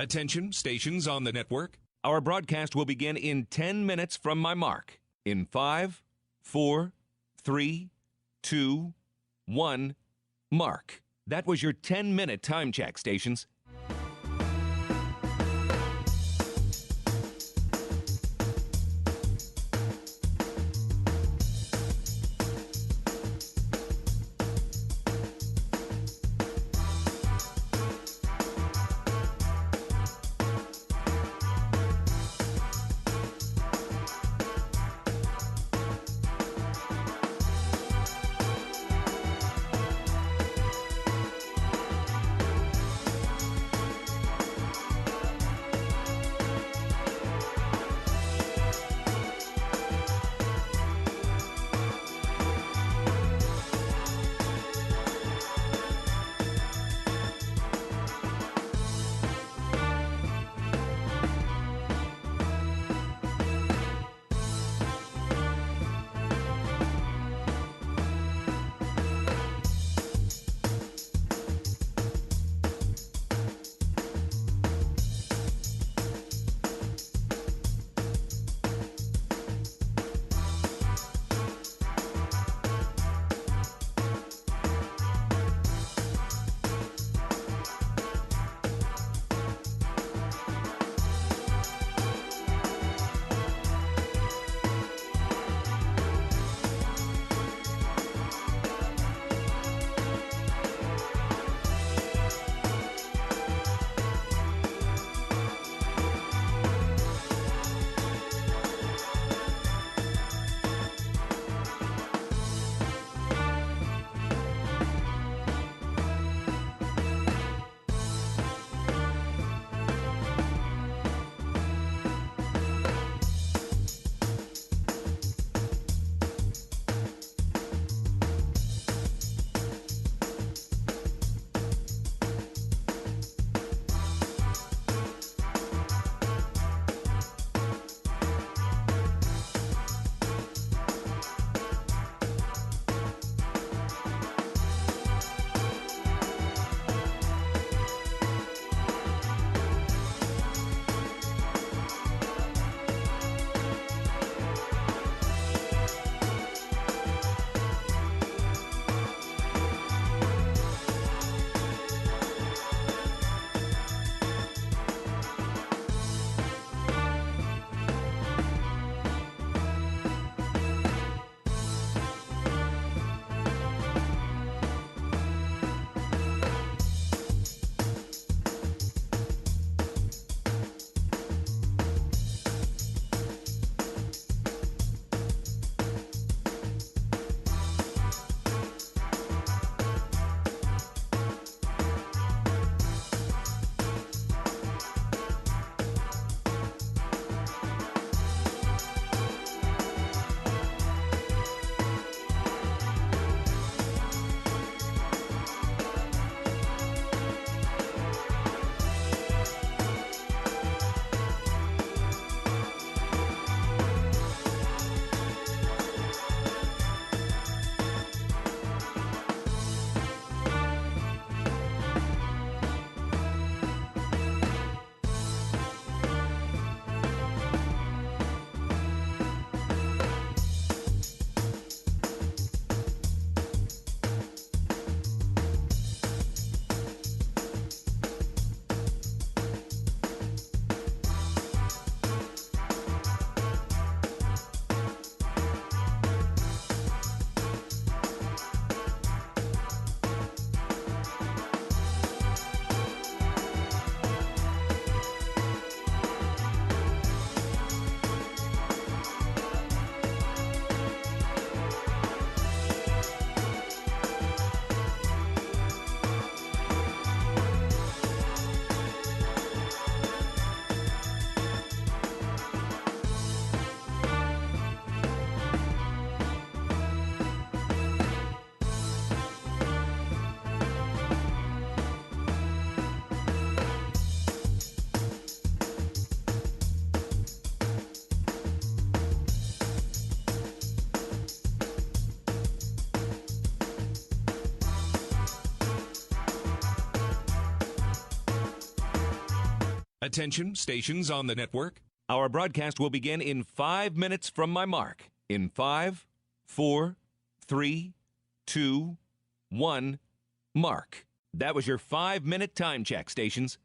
Attention, stations on the network. Our broadcast will begin in 10 minutes from my mark. In 5, 4, 3, 2, 1, mark. That was your 10-minute time check, stations. Attention, stations on the network. Our broadcast will begin in 5 minutes from my mark. In 5, 4, 3, 2, 1, mark. That was your 5-minute time check, stations.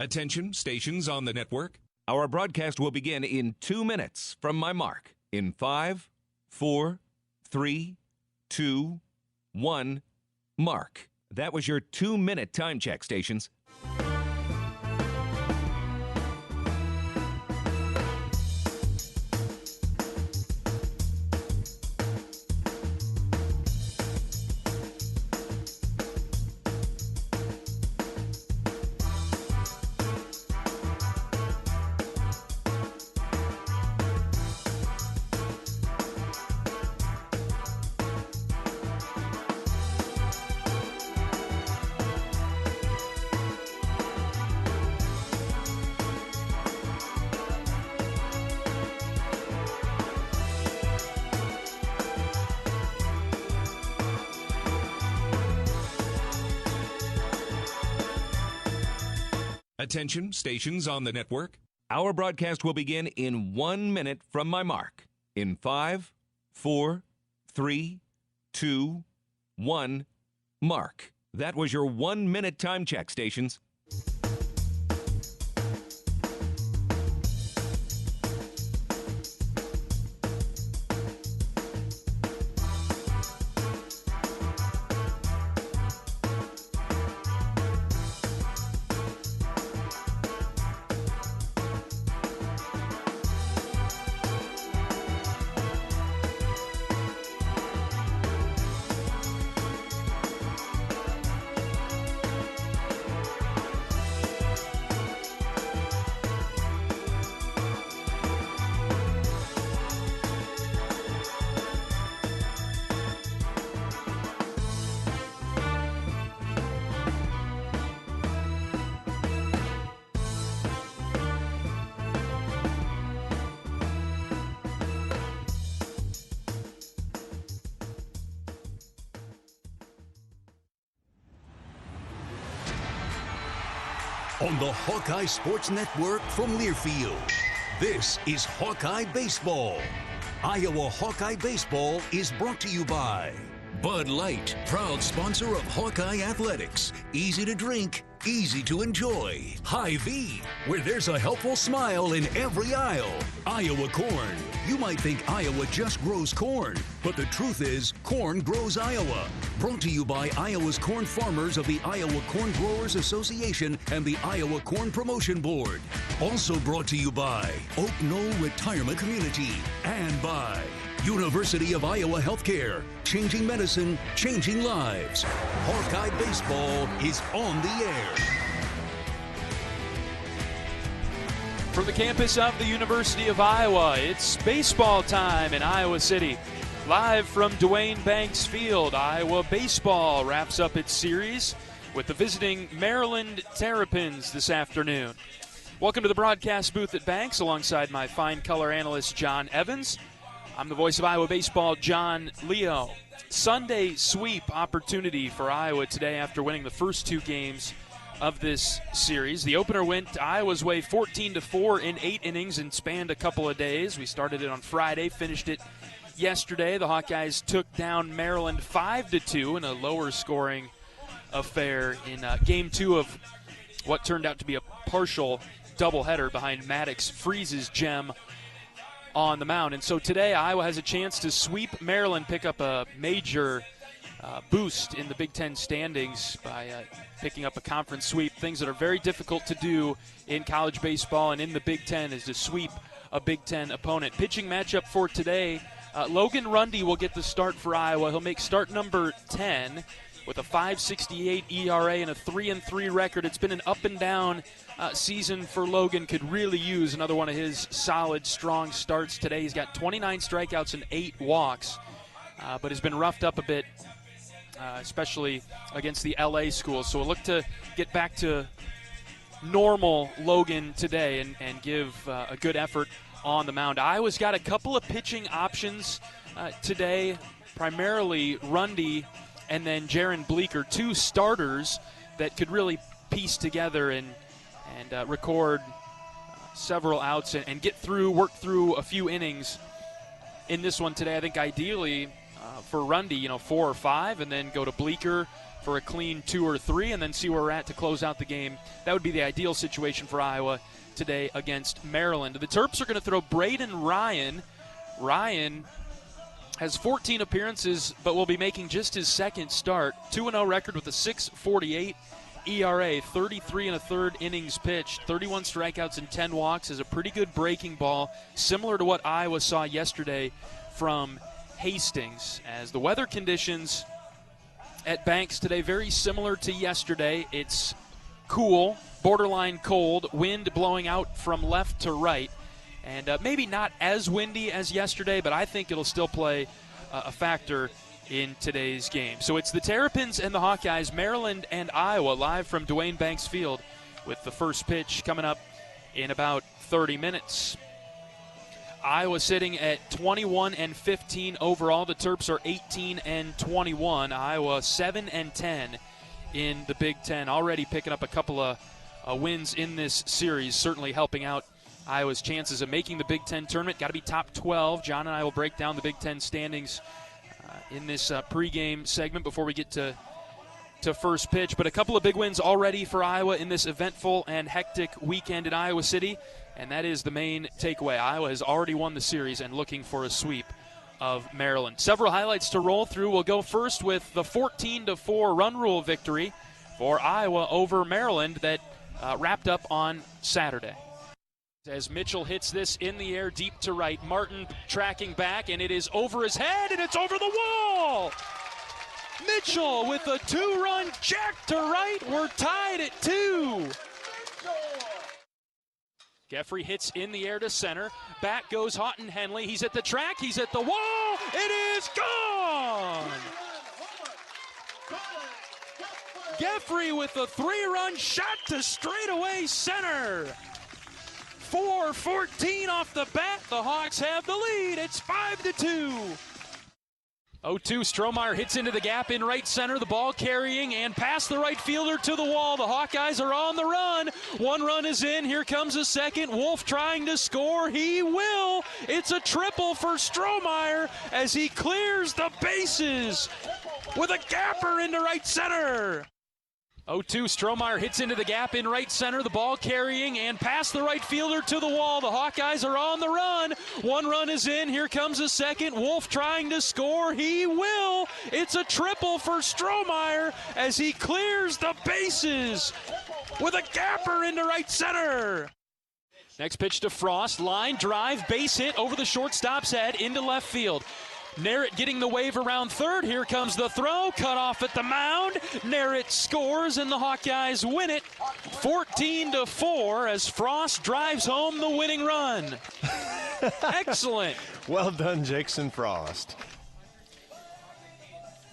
Attention, stations on the network. Our broadcast will begin in 2 minutes from my mark. In 5, 4, 3, 2, 1, mark. That was your 2-minute time check, stations. Attention, stations on the network. Our broadcast will begin in 1 minute from my mark. In 5, 4, 3, 2, 1, mark. That was your 1-minute time check, stations. on the Hawkeye Sports Network from Learfield. This is Hawkeye Baseball. Iowa Hawkeye Baseball is brought to you by Bud Light, proud sponsor of Hawkeye Athletics. Easy to drink, easy to enjoy. Hy-Vee, where there's a helpful smile in every aisle. Iowa Corn. You might think Iowa just grows corn, but the truth is, corn grows Iowa. Brought to you by Iowa's corn farmers of the Iowa Corn Growers Association and the Iowa Corn Promotion Board. Also brought to you by Oak Knoll Retirement Community and by University of Iowa Healthcare, changing medicine, changing lives. Hawkeye Baseball is on the air. From the campus of the University of Iowa, it's baseball time in Iowa City. Live from Duane Banks Field, Iowa baseball wraps up its series with the visiting Maryland Terrapins this afternoon. Welcome to the broadcast booth at Banks alongside my fine color analyst John Evans. I'm the voice of Iowa baseball, John Leo. Sunday sweep opportunity for Iowa today after winning the first two games of this series. The opener went Iowa's way 14-4 in 8 innings and spanned a couple of days. We started it on Friday, finished it yesterday. The Hawkeyes took down Maryland 5-2 in a lower scoring affair in game 2 of what turned out to be a partial doubleheader behind Maddox Freeze's gem on the mound. And so today Iowa has a chance to sweep Maryland, pick up a major boost in the Big Ten standings by picking up a conference sweep. Things that are very difficult to do in college baseball and in the Big Ten is to sweep a Big Ten opponent. Pitching matchup for today, Logan Rundy will get the start for Iowa. He'll make start number 10 with a 5.68 ERA and a 3-3 record. It's been an up and down season for Logan. Could really use another one of his solid, strong starts today. He's got 29 strikeouts and 8 walks, but has been roughed up a bit, especially against the LA schools. So we'll look to get back to normal Logan today and give a good effort on the mound. Iowa's got a couple of pitching options today, primarily Rundy and then Jaron Bleeker, two starters that could really piece together and record several outs and work through a few innings in this one today. I think ideally for Rundy, 4 or 5, and then go to Bleeker for a clean 2 or 3, and then see where we're at to close out the game. That would be the ideal situation for Iowa today against Maryland. The Terps are going to throw Braden Ryan. Ryan has 14 appearances, but will be making just his second start. 2-0 record with a 6.48 ERA, 33 1/3 innings pitched, 31 strikeouts and 10 walks. Is a pretty good breaking ball, similar to what Iowa saw yesterday from Hastings. As the weather conditions at Banks today, very similar to yesterday. It's cool, borderline cold, wind blowing out from left to right. And maybe not as windy as yesterday, but I think it'll still play a factor in today's game. So it's the Terrapins and the Hawkeyes, Maryland and Iowa, live from Duane Banks Field with the first pitch coming up in about 30 minutes. Iowa sitting at 21-15 overall. The Terps are 18-21. Iowa 7-10 in the Big Ten. Already picking up a couple of wins in this series, certainly helping out Iowa's chances of making the Big Ten tournament. Got to be top 12. John and I will break down the Big Ten standings in this pregame segment before we get to first pitch. But a couple of big wins already for Iowa in this eventful and hectic weekend in Iowa City, and that is the main takeaway. Iowa has already won the series and looking for a sweep of Maryland. Several highlights to roll through. We'll go first with the 14-4 run rule victory for Iowa over Maryland that wrapped up on Saturday. As Mitchell hits this in the air deep to right, Martin tracking back, and it is over his head, and it's over the wall! Mitchell with a 2-run jack to right. We're tied at 2. Geffrey hits in the air to center. Back goes Houghton Henley. He's at the track. He's at the wall. It is gone! Geffrey with a 3-run shot to straightaway center. 4:14 off the bat. The Hawks have the lead. It's 5-2. 0-2, Strohmeyer hits into the gap in right center, the ball carrying and past the right fielder to the wall. The Hawkeyes are on the run. One run is in. Here comes a second. Wolf trying to score. He will. It's a triple for Strohmeyer as he clears the bases with a gapper into right center. 0-2, Strohmeyer hits into the gap in right center, the ball carrying and past the right fielder to the wall. The Hawkeyes are on the run. One run is in. Here comes a second. Wolf trying to score. He will. It's a triple for Strohmeyer as he clears the bases with a gapper into right center. Next pitch to Frost. Line drive, base hit over the shortstop's head into left field. Narrett getting the wave around third. Here comes the throw. Cut off at the mound. Narrett scores, and the Hawkeyes win it 14-4 as Frost drives home the winning run. Excellent. Well done, Jackson Frost.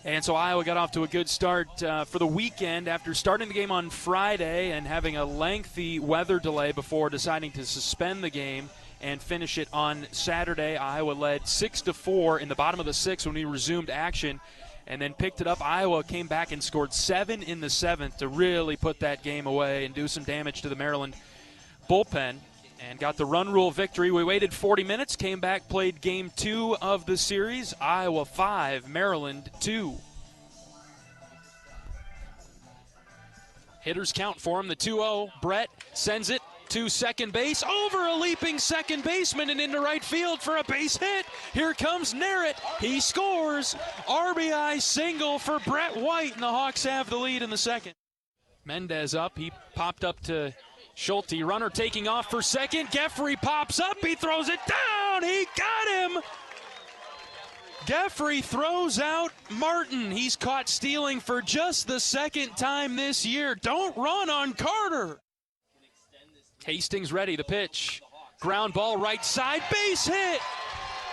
And so Iowa got off to a good start for the weekend after starting the game on Friday and having a lengthy weather delay before deciding to suspend the game and finish it on Saturday. Iowa led 6-4 in the bottom of the sixth when we resumed action and then picked it up. Iowa came back and scored 7 in the seventh to really put that game away and do some damage to the Maryland bullpen and got the run rule victory. We waited 40 minutes, came back, played game 2 of the series. Iowa 5, Maryland 2. Hitters count for him, the 2-0. Brett sends it to second base, over a leaping second baseman and into right field for a base hit. Here comes Narrett. He scores. RBI single for Brett White, and the Hawks have the lead in the second. Mendez up. He popped up to Schulte. Runner taking off for second. Geffrey pops up. He throws it down. He got him. Geffrey throws out Martin. He's caught stealing for just the second time this year. Don't run on Carter. Hastings ready, the pitch. Ground ball right side, base hit.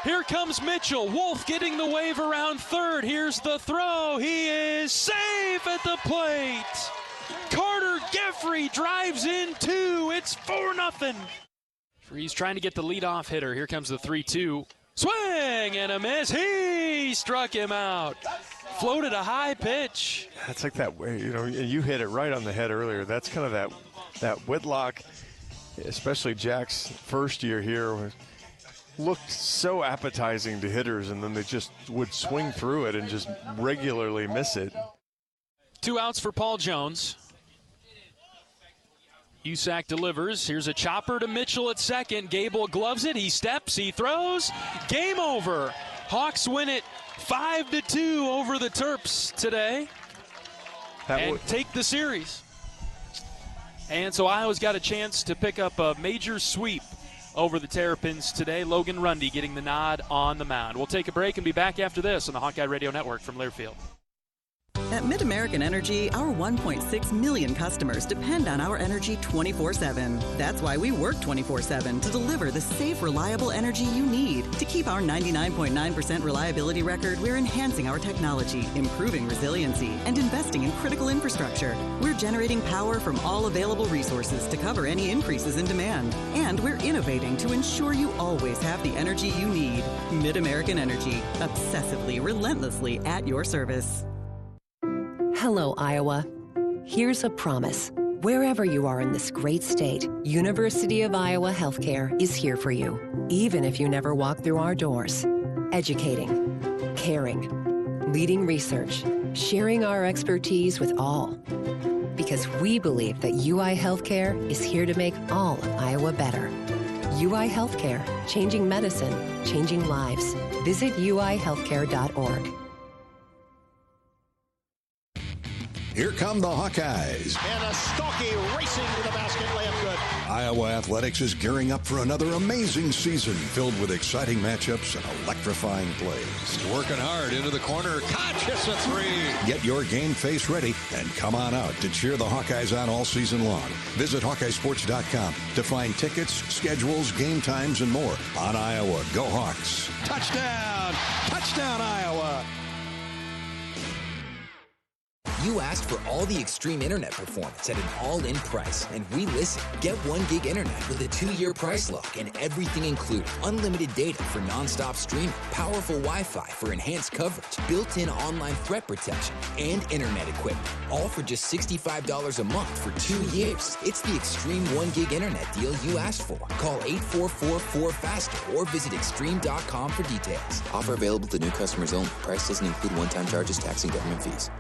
Here comes Mitchell. Wolf getting the wave around third. Here's the throw. He is safe at the plate. Carter Geffrey drives in 2. It's 4-0. Freeze trying to get the leadoff hitter. Here comes the 3-2. Swing and a miss. He struck him out. Floated a high pitch. That's like that way, you hit it right on the head earlier. That's kind of that Whitlock, especially Jack's first year here, looked so appetizing to hitters, and then they just would swing through it and just regularly miss it. 2 outs for Paul Jones. Usack delivers. Here's a chopper to Mitchell at second. Gable gloves it. He steps. He throws. Game over. Hawks win it 5-2 over the Terps today and take the series. And so Iowa's got a chance to pick up a major sweep over the Terrapins today. Logan Rundy getting the nod on the mound. We'll take a break and be back after this on the Hawkeye Radio Network from Learfield. At Mid-American Energy, our 1.6 million customers depend on our energy 24/7. That's why we work 24/7 to deliver the safe, reliable energy you need. To keep our 99.9% reliability record, we're enhancing our technology, improving resiliency, and investing in critical infrastructure. We're generating power from all available resources to cover any increases in demand. And we're innovating to ensure you always have the energy you need. Mid-American Energy, obsessively, relentlessly at your service. Hello, Iowa. Here's a promise. Wherever you are in this great state, University of Iowa Healthcare is here for you, even if you never walk through our doors. Educating, caring, leading research, sharing our expertise with all. Because we believe that UI Healthcare is here to make all of Iowa better. UI Healthcare, changing medicine, changing lives. Visit uihealthcare.org. Here come the Hawkeyes. And a Stalky racing to the basket, layup good. Iowa Athletics is gearing up for another amazing season filled with exciting matchups and electrifying plays. Working hard into the corner. Koch hits a 3. Get your game face ready and come on out to cheer the Hawkeyes on all season long. Visit HawkeyeSports.com to find tickets, schedules, game times, and more on Iowa. Go Hawks. Touchdown! Touchdown, Iowa! You asked for all the extreme internet performance at an all-in price, and we listened. Get 1 gig internet with a 2-year price lock and everything included. Unlimited data for non-stop streaming, powerful Wi-Fi for enhanced coverage, built-in online threat protection, and internet equipment. All for just $65 a month for 2 years. It's the extreme 1 gig internet deal you asked for. Call 844-4FASTER or visit extreme.com for details. Offer available to new customers only. Price doesn't include one-time charges, tax, and government fees.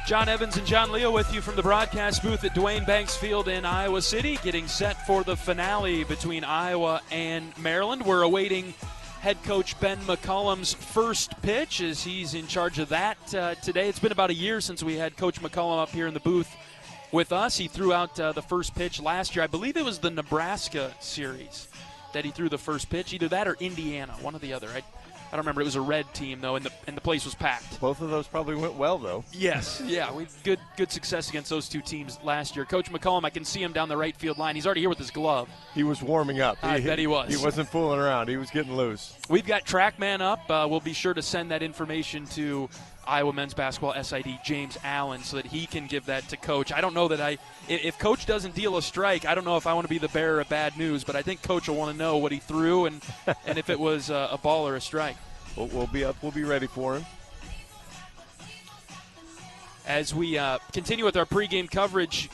John Evans and John Leo with you from the broadcast booth at Duane Banks Field in Iowa City, getting set for the finale between Iowa and Maryland. We're awaiting head coach Ben McCollum's first pitch as he's in charge of that today. It's been about a year since we had Coach McCollum up here in the booth with us. He threw out the first pitch last year. I believe it was the Nebraska series that he threw the first pitch, either that or Indiana, one or the other. I don't remember. It was a red team, though, and the place was packed. Both of those probably went well, though. Yes, yeah. We had good success against those two teams last year. Coach McCollum, I can see him down the right field line. He's already here with his glove. He was warming up. I bet he was. He wasn't fooling around. He was getting loose. We've got TrackMan up. We'll be sure to send that information to Iowa men's basketball SID James Allen so that he can give that to Coach. I don't know that if Coach doesn't deal a strike, I don't know if I want to be the bearer of bad news, but I think Coach will want to know what he threw and if it was a ball or a strike. We'll be up. We'll be ready for him. As we continue with our pregame coverage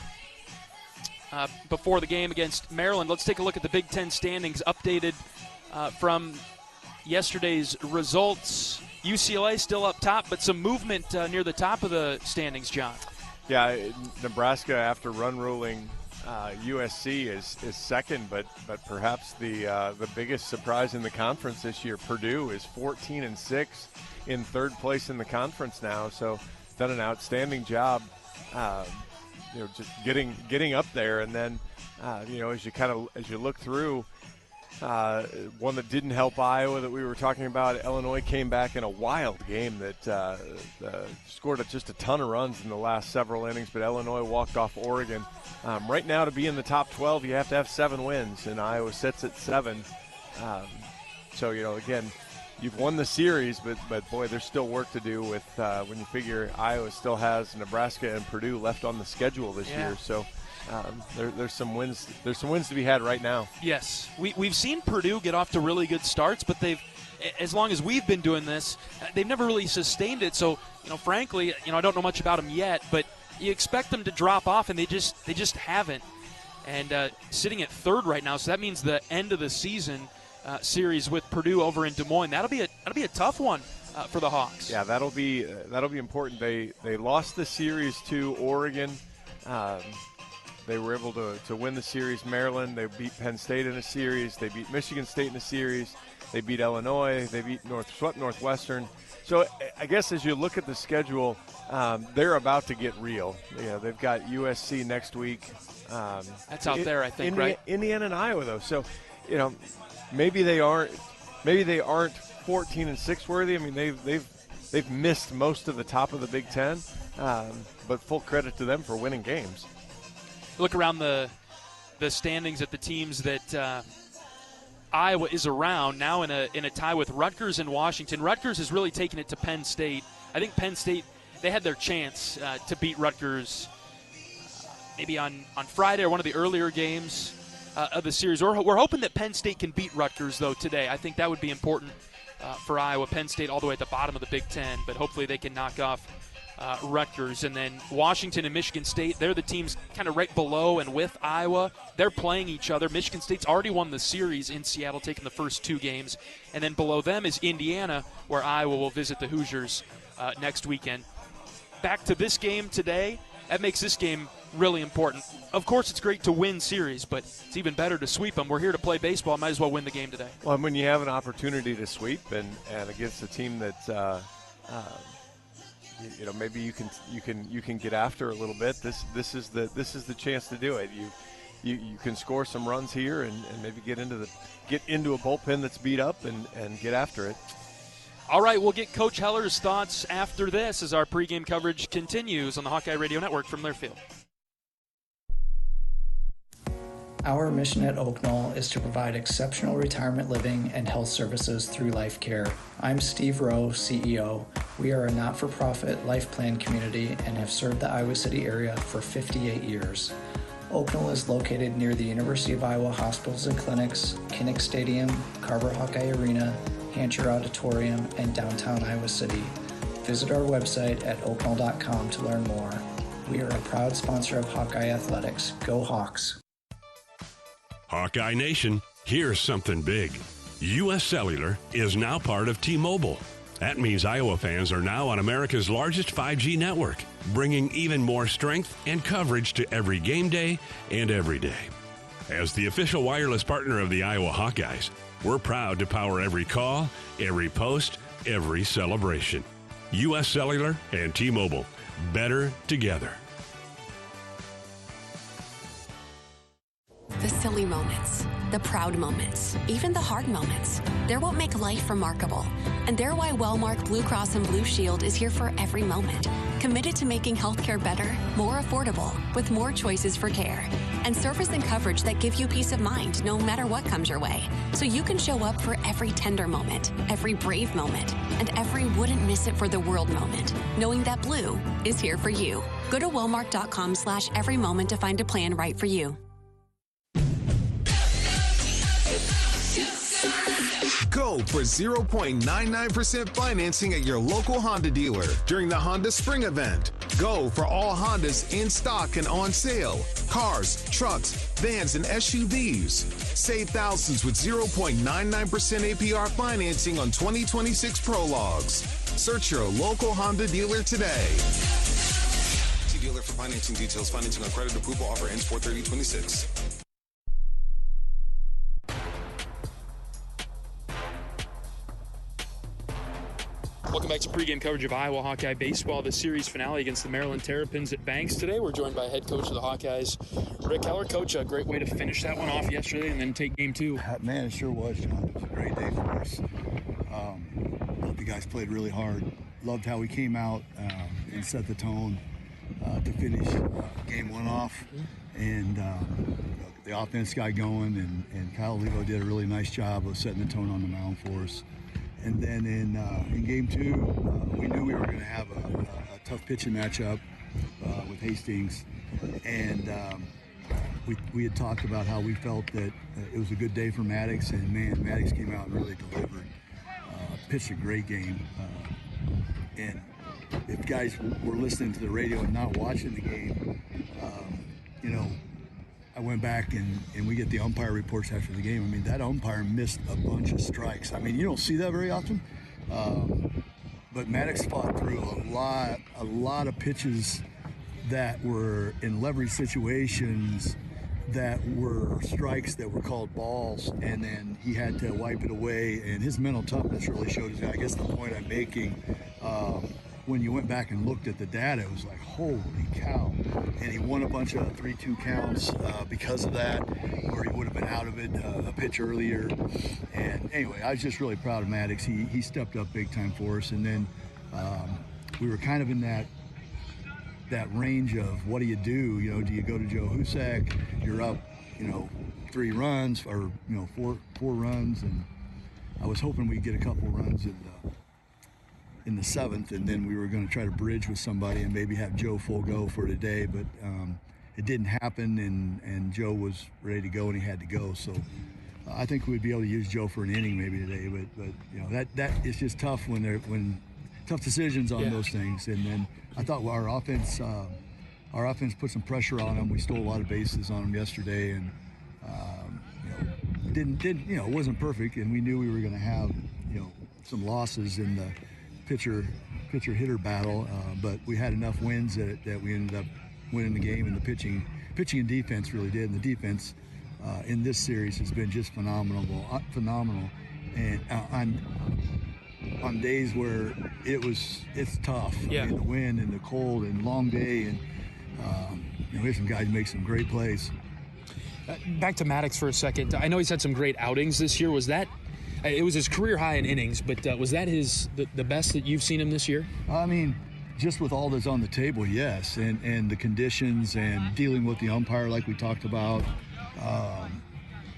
before the game against Maryland, let's take a look at the Big Ten standings updated from yesterday's results. UCLA still up top, but some movement near the top of the standings, John. Yeah, Nebraska, after run ruling USC is second, but perhaps the biggest surprise in the conference this year. Purdue is 14-6 in third place in the conference now, so done an outstanding job, just getting up there. And then, as you look through, one that didn't help Iowa that we were talking about, Illinois came back in a wild game that scored just a ton of runs in the last several innings, but Illinois walked off Oregon. Right now, to be in the top 12, you have to have 7 wins, and Iowa sits at 7. Again, you've won the series, but boy, there's still work to do with when you figure Iowa still has Nebraska and Purdue left on the schedule this year. So there's some wins. There's some wins to be had right now. Yes, we've seen Purdue get off to really good starts, but as long as we've been doing this, they've never really sustained it. So frankly, I don't know much about them yet, but you expect them to drop off, and they just haven't. And sitting at third right now, so that means the end of the season series with Purdue over in Des Moines. That'll be a tough one for the Hawks. Yeah, that'll be important. They lost the series to Oregon. They were able to win the series. Maryland, they beat Penn State in a series. They beat Michigan State in a series. They beat Illinois. They beat swept Northwestern. So I guess as you look at the schedule, they're about to get real. They've got USC next week. That's out there, I think, right? Indiana and Iowa, though. So, maybe they aren't 14-6 worthy. I mean, they've missed most of the top of the Big Ten, but full credit to them for winning games. Look around the standings at the teams that Iowa is around now in a tie with Rutgers and Washington. Rutgers has really taken it to Penn State. I think Penn State, they had their chance to beat Rutgers maybe on Friday or one of the earlier games of the series. We're hoping that Penn State can beat Rutgers, though, today. I think that would be important for Iowa. Penn State all the way at the bottom of the Big Ten, but hopefully they can knock off Rutgers. And then Washington and Michigan State, they're the teams kind of right below and with Iowa. They're playing each other. Michigan State's already won the series in Seattle, taking the first 2 games. And then below them is Indiana, where Iowa will visit the Hoosiers next weekend. Back to this game today, that makes this game really important. Of course, it's great to win series, but it's even better to sweep them. We're here to play baseball. Might as well win the game today. Well, when you have an opportunity to sweep and against a team that maybe you can get after a little bit. This is the chance to do it. You can score some runs here and maybe get into a bullpen that's beat up and get after it. All right, we'll get Coach Heller's thoughts after this as our pregame coverage continues on the Hawkeye Radio Network from Learfield. Our mission at Oak Knoll is to provide exceptional retirement living and health services through life care. I'm Steve Rowe, CEO. We are a not-for-profit life plan community and have served the Iowa City area for 58 years. Oak Knoll is located near the University of Iowa hospitals and clinics, Kinnick Stadium, Carver Hawkeye Arena, Hancher Auditorium, and downtown Iowa City. Visit our website at oakknoll.com to learn more. We are a proud sponsor of Hawkeye Athletics. Go Hawks! Hawkeye Nation, here's something big. U.S. Cellular is now part of T-Mobile. That means Iowa fans are now on America's largest 5G network, bringing even more strength and coverage to every game day and every day. As the official wireless partner of the Iowa Hawkeyes, we're proud to power every call, every post, every celebration. U.S. Cellular and T-Mobile, better together. The silly moments, the proud moments, even the hard moments. They're what make life remarkable. And they're why Wellmark Blue Cross and Blue Shield is here for every moment. Committed to making healthcare better, more affordable, with more choices for care. And service and coverage that give you peace of mind no matter what comes your way. So you can show up for every tender moment, every brave moment, and every wouldn't miss it for the world moment, knowing that Blue is here for you. Go to wellmark.com/every moment to find a plan right for you. Go for 0.99% financing at your local Honda dealer during the Honda Spring event. Go for all Hondas in stock and on sale. Cars, trucks, vans, and SUVs. Save thousands with 0.99% APR financing on 2026 Prologues. Search your local Honda dealer today. See dealer for financing details. Financing on credit approval offer ends 4/30/26. Welcome back to pregame coverage of Iowa Hawkeye baseball, the series finale against the Maryland Terrapins at Banks today. We're joined by head coach of the Hawkeyes, Rick Keller. Coach, a great way to finish that one off yesterday and then take game two. Man, it sure was, John. It was a great day for us. Both the guys played really hard. Loved how we came out and set the tone to finish game one off. And the offense got going, and Kyle Levo did a really nice job of setting the tone on the mound for us. And then in game two, we knew we were going to have a tough pitching matchup with Hastings. And we had talked about how we felt that it was a good day for Maddox. And, man, Maddox came out and really delivered. Pitched a great game. And if guys were listening to the radio and not watching the game, I went back and we get the umpire reports after the game. I mean, that umpire missed a bunch of strikes. I mean, you don't see that very often. But Maddox fought through a lot of pitches that were in leverage situations that were strikes that were called balls, and then he had to wipe it away. And his mental toughness really showed his. I guess the point I'm making, when you went back and looked at the data, it was like, holy cow. And he won a bunch of 3-2 counts because of that, or he would have been out of it a pitch earlier. And anyway, I was just really proud of Maddox. He stepped up big time for us. And then we were kind of in that range of what do you do? Do you go to Joe Husak? You're up, 3 runs or, 4 runs. And I was hoping we'd get a couple runs in the 7th, and then we were going to try to bridge with somebody and maybe have Joe full go for today, but it didn't happen, and Joe was ready to go and he had to go. So I think we'd be able to use Joe for an inning maybe today, but that is just tough when tough decisions on those things. And then I thought our offense put some pressure on them. We stole a lot of bases on them yesterday, and it wasn't perfect, and we knew we were going to have some losses in the pitcher-hitter battle, but we had enough wins that we ended up winning the game, and the pitching and defense really did. And the defense in this series has been just phenomenal. And on days where it's tough, I mean, the wind and the cold and long day, and we have some guys make some great plays. Back to Maddox for a second. I know he's had some great outings this year. It was his career high in innings, but was that the best that you've seen him this year? I mean, just with all that's on the table, yes, and the conditions and dealing with the umpire like we talked about.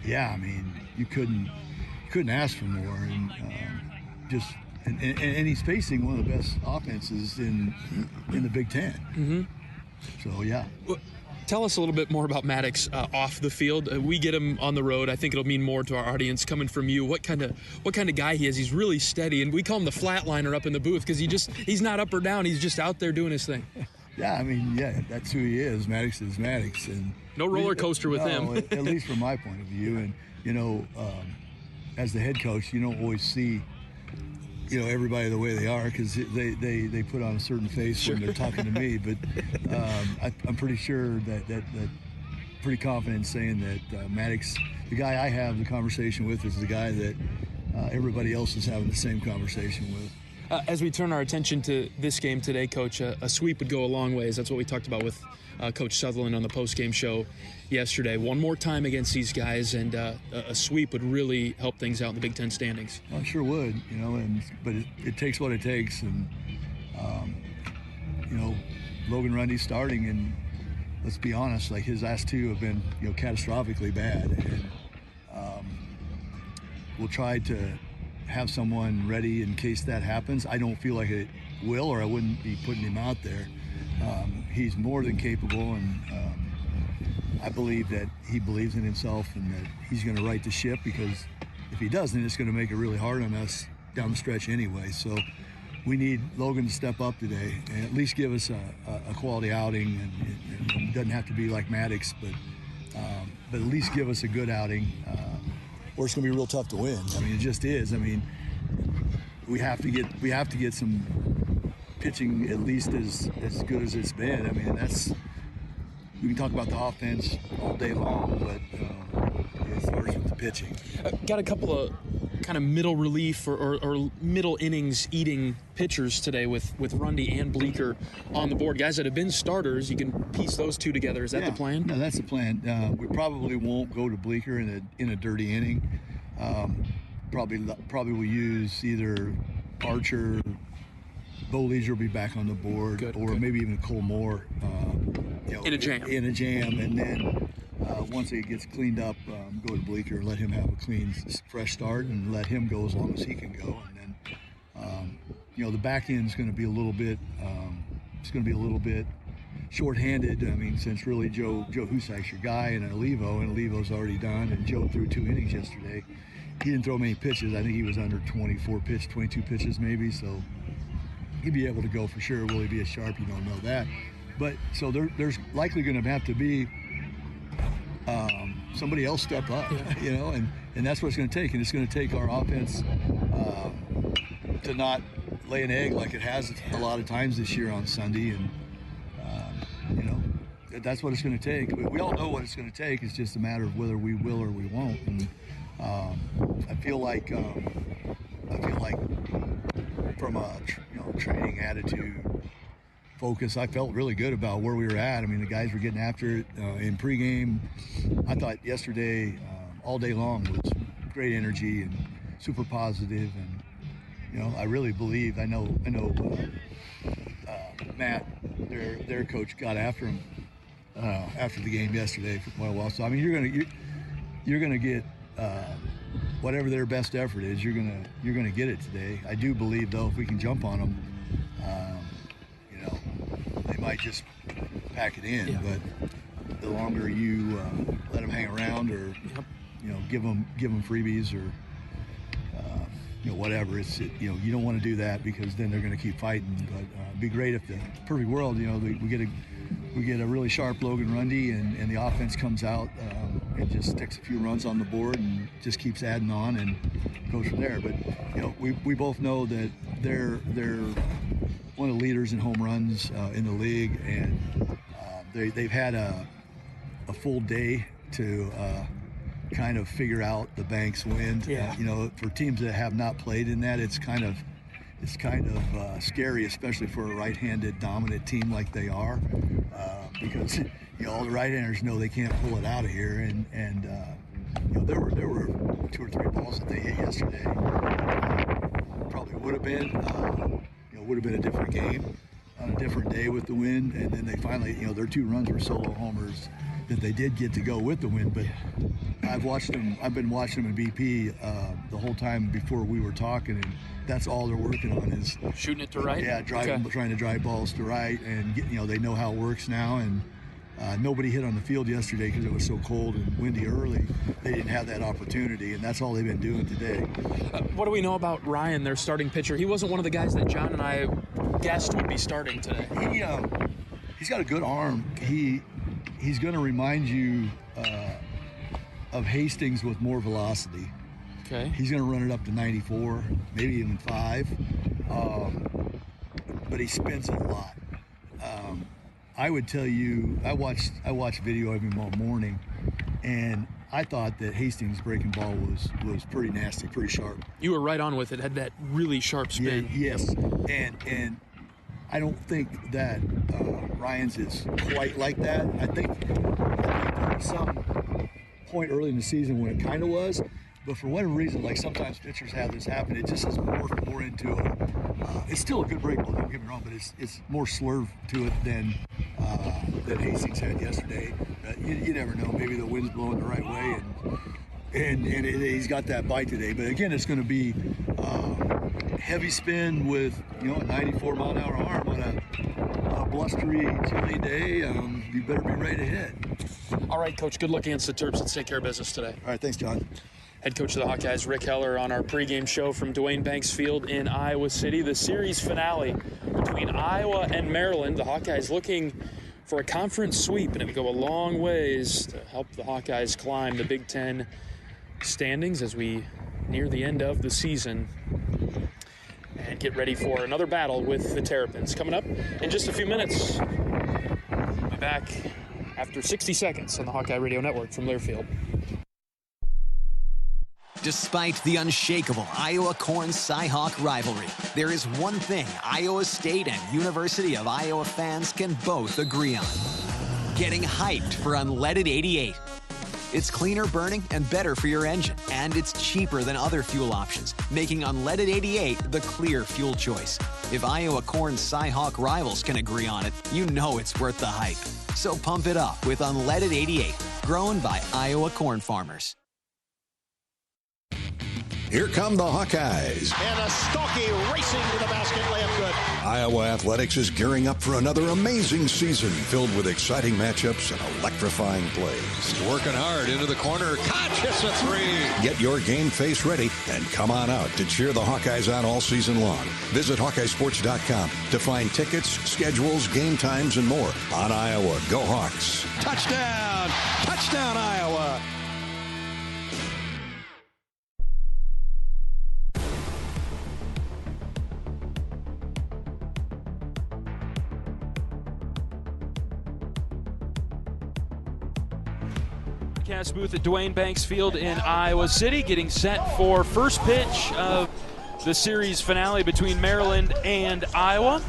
yeah, I mean, you couldn't ask for more, and and he's facing one of the best offenses in the Big Ten. Mm-hmm. So yeah. Well, tell us a little bit more about Maddox off the field. We get him on the road. I think it'll mean more to our audience coming from you. What kind of guy he is? He's really steady, and we call him the flatliner up in the booth because he's not up or down. He's just out there doing his thing. Yeah, I mean, yeah, that's who he is. Maddox is Maddox, and no roller coaster with him. At least from my point of view. And as the head coach, you don't always see, everybody the way they are because they put on a certain face when they're talking to me. But I'm pretty sure that pretty confident in saying that Maddox, the guy I have the conversation with, is the guy that everybody else is having the same conversation with. As we turn our attention to this game today, Coach, a sweep would go a long ways. That's what we talked about with Coach Sutherland on the post-game show yesterday. One more time against these guys, and a sweep would really help things out in the Big Ten standings. Well, it sure would, but it takes what it takes. And, Logan Rundy's starting, and let's be honest, like his last two have been, catastrophically bad. And we'll try to have someone ready in case that happens. I don't feel like it will, or I wouldn't be putting him out there. He's more than capable, and I believe that he believes in himself and that he's going to right the ship, because if he doesn't, it's going to make it really hard on us down the stretch anyway. So we need Logan to step up today and at least give us a quality outing, and it doesn't have to be like Maddox, but at least give us a good outing. Or it's going to be real tough to win. I mean, it just is. I mean, we have to get some pitching at least as good as it's been. I mean, we can talk about the offense all day long, but it starts with the pitching. Got a couple of kind of middle relief or middle innings eating pitchers today with Rundy and Bleeker on the board. Guys that have been starters, you can piece those two together. Is that the plan? No, that's the plan. We probably won't go to Bleeker in a dirty inning. Probably will use either Archer, Bo Leisure will be back on the board, maybe even Cole Moore. In a jam. And then once it gets cleaned up, go to Bleeker and let him have a clean, fresh start, and let him go as long as he can go. And then, the back end is going to be a little bit. It's going to be a little bit shorthanded. I mean, since really Joe Husak's your guy, and Olivo's already done, and Joe threw 2 innings yesterday. He didn't throw many pitches. I think he was under 22 pitches maybe. So he'd be able to go for sure. Will he be as sharp? You don't know that. But so there's likely going to have to be somebody else step up, and that's what it's going to take. And it's going to take our offense to not lay an egg like it has a lot of times this year on Sunday. And, that's what it's going to take. We all know what it's going to take. It's just a matter of whether we will or we won't. And I feel like from a training attitude, focus, I felt really good about where we were at. I mean, the guys were getting after it in pregame. I thought yesterday, all day long, was great energy and super positive. And I really believe. I know. Matt, their coach, got after him after the game yesterday for quite a while. So I mean, you're gonna get whatever their best effort is. You're gonna get it today. I do believe, though, if we can jump on them, they might just pack it in. But the longer you let them hang around, or give them freebies, or whatever, you don't want to do that, because then they're going to keep fighting. But it'd be great if the perfect world, we get a really sharp Logan Rundy, and the offense comes out and just sticks a few runs on the board and just keeps adding on and goes from there. But we both know that they're one of the leaders in home runs in the league, and they've had a full day to kind of figure out the bank's wind. For teams that have not played in that, it's kind of scary, especially for a right-handed dominant team like they are, because all the right-handers know they can't pull it out of here, and there were 2 or 3 balls that they hit yesterday. Probably would have been a different game on a different day with the wind, and then they finally, their 2 runs were solo homers that they did get to go with the win. But I've been watching them in BP the whole time before we were talking, and that's all they're working on is shooting it to right. Yeah, trying to drive balls to right, and they know how it works now. And nobody hit on the field yesterday because it was so cold and windy early. They didn't have that opportunity, and that's all they've been doing today. What do we know about Ryan, their starting pitcher? He wasn't one of the guys that John and I guessed would be starting today. He's got a good arm. He's going to remind you of Hastings with more velocity. Okay. He's going to run it up to 94, maybe even 5. But he spins it a lot. I would tell you, I watched video of him all morning, and I thought that Hastings' breaking ball was pretty nasty, pretty sharp. You were right on with it. Had that really sharp spin. Yeah, yes, and I don't think that Ryan's is quite like that. I think there was some point early in the season when it kind of was, but for whatever reason, like sometimes pitchers have this happen, it just has morphed more into it's still a good break ball, don't get me wrong, but it's more slurve to it than Hastings had yesterday. You never know, maybe the wind's blowing the right way, and he's got that bite today. But again, it's going to be heavy spin with a 94-mile-an-hour arm on a blustery, chilly day. You better be ready to hit. All right, Coach, good luck against the Terps. Let's take care of business today. All right, thanks, John. Head coach of the Hawkeyes, Rick Heller, on our pregame show from Duane Banks Field in Iowa City. The series finale between Iowa and Maryland. The Hawkeyes looking for a conference sweep, and it would go a long ways to help the Hawkeyes climb the Big Ten standings as we near the end of the season and get ready for another battle with the Terrapins. Coming up in just a few minutes. We'll be back after 60 seconds on the Hawkeye Radio Network from Learfield. Despite the unshakable Iowa-Corn Cy-Hawk rivalry, there is one thing Iowa State and University of Iowa fans can both agree on: getting hyped for Unleaded 88. It's cleaner burning and better for your engine, and it's cheaper than other fuel options, making Unleaded 88 the clear fuel choice. If Iowa Corn Cy-Hawk rivals can agree on it, you know it's worth the hype. So pump it up with Unleaded 88, grown by Iowa corn farmers. Here come the Hawkeyes. And a Hawkeye racing to the basket, layup good. Iowa Athletics is gearing up for another amazing season filled with exciting matchups and electrifying plays. Working hard into the corner. Koch hits a 3. Get your game face ready and come on out to cheer the Hawkeyes on all season long. Visit HawkeyeSports.com to find tickets, schedules, game times, and more on Iowa. Go Hawks. Touchdown! Touchdown, Iowa! Broadcast booth at Duane Banks Field in Iowa City, getting set for first pitch of the series finale between Maryland and Iowa.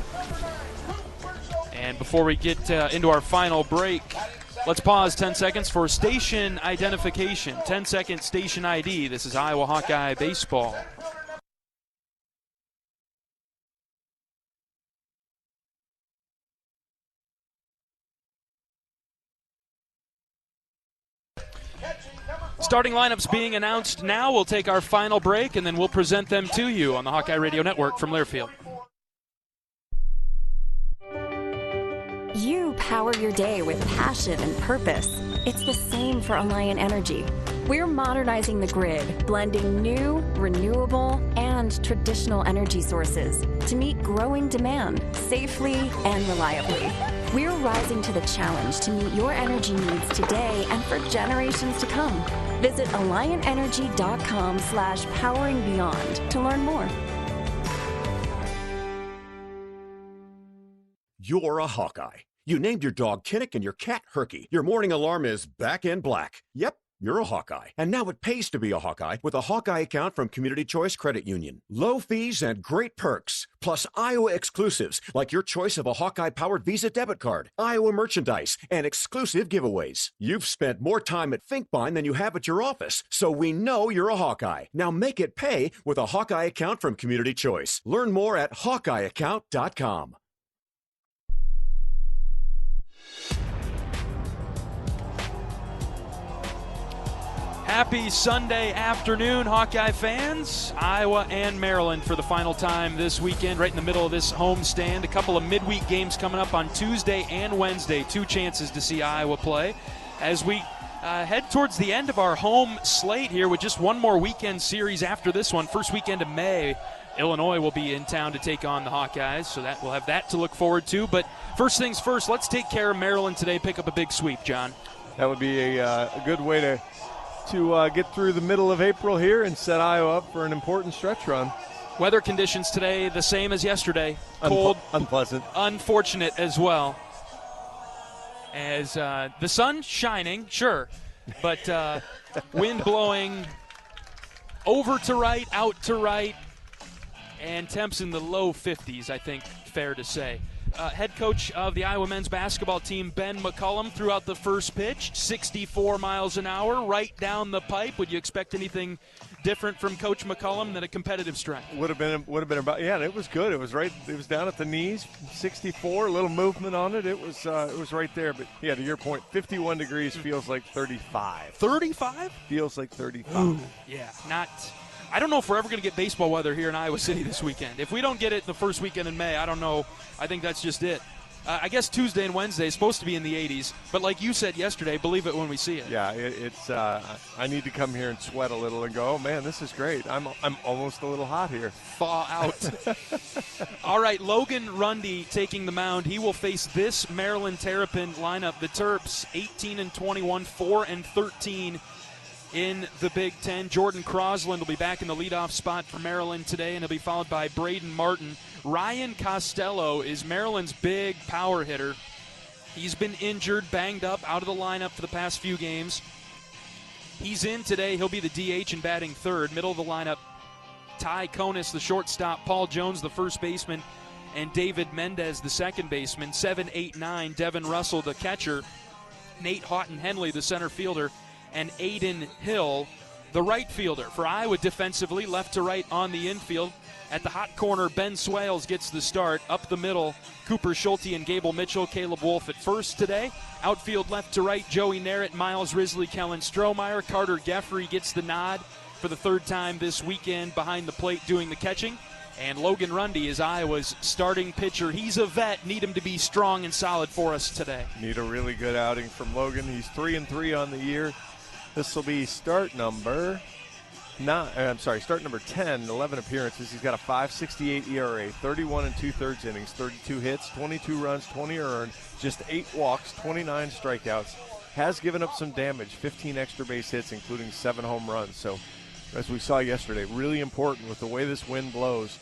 And before we get into our final break, let's pause 10 seconds for station identification. 10-second station ID. This is Iowa Hawkeye Baseball. Starting lineups being announced now. We'll take our final break, and then we'll present them to you on the Hawkeye Radio Network from Learfield. You power your day with passion and purpose. It's the same for Alliant Energy. We're modernizing the grid, blending new, renewable, and traditional energy sources to meet growing demand safely and reliably. We're rising to the challenge to meet your energy needs today and for generations to come. Visit AlliantEnergy.com/poweringbeyond to learn more. You're a Hawkeye. You named your dog Kinnick and your cat Herky. Your morning alarm is back in black. Yep, you're a Hawkeye. And now it pays to be a Hawkeye with a Hawkeye account from Community Choice Credit Union. Low fees and great perks, plus Iowa exclusives like your choice of a Hawkeye-powered Visa debit card, Iowa merchandise, and exclusive giveaways. You've spent more time at Finkbine than you have at your office, so we know you're a Hawkeye. Now make it pay with a Hawkeye account from Community Choice. Learn more at HawkeyeAccount.com. Happy Sunday afternoon, Hawkeye fans. Iowa and Maryland for the final time this weekend, right in the middle of this homestand. A couple of midweek games coming up on Tuesday and Wednesday. 2 chances to see Iowa play as we head towards the end of our home slate here with just one more weekend series after this one. First weekend of May, Illinois will be in town to take on the Hawkeyes, so that we'll have that to look forward to. But first things first, let's take care of Maryland today, pick up a big sweep, John. That would be a good way to get through the middle of April here and set Iowa up for an important stretch run. Weather conditions today the same as yesterday. Cold, unpleasant, unfortunate as well. As the sun shining, sure, but wind blowing over to right, out to right, and temps in the low 50s, I think, fair to say. Head coach of the Iowa men's basketball team, Ben McCullum, threw out the first pitch, 64 miles an hour, right down the pipe. Would you expect anything different from Coach McCullum than a competitive strike? Would have been about, yeah. It was good. It was right. It was down at the knees, 64. A little movement on it. It was right there. But yeah, to your point, 51 degrees feels like 35. 35? Feels like 35. Ooh, yeah, not. I don't know if we're ever going to get baseball weather here in Iowa City this weekend. If we don't get it the first weekend in May, I don't know. I think that's just it. I guess Tuesday and Wednesday is supposed to be in the 80s, but like you said yesterday, believe it when we see it. Yeah, it's. I need to come here and sweat a little and go, oh man, this is great. I'm almost a little hot here. Thaw out. All right, Logan Rundy taking the mound. He will face this Maryland Terrapin lineup. The Terps 18-21, 4-13. In the Big Ten. Jordan Crosland will be back in the leadoff spot for Maryland today, and he'll be followed by Braden Martin. Ryan Costello is Maryland's big power hitter. He's been injured, banged up, out of the lineup for the past few games. He's in today. He'll be the DH and batting third. Middle of the lineup, Ty Konis, the shortstop, Paul Jones, the first baseman, and David Mendez, the second baseman. 7, 8, 9, Devin Russell, the catcher. Nate Houghton-Henley, the center fielder, and Aiden Hill, the right fielder. For Iowa defensively, left to right on the infield. At the hot corner, Ben Swales gets the start. Up the middle, Cooper Schulte and Gable Mitchell, Caleb Wolf at first today. Outfield left to right, Joey Narrett, Miles Risley, Kellen Strohmeyer. Carter Geffrey gets the nod for the third time this weekend behind the plate doing the catching. And Logan Rundy is Iowa's starting pitcher. He's a vet. Need him to be strong and solid for us today. Need a really good outing from Logan. He's 3-3 on the year. This will be start number 10, 11 appearances. He's got a 5.68 ERA, 31 2/3 innings, 32 hits, 22 runs, 20 earned, just 8 walks, 29 strikeouts. Has given up some damage, 15 extra base hits, including 7 home runs. So, as we saw yesterday, really important with the way this wind blows.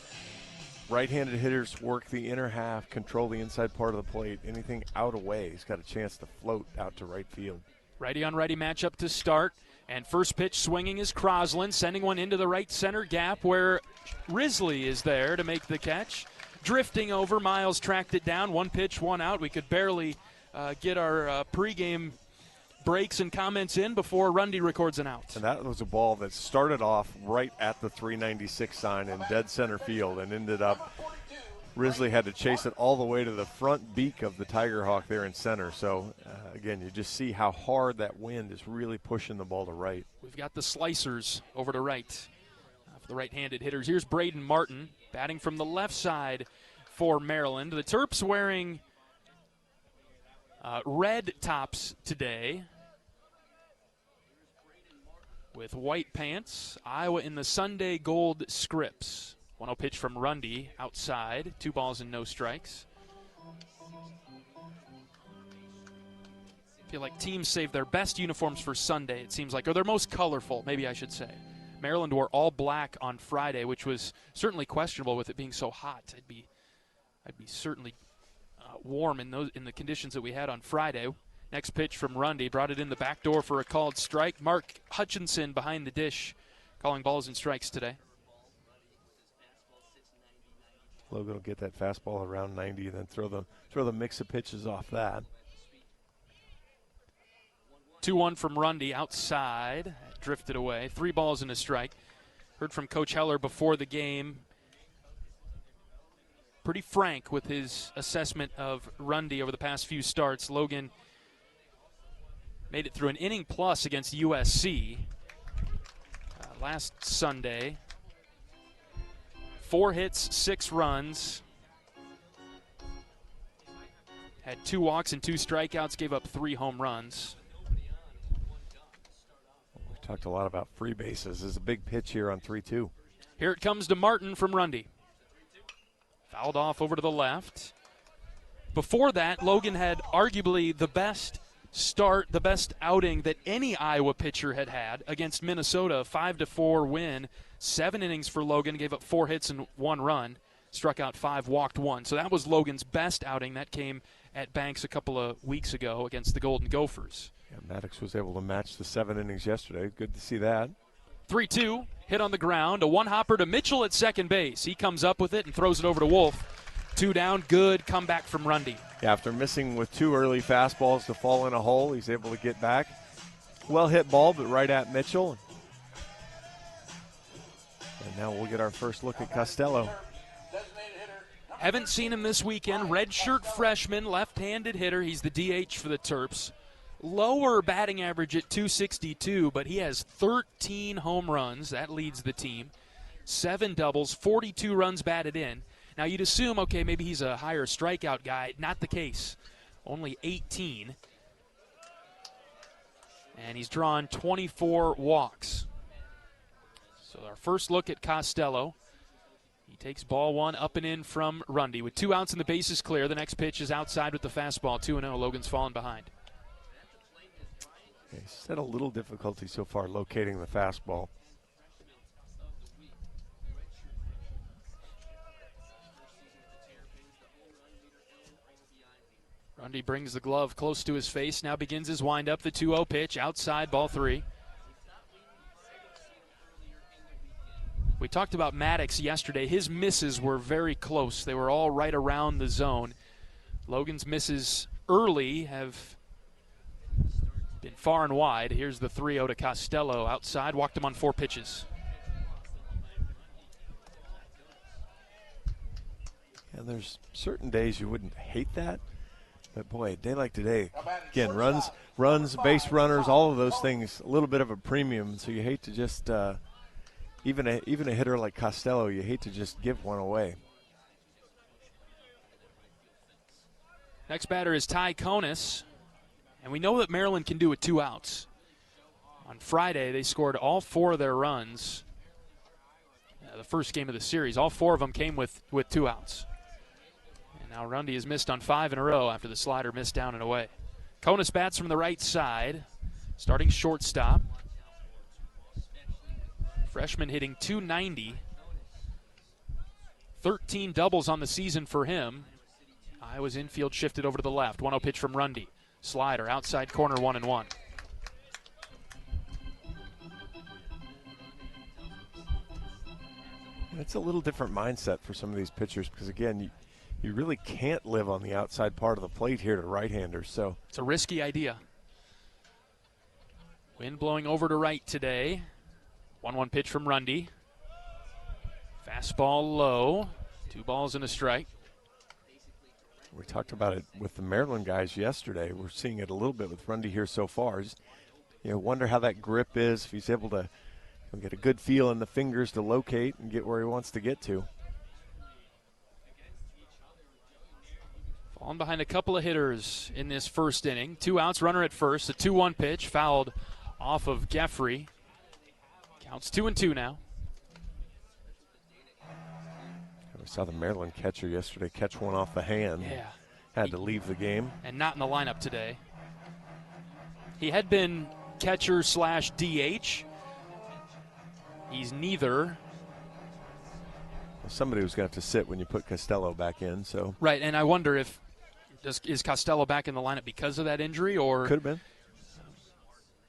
Right-handed hitters work the inner half, control the inside part of the plate. Anything out away, he's got a chance to float out to right field. Righty-on-righty matchup to start. And first pitch swinging is Crosland, sending one into the right center gap where Risley is there to make the catch. Drifting over, Miles tracked it down. 1 pitch, 1 out. We could barely get our pregame breaks and comments in before Rundy records an out. And that was a ball that started off right at the 396 sign in dead center field and ended up Risley had to chase it all the way to the front beak of the Tiger Hawk there in center. So, again, you just see how hard that wind is really pushing the ball to right. We've got the slicers over to right for the right-handed hitters. Here's Braden Martin batting from the left side for Maryland. The Terps wearing red tops today with white pants. Iowa in the Sunday gold scripts. 1-0 pitch from Rundy outside. 2 balls and no strikes. I feel like teams save their best uniforms for Sunday, it seems like, or their most colorful, maybe I should say. Maryland wore all black on Friday, which was certainly questionable with it being so hot. I'd be certainly warm in the conditions that we had on Friday. Next pitch from Rundy, brought it in the back door for a called strike. Mark Hutchinson behind the dish, calling balls and strikes today. Logan will get that fastball around 90 and then throw the mix of pitches off that. 2-1 from Rundy outside, drifted away. 3 balls and a strike. Heard from Coach Heller before the game. Pretty frank with his assessment of Rundy over the past few starts. Logan made it through an inning plus against USC. last Sunday. 4 hits, 6 runs. Had 2 walks and 2 strikeouts, gave up 3 home runs. We talked a lot about free bases. There's a big pitch here on 3-2. Here it comes to Martin from Rundy. Fouled off over to the left. Before that, Logan had arguably the best start, the best outing that any Iowa pitcher had against Minnesota. 5-4 win. 7 innings for Logan, gave up 4 hits and 1 run. Struck out 5, walked 1. So that was Logan's best outing. That came at Banks a couple of weeks ago against the Golden Gophers. Yeah, Maddox was able to match the 7 innings yesterday. Good to see that. 3-2, hit on the ground. A one-hopper to Mitchell at second base. He comes up with it and throws it over to Wolf. 2 down, good comeback from Rundy. Yeah, after missing with 2 early fastballs to fall in a hole, he's able to get back. Well hit ball, but right at Mitchell. And now we'll get our first look at Costello. Haven't seen him this weekend. Redshirt freshman, left-handed hitter. He's the DH for the Terps. Lower batting average at .262, but he has 13 home runs. That leads the team. 7 doubles, 42 runs batted in. Now, you'd assume, okay, maybe he's a higher strikeout guy. Not the case. Only 18. And he's drawn 24 walks. So our first look at Costello. He takes ball 1 up and in from Rundy. With 2 outs and the bases clear, the next pitch is outside with the fastball. 2-0, Logan's fallen behind. He's had a little difficulty so far locating the fastball. Rundy brings the glove close to his face, now begins his windup. The 2-0 pitch, outside, ball 3. We talked about Maddox yesterday. His misses were very close. They were all right around the zone. Logan's misses early have been far and wide. Here's the 3-0 to Costello outside, walked him on 4 pitches. And there's certain days you wouldn't hate that. But, boy, a day like today, again, runs, base runners, all of those things, a little bit of a premium. So you hate to just, even a hitter like Costello, you hate to just give one away. Next batter is Ty Konis. And we know that Maryland can do with 2 outs. On Friday, they scored all 4 of their runs. The first game of the series, all 4 of them came with 2 outs. Now Rundy has missed on 5 in a row after the slider missed down and away. Konis bats from the right side, starting shortstop. Freshman hitting .290. 13 doubles on the season for him. Iowa's infield shifted over to the left. 1-0 pitch from Rundy. Slider, outside corner, 1-1. It's a little different mindset for some of these pitchers because, again, you really can't live on the outside part of the plate here to right-handers. So it's a risky idea. Wind blowing over to right today. 1-1 pitch from Rundy. Fastball low. 2 balls and a strike. We talked about it with the Maryland guys yesterday. We're seeing it a little bit with Rundy here so far. Just, wonder how that grip is, if he's able to get a good feel in the fingers to locate and get where he wants to get to. Falling behind a couple of hitters in this first inning. 2 outs, runner at first. A 2-1 pitch fouled off of Geffrey. Counts 2-2 now. We saw the Maryland catcher yesterday catch one off the hand. Yeah. Had to leave the game. And not in the lineup today. He had been catcher/DH. He's neither. Well, somebody was going to have to sit when you put Costello back in. So right, and I wonder if is Costello back in the lineup because of that injury, or could have been.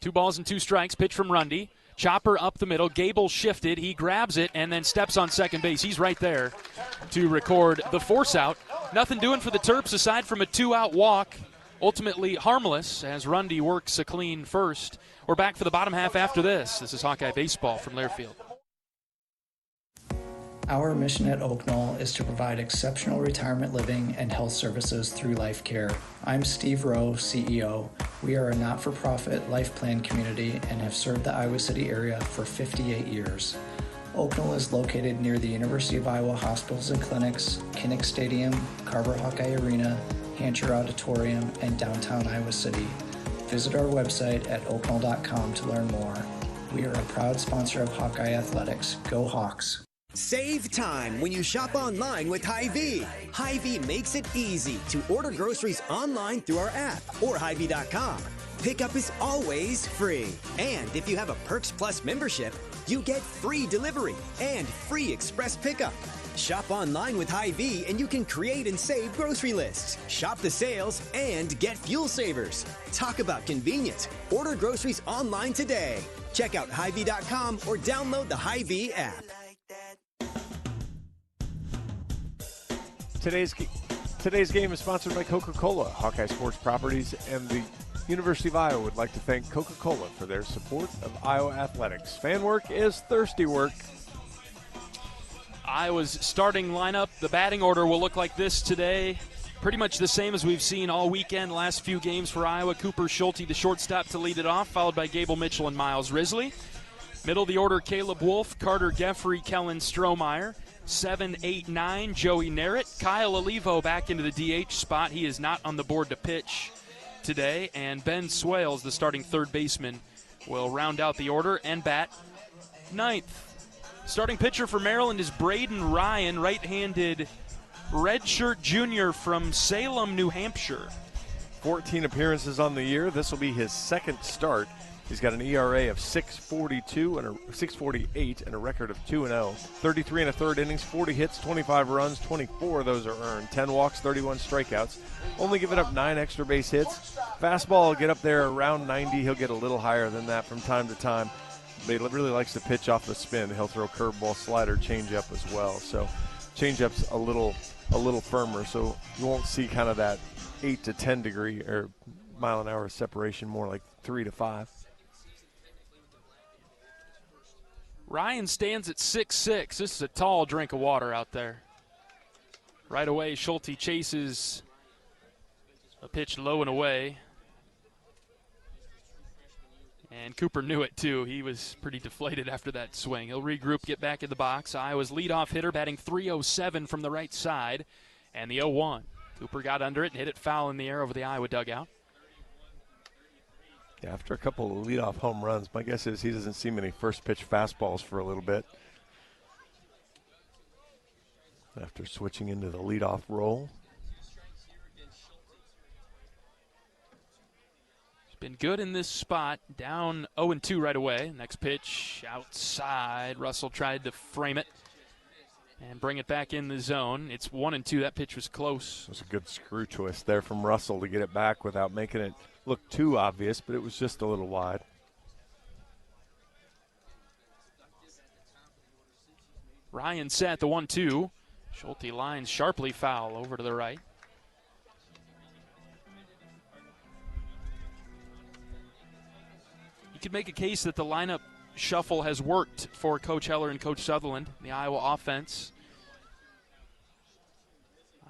2 balls and 2 strikes. Pitch from Rundy. Chopper up the middle. Gable shifted. He grabs it and then steps on second base. He's right there to record the force out. Nothing doing for the Terps aside from a 2-out walk. Ultimately harmless as Rundy works a clean first. We're back for the bottom half after this. This is Hawkeye Baseball from Learfield. Our mission at Oak Knoll is to provide exceptional retirement living and health services through life care. I'm Steve Rowe, CEO. We are a not-for-profit life plan community and have served the Iowa City area for 58 years. Oak Knoll is located near the University of Iowa hospitals and clinics, Kinnick Stadium, Carver Hawkeye Arena, Hancher Auditorium, and downtown Iowa City. Visit our website at oakknoll.com to learn more. We are a proud sponsor of Hawkeye Athletics. Go Hawks! Save time when you shop online with Hy-Vee. Hy-Vee makes it easy to order groceries online through our app or Hy-Vee.com. Pickup is always free. And if you have a Perks Plus membership, you get free delivery and free express pickup. Shop online with Hy-Vee and you can create and save grocery lists, shop the sales, and get fuel savers. Talk about convenience. Order groceries online today. Check out Hy-Vee.com or download the Hy-Vee app. Today's game is sponsored by Coca-Cola. Hawkeye Sports Properties and the University of Iowa would like to thank Coca-Cola for their support of Iowa athletics. Fan work is thirsty work. Iowa's starting lineup, the batting order will look like this today. Pretty much the same as we've seen all weekend, last few games for Iowa. Cooper Schulte, the shortstop, to lead it off, followed by Gable Mitchell and Miles Risley. Middle of the order, Caleb Wolf, Carter Geffrey, Kellen Strohmeyer. 7, 8, 9, Joey Narrett. Kyle Olivo back into the DH spot. He is not on the board to pitch today. And Ben Swales, the starting third baseman, will round out the order and bat ninth. Starting pitcher for Maryland is Braden Ryan, right-handed redshirt junior from Salem, New Hampshire. 14 appearances on the year. This will be his second start. He's got an ERA of 6.42 and 6.48 and a record of 2-0. 33 and a third innings, 40 hits, 25 runs, 24 of those are earned. 10 walks, 31 strikeouts. Only giving up 9 extra base hits. Fastball will get up there around 90. He'll get a little higher than that from time to time. But he really likes to pitch off the spin. He'll throw curveball, slider, changeup as well. So changeup's a little firmer. So you won't see kind of that 8 to 10 degree or mile an hour separation, more like 3 to 5. Ryan stands at 6'6". This is a tall drink of water out there. Right away, Schulte chases a pitch low and away. And Cooper knew it, too. He was pretty deflated after that swing. He'll regroup, get back in the box. Iowa's leadoff hitter batting .307 from the right side. And the 0-1. Cooper got under it and hit it foul in the air over the Iowa dugout. Yeah, after a couple of leadoff home runs, my guess is he doesn't see many first-pitch fastballs for a little bit. After switching into the leadoff role. He's been good in this spot. Down 0-2 right away. Next pitch outside. Russell tried to frame it and bring it back in the zone. It's 1-2. That pitch was close. It was a good screw twist there from Russell to get it back without making it look too obvious, but it was just a little wide. Ryan set the 1-2. Schulte lines sharply foul over to the right. You could make a case that the lineup shuffle has worked for Coach Heller and Coach Sutherland, the Iowa offense.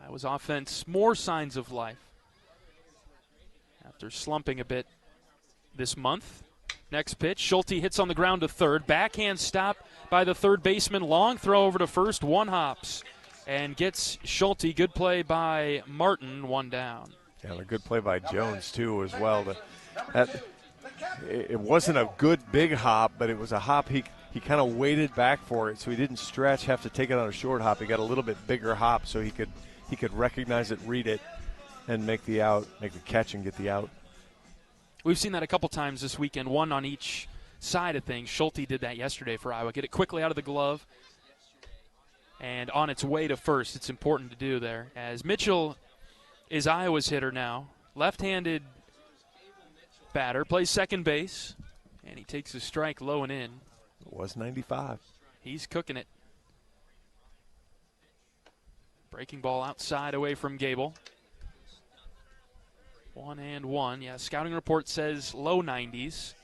Iowa's offense, more signs of life after slumping a bit this month. Next pitch, Schulte hits on the ground to third. Backhand stop by the third baseman. Long throw over to first. One hops and gets Schulte. Good play by Martin. One down. Yeah, and a good play by Jones, too, as well. It wasn't a good big hop, but it was a hop. He kind of waited back for it, so he didn't stretch, have to take it on a short hop. He got a little bit bigger hop so he could recognize it, read it, and make the catch and get the out. We've seen that a couple times this weekend, one on each side of things. Schulte did that yesterday for Iowa. Get it quickly out of the glove and on its way to first. It's important to do there. As Mitchell is Iowa's hitter now, left-handed batter, plays second base, and he takes a strike low and in. It was 95. He's cooking it. Breaking ball outside away from Gable. 1-1. Yeah, scouting report says low 90s.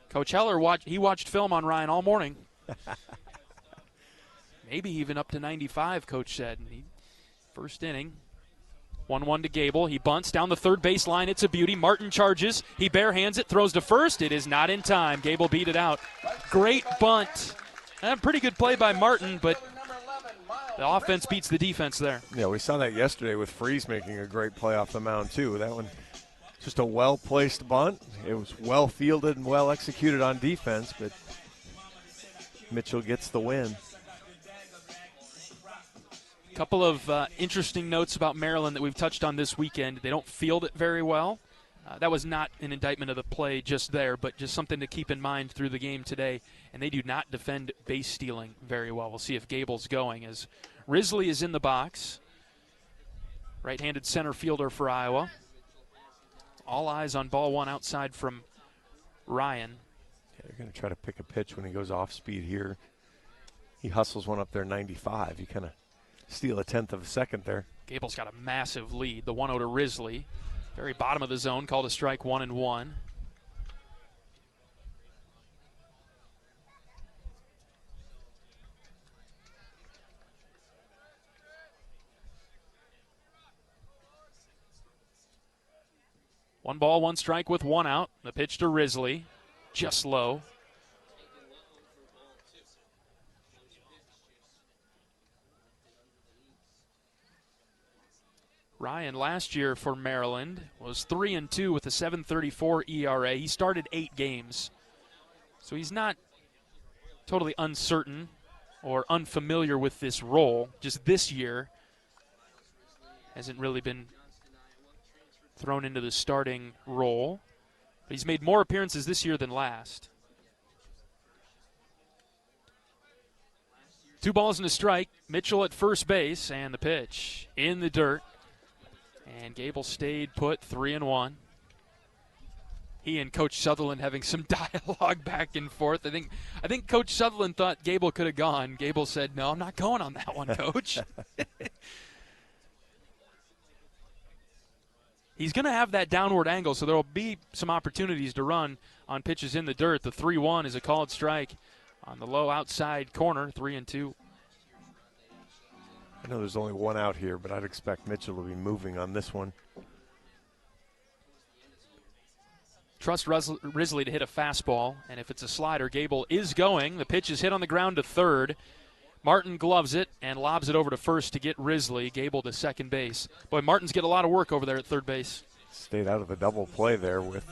Coach Heller watched film on Ryan all morning. maybe even up to 95, Coach said. First inning. 1-1 to Gable. He bunts down the third base line. It's a beauty. Martin charges. He barehands it, throws to first. It is not in time. Gable beat it out. Great bunt. Pretty good play by Martin, but the offense beats the defense there. Yeah, we saw that yesterday with Freese making a great play off the mound, too. That one, just a well-placed bunt. It was well-fielded and well-executed on defense, but Mitchell gets the win. Couple of interesting notes about Maryland that we've touched on this weekend. They don't field it very well. That was not an indictment of the play just there, but just something to keep in mind through the game today. And they do not defend base stealing very well. We'll see if Gable's going as Risley is in the box. Right-handed center fielder for Iowa. All eyes on ball one outside from Ryan. Yeah, they're going to try to pick a pitch when he goes off speed here. He hustles one up there 95. He kind of steal a tenth of a second there. Gable's got a massive lead. The 1-0 to Risley. Very bottom of the zone, called a strike, 1-1. One ball, one strike with one out. The pitch to Risley, just low. Ryan last year for Maryland was 3-2 with a 7.34 ERA. He started 8 games. So he's not totally uncertain or unfamiliar with this role. Just this year hasn't really been thrown into the starting role. But he's made more appearances this year than last. 2 balls and a strike. Mitchell at first base, and the pitch in the dirt. And Gable stayed put, 3-1. He and Coach Sutherland having some dialogue back and forth. I think Coach Sutherland thought Gable could have gone. Gable said, "No, I'm not going on that one, Coach." He's going to have that downward angle, so there will be some opportunities to run on pitches in the dirt. The 3-1 is a called strike on the low outside corner, 3-2. I know there's only one out here, but I'd expect Mitchell to be moving on this one. Trust Risley to hit a fastball, and if it's a slider, Gable is going. The pitch is hit on the ground to third. Martin gloves it and lobs it over to first to get Risley. Gable to second base. Boy, Martin's get a lot of work over there at third base. Stayed out of the double play there with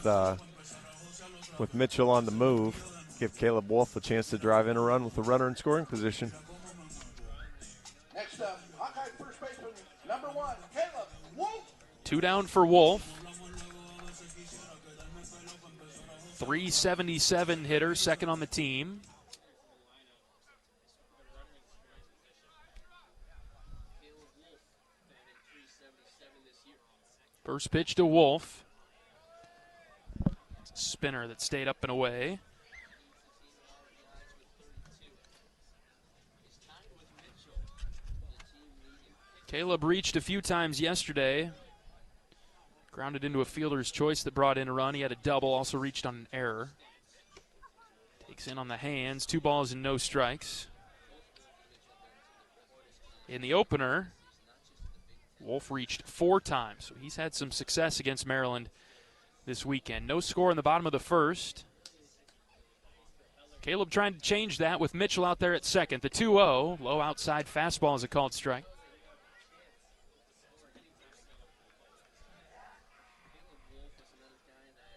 Mitchell on the move. Give Caleb Wolf a chance to drive in a run with the runner in scoring position. Next up, Hawkeye first baseman, number 1, Caleb Wolf. 2 down for Wolf. 377 hitter, second on the team. First pitch to Wolf. Spinner that stayed up and away. Caleb reached a few times yesterday. Grounded into a fielder's choice that brought in a run. He had a double, also reached on an error. Takes in on the hands, 2 balls and no strikes. In the opener, Wolf reached 4 times. So he's had some success against Maryland this weekend. No score in the bottom of the first. Caleb trying to change that with Mitchell out there at second. The 2-0, low outside fastball is a called strike.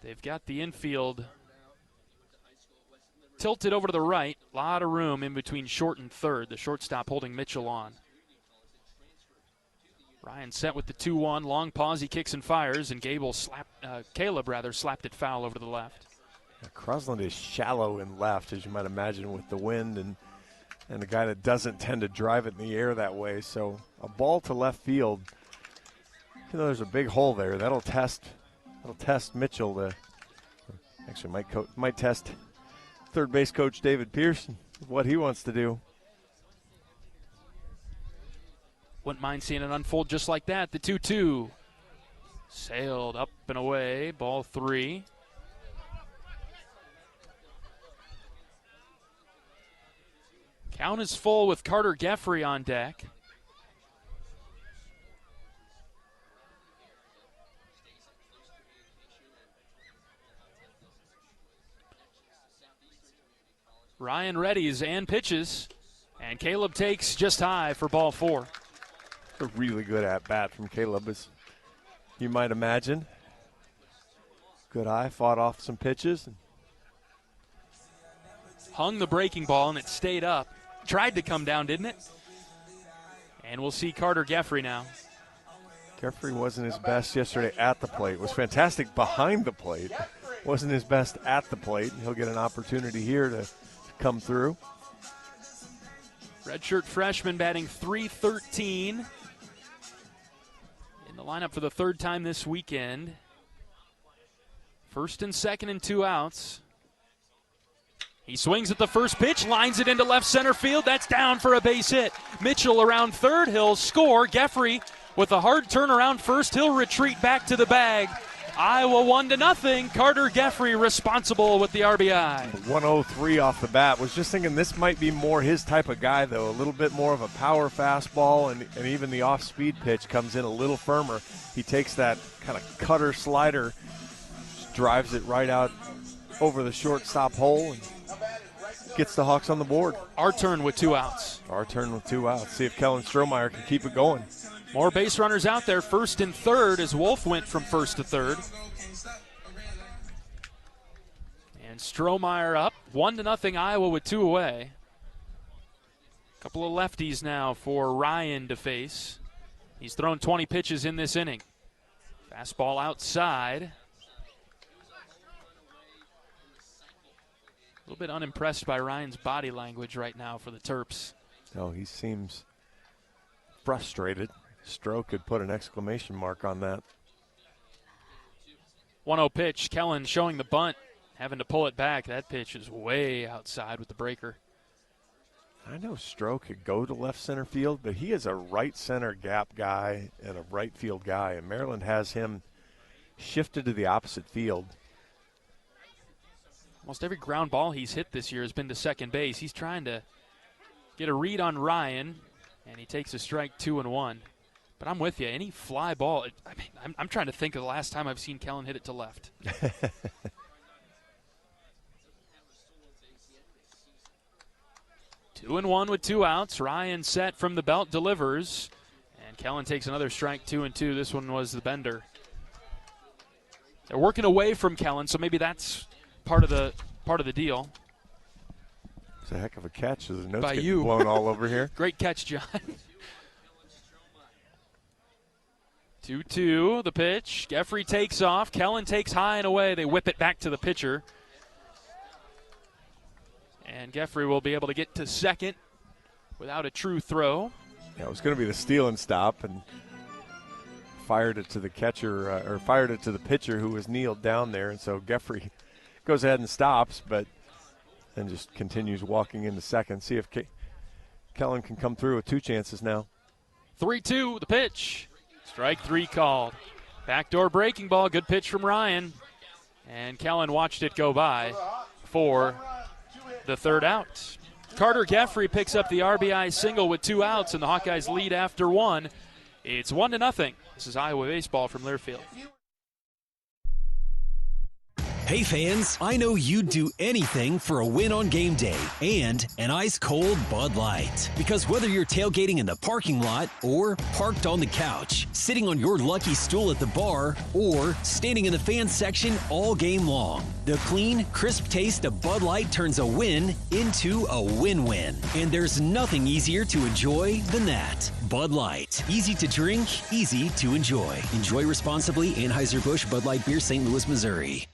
They've got the infield tilted over to the right. A lot of room in between short and third. The shortstop holding Mitchell on. Ryan set with the 2-1. Long pause, he kicks and fires, and Caleb slapped it foul over to the left. Yeah, Crosland is shallow in left, as you might imagine, with the wind and a guy that doesn't tend to drive it in the air that way. So a ball to left field, you know, there's a big hole there. That'll test Mitchell to actually might test third base coach David Pearson, what he wants to do. Wouldn't mind seeing it unfold just like that. The 2-2 sailed up and away. Ball 3. Count is full with Carter Geffrey on deck. Ryan readies and pitches, and Caleb takes just high for ball 4. A really good at-bat from Caleb, as you might imagine. Good eye, fought off some pitches. Hung the breaking ball, and it stayed up. Tried to come down, didn't it? And we'll see Carter Geffrey now. Geffrey wasn't his best yesterday at the plate. Was fantastic behind the plate. Wasn't his best at the plate. He'll get an opportunity here to come through. Redshirt freshman batting .313 in the lineup for the third time this weekend. First and second and 2 outs. He swings at the first pitch, lines it into left center field. That's down for a base hit. Mitchell around third. He'll score. Geffrey with a hard turnaround first. He'll retreat back to the bag. Iowa 1-0. Carter Geffrey responsible with the RBI. 103 off the bat. Was just thinking this might be more his type of guy, though. A little bit more of a power fastball, and even the off-speed pitch comes in a little firmer. He takes that kind of cutter slider, drives it right out over the shortstop hole, and gets the Hawks on the board. Our turn with 2 outs. Our turn with 2 outs. See if Kellen Strohmeyer can keep it going. More base runners out there, first and third, as Wolf went from first to third. And Strohmeyer up, 1-0 Iowa with 2 away. Couple of lefties now for Ryan to face. He's thrown 20 pitches in this inning. Fastball outside. A little bit unimpressed by Ryan's body language right now for the Terps. Oh, he seems frustrated. Stroh could put an exclamation mark on that. 1-0 pitch. Kellen showing the bunt, having to pull it back. That pitch is way outside with the breaker. I know Stroh could go to left center field, but he is a right center gap guy and a right field guy, and Maryland has him shifted to the opposite field. Almost every ground ball he's hit this year has been to second base. He's trying to get a read on Ryan, and he takes a strike 2-1. But I'm with you. Any fly ball, I'm trying to think of the last time I've seen Kellen hit it to left. 2-1 with 2 outs. Ryan set from the belt, delivers. And Kellen takes another strike, 2-2. This one was the bender. They're working away from Kellen, so maybe that's part of the deal. It's a heck of a catch. The notes by getting you. Blown all over here. Great catch, John. 2-2, the pitch. Geffrey takes off. Kellen takes high and away. They whip it back to the pitcher. And Geffrey will be able to get to second without a true throw. Yeah, it was going to be the steal and stop, and fired it to the catcher, or fired it to the pitcher who was kneeled down there. And so Geffrey goes ahead and stops, but then just continues walking into second. See if Kellen can come through with 2 chances now. 3-2, the pitch. Strike 3 called. Backdoor breaking ball. Good pitch from Ryan. And Kellen watched it go by for the third out. Carter Geffrey picks up the RBI single with 2 outs, and the Hawkeyes lead after 1. It's 1-0. This is Iowa baseball from Learfield. Hey fans, I know you'd do anything for a win on game day and an ice-cold Bud Light. Because whether you're tailgating in the parking lot or parked on the couch, sitting on your lucky stool at the bar, or standing in the fan section all game long, the clean, crisp taste of Bud Light turns a win into a win-win. And there's nothing easier to enjoy than that. Bud Light. Easy to drink, easy to enjoy. Enjoy responsibly. Anheuser-Busch Bud Light Beer, St. Louis, Missouri.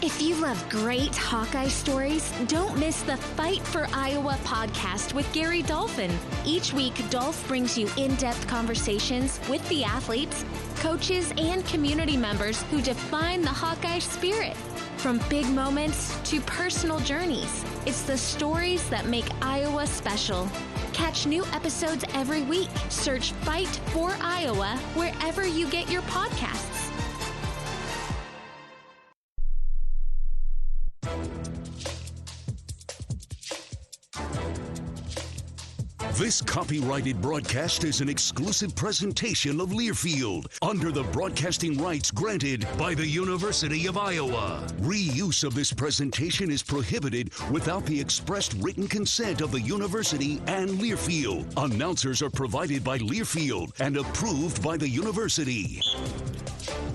If you love great Hawkeye stories, don't miss the Fight for Iowa podcast with Gary Dolphin. Each week, Dolph brings you in-depth conversations with the athletes, coaches, and community members who define the Hawkeye spirit. From big moments to personal journeys, it's the stories that make Iowa special. Catch new episodes every week. Search Fight for Iowa wherever you get your podcasts. This copyrighted broadcast is an exclusive presentation of Learfield under the broadcasting rights granted by the University of Iowa. Reuse of this presentation is prohibited without the expressed written consent of the university and Learfield. Announcers are provided by Learfield and approved by the university.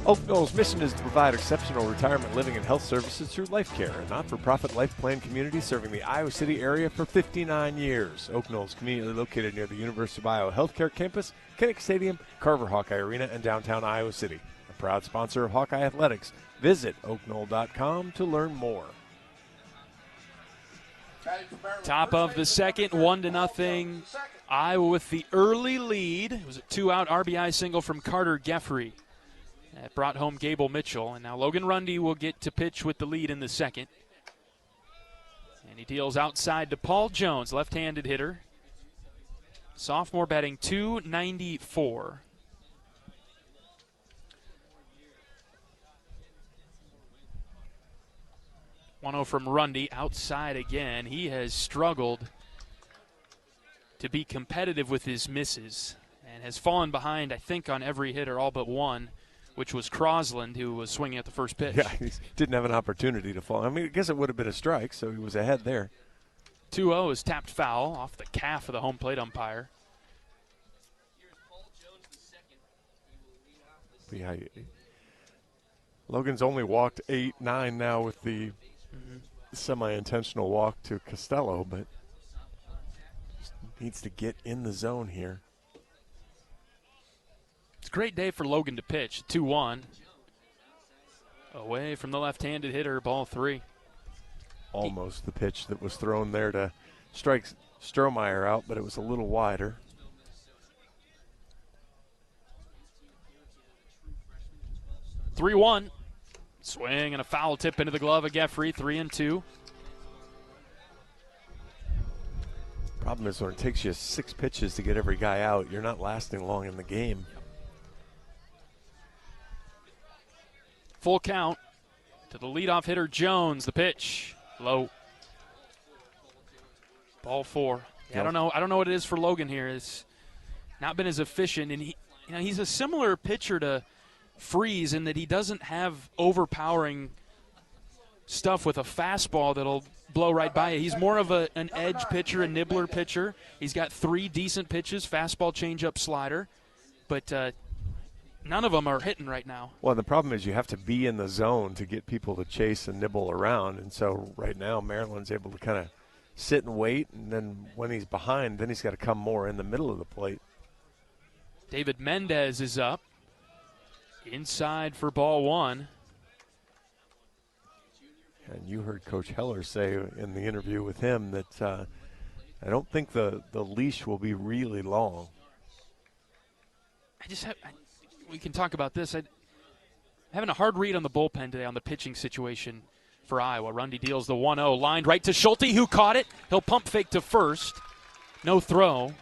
Oak Knoll's mission is to provide exceptional retirement living and health services through Life Care, a not-for-profit life plan community serving the Iowa City area for 59 years. Oak Knoll is conveniently located near the University of Iowa Healthcare Campus, Kinnick Stadium, Carver Hawkeye Arena, and downtown Iowa City. A proud sponsor of Hawkeye Athletics. Visit oakknoll.com to learn more. Top of the second, 1-0. Iowa with the early lead. It was a 2-out RBI single from Carter Geffrey. That brought home Gable Mitchell. And now Logan Rundy will get to pitch with the lead in the second. And he deals outside to Paul Jones, left-handed hitter. Sophomore batting .294. .1-0 from Rundy, outside again. He has struggled to be competitive with his misses and has fallen behind, I think, on every hitter, all but one, which was Crosland, who was swinging at the first pitch. Yeah, he didn't have an opportunity to fall. I mean, I guess it would have been a strike, so he was ahead there. 2-0 is tapped foul off the calf of the home plate umpire. Yeah, Logan's only walked 8-9 now with the semi-intentional walk to Costello, but needs to get in the zone here. It's a great day for Logan to pitch. 2-1. Away from the left-handed hitter, ball 3. Almost the pitch that was thrown there to strike Strohmeyer out, but it was a little wider. (3-1). Swing and a foul tip into the glove of Geffrey. 3-2. Problem is when it takes you 6 pitches to get every guy out, you're not lasting long in the game. Full count to the leadoff hitter Jones. The pitch low. Ball 4. Yeah, I don't know what it is for Logan here. It's not been as efficient, and he's a similar pitcher to Freeze in that he doesn't have overpowering stuff with a fastball that'll blow right by you. He's more of an edge pitcher, a nibbler pitcher. He's got 3 decent pitches, fastball, changeup, slider, but none of them are hitting right now. Well, the problem is you have to be in the zone to get people to chase and nibble around, and so right now Maryland's able to kind of sit and wait, and then when he's behind, then he's got to come more in the middle of the plate. David Mendez is up. Inside for ball 1. And you heard Coach Heller say in the interview with him that I don't think the leash will be really long. We can talk about this. I'm having a hard read on the bullpen today on the pitching situation for Iowa. Rundy deals the 1-0, lined right to Schulte, who caught it. He'll pump fake to first. No throw.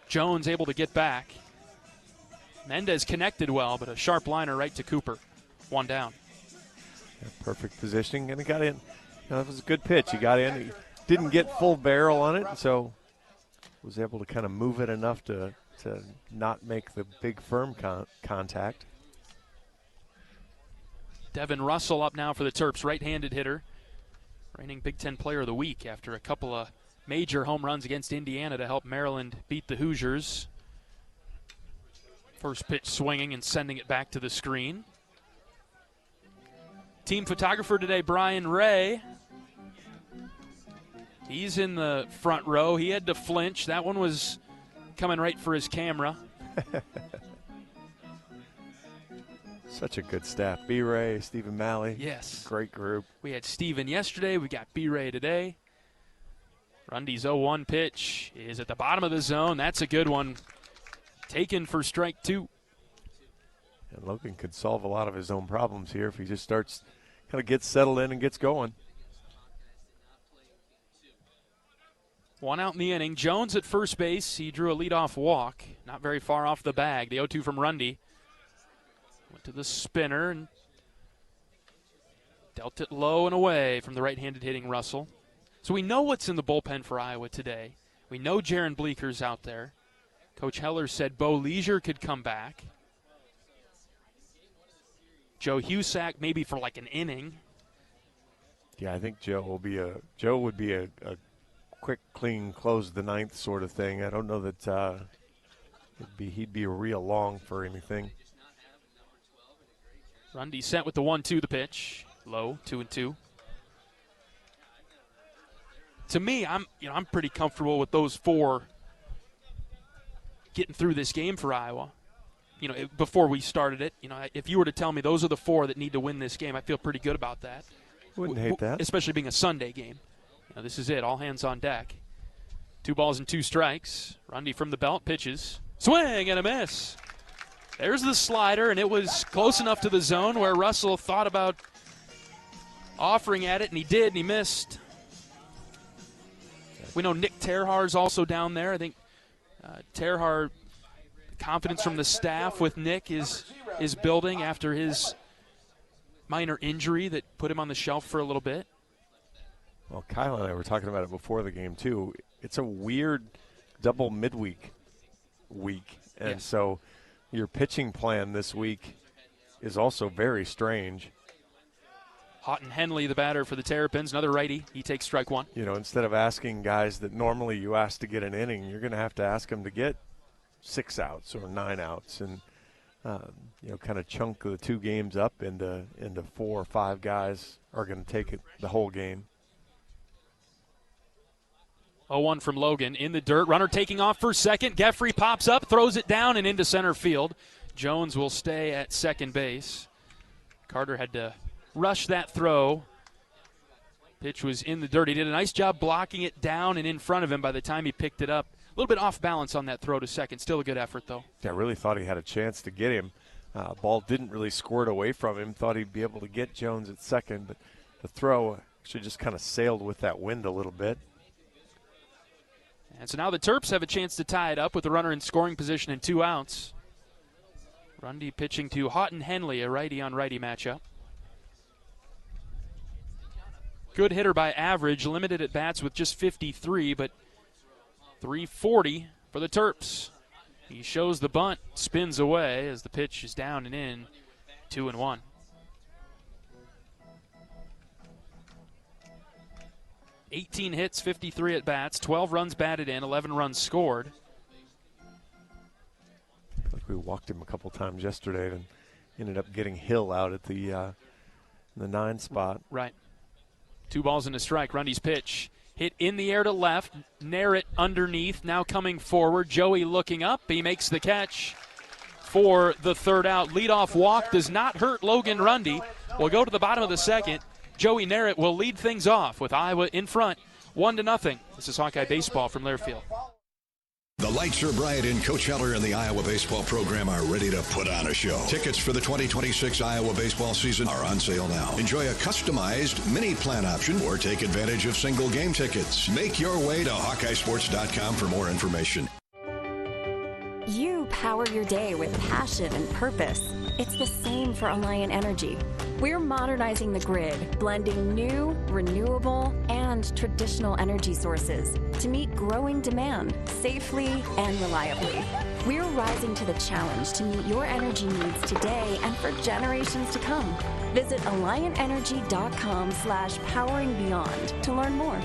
Jones able to get back. Mendez connected well, but a sharp liner right to Cooper. 1 down. Yeah, perfect positioning, and he got in. It was a good pitch. He got in. He didn't get full barrel on it, so was able to kind of move it enough to not make the big firm contact. Devin Russell up now for the Terps, right-handed hitter. Reigning Big Ten Player of the Week after a couple of major home runs against Indiana to help Maryland beat the Hoosiers. First pitch swinging and sending it back to the screen. Team photographer today, Brian Ray. He's in the front row. He had to flinch. That one was coming right for his camera. Such a good staff. B-Ray, Stephen Malley. Yes. Great group. We had Stephen yesterday. We got B-Ray today. Rundy's 0-1 pitch is at the bottom of the zone. That's a good one. Taken for strike 2. And Logan could solve a lot of his own problems here if he just starts, kind of gets settled in and gets going. 1 out in the inning. Jones at first base. He drew a leadoff walk. Not very far off the bag. The 0-2 from Rundy. Went to the spinner and dealt it low and away from the right-handed hitting Russell. So we know what's in the bullpen for Iowa today. We know Jaron Bleeker's out there. Coach Heller said Bo Leisure could come back. Joe Husak maybe for like an inning. Yeah, I think Joe would be a quick, clean, close the ninth sort of thing. I don't know that he'd be real long for anything. Rundy sent with the 1-2, the pitch. Low, 2-2. To me, I'm pretty comfortable with those four getting through this game for Iowa. Before we started it, if you were to tell me those are the four that need to win this game, I feel pretty good about that. Wouldn't hate that. Especially being a Sunday game. This is it, all hands on deck. 2 balls and 2 strikes. Rundy from the belt pitches. Swing and a miss. There's the slider, and it was close enough to the zone where Russell thought about offering at it, and he did, and he missed. We know Nick Terhar's also down there. I think Terhar, confidence from the staff with Nick is building after his minor injury that put him on the shelf for a little bit. Well, Kyle and I were talking about it before the game, too. It's a weird double midweek week, and so your pitching plan this week is also very strange. Houghton Henley, the batter for the Terrapins, another righty. He takes strike 1. Instead of asking guys that normally you ask to get an inning, you're going to have to ask them to get 6 outs or 9 outs and, kind of chunk the 2 games up into 4 or 5 guys are going to take it the whole game. 0-1 from Logan in the dirt. Runner taking off for second. Geffrey pops up, throws it down and into center field. Jones will stay at second base. Carter had to rush that throw. Pitch was in the dirt. He did a nice job blocking it down and in front of him by the time he picked it up. A little bit off balance on that throw to second. Still a good effort, though. Yeah, I really thought he had a chance to get him. Ball didn't really squirt away from him. Thought he'd be able to get Jones at second, but the throw actually just kind of sailed with that wind a little bit. And so now the Terps have a chance to tie it up with the runner in scoring position and 2 outs. Rundy pitching to Houghton Henley, a righty-on-righty matchup. Good hitter by average, limited at bats with just 53, but 340 for the Terps. He shows the bunt, spins away as the pitch is down and in, 2-1. $18 hits, 53 at bats, 12 runs batted in, 11 runs scored. I feel like we walked him a couple times yesterday and ended up getting Hill out at the 9 spot. Right. 2 balls and a strike. Rundy's pitch hit in the air to left. Narrett underneath, now coming forward. Joey looking up. He makes the catch for the 3rd out. Leadoff walk does not hurt Logan Rundy. We'll go to the bottom of the 2nd. Joey Narrett will lead things off with Iowa in front, 1-0. This is Hawkeye Baseball from Learfield. The lights are bright and Coach Heller and the Iowa baseball program are ready to put on a show. Tickets for the 2026 Iowa baseball season are on sale now. Enjoy a customized mini plan option or take advantage of single game tickets. Make your way to HawkeyeSports.com for more information. You power your day with passion and purpose. It's the same for Alliant Energy. We're modernizing the grid, blending new, renewable, and traditional energy sources to meet growing demand safely and reliably. We're rising to the challenge to meet your energy needs today and for generations to come. Visit AlliantEnergy.com/poweringbeyond to learn more.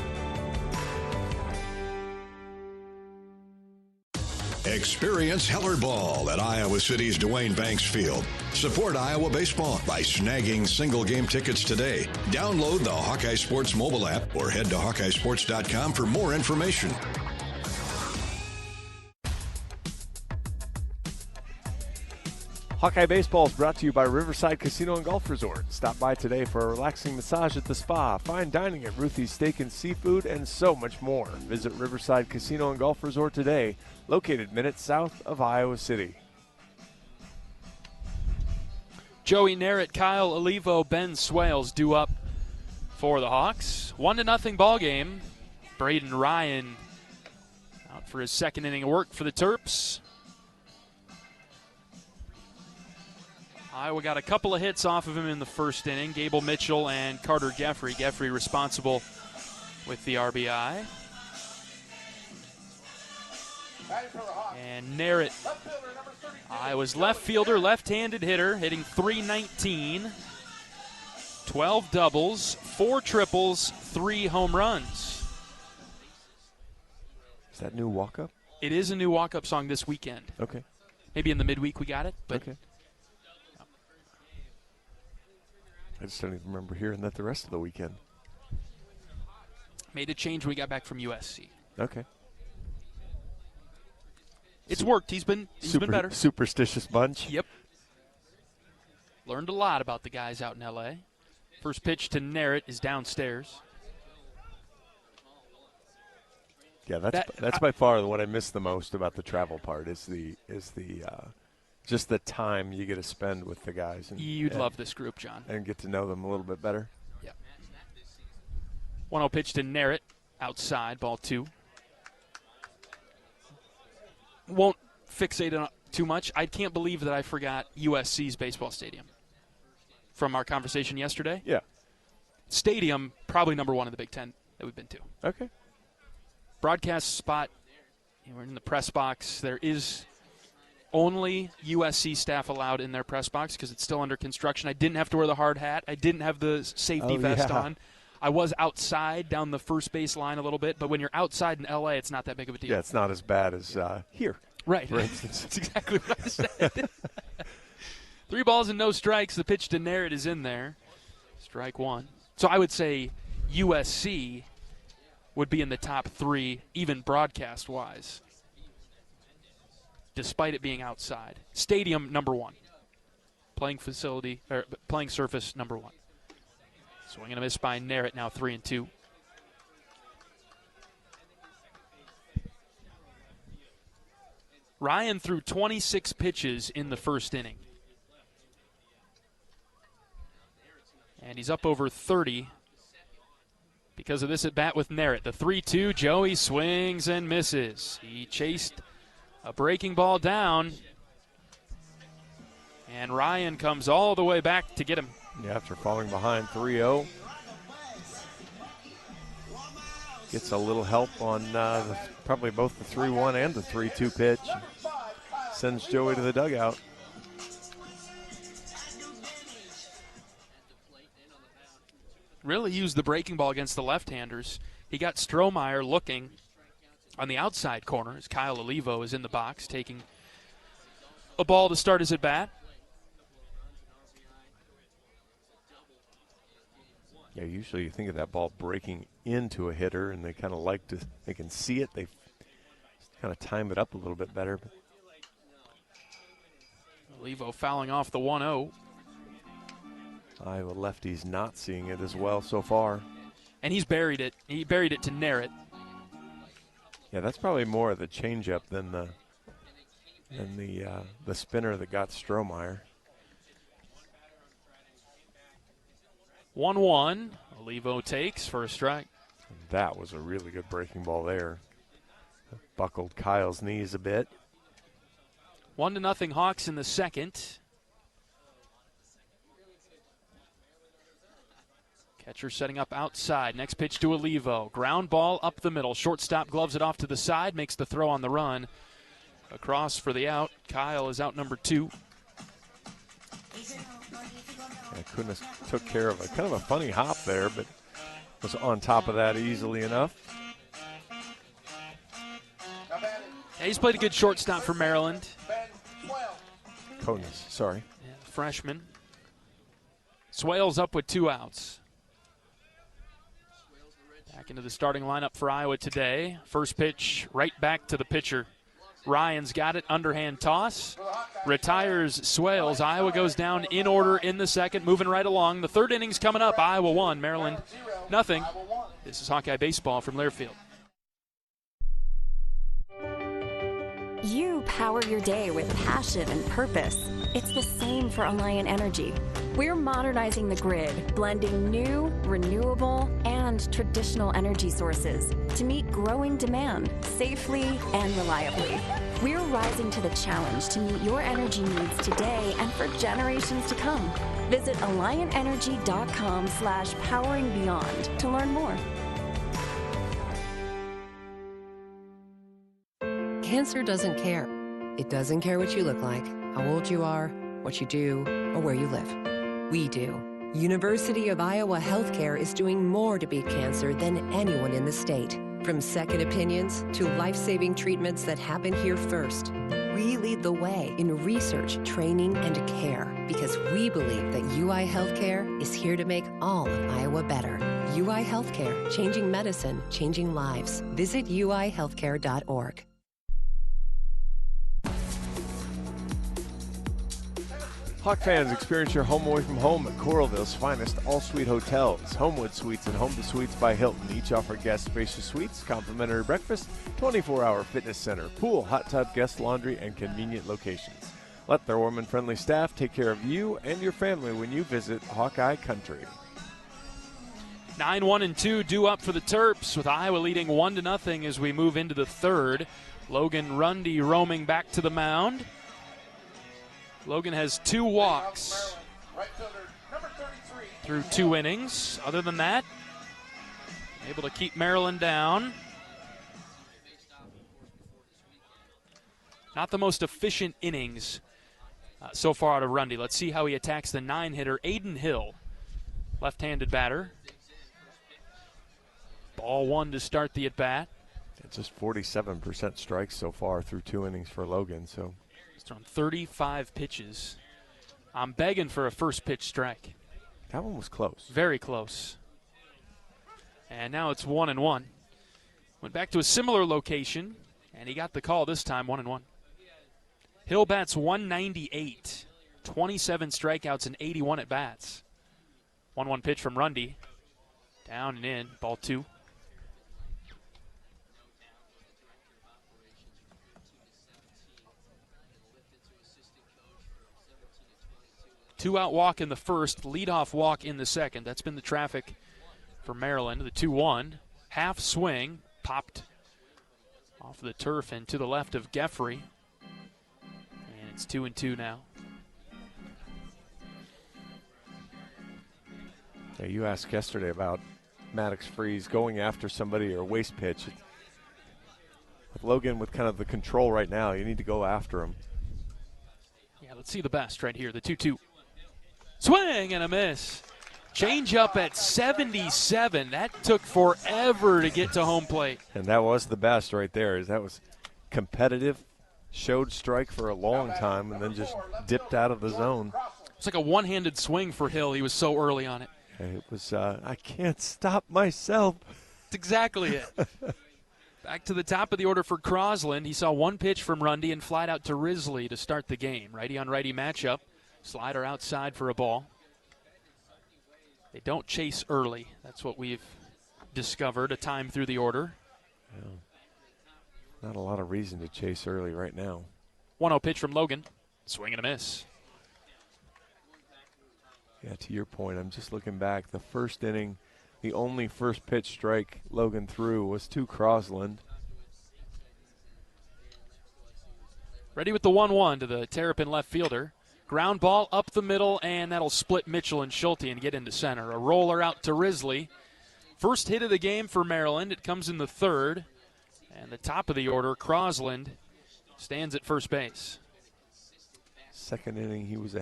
Experience Heller Ball at Iowa City's Duane Banks Field. Support Iowa baseball by snagging single game tickets today. Download the Hawkeye Sports mobile app or head to HawkeyeSports.com for more information. Hawkeye Baseball is brought to you by Riverside Casino and Golf Resort. Stop by today for a relaxing massage at the spa, fine dining at Ruthie's Steak and Seafood, and so much more. Visit Riverside Casino and Golf Resort today, located minutes south of Iowa City. Joey Narrett, Kyle Olivo, Ben Swales due up for the Hawks. 1-0 ball game. Braden Ryan out for his 2nd inning of work for the Terps. Iowa got a couple of hits off of him in the 1st inning. Gable Mitchell and Carter Geffrey. Geffrey responsible with the RBI. And Narrett, Iowa's left fielder, left-handed hitter, hitting .319, 12 doubles, 4 triples, 3 home runs. Is that new walk-up? It is a new walk-up song this weekend. Okay. Maybe in the midweek we got it. But okay. I just don't even remember hearing that the rest of the weekend. Made a change when we got back from USC. Okay. It's worked. He's been better. Superstitious bunch. Yep. Learned a lot about the guys out in L.A. First pitch to Narrett is downstairs. Yeah, that's by far what I miss the most about the travel part is the just the time you get to spend with the guys. You'd love this group, John. And get to know them a little bit better. Yep. 1-0 pitch to Narrett, outside, ball 2. Won't fixate on too much. I can't believe that I forgot USC's baseball stadium from our conversation yesterday. Yeah. Stadium, probably number 1 in the Big Ten that we've been to. Okay. Broadcast spot, we're in the press box. There is only USC staff allowed in their press box because it's still under construction. I didn't have to wear the hard hat. I didn't have the safety vest on. I was outside down the first base line a little bit, but when you're outside in L.A., it's not that big of a deal. Yeah, it's not as bad as here. Right. For instance. That's exactly what I said. 3 balls and no strikes. The pitch to Narrett is in there. Strike 1. So I would say USC would be in the top 3, even broadcast-wise, despite it being outside. Stadium, number 1. Playing surface, number 1. Swing and a miss by Narrett, now 3-2. Ryan threw 26 pitches in the first inning. And he's up over 30 because of this at-bat with Narrett. The 3-2, Joey swings and misses. He chased a breaking ball down, and Ryan comes all the way back to get him. Yeah, after falling behind 3-0. Gets a little help on probably both the 3-1 and the 3-2 pitch. Sends Joey to the dugout. Really used the breaking ball against the left-handers. He got Strohmeyer looking on the outside corner as Kyle Olivo is in the box taking a ball to start his at-bat. Yeah, usually you think of that ball breaking into a hitter, and they kind of like to, they can see it. They kind of time it up a little bit better. Olivo fouling off the 1-0. Iowa lefty's not seeing it as well so far. And he's buried it. He buried it to Narrett. Yeah, that's probably more of the changeup than the spinner that got Strohmeyer. 1-1. Olivo takes for a strike. And that was a really good breaking ball there. Buckled Kyle's knees a bit. 1-0 Hawks in the second. Catcher setting up outside. Next pitch to Olivo. Ground ball up the middle. Shortstop gloves it off to the side. Makes the throw on the run. Across for the out. Kyle is out number 2. Kunis took care of a kind of a funny hop there, but was on top of that easily enough. Yeah, he's played a good shortstop for Maryland. Kunis, sorry. Yeah, freshman. Swales up with 2 outs. Back into the starting lineup for Iowa today. First pitch right back to the pitcher. Ryan's got it, underhand toss. Retires Swales. Iowa goes down in order in the second, moving right along. The third inning's coming up. Iowa 1, Maryland nothing. This is Hawkeye Baseball from Learfield. You power your day with passion and purpose. It's the same for Alliant Energy. We're modernizing the grid, blending new, renewable, and traditional energy sources to meet growing demand safely and reliably. We're rising to the challenge to meet your energy needs today and for generations to come. Visit AlliantEnergy.com/poweringbeyond to learn more. Cancer doesn't care. It doesn't care what you look like, how old you are, what you do, or where you live. We do. University of Iowa Healthcare is doing more to beat cancer than anyone in the state. From second opinions to life-saving treatments that happen here first. We lead the way in research, training, and care because we believe that UI Healthcare is here to make all of Iowa better. UI Healthcare, changing medicine, changing lives. Visit uihealthcare.org. Hawk fans, experience your home away from home at Coralville's finest all-suite hotels. Homewood Suites and Home to Suites by Hilton each offer guest spacious suites, complimentary breakfast, 24-hour fitness center, pool, hot tub, guest laundry, and convenient locations. Let their warm and friendly staff take care of you and your family when you visit Hawkeye Country. 9-1-2 due up for the Terps with Iowa leading 1-0 as we move into the third. Logan Rundy roaming back to the mound. Logan has 2 walks through 2 innings. Other than that, able to keep Maryland down. Not the most efficient innings so far out of Rundy. Let's see how he attacks the 9-hitter, Aiden Hill, left-handed batter. Ball 1 to start the at-bat. It's just 47% strikes so far through 2 innings for Logan, so he's thrown 35 pitches. I'm begging for a first pitch strike. That one was close. Very close. And now it's 1-1. Went back to a similar location, and he got the call this time, 1-1. Hill bats 198, 27 strikeouts and 81 at bats. 1-1 pitch from Rundy. Down and in, ball 2. Two-out walk in the first, leadoff walk in the second. That's been the traffic for Maryland. The 2-1, half swing, popped off the turf and to the left of Geffrey. And it's 2-2 now. Yeah, you asked yesterday about Maddox Freeze going after somebody or a waste pitch. With Logan with kind of the control right now, you need to go after him. Yeah, let's see the best right here, the 2-2. Swing and a miss. Change up at 77. That took forever to get to home plate. And that was the best right there. That was competitive, showed strike for a long time, and then just dipped out of the zone. It's like a one-handed swing for Hill. He was so early on it. It was, I can't stop myself. That's exactly it. Back to the top of the order for Crosland. He saw one pitch from Rundy and flied out to Risley to start the game. Righty-on-righty matchup. Slider outside for a ball. They don't chase early. That's what we've discovered a time through the order. Well, not a lot of reason to chase early right now. 1-0 pitch from Logan. Swing and a miss. Yeah, to your point, I'm just looking back. The first inning, the only first pitch strike Logan threw was to Crosland. Ready with the 1-1 to the Terrapin left fielder. Ground ball up the middle, and that'll split Mitchell and Schulte and get into center. A roller out to Risley. First hit of the game for Maryland. It comes in the third. And the top of the order, Crosland, stands at first base. Second inning, he was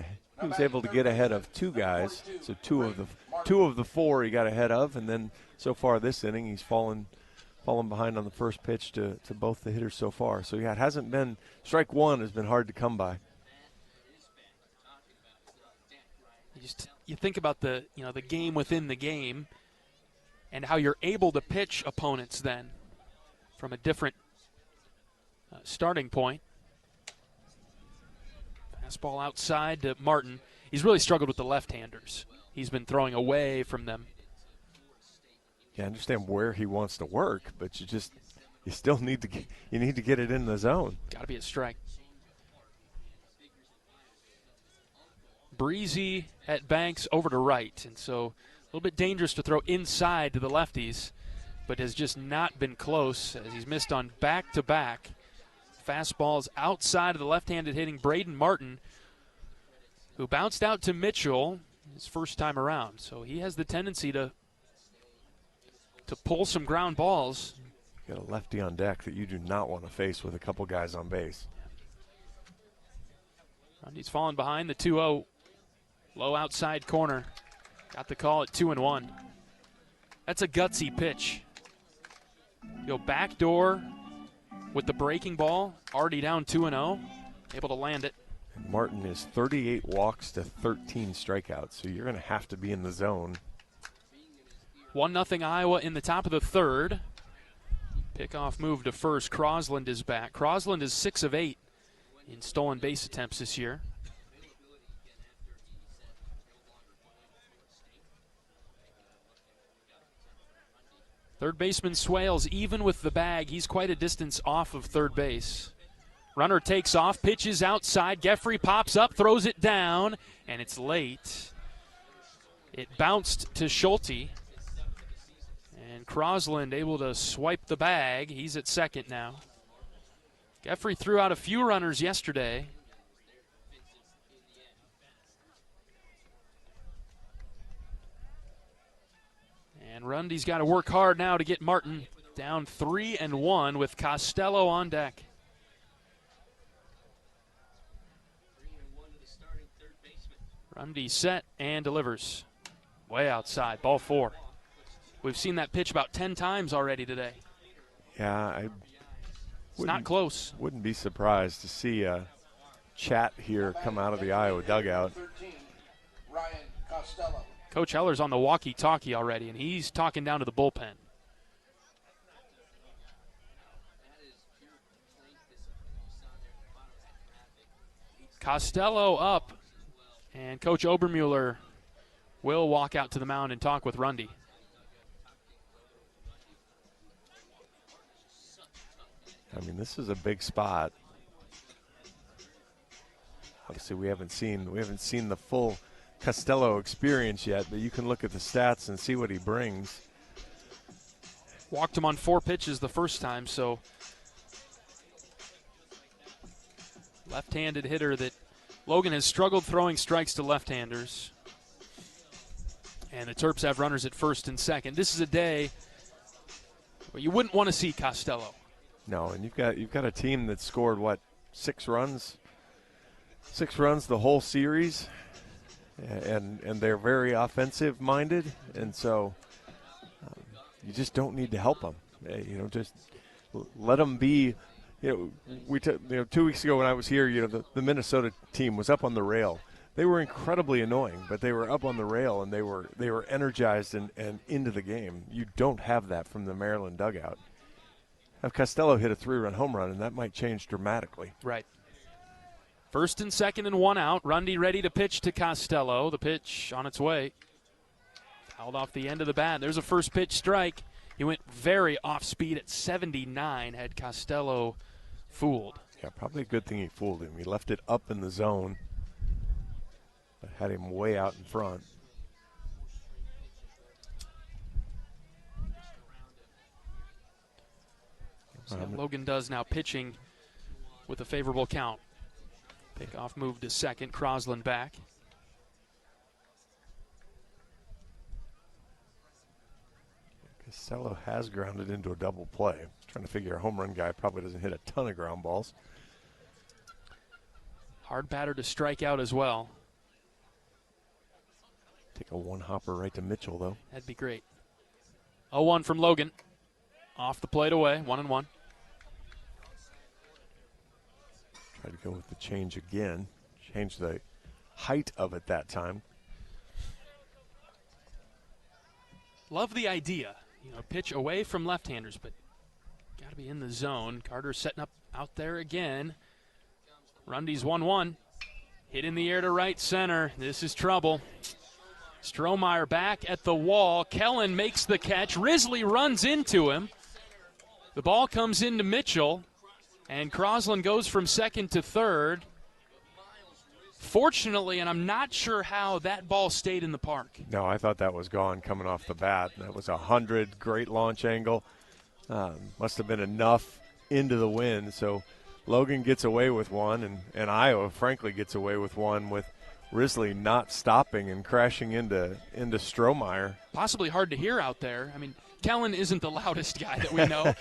able to get ahead of 2 guys. So two of the 4 he got ahead of, and then so far this inning he's fallen behind on the first pitch to both the hitters so far. So yeah, it hasn't been, strike 1 has been hard to come by. You think about the game within the game and how you're able to pitch opponents then from a different starting point. Fastball outside to Martin. He's really struggled with the left-handers. He's been throwing away from them. Yeah, I understand where he wants to work, but you still need to get it in the zone. Got to be a strike. Breezy at Banks over to right, and so a little bit dangerous to throw inside to the lefties, but has just not been close as he's missed on back-to-back fastballs outside of the left-handed hitting Braden Martin, who bounced out to Mitchell his first time around. So he has the tendency to pull some ground balls. You got a lefty on deck that you do not want to face with a couple guys on base. Grundy's falling behind the 2-0. Low outside corner. Got the call at 2-1. That's a gutsy pitch. Go backdoor with the breaking ball, already down 2-0, able to land it. And Martin is 38 walks to 13 strikeouts, so you're going to have to be in the zone. 1-0 Iowa in the top of the third. Pickoff move to first. Crosland is back. Crosland is 6 of 8 in stolen base attempts this year. Third baseman Swales, even with the bag, he's quite a distance off of third base. Runner takes off, pitches outside. Geffrey pops up, throws it down, and it's late. It bounced to Schulte. And Crosland able to swipe the bag. He's at second now. Geffrey threw out a few runners yesterday. And Rundy's got to work hard now to get Martin down 3-1 with Costello on deck. Rundy set and delivers. Way outside, ball 4. We've seen that pitch about 10 times already today. Yeah, it's not close. Wouldn't be surprised to see a chat here come out of the Iowa dugout. 13, Ryan Costello. Coach Heller's on the walkie-talkie already, and he's talking down to the bullpen. Costello up, and Coach Obermueller will walk out to the mound and talk with Rundy. I mean, this is a big spot. Obviously, we haven't seen the full Costello experience yet, but you can look at the stats and see what he brings. Walked him on 4 pitches the first time, so left-handed hitter that Logan has struggled throwing strikes to left-handers. And the Terps have runners at first and second. This is a day where you wouldn't want to see Costello. No, and you've got a team that scored, what, 6 runs? 6 runs the whole series. And they're very offensive-minded, and so you just don't need to help them. Just let them be. 2 weeks ago when I was here, the Minnesota team was up on the rail. They were incredibly annoying, but they were up on the rail and they were energized and into the game. You don't have that from the Maryland dugout. Have Costello hit a 3-run home run, and that might change dramatically. Right. First and second and 1 out. Rundy ready to pitch to Costello. The pitch on its way. Fouled off the end of the bat. There's a first pitch strike. He went very off speed at 79. Had Costello fooled. Yeah, probably a good thing he fooled him. He left it up in the zone, but had him way out in front. See what Logan does now, pitching with a favorable count. Pickoff move to second. Crosland back. Costello has grounded into a double play. Trying to figure a home run guy probably doesn't hit a ton of ground balls. Hard batter to strike out as well. Take a one-hopper right to Mitchell, though. That'd be great. 0-1 from Logan. Off the plate away, 1-1. Try to go with the change again. Change the height of it that time. Love the idea. Pitch away from left-handers, but got to be in the zone. Carter setting up out there again. Rundy's 1-1. Hit in the air to right center. This is trouble. Strohmeyer back at the wall. Kellen makes the catch. Risley runs into him. The ball comes into Mitchell. And Crosland goes from second to third. Fortunately, and I'm not sure how, that ball stayed in the park. No, I thought that was gone coming off the bat. That was 100, great launch angle. Must have been enough into the wind. So Logan gets away with one, and Iowa, frankly, gets away with one with Risley not stopping and crashing into Strohmeyer. Possibly hard to hear out there. I mean, Kellen isn't the loudest guy that we know.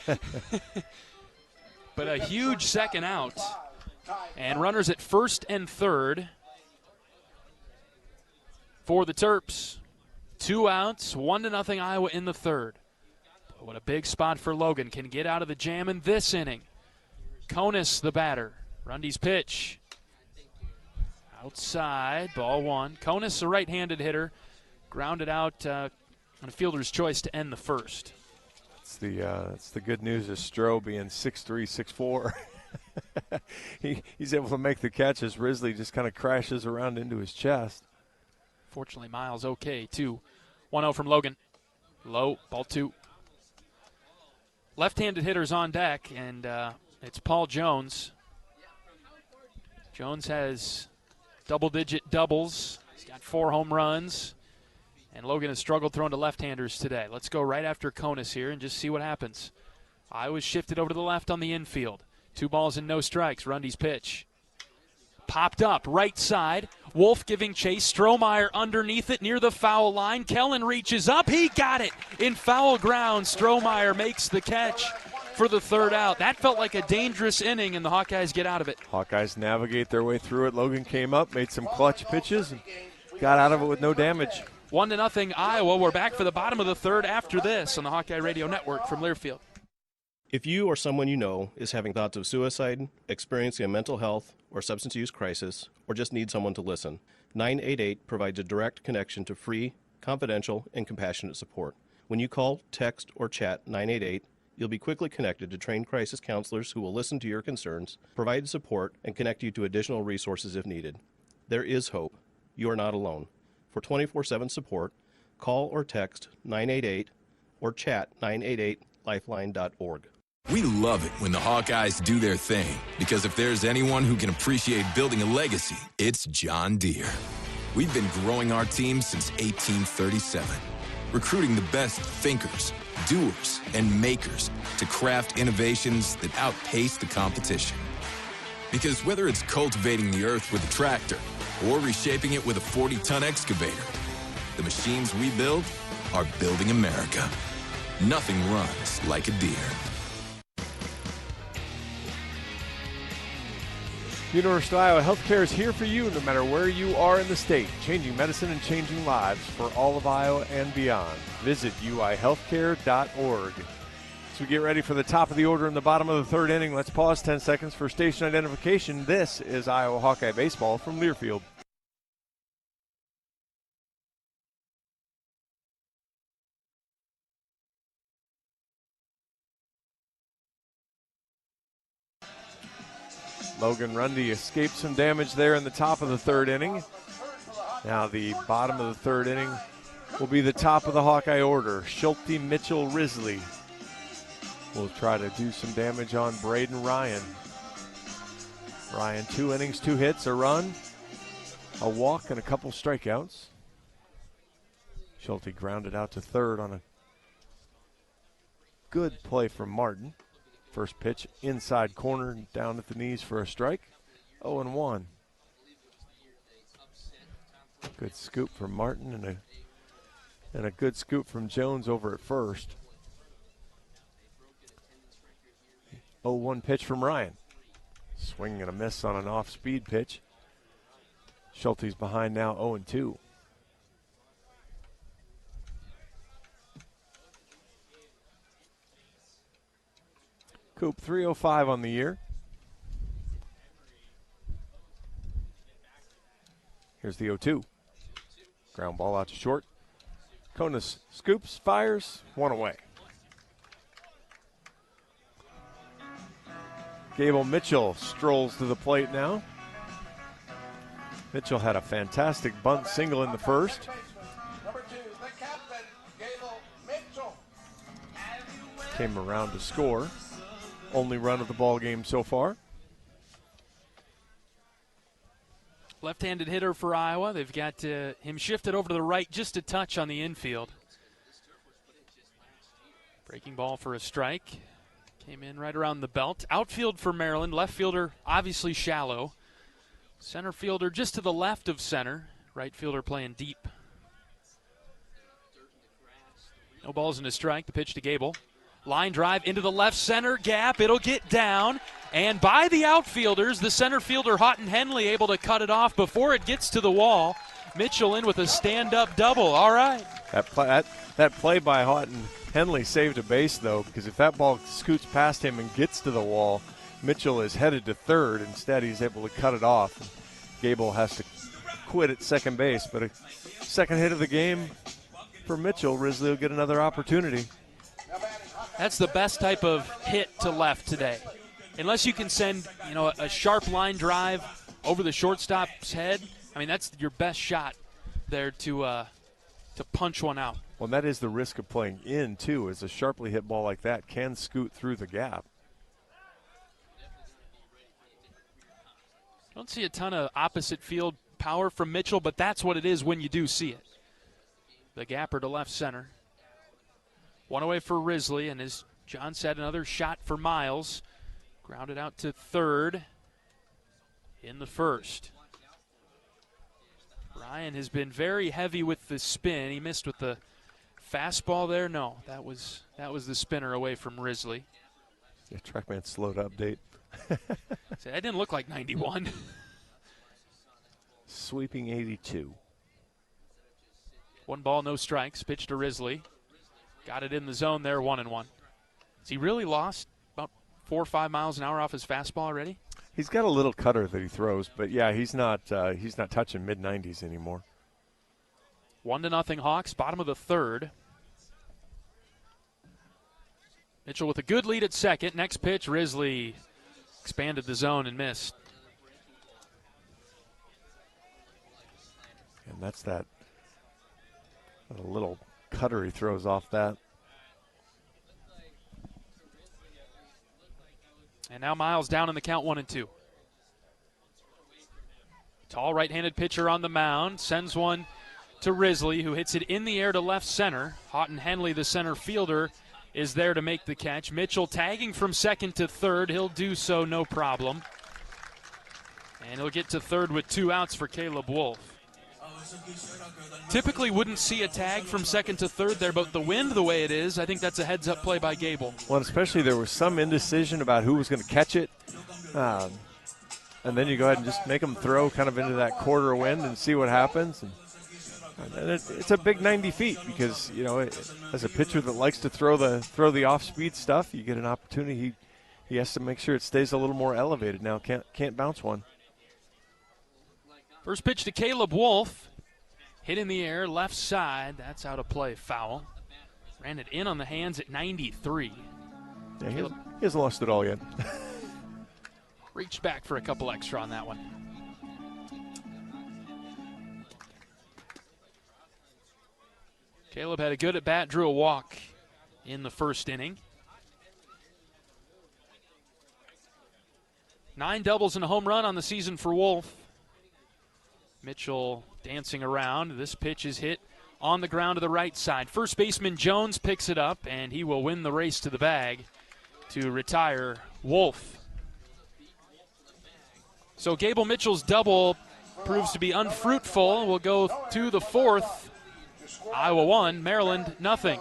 But a huge second out. And runners at first and third for the Terps. 2 outs, 1-0 Iowa in the third. But what a big spot for Logan. Can get out of the jam in this inning. Konis, the batter. Rundy's pitch. Outside, ball one. Konis, a right-handed hitter. Grounded out on a fielder's choice to end the first. That's the good news of Stroh being 6'3", 6'4". He's able to make the catch as Risley just kind of crashes around into his chest. Fortunately, Miles okay, too. 1-0 from Logan. Low, ball 2. Left-handed hitters on deck, and it's Paul Jones. Jones has double-digit doubles. He's got 4 home runs. And Logan has struggled throwing to left-handers today. Let's go right after Konis here and just see what happens. Iowa's shifted over to the left on the infield. 2 balls and no strikes. Rundy's pitch. Popped up, right side. Wolf giving chase. Strohmeyer underneath it near the foul line. Kellen reaches up. He got it in foul ground. Strohmeyer makes the catch for the third out. That felt like a dangerous inning, and the Hawkeyes get out of it. Hawkeyes navigate their way through it. Logan came up, made some clutch pitches, and got out of it with no damage. 1-0 Iowa. We're back for the bottom of the third after this on the Hawkeye Radio Network from Learfield. If you or someone you know is having thoughts of suicide, experiencing a mental health or substance use crisis, or just need someone to listen, 988 provides a direct connection to free, confidential, and compassionate support. When you call, text, or chat 988, you'll be quickly connected to trained crisis counselors who will listen to your concerns, provide support, and connect you to additional resources if needed. There is hope. You are not alone. For 24/7 support, call or text 988 or chat 988lifeline.org. We love it when the Hawkeyes do their thing, because if there's anyone who can appreciate building a legacy, it's John Deere. We've been growing our team since 1837, recruiting the best thinkers, doers, and makers to craft innovations that outpace the competition. Because whether it's cultivating the earth with a tractor or reshaping it with a 40-ton excavator, the machines we build are building America. Nothing runs like a Deere. University of Iowa Healthcare is here for you no matter where you are in the state, changing medicine and changing lives for all of Iowa and beyond. Visit uihealthcare.org. As we get ready for the top of the order in the bottom of the third inning, let's pause 10 seconds for station identification. This is Iowa Hawkeye Baseball from Learfield. Logan Rundy escaped some damage there in the top of the third inning. Now the bottom of the third inning will be the top of the Hawkeye order. Schulte, Mitchell, Risley will try to do some damage on Braden Ryan. Ryan, 2 innings, 2 hits, a run, a walk, and a couple strikeouts. Schulte grounded out to third on a good play from Martin. First pitch inside corner, down at the knees for a strike. 0-1. Good scoop from Martin and a good scoop from Jones over at first. 0-1 pitch from Ryan. Swing and a miss on an off-speed pitch. Schulte's behind now, 0-2. Coop 305 on the year. Here's the 0-2. Ground ball out to short. Konis scoops, fires, 1 away. Gable Mitchell strolls to the plate now. Mitchell had a fantastic bunt single in the first. Number 2, the captain, Gable Mitchell. Came around to score. Only run of the ball game so far. Left-handed hitter for Iowa. They've got him shifted over to the right just a touch on the infield. Breaking ball for a strike. Came in right around the belt. Outfield for Maryland. Left fielder obviously shallow. Center fielder just to the left of center. Right fielder playing deep. No balls in a strike. The pitch to Gable. Line drive into the left center gap. It'll get down. And by the outfielders, the center fielder Houghton Henley able to cut it off before it gets to the wall. Mitchell in with a stand-up double. All right. That play by Houghton Henley saved a base, though, because if that ball scoots past him and gets to the wall, Mitchell is headed to third. Instead, he's able to cut it off. Gable has to quit at second base, but a second hit of the game for Mitchell. Risley will get another opportunity. That's the best type of hit to left today. Unless you can send, a sharp line drive over the shortstop's head, I mean, that's your best shot there to punch one out. Well, that is the risk of playing in, too, is a sharply hit ball like that can scoot through the gap. Don't see a ton of opposite field power from Mitchell, but that's what it is when you do see it. The gapper to left center. One away for Risley, and as John said, another shot for Miles. Grounded out to third in the first. Ryan has been very heavy with the spin. He missed with the fastball there. No, that was the spinner away from Risley. Yeah, TrackMan slow to update. So that didn't look like 91. Sweeping 82. 1 ball, no strikes. Pitch to Risley. Got it in the zone there, 1-1. Has he really lost about 4 or 5 miles an hour off his fastball already? He's got a little cutter that he throws, but yeah, he's not touching mid-90s anymore. 1-0 Hawks, bottom of the third. Mitchell with a good lead at second. Next pitch, Risley expanded the zone and missed. And that's that little cutter he throws off that. And now Miles down in the count, 1-2. Tall right-handed pitcher on the mound. Sends one to Risley, who hits it in the air to left center. Houghton Henley, the center fielder, is there to make the catch. Mitchell tagging from second to third. He'll do so, no problem. And he'll get to third with 2 outs for Caleb Wolf. Typically wouldn't see a tag from second to third there, but the wind the way it is, I think that's a heads-up play by Gable. Well, especially there was some indecision about who was going to catch it. And then you go ahead and just make them throw kind of into that quarter wind and see what happens. And it's a big 90 feet because, as a pitcher that likes to throw the off-speed stuff, you get an opportunity. He has to make sure it stays a little more elevated now. Can't bounce one. First pitch to Caleb Wolf. Hit in the air, left side. That's out of play, foul. Ran it in on the hands at 93. Yeah, he hasn't lost it all yet. Reached back for a couple extra on that one. Caleb had a good at-bat, drew a walk in the first inning. 9 doubles and a home run on the season for Wolf. Mitchell dancing around. This pitch is hit on the ground to the right side. First baseman Jones picks it up, and he will win the race to the bag to retire Wolf. So Gable Mitchell's double proves to be unfruitful. We'll go to the fourth. Iowa 1, Maryland nothing.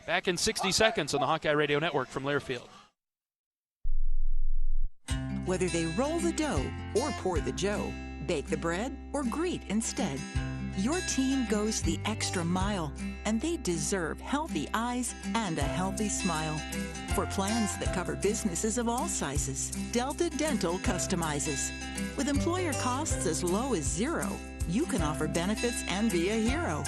Back in 60 seconds on the Hawkeye Radio Network from Learfield. Whether they roll the dough or pour the joe, bake the bread or greet instead, your team goes the extra mile, and they deserve healthy eyes and a healthy smile. For plans that cover businesses of all sizes, Delta Dental customizes. With employer costs as low as $0, you can offer benefits and be a hero.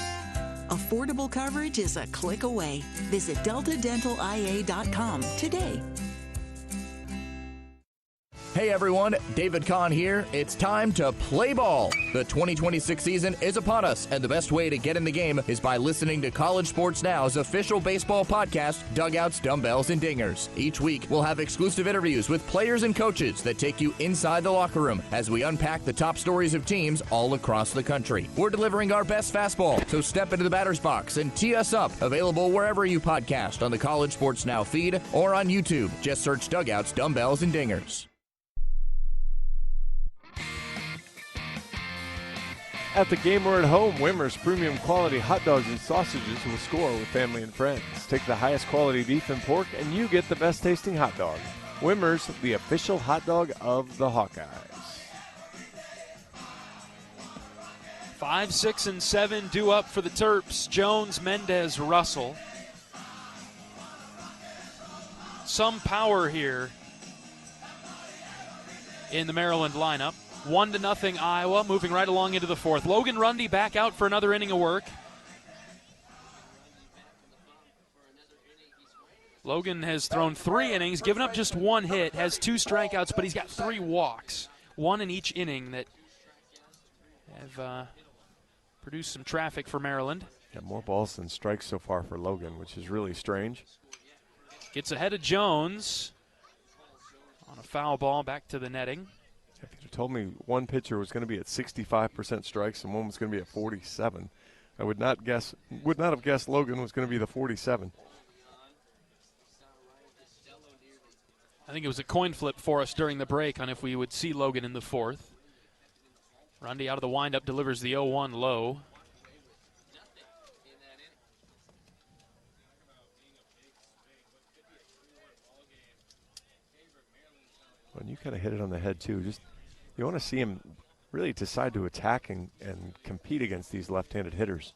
Affordable coverage is a click away. Visit deltadentalia.com today. Hey everyone, David Kahn here. It's time to play ball. The 2026 season is upon us, and the best way to get in the game is by listening to College Sports Now's official baseball podcast, Dugouts, Dumbbells, and Dingers. Each week, we'll have exclusive interviews with players and coaches that take you inside the locker room as we unpack the top stories of teams all across the country. We're delivering our best fastball, so step into the batter's box and tee us up. Available wherever you podcast on the College Sports Now feed or on YouTube. Just search Dugouts, Dumbbells, and Dingers. At the game or at home, Wimmer's premium quality hot dogs and sausages will score with family and friends. Take the highest quality beef and pork, and you get the best tasting hot dog. Wimmer's, the official hot dog of the Hawkeyes. 5, 6, and 7 due up for the Terps. Jones, Mendez, Russell. Some power here in the Maryland lineup. 1-0 Iowa, moving right along into the fourth. Logan Rundy back out for another inning of work. Logan has thrown 3 innings, given up just 1 hit, has 2 strikeouts, but he's got 3 walks. 1 in each inning that have produced some traffic for Maryland. Got more balls than strikes so far for Logan, which is really strange. Gets ahead of Jones on a foul ball back to the netting. If you told me one pitcher was going to be at 65% strikes and one was going to be at 47, I would not have guessed Logan was going to be the 47. I think it was a coin flip for us during the break on if we would see Logan in the fourth. Rundy out of the windup delivers the 0-1 low. And you kind of hit it on the head, too. Just you want to see him really decide to attack and compete against these left-handed hitters.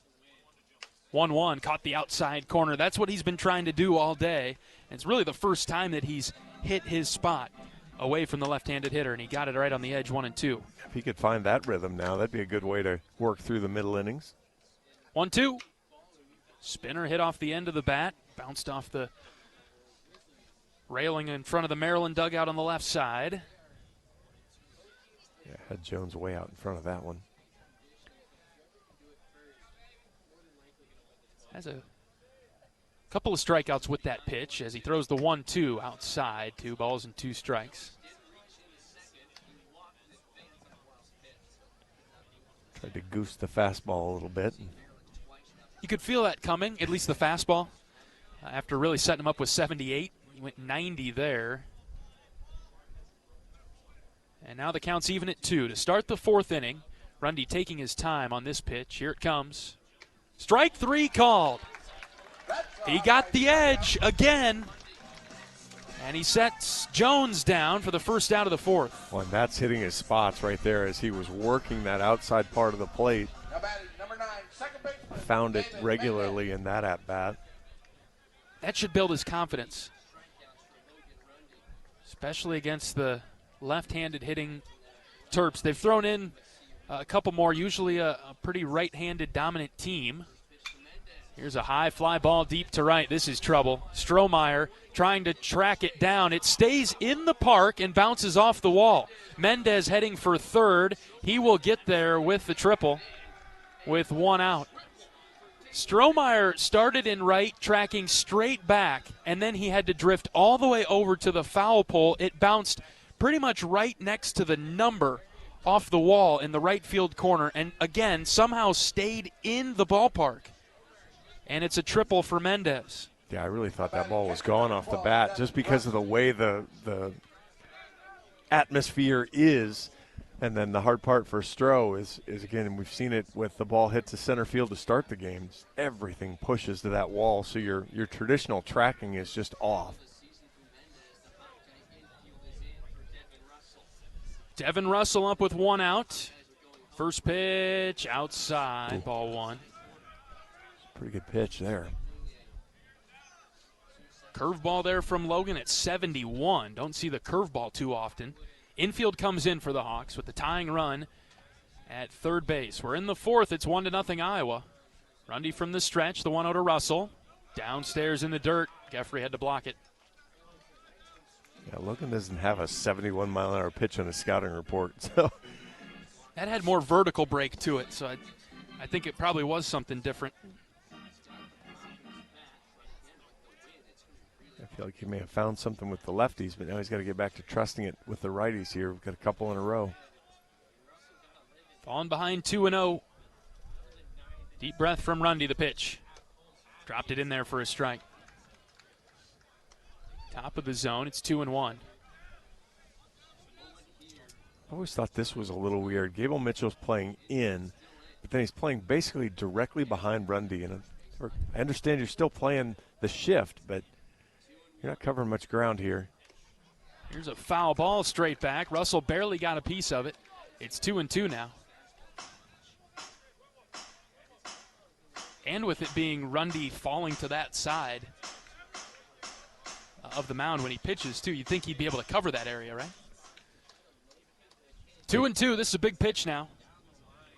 1-1, caught the outside corner. That's what he's been trying to do all day. And it's really the first time that he's hit his spot away from the left-handed hitter, and he got it right on the edge, 1-2. If he could find that rhythm now, that'd be a good way to work through the middle innings. 1-2. Spinner hit off the end of the bat, bounced off the railing in front of the Maryland dugout on the left side. Yeah, had Jones way out in front of that one. Has a couple of strikeouts with that pitch as he throws the 1-2 outside. 2 balls and 2 strikes. Tried to goose the fastball a little bit. You could feel that coming, at least the fastball. After really setting him up with 78. He went 90 there. And now the count's even at 2. To start the fourth inning, Rundy taking his time on this pitch. Here it comes. Strike 3 called. He got the edge again. And he sets Jones down for the first out of the fourth. Well, and that's hitting his spots right there as he was working that outside part of the plate. Number 9, second baseman. Found it regularly in that at-bat. That should build his confidence, especially against the left-handed hitting Terps. They've thrown in a couple more, usually a pretty right-handed dominant team. Here's a high fly ball deep to right. This is trouble. Strohmeyer trying to track it down. It stays in the park and bounces off the wall. Mendez heading for third. He will get there with the triple with 1 out. Strohmeyer started in right, tracking straight back, and then he had to drift all the way over to the foul pole. It bounced pretty much right next to the number off the wall in the right field corner, and again, somehow stayed in the ballpark. And it's a triple for Mendez. Yeah, I really thought that ball was gone off the bat just because of the way the atmosphere is. And then the hard part for Stroh is again, and we've seen it with the ball hit to center field to start the games, everything pushes to that wall, so your traditional tracking is just off. Devin Russell up with 1 out. First pitch outside. Ooh. Ball 1. Pretty good pitch there. Curveball there from Logan at 71. Don't see the curveball too often. Infield comes in for the Hawks with the tying run at third base. We're in the fourth. It's 1-0 Iowa. Rundy from the stretch. The 1-0 to Russell. Downstairs in the dirt. Geffrey had to block it. Yeah, Logan doesn't have a 71-mile-an-hour pitch on his scouting report. So that had more vertical break to it, so I think it probably was something different. I feel like he may have found something with the lefties, but now he's got to get back to trusting it with the righties here. We've got a couple in a row. Falling behind 2-0. Deep breath from Rundy, the pitch. Dropped it in there for a strike. Top of the zone, it's 2-1. I always thought this was a little weird. Gable Mitchell's playing in, but then he's playing basically directly behind Rundy. And I understand you're still playing the shift, but you're not covering much ground here. Here's a foul ball straight back. Russell barely got a piece of it. It's 2-2 now. And with it being Rundy falling to that side of the mound when he pitches, too, you'd think he'd be able to cover that area, right? 2-2. This is a big pitch now.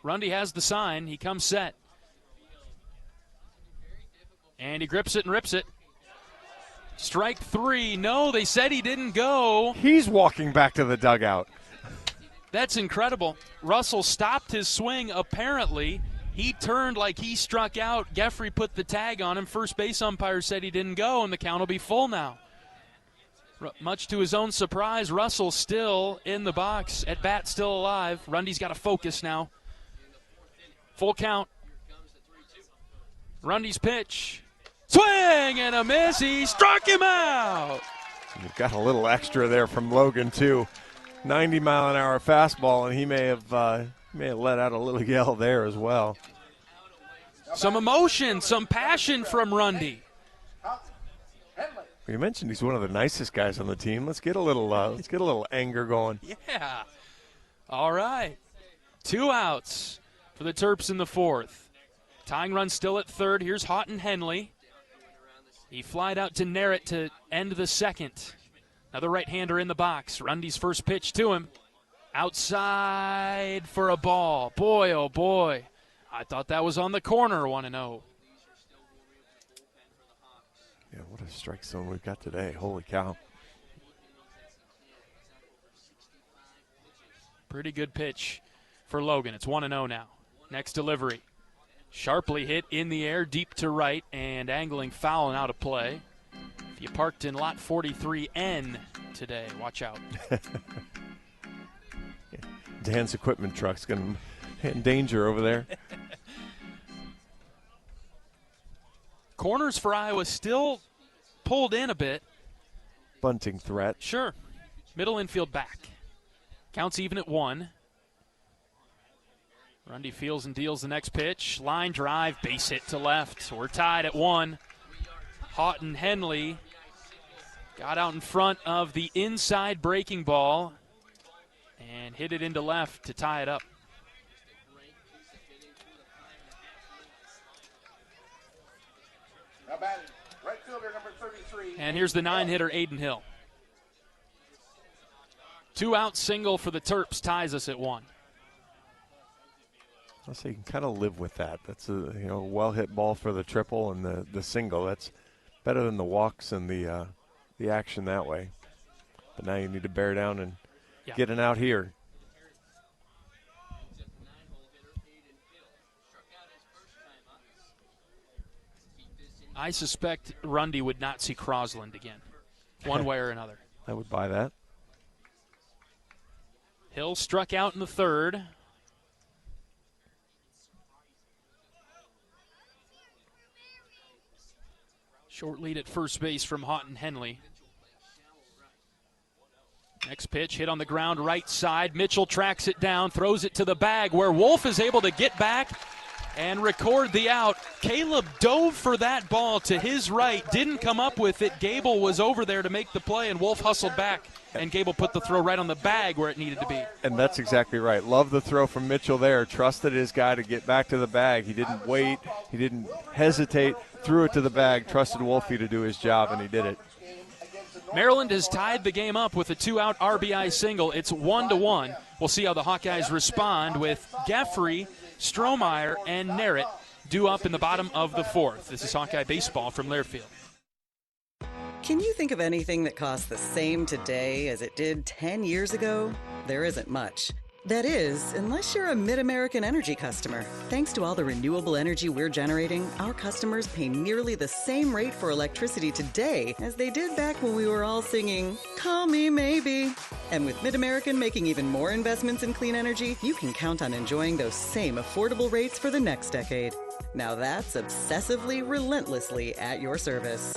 Rundy has the sign. He comes set. And he grips it and rips it. Strike 3. No, they said he didn't go. He's walking back to the dugout. That's incredible. Russell stopped his swing, apparently. He turned like he struck out. Geffrey put the tag on him. First base umpire said he didn't go, and the count will be full now. Much to his own surprise, Russell still in the box. At bat, still alive. Rundy's got to focus now. Full count. Rundy's pitch. Swing and a miss. He struck him out. You've got a little extra there from Logan, too. 90-mile-an-hour fastball, and he may have let out a little yell there as well. Some emotion, some passion from Rundy. You mentioned he's one of the nicest guys on the team. Let's get a little anger going. Yeah. All right. 2 outs for the Terps in the 4th. Tying run still at third. Here's Houghton Henley. He flied out to Narrett to end the 2nd. Another right-hander in the box. Rundy's first pitch to him. Outside for a ball. Boy, oh boy. I thought that was on the corner, 1-0. Yeah, what a strike zone we've got today. Holy cow. Pretty good pitch for Logan. It's 1-0 now. Next delivery. Sharply hit in the air, deep to right, and angling foul and out of play. If you parked in lot 43N today, watch out. Dan's equipment truck's going to in danger over there. Corners for Iowa still pulled in a bit. Bunting threat. Sure. Middle infield back. Counts even at 1. Rundy feels and deals the next pitch. Line drive, base hit to left. We're tied at 1. Houghton Henley got out in front of the inside breaking ball and hit it into left to tie it up. Now batting, right fielder number 33. And here's the 9-hitter, Aiden Hill. 2-out single for the Terps ties us at 1. I'll say you can kind of live with that. That's a well-hit ball for the triple and the single. That's better than the walks and the action that way. But now you need to bear down and get an out here. I suspect Rundy would not see Crosland again, one way or another. I would buy that. Hill struck out in the 3rd. Short lead at first base from Houghton Henley. Next pitch, hit on the ground, right side. Mitchell tracks it down, throws it to the bag, where Wolf is able to get back and record the out. Caleb dove for that ball to his right, didn't come up with it. Gable was over there to make the play, and Wolf hustled back, and Gable put the throw right on the bag where it needed to be. And that's exactly right. Love the throw from Mitchell there. Trusted his guy to get back to the bag. He didn't wait. He didn't hesitate. Threw it to the bag. Trusted Wolfie to do his job, and he did it. Maryland has tied the game up with a 2-out RBI single. It's 1-1. We'll see how the Hawkeyes respond with Geffrey, Strohmeyer, and Narrett due up in the bottom of the 4th. This is Hawkeye Baseball from Learfield. Can you think of anything that costs the same today as it did 10 years ago? There isn't much. That is, unless you're a Mid-American Energy customer. Thanks to all the renewable energy we're generating, our customers pay nearly the same rate for electricity today as they did back when we were all singing, "Call Me Maybe." And with Mid-American making even more investments in clean energy, you can count on enjoying those same affordable rates for the next decade. Now that's obsessively, relentlessly at your service.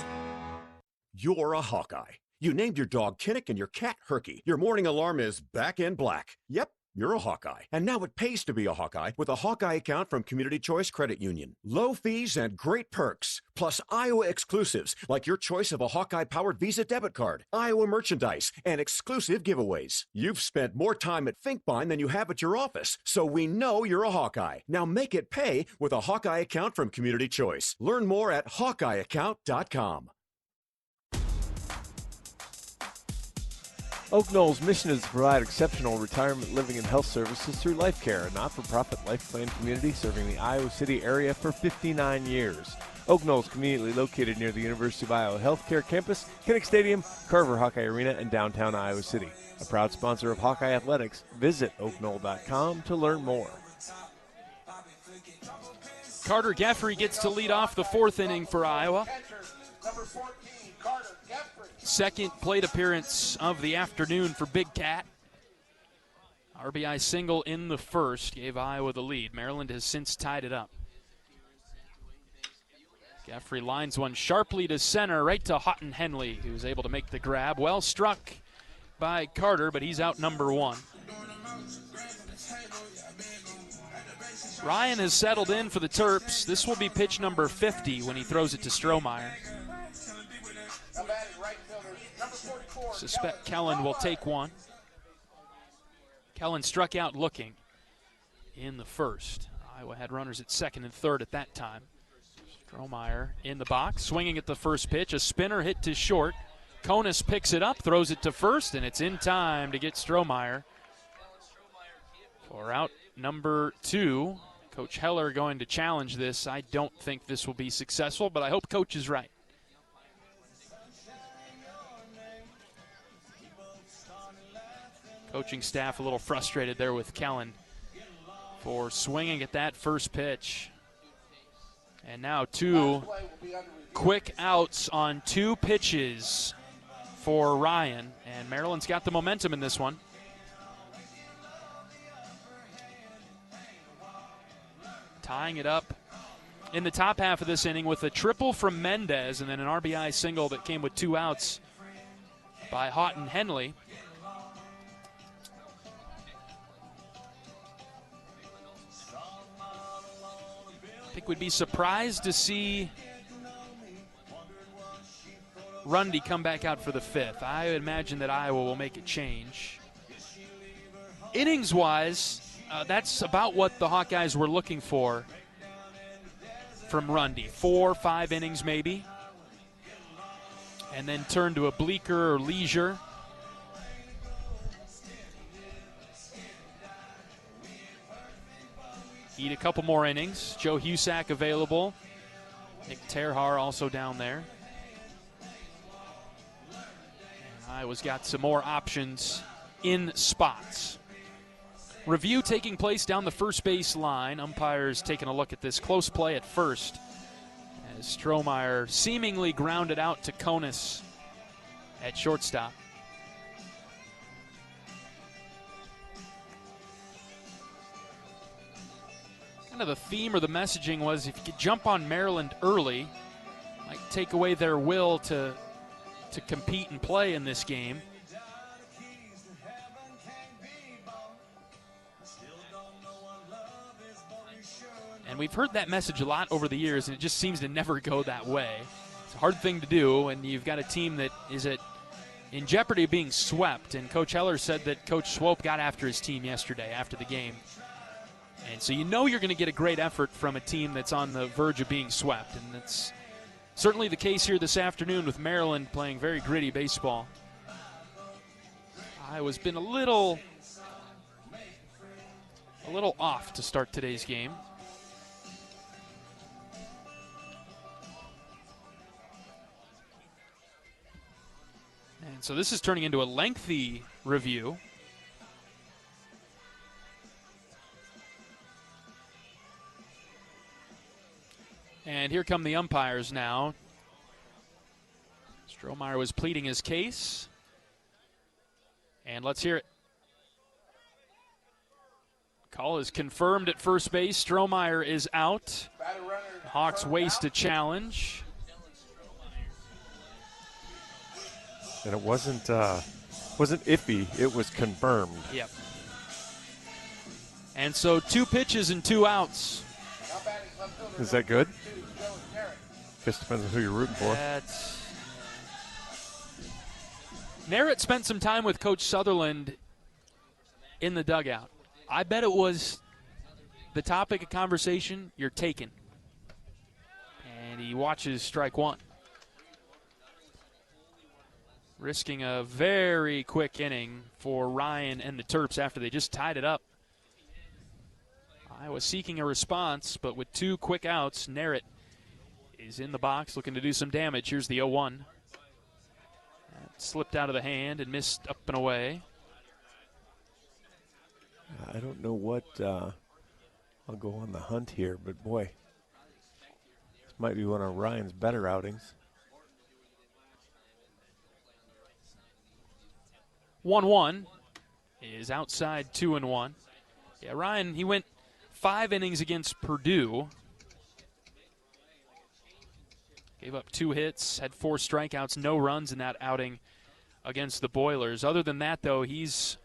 You're a Hawkeye. You named your dog Kinnick and your cat Herky. Your morning alarm is back in black. Yep, you're a Hawkeye. And now it pays to be a Hawkeye with a Hawkeye account from Community Choice Credit Union. Low fees and great perks, plus Iowa exclusives like your choice of a Hawkeye-powered Visa debit card, Iowa merchandise, and exclusive giveaways. You've spent more time at Finkbine than you have at your office, so we know you're a Hawkeye. Now make it pay with a Hawkeye account from Community Choice. Learn more at HawkeyeAccount.com. Oak Knoll's mission is to provide exceptional retirement living and health services through Life Care, a not-for-profit life plan community serving the Iowa City area for 59 years. Oak Knoll is conveniently located near the University of Iowa Healthcare Campus, Kinnick Stadium, Carver Hawkeye Arena, and downtown Iowa City. A proud sponsor of Hawkeye Athletics, visit oakknoll.com to learn more. Carter Geffrey gets to lead off the fourth inning for Iowa. Number 14, Carter Geffrey. Second plate appearance of the afternoon for Big Cat. RBI single in the first gave Iowa the lead. Maryland has since tied it up. Geffrey lines one sharply to center, right to Houghton Henley, who's able to make the grab. Well struck by Carter, but he's out number one. Ryan has settled in for the Terps. This will be pitch number 50 when he throws it to Strohmeyer. Suspect Kellen will take one. Kellen struck out looking in the first. Iowa had runners at second and third at that time. Strohmeyer in the box, swinging at the first pitch. A spinner hit to short. Konis picks it up, throws it to first, and it's in time to get Strohmeyer for out number two. Coach Heller going to challenge this. I don't think this will be successful, but I hope Coach is right. Coaching staff a little frustrated there with Kellen for swinging at that first pitch. And now two quick outs on two pitches for Ryan. And Maryland's got the momentum in this one. Tying it up in the top half of this inning with a triple from Mendez and then an RBI single that came with two outs by Houghton Henley. I think we'd be surprised to see Rundy come back out for the fifth. I imagine that Iowa will make a change. Innings-wise, that's about what the Hawkeyes were looking for from Rundy. 4 or 5 innings maybe. And then turn to a Bleeker or Leisure. Eat a couple more innings. Joe Husak available. Nick Terhar also down there. And Iowa's got some more options in spots. Review taking place down the first base line. Umpires taking a look at this close play at first as Strohmeyer seemingly grounded out to Konis at shortstop. Kind of the theme or the messaging was if you could jump on Maryland early, might take away their will to compete and play in this game. And we've heard that message a lot over the years, and it just seems to never go that way. It's a hard thing to do, and you've got a team that is in jeopardy of being swept. And Coach Heller said that Coach Swope got after his team yesterday after the game. And so you know you're going to get a great effort from a team that's on the verge of being swept. And that's certainly the case here this afternoon with Maryland playing very gritty baseball. Iowa's been a little off to start today's game. And so this is turning into a lengthy review. And here come the umpires now. Strohmeyer was pleading his case. And let's hear it. Call is confirmed at first base. Strohmeyer is out. The Hawks waste a challenge. And it wasn't iffy, it was confirmed. Yep. And so 2 pitches and 2 outs. Is that good? Guess depends on who you're rooting for. Narrett spent some time with Coach Sutherland in the dugout. I bet it was the topic of conversation, you're taken. And he watches strike 1. Risking a very quick inning for Ryan and the Terps after they just tied it up. Iowa seeking a response, but with 2 quick outs, Narrett is in the box looking to do some damage. Here's the 0-1. That slipped out of the hand and missed up and away. I don't know what I'll go on the hunt here, but boy, this might be one of Ryan's better outings. 1-1 is outside 2-1. Yeah, Ryan, he went 5 innings against Purdue. Gave up 2 hits, had 4 strikeouts, no runs in that outing against the Boilers. Other than that, though, he's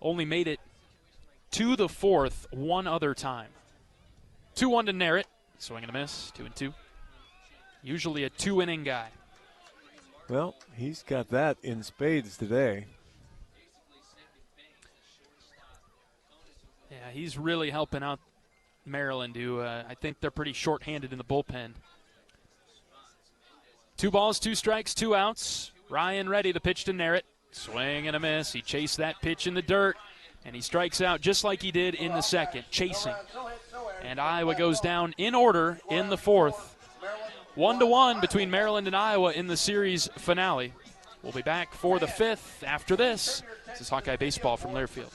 only made it to the 4th one other time. 2-1 to Narrett. Swing and a miss, 2-2. Usually a 2-inning guy. Well, he's got that in spades today. Yeah, he's really helping out Maryland, who I think they're pretty short-handed in the bullpen. 2 balls, 2 strikes, 2 outs. Ryan ready to pitch to Narrett. Swing and a miss. He chased that pitch in the dirt, and he strikes out just like he did in the second, chasing. And Iowa goes down in order in the 4th. 1-1 between Maryland and Iowa in the series finale. We'll be back for the 5th after this. This is Hawkeye Baseball from Learfield.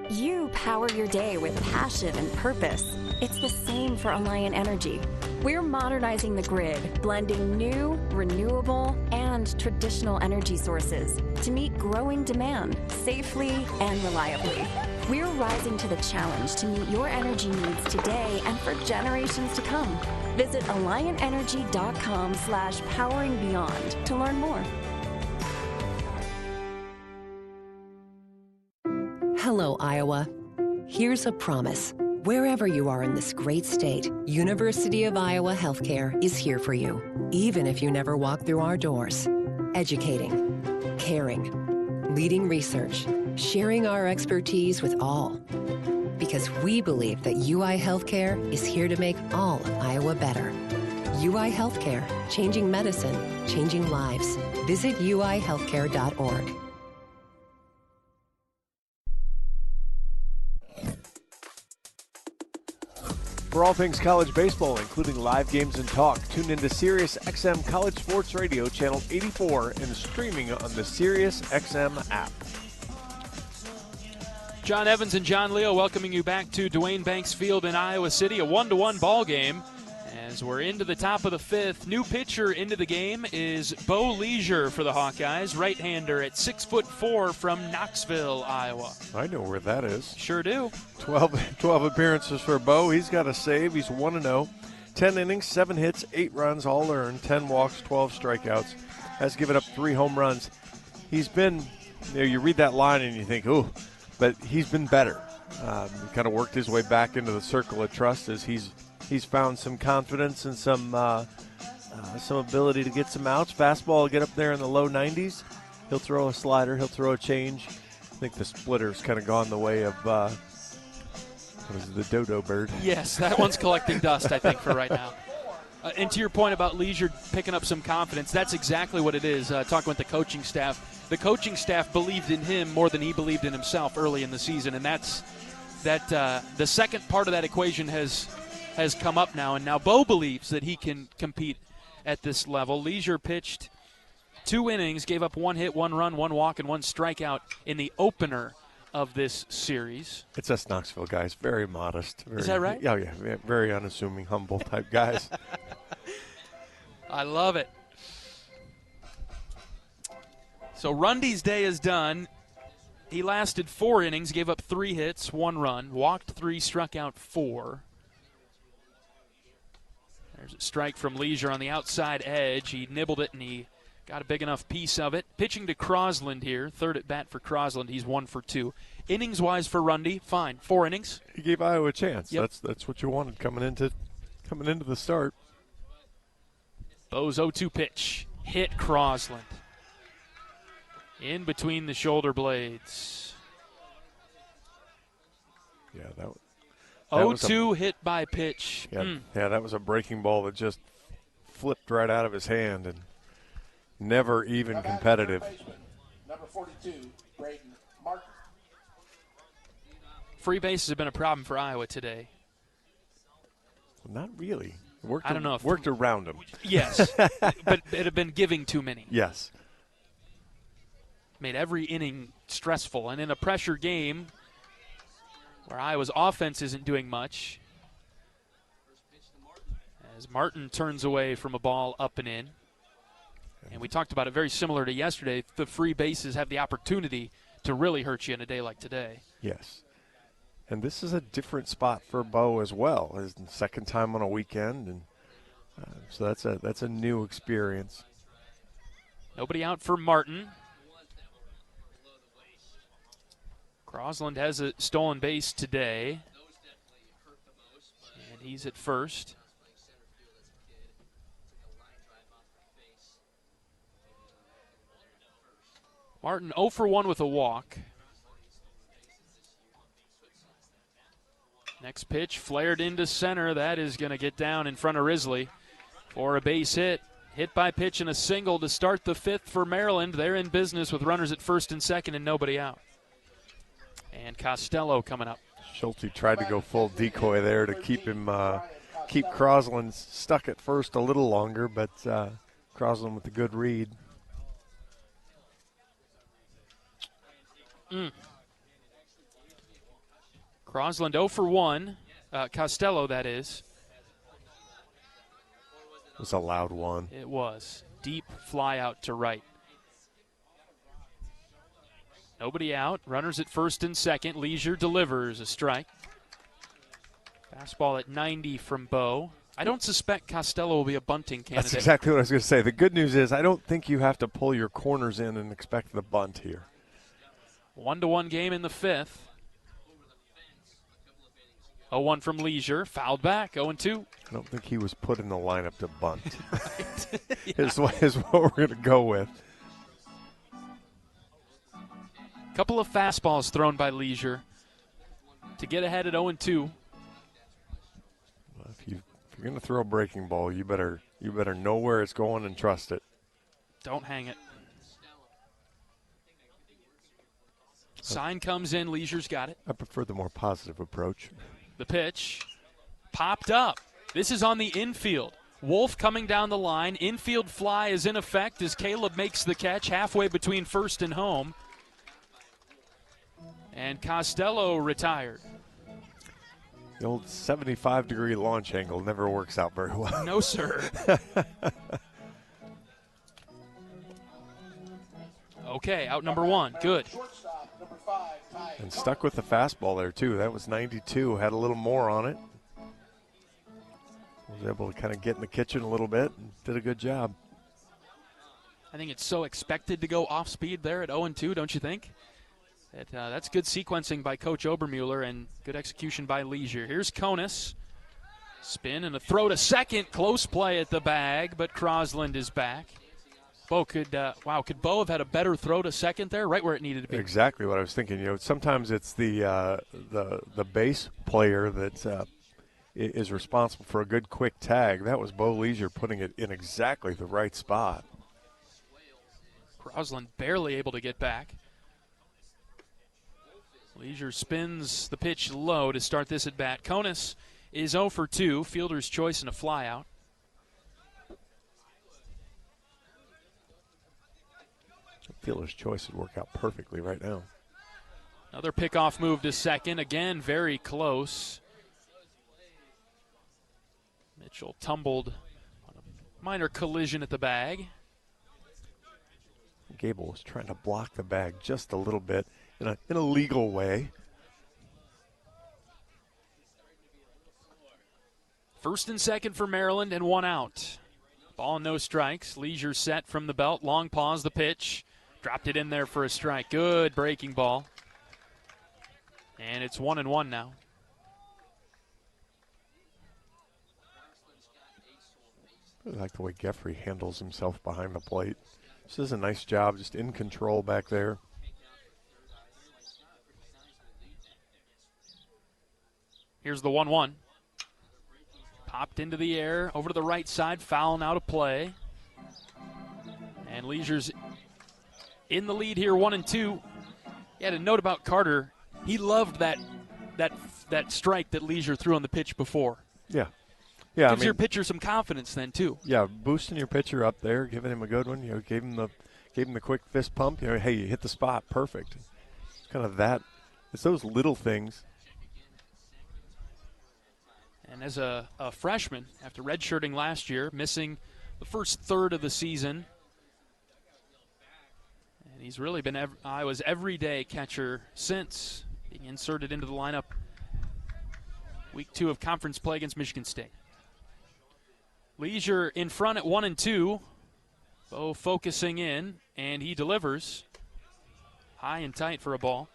You power your day with passion and purpose. It's the same for Alliant Energy. We're modernizing the grid, blending new, renewable, and traditional energy sources to meet growing demand safely and reliably. We're rising to the challenge to meet your energy needs today and for generations to come. Visit AlliantEnergy.com/poweringbeyond to learn more. Hello, Iowa. Here's a promise. Wherever you are in this great state, University of Iowa Healthcare is here for you, even if you never walk through our doors. Educating, caring, leading research, sharing our expertise with all. Because we believe that UI Healthcare is here to make all of Iowa better. UI Healthcare, changing medicine, changing lives. Visit uihealthcare.org. For all things college baseball, including live games and talk, tune into Sirius XM College Sports Radio, Channel 84, and streaming on the Sirius XM app. John Evans and John Leo welcoming you back to Duane Banks Field in Iowa City, a 1-1 ball game. As we're into the top of the 5th, new pitcher into the game is Bo Leisure for the Hawkeyes, right-hander at 6'4" from Knoxville, Iowa. I know where that is. Sure do. 12 appearances for Bo. He's got a save. He's 1-0. 10 innings, 7 hits, 8 runs, all earned, 10 walks, 12 strikeouts. Has given up 3 home runs. He's been, you read that line and you think, ooh, but he's been better. He kind of worked his way back into the circle of trust as he's found some confidence and some ability to get some outs. Fastball will get up there in the low 90s. He'll throw a slider. He'll throw a change. I think the splitter's kind of gone the way of what is it, the dodo bird. Yes, that one's collecting dust, I think, for right now. And to your point about Leisure picking up some confidence, that's exactly what it is. Talking with the coaching staff. The coaching staff believed in him more than he believed in himself early in the season, and that's the second part of that equation has come up now, and now Bo believes that he can compete at this level. Leisure pitched 2 innings, gave up 1 hit, 1 run, 1 walk, and 1 strikeout in the opener of this series. It's us Knoxville guys, very modest. Is that right? Yeah, very unassuming, humble type guys. I love it. So Rundy's day is done. He lasted 4 innings, gave up 3 hits, 1 run, walked 3, struck out 4. There's a strike from Leisure on the outside edge. He nibbled it and he got a big enough piece of it. Pitching to Crosland here, third at bat for Crosland. He's 1 for 2. Innings-wise for Rundy, fine. 4 innings. He gave Iowa a chance. Yep. That's what you wanted coming into the start. Bo's 0-2 pitch. Hit Crosland. In between the shoulder blades. Yeah, that 0-2 hit by pitch. Yeah, yeah, that was a breaking ball that just flipped right out of his hand and never even competitive. Number 42, Braden Martin. Free bases have been a problem for Iowa today. Well, not really. I don't know if worked around him. Yes, but it had been giving too many. Yes. Made every inning stressful. And in a pressure game where Iowa's offense isn't doing much, as Martin turns away from a ball up and in. And we talked about it very similar to yesterday. The free bases have the opportunity to really hurt you in a day like today. Yes. And this is a different spot for Bo as well. It's the second time on a weekend, and so that's a new experience. Nobody out for Martin. Crosland has a stolen base today, and he's at first. Martin 0 for 1 with a walk. Next pitch flared into center. That is going to get down in front of Risley for a base hit. Hit by pitch and a single to start the 5th for Maryland. They're in business with runners at first and second and nobody out. And Costello coming up. Schulte tried to go full decoy there to keep him, keep Crosland stuck at first a little longer, but Crosland with a good read. Crosland 0 for 1. Costello, that is. It was a loud one. It was. Deep fly out to right. Nobody out. Runners at first and second. Leisure delivers a strike. Fastball at 90 from Bo. I don't suspect Costello will be a bunting candidate. That's exactly what I was going to say. The good news is I don't think you have to pull your corners in and expect the bunt here. 1-1 game in the 5th. 0-1 from Leisure. Fouled back. 0-2. I don't think he was put in the lineup to bunt. Right. is what we're going to go with. Couple of fastballs thrown by Leisure to get ahead at 0-2. If you're going to throw a breaking ball, you better know where it's going and trust it. Don't hang it. Sign comes in. Leisure's got it. I prefer the more positive approach. The pitch popped up. This is on the infield. Wolf coming down the line. Infield fly is in effect as Caleb makes the catch halfway between first and home. And Costello retired. The old 75-degree launch angle never works out very well. No, sir. Okay, out number 1. Good. And stuck with the fastball there, too. That was 92. Had a little more on it. Was able to kind of get in the kitchen a little bit and did a good job. I think it's so expected to go off speed there at 0-2, don't you think? That's good sequencing by Coach Obermueller and good execution by Leisure. Here's Konis. Spin and a throw to second. Close play at the bag, but Crosland is back. Bo could Bo have had a better throw to second there, right where it needed to be? Exactly what I was thinking. You know, sometimes it's the base player that is responsible for a good quick tag. That was Bo Leisure putting it in exactly the right spot. Crosland barely able to get back. Leisure spins the pitch low to start this at bat. Konis is 0 for 2, fielder's choice and a flyout. Fielder's choice would work out perfectly right now. Another pickoff move to second. Again, very close. Mitchell tumbled on a minor collision at the bag. Gable was trying to block the bag just a little bit in a legal way. First and second for Maryland and 1 out. Ball, no strikes. Leisure set from the belt. Long pause, the pitch. Dropped it in there for a strike. Good breaking ball. And it's 1-1 now. I like the way Geffrey handles himself behind the plate. This is a nice job, just in control back there. Here's the 1-1. Popped into the air, over to the right side, foul now to play. And Leisure's in the lead here, 1-2. Yeah, to note about Carter, he loved that strike that Leisure threw on the pitch before. Yeah. Gives your pitcher some confidence then, too. Yeah, boosting your pitcher up there, giving him a good one. Gave him the quick fist pump. Hey, you hit the spot, perfect. It's kind of that. It's those little things. And as a freshman, after redshirting last year, missing the first third of the season, and he's really been Iowa's everyday catcher since being inserted into the lineup week 2 of conference play against Michigan State. Leisure in front at 1-2. Bo focusing in, and he delivers. High and tight for a ball.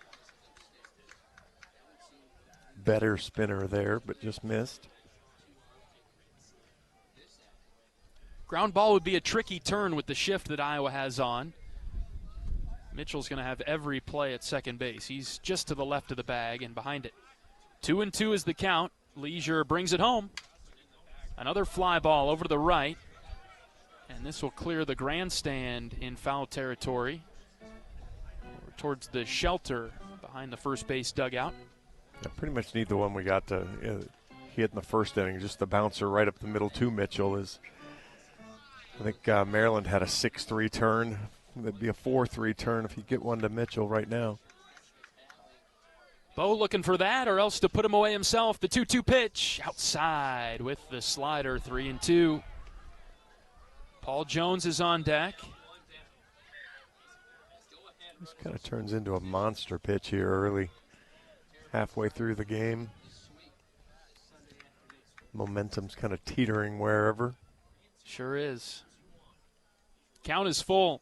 Better spinner there, but just missed. Ground ball would be a tricky turn with the shift that Iowa has on. Mitchell's going to have every play at second base. He's just to the left of the bag and behind it. 2-2 is the count. Leisure brings it home. Another fly ball over to the right. And this will clear the grandstand in foul territory. Over towards the shelter behind the first base dugout. I pretty much need the one we got to hit in the first inning. Just the bouncer right up the middle to Mitchell is. I think Maryland had a 6-3 turn. That'd be a 4-3 turn if you get one to Mitchell right now. Bo looking for that or else to put him away himself. The 2-2 pitch outside with the slider, 3-2. Paul Jones is on deck. This kind of turns into a monster pitch here early, halfway through the game. Momentum's kind of teetering wherever. Sure is. Count is full.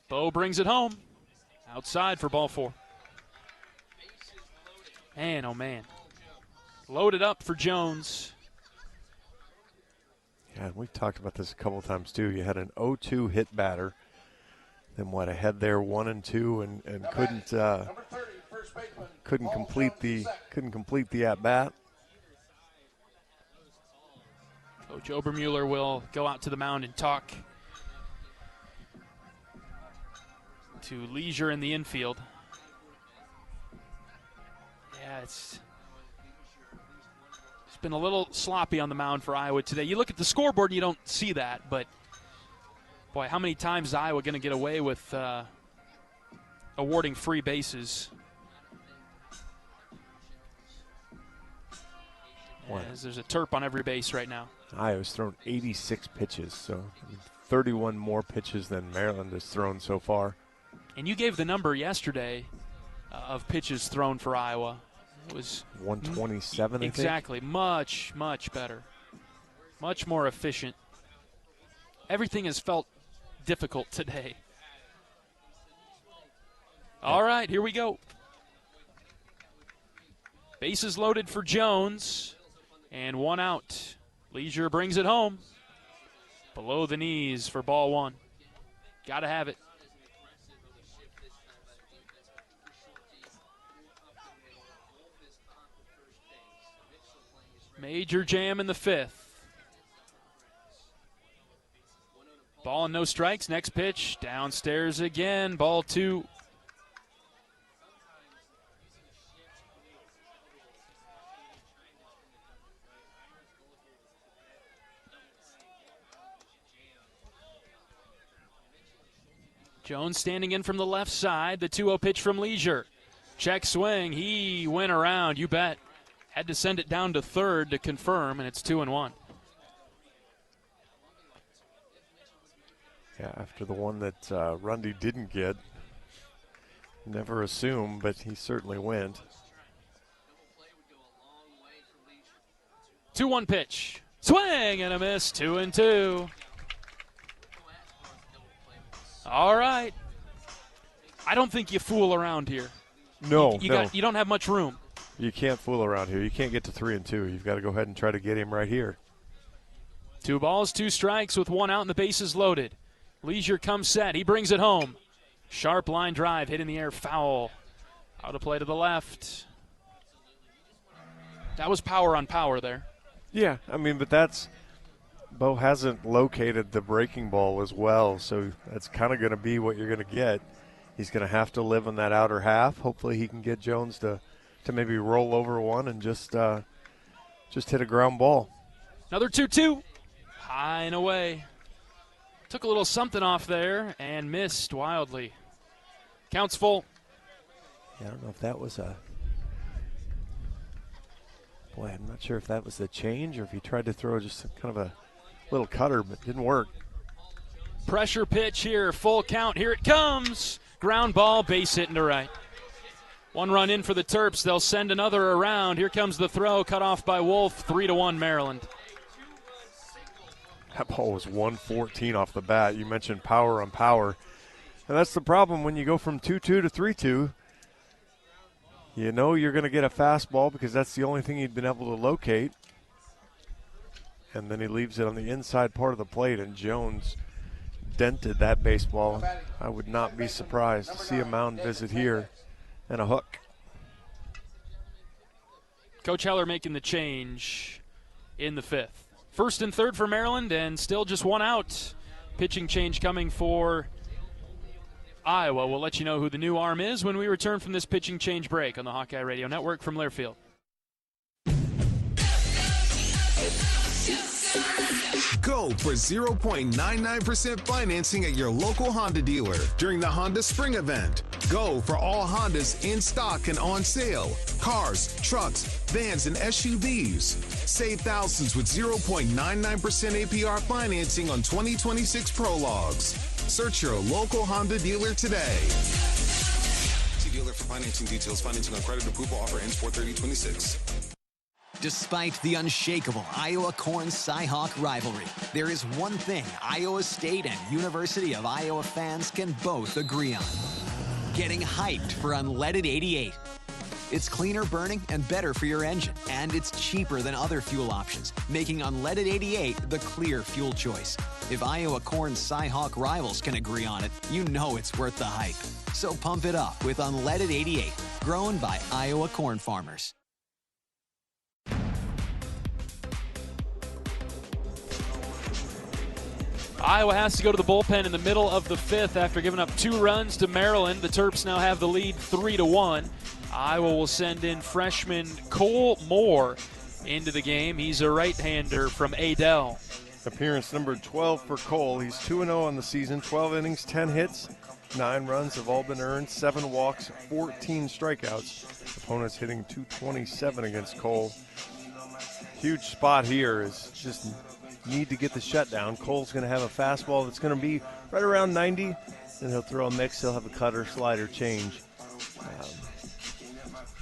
Bo brings it home. Outside for ball 4. Man, oh man. Loaded up for Jones. Yeah, we've talked about this a couple of times too. You had an 0-2 hit batter. Then ahead there 1-2 and couldn't complete the at bat. Coach Obermueller will go out to the mound and talk to Leisure in the infield. Yeah, it's been a little sloppy on the mound for Iowa today. You look at the scoreboard and you don't see that, but boy, how many times is Iowa going to get away with awarding free bases? As there's a terp on every base right now. Iowa's thrown 86 pitches, so 31 more pitches than Maryland has thrown so far. And you gave the number yesterday of pitches thrown for Iowa. It was 127, I think. Exactly. Much, much better. Much more efficient. Everything has felt difficult today. All right, here we go. Bases loaded for Jones. And 1 out. Leisure brings it home. Below the knees for ball 1. Got to have it. Major jam in the 5th. Ball and no strikes. Next pitch. Downstairs again. Ball 2. Jones standing in from the left side. The 2-0 pitch from Leisure. Check swing. He went around. You bet. Had to send it down to third to confirm, and it's 2-1. Yeah, after the one that Rundy didn't get. Never assume, but he certainly went. 2-1 pitch. Swing and a miss. 2-2. All right. I don't think you fool around here. No, you don't have much room. You can't fool around here. You can't get to 3-2. You've got to go ahead and try to get him right here. 2 balls, 2 strikes with 1 out and the bases loaded. Leisure comes set. He brings it home. Sharp line drive, hit in the air, foul. Out of play to the left. That was power on power there. Yeah, I mean, but Bo hasn't located the breaking ball as well, so that's kind of going to be what you're going to get. He's going to have to live on that outer half. Hopefully he can get Jones to maybe roll over one and just hit a ground ball. Another 2-2. High and away. Took a little something off there and missed wildly. Counts full. Yeah, I don't know if that was Boy, I'm not sure if that was the change or if he tried to throw just kind of a little cutter, but it didn't work. Pressure pitch here, full count. Here it comes. Ground ball, base hit into right. 1 run in for the Terps. They'll send another around. Here comes the throw, cut off by Wolf. 3-1 Maryland. That ball was 114 off the bat. You mentioned power on power. And that's the problem when you go from 2-2 to 3-2. You know you're going to get a fastball because that's the only thing he'd been able to locate. And then he leaves it on the inside part of the plate, and Jones dented that baseball. I would not be surprised to see a mound visit here and a hook. Coach Heller making the change in the 5th. 1st and 3rd for Maryland, and still just 1 out. Pitching change coming for Iowa. We'll let you know who the new arm is when we return from this pitching change break on the Hawkeye Radio Network from Learfield. Go for 0.99% financing at your local Honda dealer during the Honda Spring event. Go for all Hondas in stock and on sale. Cars, trucks, vans, and SUVs. Save thousands with 0.99% APR financing on 2026 Prologues. Search your local Honda dealer today. See dealer for financing details. Financing on credit approval offer ends 4/30/26. Despite the unshakable Iowa-Corn Cy-Hawk rivalry, there is one thing Iowa State and University of Iowa fans can both agree on. Getting hyped for Unleaded 88. It's cleaner burning and better for your engine, and it's cheaper than other fuel options, making Unleaded 88 the clear fuel choice. If Iowa Corn Cy-Hawk rivals can agree on it, you know it's worth the hype. So pump it up with Unleaded 88, grown by Iowa corn farmers. Iowa has to go to the bullpen in the middle of the 5th after giving up 2 runs to Maryland. The Terps now have the lead 3-1. Iowa will send in freshman Cole Moore into the game. He's a right-hander from Adel. Appearance number 12 for Cole. He's 2-0 on the season, 12 innings, 10 hits, 9 runs have all been earned, 7 walks, 14 strikeouts. Opponents hitting .227 against Cole. Huge spot here is just need to get the shutdown. Cole's going to have a fastball that's going to be right around 90, and he'll throw a mix. He'll have a cutter, slider, change.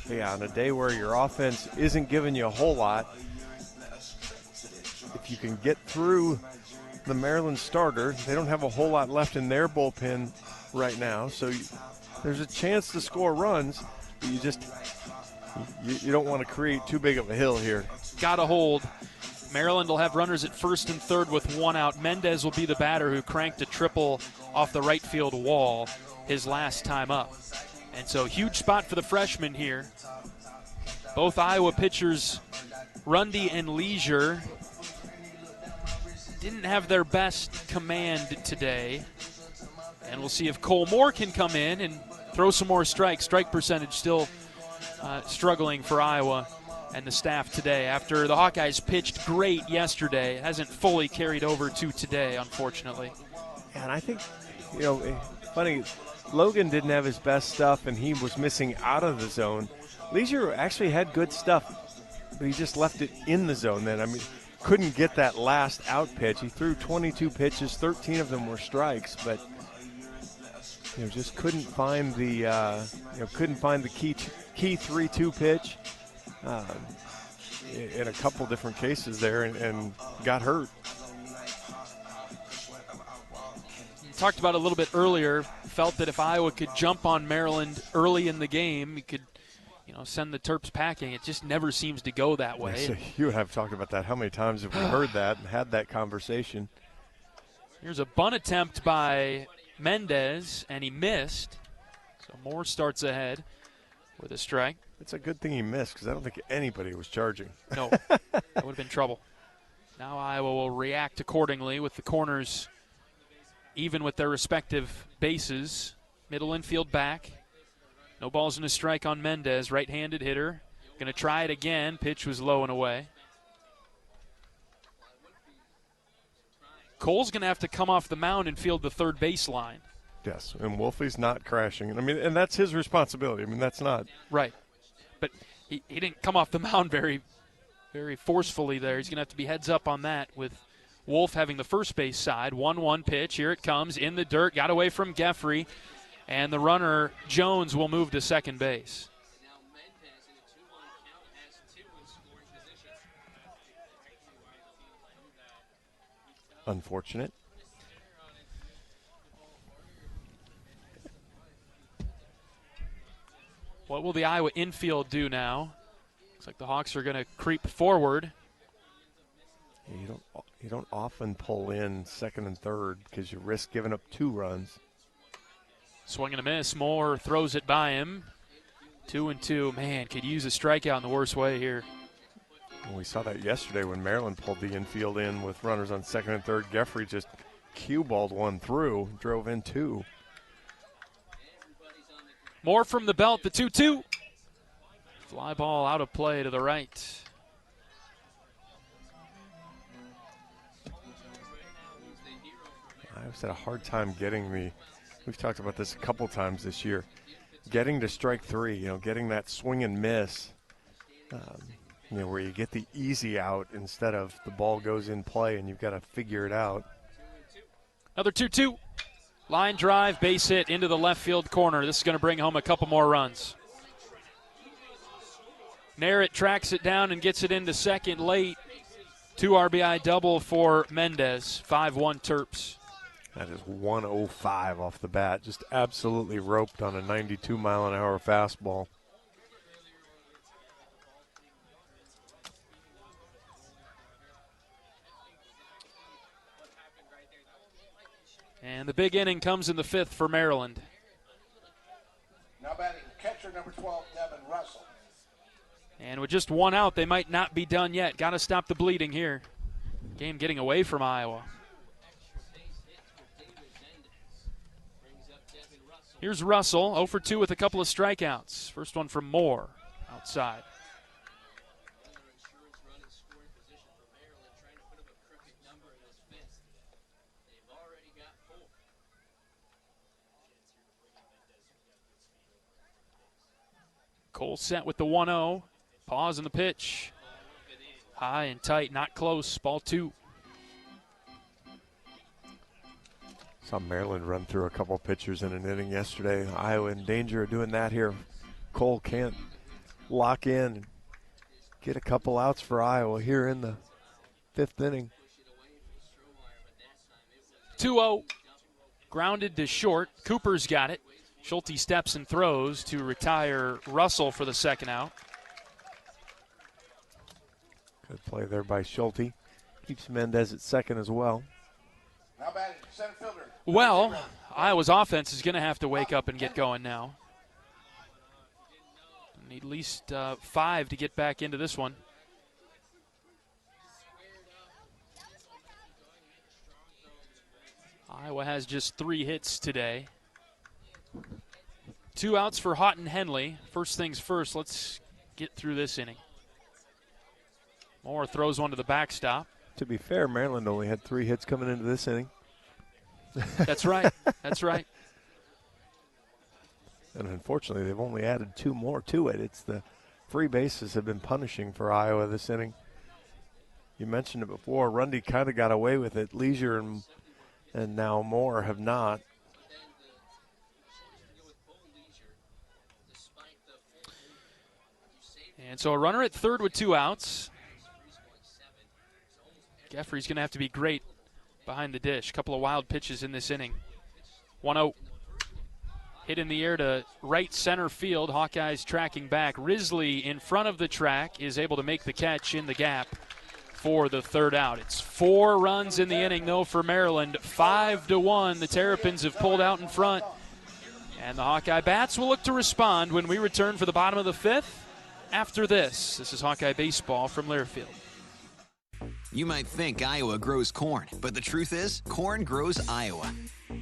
Yeah, on a day where your offense isn't giving you a whole lot, if you can get through the Maryland starter, they don't have a whole lot left in their bullpen right now, so there's a chance to score runs, but you don't want to create too big of a hill here. Got to hold. Maryland will have runners at 1st and 3rd with 1 out. Mendez will be the batter who cranked a triple off the right field wall his last time up. And so huge spot for the freshman here. Both Iowa pitchers, Rundy and Leisure, didn't have their best command today. And we'll see if Cole Moore can come in and throw some more strikes. Strike percentage still struggling for Iowa and the staff today. After the Hawkeyes pitched great yesterday, it hasn't fully carried over to today, unfortunately. And I think, funny, Logan didn't have his best stuff, and he was missing out of the zone. Leisure actually had good stuff, but he just left it in the zone then. I mean, couldn't get that last out pitch. He threw 22 pitches, 13 of them were strikes, but just couldn't find the key 3-2 pitch. In a couple different cases there and got hurt. talked about it a little bit earlier, felt that if Iowa could jump on Maryland early in the game, you could, send the Terps packing. It just never seems to go that way. So you and I have talked about that. How many times have we heard that and had that conversation? Here's a bunt attempt by Mendez, and he missed. So Moore starts ahead with a strike. It's a good thing he missed because I don't think anybody was charging. No, that would have been trouble. Now Iowa will react accordingly with the corners even with their respective bases. Middle infield back. No balls and a strike on Mendez, right-handed hitter. Going to try it again. Pitch was low and away. Cole's going to have to come off the mound and field the third base line. Yes, and Wolfie's not crashing. And that's his responsibility. That's not. Right. But he didn't come off the mound very, very forcefully there. He's going to have to be heads up on that with Wolf having the first base side. 1-1 pitch. Here it comes in the dirt. Got away from Geffrey. And the runner, Jones, will move to second base. Unfortunate. What will the Iowa infield do now? Looks like the Hawks are going to creep forward. You don't often pull in second and third because you risk giving up 2 runs. Swing and a miss. Moore throws it by him. 2-2. Man, could use a strikeout in the worst way here. We saw that yesterday when Maryland pulled the infield in with runners on second and third. Geffrey just cue-balled one through, drove in 2. Moore from the belt, the 2-2. Fly ball out of play to the right. I always had a hard time getting we've talked about this a couple times this year, getting to strike 3, getting that swing and miss, where you get the easy out instead of the ball goes in play and you've got to figure it out. Another 2-2. Line drive, base hit into the left field corner. This is going to bring home a couple more runs. Narrett tracks it down and gets it into second late. 2 RBI double for Mendez. 5-1 Terps. That is 105 off the bat. Just absolutely roped on a 92-mile-an-hour fastball. And the big inning comes in the 5th for Maryland. Now batting catcher number 12, Devin Russell. And with just 1 out, they might not be done yet. Got to stop the bleeding here. Game getting away from Iowa. Here's Russell, 0 for 2 with a couple of strikeouts. First one from Moore, outside. Cole set with the 1-0. Pause in the pitch. High and tight, not close. Ball 2. Saw Maryland run through a couple pitchers in an inning yesterday. Iowa in danger of doing that here. Cole can't lock in and get a couple outs for Iowa here in the 5th inning. 2-0. Grounded to short. Cooper's got it. Schulte steps and throws to retire Russell for the second out. Good play there by Schulte. Keeps Mendez at second as well. Now batting center fielder. Well, Iowa's offense is going to have to wake up and get going now. Need at least 5 to get back into this one. Iowa has just 3 hits today. 2 outs for Houghton Henley. First things first, let's get through this inning. Moore throws one to the backstop. To be fair, Maryland only had 3 hits coming into this inning. That's right. That's right. And unfortunately, they've only added 2 more to it. It's the free bases have been punishing for Iowa this inning. You mentioned it before. Rundy kind of got away with it. Leisure and now Moore have not. And so a runner at third with 2 outs. Geffrey's going to have to be great behind the dish. A couple of wild pitches in this inning. 1-0. Hit in the air to right center field. Hawkeyes tracking back. Risley in front of the track is able to make the catch in the gap for the third out. It's 4 runs in the inning, though, for Maryland. 5-1. The Terrapins have pulled out in front. And the Hawkeye Bats will look to respond when we return for the bottom of the 5th after this. This is Hawkeye Baseball from Learfield. You might think Iowa grows corn, but the truth is, corn grows Iowa.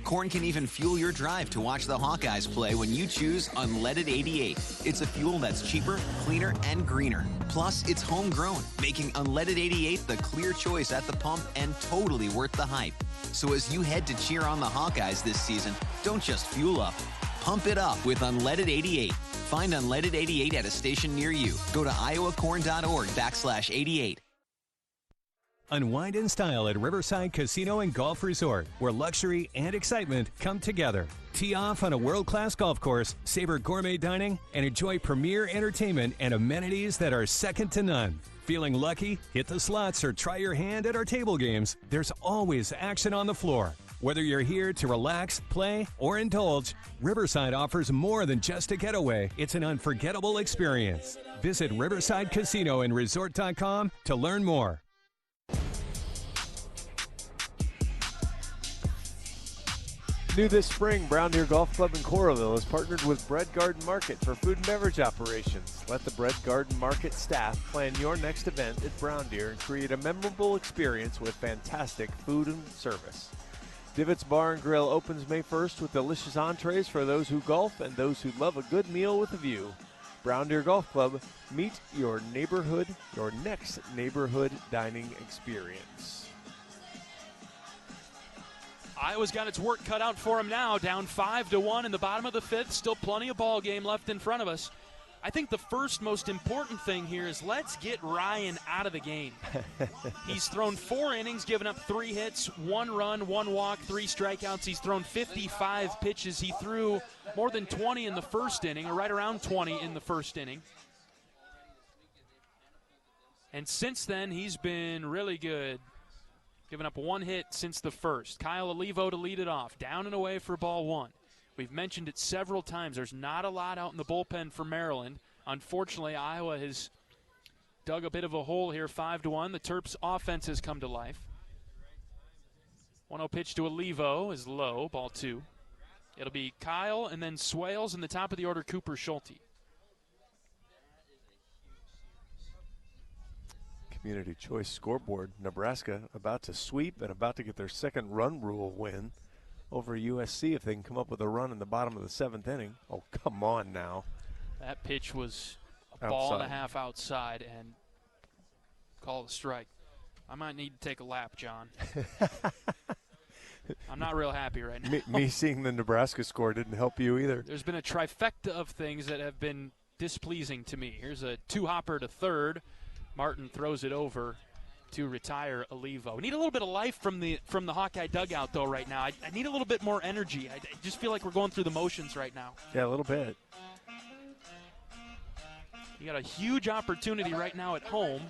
Corn can even fuel your drive to watch the Hawkeyes play when you choose Unleaded 88. It's a fuel that's cheaper, cleaner, and greener. Plus, it's homegrown, making Unleaded 88 the clear choice at the pump and totally worth the hype. So as you head to cheer on the Hawkeyes this season, don't just fuel up. Pump it up with Unleaded 88. Find Unleaded 88 at a station near you. Go to iowacorn.org/88. Unwind in style at Riverside Casino and Golf Resort, where luxury and excitement come together. Tee off on a world-class golf course, savor gourmet dining, and enjoy premier entertainment and amenities that are second to none. Feeling lucky? Hit the slots or try your hand at our table games. There's always action on the floor. Whether you're here to relax, play, or indulge, Riverside offers more than just a getaway. It's an unforgettable experience. Visit riversidecasinoandresort.com to learn more. New this spring, Brown Deer Golf Club in Coralville has partnered with Bread Garden Market for food and beverage operations. Let the Bread Garden Market staff plan your next event at Brown Deer and create a memorable experience with fantastic food and service. Divots Bar and Grill opens May 1st with delicious entrees for those who golf and those who love a good meal with a view. Brown Deer Golf Club, meet your neighborhood, your next neighborhood dining experience. Iowa's got its work cut out for them now, down 5-1 in the bottom of the 5th. Still plenty of ball game left in front of us. I think the first most important thing here is let's get Ryan out of the game. He's thrown 4 innings, given up 3 hits, 1 run, 1 walk, 3 strikeouts. He's thrown 55 pitches. He threw more than 20 in the first inning, or right around 20 in the first inning. And since then, he's been really good. Given up 1 hit since the first. Kyle Olivo to lead it off. Down and away for ball 1. We've mentioned it several times. There's not a lot out in the bullpen for Maryland. Unfortunately, Iowa has dug a bit of a hole here, 5-1. The Terps' offense has come to life. 1-0 pitch to Olivo is low, ball 2. It'll be Kyle and then Swales in the top of the order, Cooper Schulte. Community Choice Scoreboard. Nebraska about to sweep and about to get their second run rule win over USC if they can come up with a run in the bottom of the 7th inning. Oh, come on now. That pitch was a ball and a half outside and call a strike. I might need to take a lap, John. I'm not real happy right now. Me seeing the Nebraska score didn't help you either. There's been a trifecta of things that have been displeasing to me. Here's a 2-hopper to third. Martin throws it over to retire Olivo. We need a little bit of life from the Hawkeye dugout, though, right now. I need a little bit more energy. I just feel like we're going through the motions right now. Yeah, a little bit. You got a huge opportunity right now at home.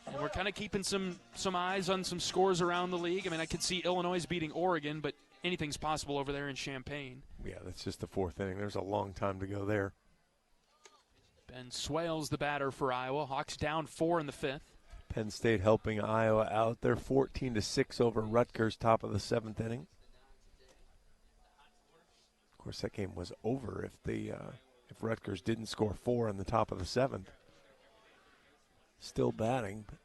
And we're kind of keeping some eyes on some scores around the league. I mean, I could see Illinois beating Oregon, but anything's possible over there in Champaign. Yeah, that's just the 4th inning. There's a long time to go there. Ben Swales, the batter for Iowa. Hawks down 4 in the 5th. Penn State helping Iowa out. They're 14-6 over Rutgers, top of the 7th inning. Of course, that game was over if Rutgers didn't score 4 in the top of the 7th. Still batting. But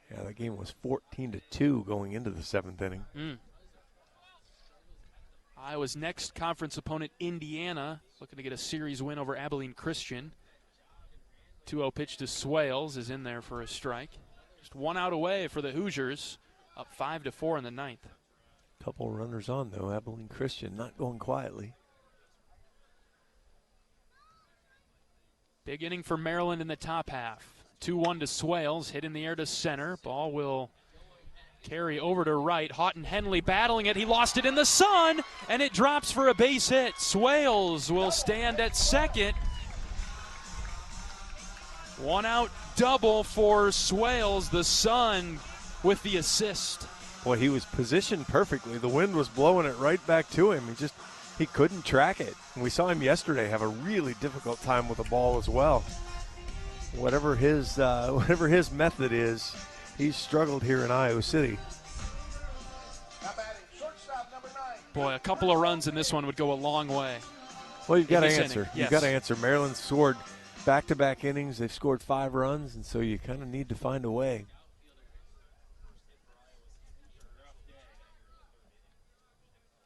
yeah, that game was 14-2 going into the 7th inning. Iowa's next conference opponent, Indiana, looking to get a series win over Abilene Christian. 2-0 pitch to Swales is in there for a strike. Just 1 out away for the Hoosiers, up 5-4 in the 9th. Couple runners on, though. Abilene Christian not going quietly. Big inning for Maryland in the top half. 2-1 to Swales, hit in the air to center. Ball will carry over to right. Houghton Henley battling it. He lost it in the sun, and it drops for a base hit. Swales will stand at second. 1 out double for Swales, the Sun with the assist. Boy, he was positioned perfectly. The wind was blowing it right back to him. He couldn't track it. And we saw him yesterday have a really difficult time with the ball as well. Whatever his method is, he's struggled here in Iowa City. Boy, a couple of runs in this one would go a long way. Well, you've got to This answer. inning, You've yes. got to answer. Maryland scored back-to-back innings. They've scored 5 runs, and so you kind of need to find a way.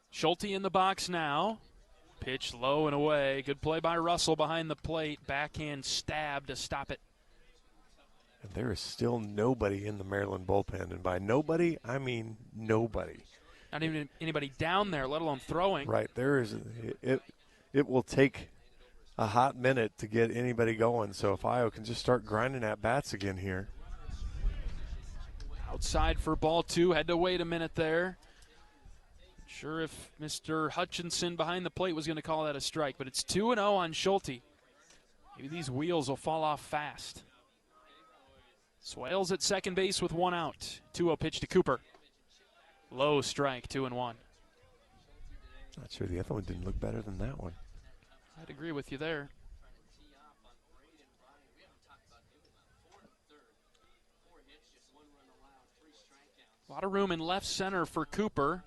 Schulte in the box now. Pitch low and away. Good play by Russell behind the plate. Backhand stab to stop it. And there is still nobody in the Maryland bullpen. And by nobody, I mean nobody. Not even anybody down there, let alone throwing. Right. There is it will take a hot minute to get anybody going. So if Iowa can just start grinding at bats again here. Outside for ball 2. Had to wait a minute there. Sure if Mr. Hutchinson behind the plate was going to call that a strike, but it's 2-0 on Schulte. Maybe these wheels will fall off fast. Swales at second base with 1 out. 2-0 pitch to Cooper. Low strike, 2-1. Not sure the other one didn't look better than that one. I'd agree with you there. A lot of room in left center for Cooper.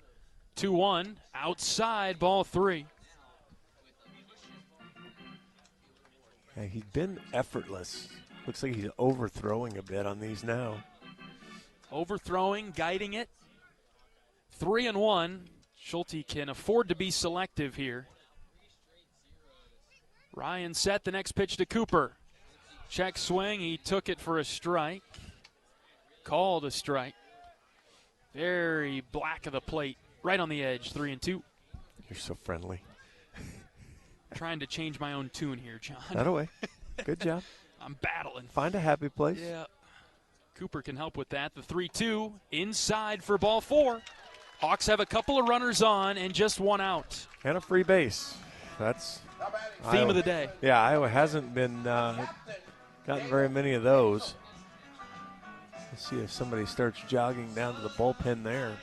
2-1, outside, ball 3. Yeah, he's been effortless. Looks like he's overthrowing a bit on these now. Overthrowing, guiding it. 3-1. Schulte can afford to be selective here. Ryan set the next pitch to Cooper. Check swing, he took it for a strike. Called a strike. Very black of the plate. Right on the edge, 3-2. You're so friendly. Trying to change my own tune here, John. That away. Good job. I'm battling. Find a happy place. Yeah. Cooper can help with that. The 3-2 inside for ball 4. Hawks have a couple of runners on and just 1 out. And a free base. That's theme Iowa. of the day. Yeah, Iowa hasn't been gotten very many of those. Let's see if somebody starts jogging down to the bullpen there.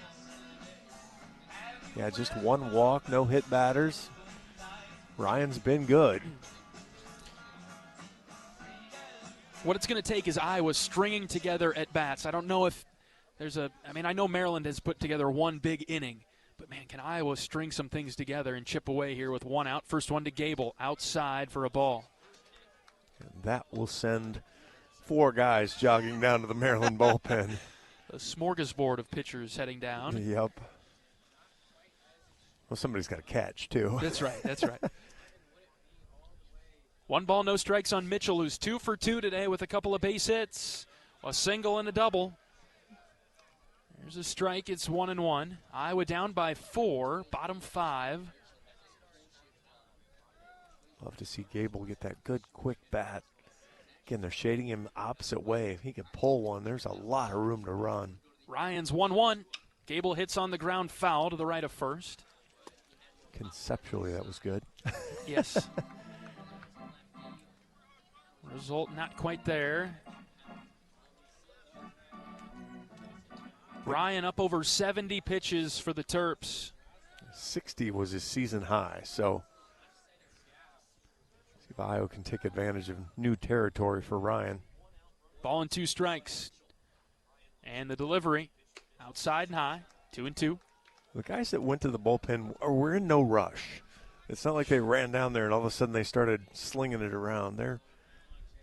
Yeah, just 1 walk, no hit batters. Ryan's been good. What it's going to take is Iowa stringing together at bats. I don't know if there's I know Maryland has put together 1 big inning, but man, can Iowa string some things together and chip away here with 1 out? First one to Gable, outside for a ball. And that will send 4 guys jogging down to the Maryland bullpen. A smorgasbord of pitchers heading down. Yep. Well, somebody's got to catch, too. That's right, that's right. 1 ball, no strikes on Mitchell, who's 2 for 2 today with a couple of base hits, a single and a double. There's a strike, it's 1-1. Iowa down by 4, bottom 5. Love to see Gable get that good, quick bat. Again, they're shading him opposite way. If he can pull one, there's a lot of room to run. Ryan's 1-1. Gable hits on the ground foul to the right of first. Conceptually, that was good. Yes. Result not quite there. Ryan up over 70 pitches for the Terps. 60 was his season high, so see if Iowa can take advantage of new territory for Ryan. Ball and 2 strikes. And the delivery outside and high, 2-2. The guys that went to the bullpen were in no rush. It's not like they ran down there and all of a sudden they started slinging it around. They're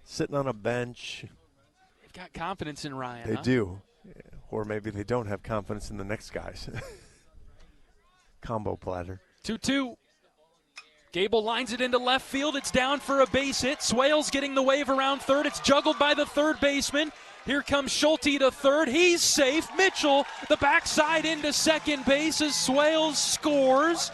sitting on a bench. They've got confidence in Ryan. They do. Or maybe they don't have confidence in the next guys. Combo platter. 2-2. Gable lines it into left field. It's down for a base hit. Swales getting the wave around third. It's juggled by the third baseman. Here comes Schulte to third. He's safe. Mitchell, the backside into second base as Swales scores.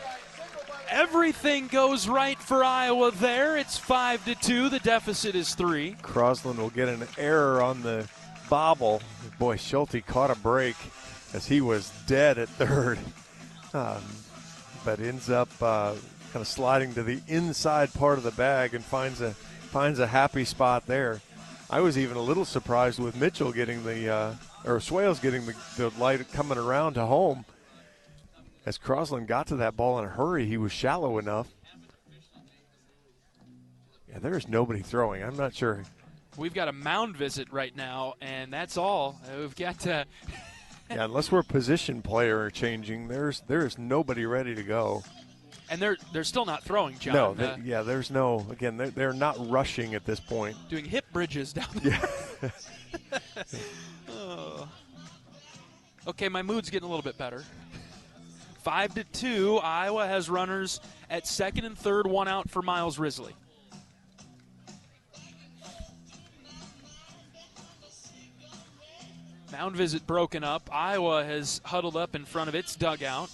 Everything goes right for Iowa there. It's 5-2. The deficit is 3. Crosland will get an error on the bobble. Boy, Schulte caught a break as he was dead at third. But ends up kind of sliding to the inside part of the bag and finds a happy spot there. I was even a little surprised with Mitchell getting the or Swale's getting the light coming around to home. As Crosland got to that ball in a hurry, he was shallow enough. Yeah, there's nobody throwing. I'm not sure. We've got a mound visit right now, and that's all. We've got to. Yeah, unless we're position player changing, there's nobody ready to go. And they're still not throwing, John. No, there's no. Again, they're not rushing at this point. Doing hip bridges down there. Yeah. Oh. Okay, my mood's getting a little bit better. 5-2. Iowa has runners at second and third, one out for Miles Risley. Mound visit broken up. Iowa has huddled up in front of its dugout.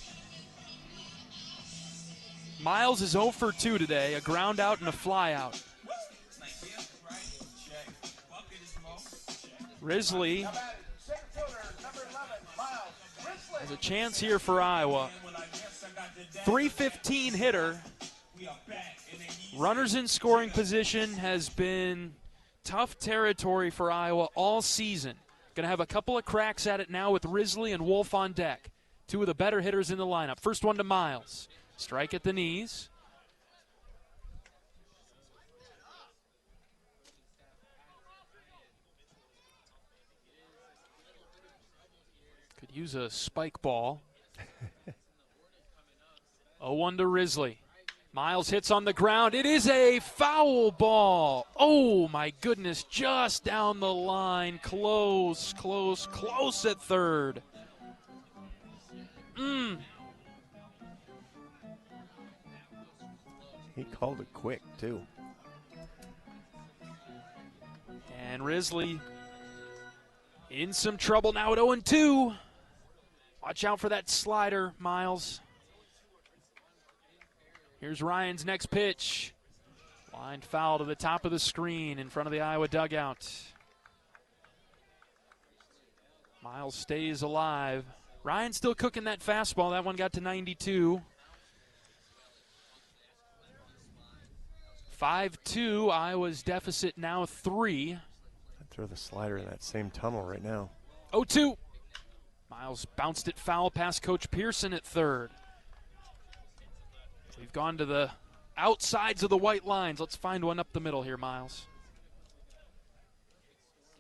Miles is 0 for 2 today, a ground out and a fly out. Risley has a chance here for Iowa. 315 hitter. Runners in scoring position has been tough territory for Iowa all season. Going to have a couple of cracks at it now with Risley and Wolf on deck. Two of the better hitters in the lineup. First one to Miles. Strike at the knees. Could use a spike ball. 0-1 to Risley. Miles hits on the ground. It is a foul ball. Oh, my goodness. Just down the line. Close, close, close at third. He called it quick, too. And Risley in some trouble now at 0-2. Watch out for that slider, Miles. Here's Ryan's next pitch. Line foul to the top of the screen in front of the Iowa dugout. Miles stays alive. Ryan still cooking that fastball. That one got to 92. 5-2. Iowa's deficit now 3. I'd throw the slider in that same tunnel right now. 0-2. Miles bounced it foul past Coach Pearson at third. We've gone to the outsides of the white lines. Let's find one up the middle here, Miles.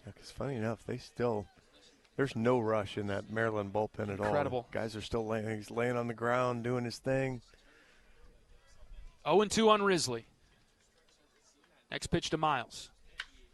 Yeah, because funny enough, there's no rush in that Maryland bullpen at all. Incredible. Guys are still laying. He's laying on the ground, doing his thing. 0-2 on Risley. Next pitch to Miles.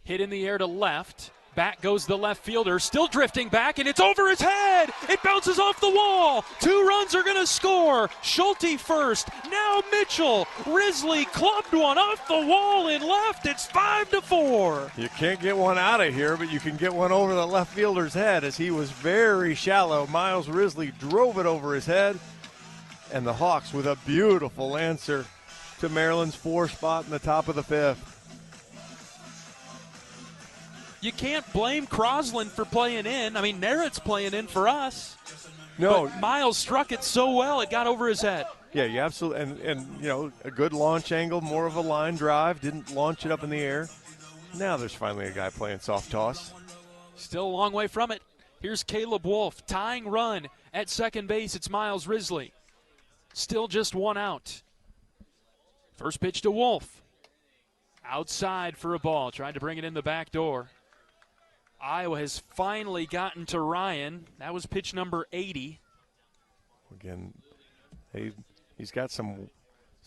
Hit in the air to left. Back goes the left fielder, still drifting back, and it's over his head. It bounces off the wall. 2 runs are going to score. Schulte first. Now Mitchell. Risley clubbed one off the wall in left. It's 5-4. You can't get one out of here, but you can get one over the left fielder's head as he was very shallow. Miles Risley drove it over his head, and the Hawks with a beautiful answer to Maryland's 4 spot in the top of the 5th. You can't blame Crosland for playing in. I mean, Narrett's playing in for us. No. But Miles struck it so well, it got over his head. Yeah, you absolutely. And a good launch angle, more of a line drive, didn't launch it up in the air. Now there's finally a guy playing soft toss. Still a long way from it. Here's Caleb Wolf, tying run at second base. It's Miles Risley. Still just 1 out. First pitch to Wolf. Outside for a ball. Tried to bring it in the back door. Iowa has finally gotten to Ryan. That was pitch number 80. Again, he's got some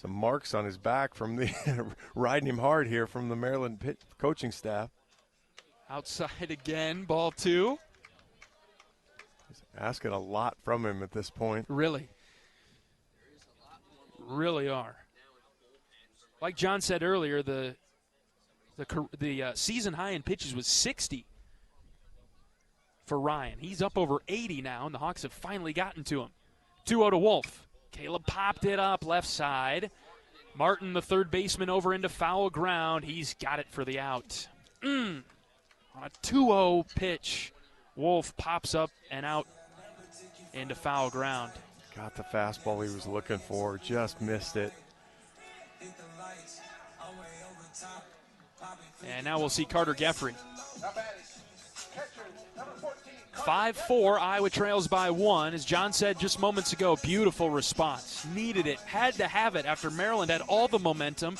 marks on his back from the riding him hard here from the Maryland coaching staff. Outside again, ball 2. He's asking a lot from him at this point. Really are. Like John said earlier, the season high in pitches was 60 for Ryan. He's up over 80 now, and the Hawks have finally gotten to him. 2-0 to Wolf. Caleb popped it up left side. Martin, the third baseman, over into foul ground. He's got it for the out. On a 2-0 pitch, Wolf pops up and out into foul ground. Got the fastball he was looking for, just missed it. And now we'll see Carter Geffrey. 5-4, Iowa trails by 1. As John said just moments ago, beautiful response. Needed it, had to have it after Maryland had all the momentum,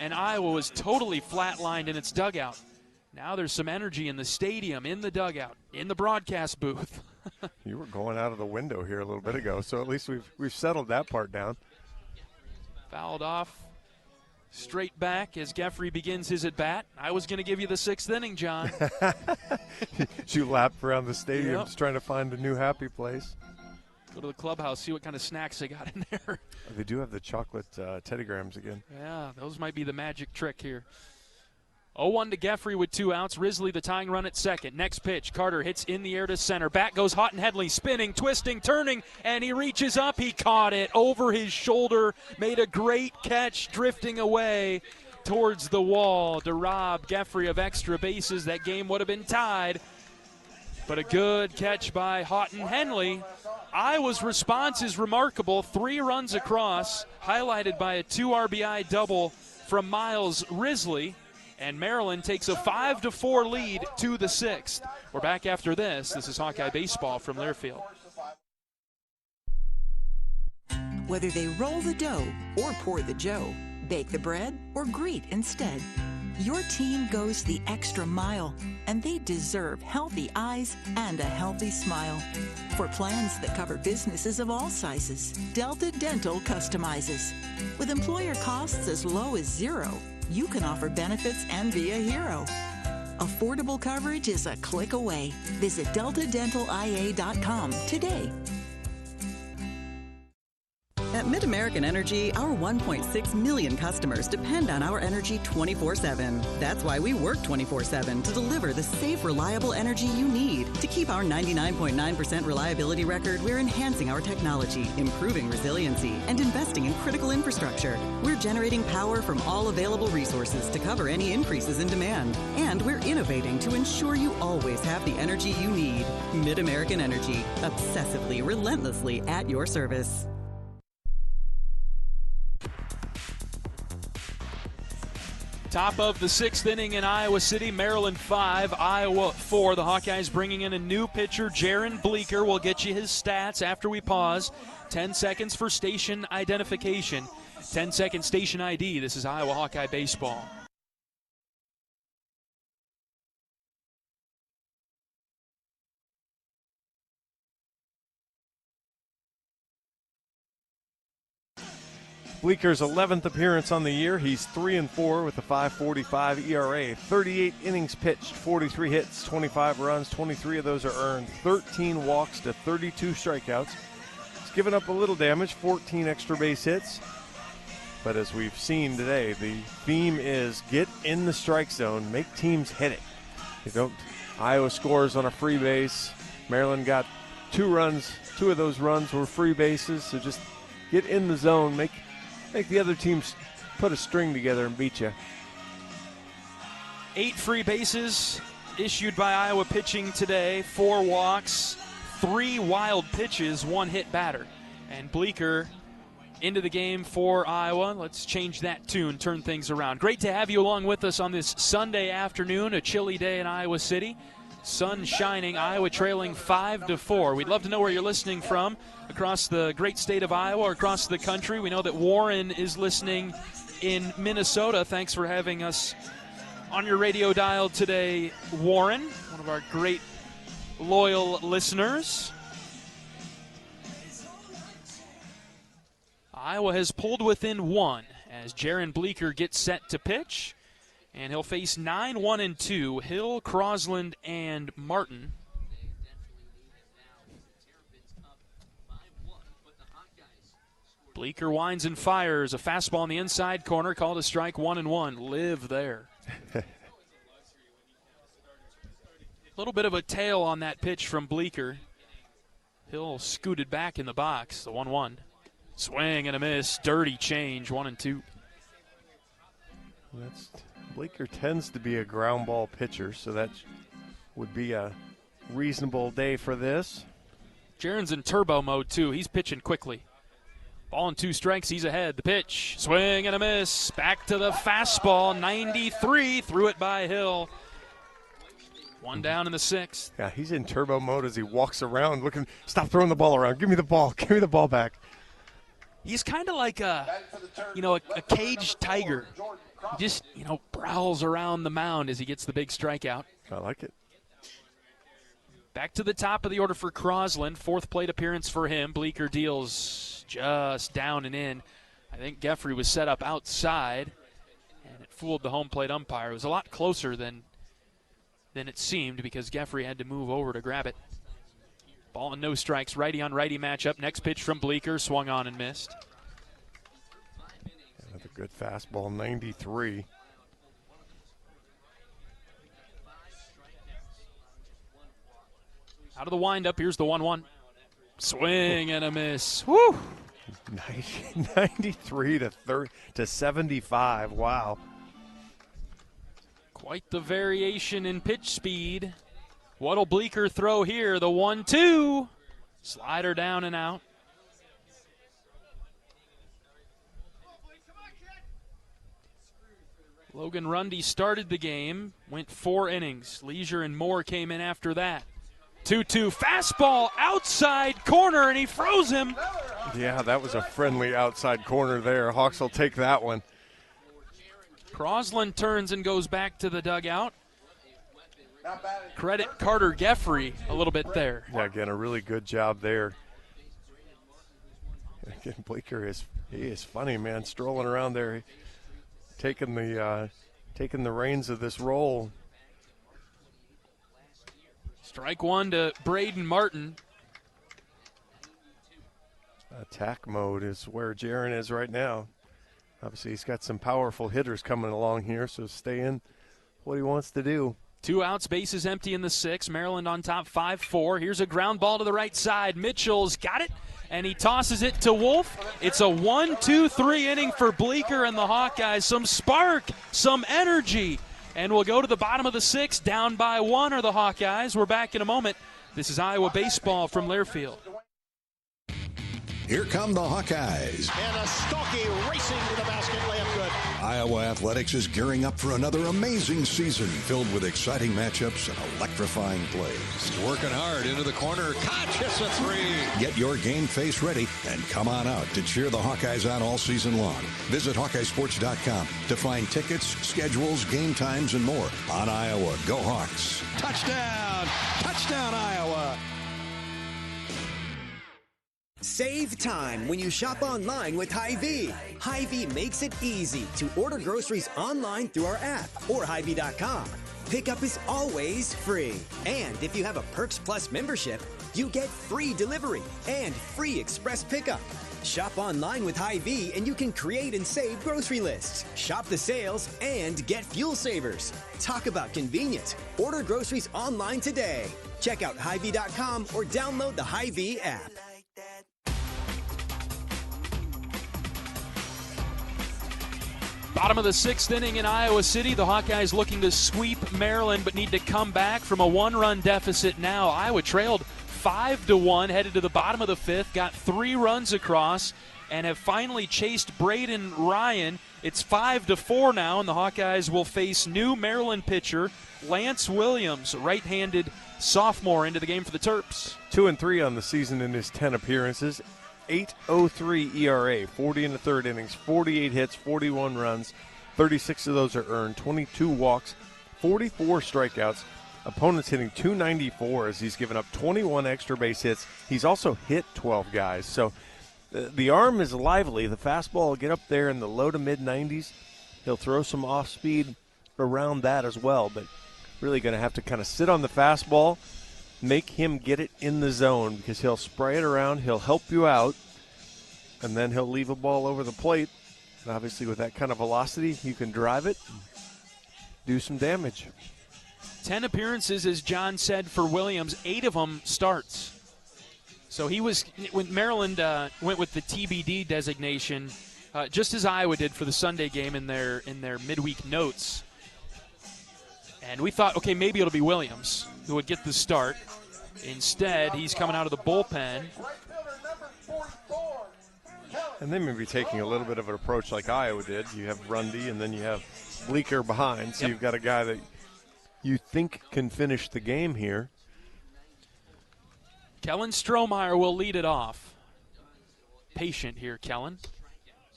and Iowa was totally flatlined in its dugout. Now there's some energy in the stadium, in the dugout, in the broadcast booth. You were going out of the window here a little bit ago, so at least we've settled that part down. Fouled off. Straight back as Geffrey begins his at-bat. I was going to give you the 6th inning, John. You lapped around the stadium just trying to find a new happy place. Go to the clubhouse, see what kind of snacks they got in there. They do have the chocolate teddygrams again. Yeah, those might be the magic trick here. 0-1 to Geffrey with 2 outs. Risley the tying run at second. Next pitch, Carter hits in the air to center. Back goes Houghton Headley, spinning, twisting, turning, and he reaches up. He caught it over his shoulder, made a great catch, drifting away towards the wall to rob Geffrey of extra bases. That game would have been tied, but a good catch by Houghton Headley. Iowa's response is remarkable. 3 runs across, highlighted by a 2 RBI double from Miles Risley. And Maryland takes a 5-4 lead to the 6th. We're back after this. This is Hawkeye Baseball from Learfield. Whether they roll the dough or pour the joe, bake the bread or greet instead, your team goes the extra mile, and they deserve healthy eyes and a healthy smile. For plans that cover businesses of all sizes, Delta Dental customizes. With employer costs as low as $0, you can offer benefits and be a hero. Affordable coverage is a click away. Visit deltadentalia.com today. At Mid-American Energy, our 1.6 million customers depend on our energy 24/7. That's why we work 24/7 to deliver the safe, reliable energy you need. To keep our 99.9% reliability record, we're enhancing our technology, improving resiliency, and investing in critical infrastructure. We're generating power from all available resources to cover any increases in demand. And we're innovating to ensure you always have the energy you need. Mid-American Energy, obsessively, relentlessly at your service. Top of the 6th inning in Iowa City, Maryland 5, Iowa 4. The Hawkeyes bringing in a new pitcher, Jaron Bleeker. We'll get you his stats after we pause. 10 seconds for station identification. 10-second station ID. This is Iowa Hawkeye Baseball. Bleeker's 11th appearance on the year. He's 3-4 with a 5.45 ERA. 38 innings pitched, 43 hits, 25 runs. 23 of those are earned. 13 walks to 32 strikeouts. He's given up a little damage, 14 extra base hits. But as we've seen today, the theme is get in the strike zone, make teams hit it. They don't. Iowa scores on a free base. Maryland got 2 runs. 2 of those runs were free bases. So just get in the zone, make the other teams put a string together and beat you. 8 free bases issued by Iowa pitching today. 4 walks, 3 wild pitches, 1 hit batter. And Bleeker into the game for Iowa. Let's change that tune, turn things around. Great to have you along with us on this Sunday afternoon, a chilly day in Iowa City. Sun shining, Iowa trailing 5-4. We'd love to know where you're listening from across the great state of Iowa or across the country. We know that Warren is listening in Minnesota. Thanks for having us on your radio dial today, Warren, one of our great loyal listeners. Iowa has pulled within 1 as Jaron Bleeker gets set to pitch. And he'll face 9-1-2, Hill, Crosland, and Martin. Bleeker winds and fires. A fastball in the inside corner, called a strike, 1-1. Live there. A little bit of a tail on that pitch from Bleeker. Hill scooted back in the box, the 1-1. Swing and a miss, dirty change, 1-2. Bleeker tends to be a ground ball pitcher, so that would be a reasonable day for this. Jaron's in turbo mode, too. He's pitching quickly. Ball and 2 strikes, he's ahead. The pitch, swing and a miss. Back to the fastball, 93, threw it by Hill. One down in the 6th. Yeah, he's in turbo mode as he walks around looking, stop throwing the ball around. Give me the ball. Give me the ball back. He's kind of like a caged tiger. He just, prowls around the mound as he gets the big strikeout. I like it. Back to the top of the order for Crosland. 4th plate appearance for him. Bleeker deals just down and in. I think Geffrey was set up outside, and it fooled the home plate umpire. It was a lot closer than it seemed because Geffrey had to move over to grab it. Ball and no strikes, righty on righty matchup. Next pitch from Bleeker, swung on and missed. Another good fastball, 93. Out of the windup, here's the 1-1. Swing and a miss. Woo! 93 to 75. Wow. Quite the variation in pitch speed. What'll Bleeker throw here? The 1-2. Slider down and out. Logan Rundy started the game, went 4 innings. Leisure and Moore came in after that. 2-2 fastball outside corner, and he froze him. Yeah, that was a friendly outside corner there. Hawks will take that one. Crosland turns and goes back to the dugout. Credit Carter Geffrey a little bit there. Yeah, again, a really good job there. Again, Bleeker is funny, man, strolling around there, taking the reins of this role. Strike 1 to Braden Martin. Attack mode is where Jaron is right now. Obviously, he's got some powerful hitters coming along here, so stay in what he wants to do. 2 outs, bases empty in the 6th. Maryland on top 5-4. Here's a ground ball to the right side. Mitchell's got it, and he tosses it to Wolf. It's a 1-2-3 inning for Bleeker and the Hawkeyes. Some spark, some energy. And we'll go to the bottom of the 6th. Down by 1 are the Hawkeyes. We're back in a moment. This is Iowa baseball from Learfield. Here come the Hawkeyes. And a Stockie racing to the basket, layup good. Iowa Athletics is gearing up for another amazing season filled with exciting matchups and electrifying plays. Working hard into the corner. Koch hits a 3. Get your game face ready and come on out to cheer the Hawkeyes on all season long. Visit HawkeyeSports.com to find tickets, schedules, game times, and more on Iowa. Go Hawks. Touchdown! Touchdown, Iowa! Save time when you shop online with Hy-Vee. Hy-Vee makes it easy to order groceries online through our app or Hy-Vee.com. Pickup is always free. And if you have a Perks Plus membership, you get free delivery and free express pickup. Shop online with Hy-Vee and you can create and save grocery lists, shop the sales, and get fuel savers. Talk about convenient. Order groceries online today. Check out Hy-Vee.com or download the Hy-Vee app. Bottom of the 6th inning in Iowa City. The Hawkeyes looking to sweep Maryland but need to come back from a 1-run deficit now. Iowa trailed 5-1, headed to the bottom of the 5th, got 3 runs across, and have finally chased Braden Ryan. It's 5-4 now, and the Hawkeyes will face new Maryland pitcher Lance Williams, right-handed sophomore, into the game for the Terps. 2-3 on the season in his 10 appearances. 8.03 ERA, 40 in the 3rd innings, 48 hits, 41 runs, 36 of those are earned, 22 walks, 44 strikeouts. Opponents hitting .294 as he's given up 21 extra base hits. He's also hit 12 guys. So the arm is lively. The fastball will get up there in the low to mid-90s. He'll throw some off-speed around that as well, but really going to have to kind of sit on the fastball, make him get it in the zone because he'll spray it around, he'll help you out, and then he'll leave a ball over the plate. And obviously with that kind of velocity, you can drive it, do some damage. 10 appearances, as John said, for Williams, 8 of them starts. So he was, when Maryland went with the TBD designation, just as Iowa did for the Sunday game in their midweek notes. And we thought, okay, maybe it'll be Williams who would get the start. Instead, he's coming out of the bullpen. And they may be taking a little bit of an approach like Iowa did. You have Rundy, and then you have Bleeker behind. So You've got a guy that you think can finish the game here. Kellen Strohmeyer will lead it off. Patient here, Kellen.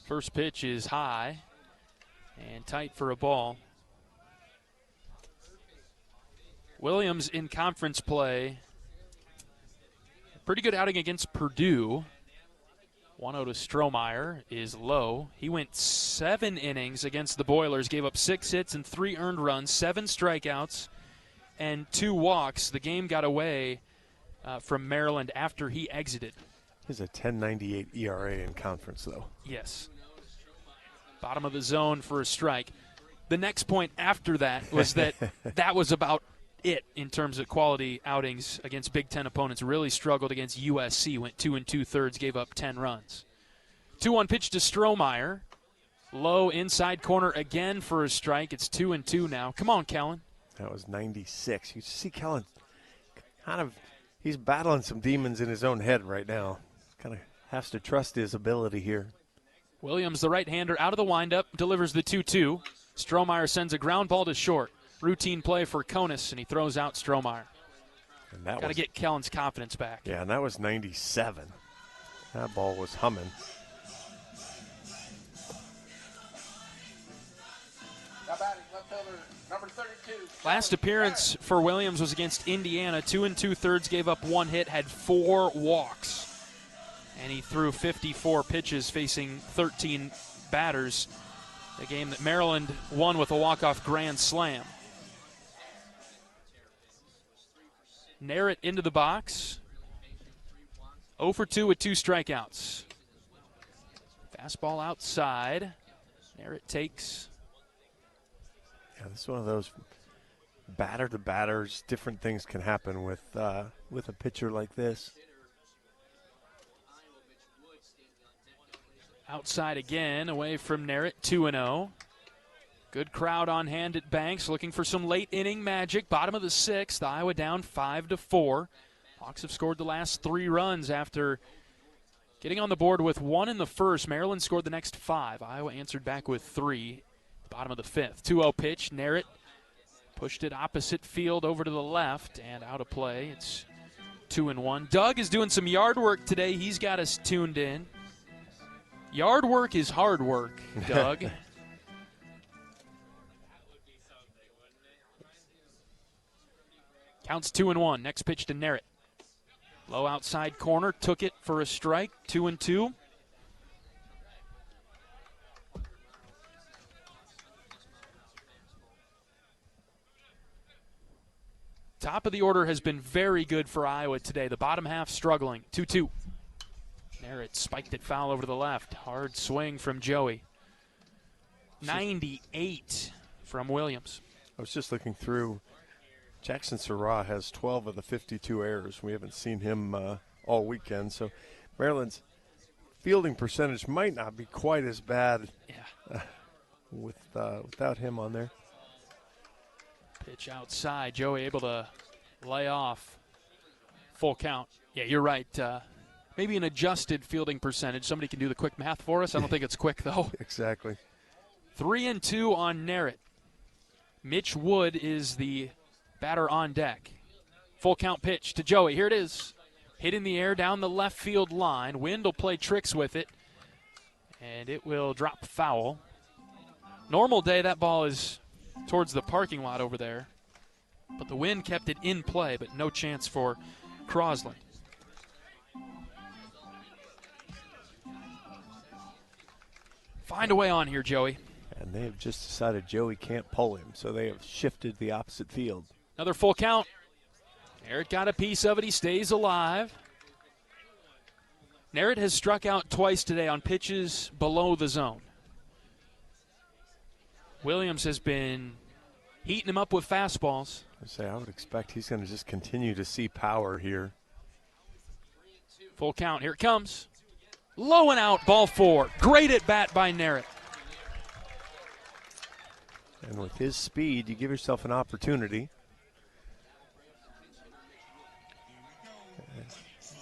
First pitch is high and tight for a ball. Williams in conference play. Pretty good outing against Purdue. 1-0 to Strohmeyer is low. He went 7 innings against the Boilers, gave up 6 hits and 3 earned runs, 7 strikeouts, and 2 walks. The game got away from Maryland after he exited. He's a 10.98 ERA in conference, though. Yes. Bottom of the zone for a strike. The next point after that was that that was about it in terms of quality outings against Big Ten opponents. Really struggled against USC, went 2 2/3, gave up 10 runs. 2-1 pitch to Strohmeyer. Low inside corner again for a strike. It's 2-2 now. Come on, Kellen. That was 96. You see Kellen he's battling some demons in his own head right now. Kind of has to trust his ability here. Williams, the right-hander, out of the windup, delivers the 2-2. Strohmeyer sends a ground ball to short. Routine play for Konis, and he throws out Strohmeyer. Got to get Kellen's confidence back. Yeah, and that was 97. That ball was humming. Now batting left fielder number 32. Last appearance for Williams was against Indiana. 2 2/3, gave up 1 hit, had 4 walks. And he threw 54 pitches facing 13 batters. A game that Maryland won with a walk-off grand slam. Narrett into the box. 0 for 2 with 2 strikeouts. Fastball outside. Narrett takes. Yeah, this is one of those batter to batters. Different things can happen with a pitcher like this. Outside again, away from Narrett, 2-0. Good crowd on hand at Banks, looking for some late inning magic. Bottom of the 6th, Iowa down 5-4. Hawks have scored the last 3 runs after getting on the board with 1 in the first. Maryland scored the next 5. Iowa answered back with 3. Bottom of the 5th, 2-0 pitch. Narrett pushed it opposite field over to the left and out of play. It's 2-1. Doug is doing some yard work today. He's got us tuned in. Yard work is hard work, Doug. Counts 2-1. Next pitch to Narrett. Low outside corner. Took it for a strike. 2-2. Top of the order has been very good for Iowa today. The bottom half struggling. 2-2. Narrett spiked it foul over to the left. Hard swing from Joey. 98 from Williams. I was just looking through. Jackson Surratt has 12 of the 52 errors. We haven't seen him all weekend. So Maryland's fielding percentage might not be quite as bad without him on there. Pitch outside. Joey able to lay off. Full count. Yeah, you're right. Maybe an adjusted fielding percentage. Somebody can do the quick math for us. I don't think it's quick, though. Exactly. 3-2 on Narrett. Mitch Wood is the batter on deck. Full count pitch to Joey. Here it is. Hit in the air down the left field line. Wind will play tricks with it, and it will drop foul. Normal day, that ball is towards the parking lot over there, but the wind kept it in play, but no chance for Crosley. Find a way on here, Joey. And they have just decided Joey can't pull him, so they have shifted the opposite field. Another full count. Narrett got a piece of it. He stays alive. Narrett has struck out twice today on pitches below the zone. Williams has been heating him up with fastballs. I would expect he's going to just continue to see power here. Full count. Here it comes. Low and out, ball 4. Great at bat by Narrett. And with his speed, you give yourself an opportunity.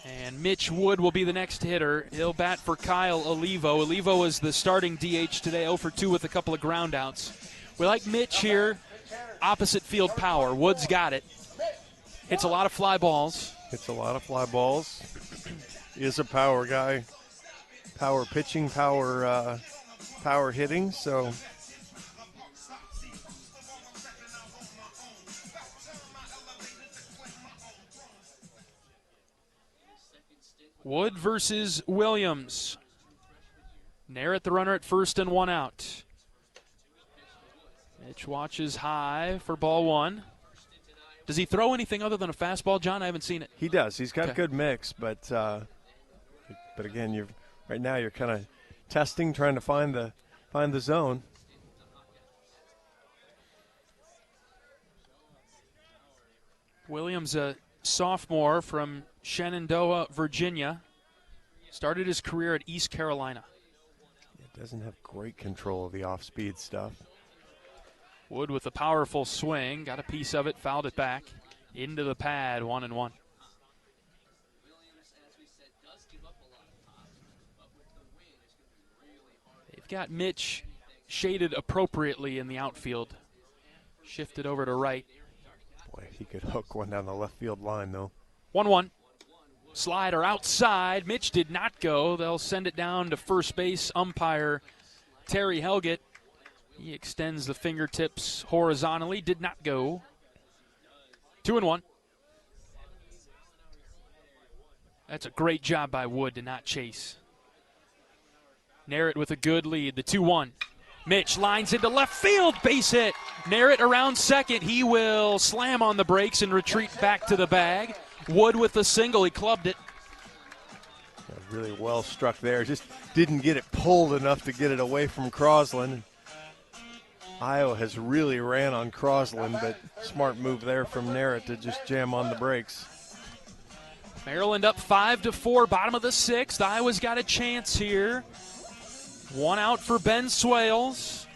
And Mitch Wood will be the next hitter. He'll bat for Kyle Olivo. Olivo is the starting DH today, 0 for 2 with a couple of groundouts. We like Mitch here. opposite field power. Wood's got it. Hits a lot of fly balls. Hits a lot of fly balls. Is a power guy. Power pitching, power hitting, so. Wood versus Williams. Narrett the runner at first and 1 out. Mitch watches high for ball 1. Does he throw anything other than a fastball, John? I haven't seen it. He does. He's got good mix, but again, right now you're kind of testing, trying to find the zone. Williams, a sophomore from Shenandoah, Virginia, started his career at East Carolina. It doesn't have great control of the off-speed stuff. Wood with a powerful swing, got a piece of it, fouled it back into the pad, 1-1. They've got Mitch shaded appropriately in the outfield. Shifted over to right. Boy, he could hook one down the left field line, though. 1-1. Slider outside. Mitch did not go. They'll send it down to first base umpire Terry Helgett. He extends the fingertips horizontally. Did not go. 2-1. That's a great job by Wood to not chase. Narrett with a good lead. The 2-1. Mitch lines into left field. Base hit. Narrett around second. He will slam on the brakes and retreat back to the bag. Wood with the single. He clubbed it. Really well struck there. Just didn't get it pulled enough to get it away from Crosland. Iowa has really ran on Crosland, but smart move there from Narrett to just jam on the brakes. Maryland up 5-4, bottom of the 6th. Iowa's got a chance here. 1 out for Ben Swales.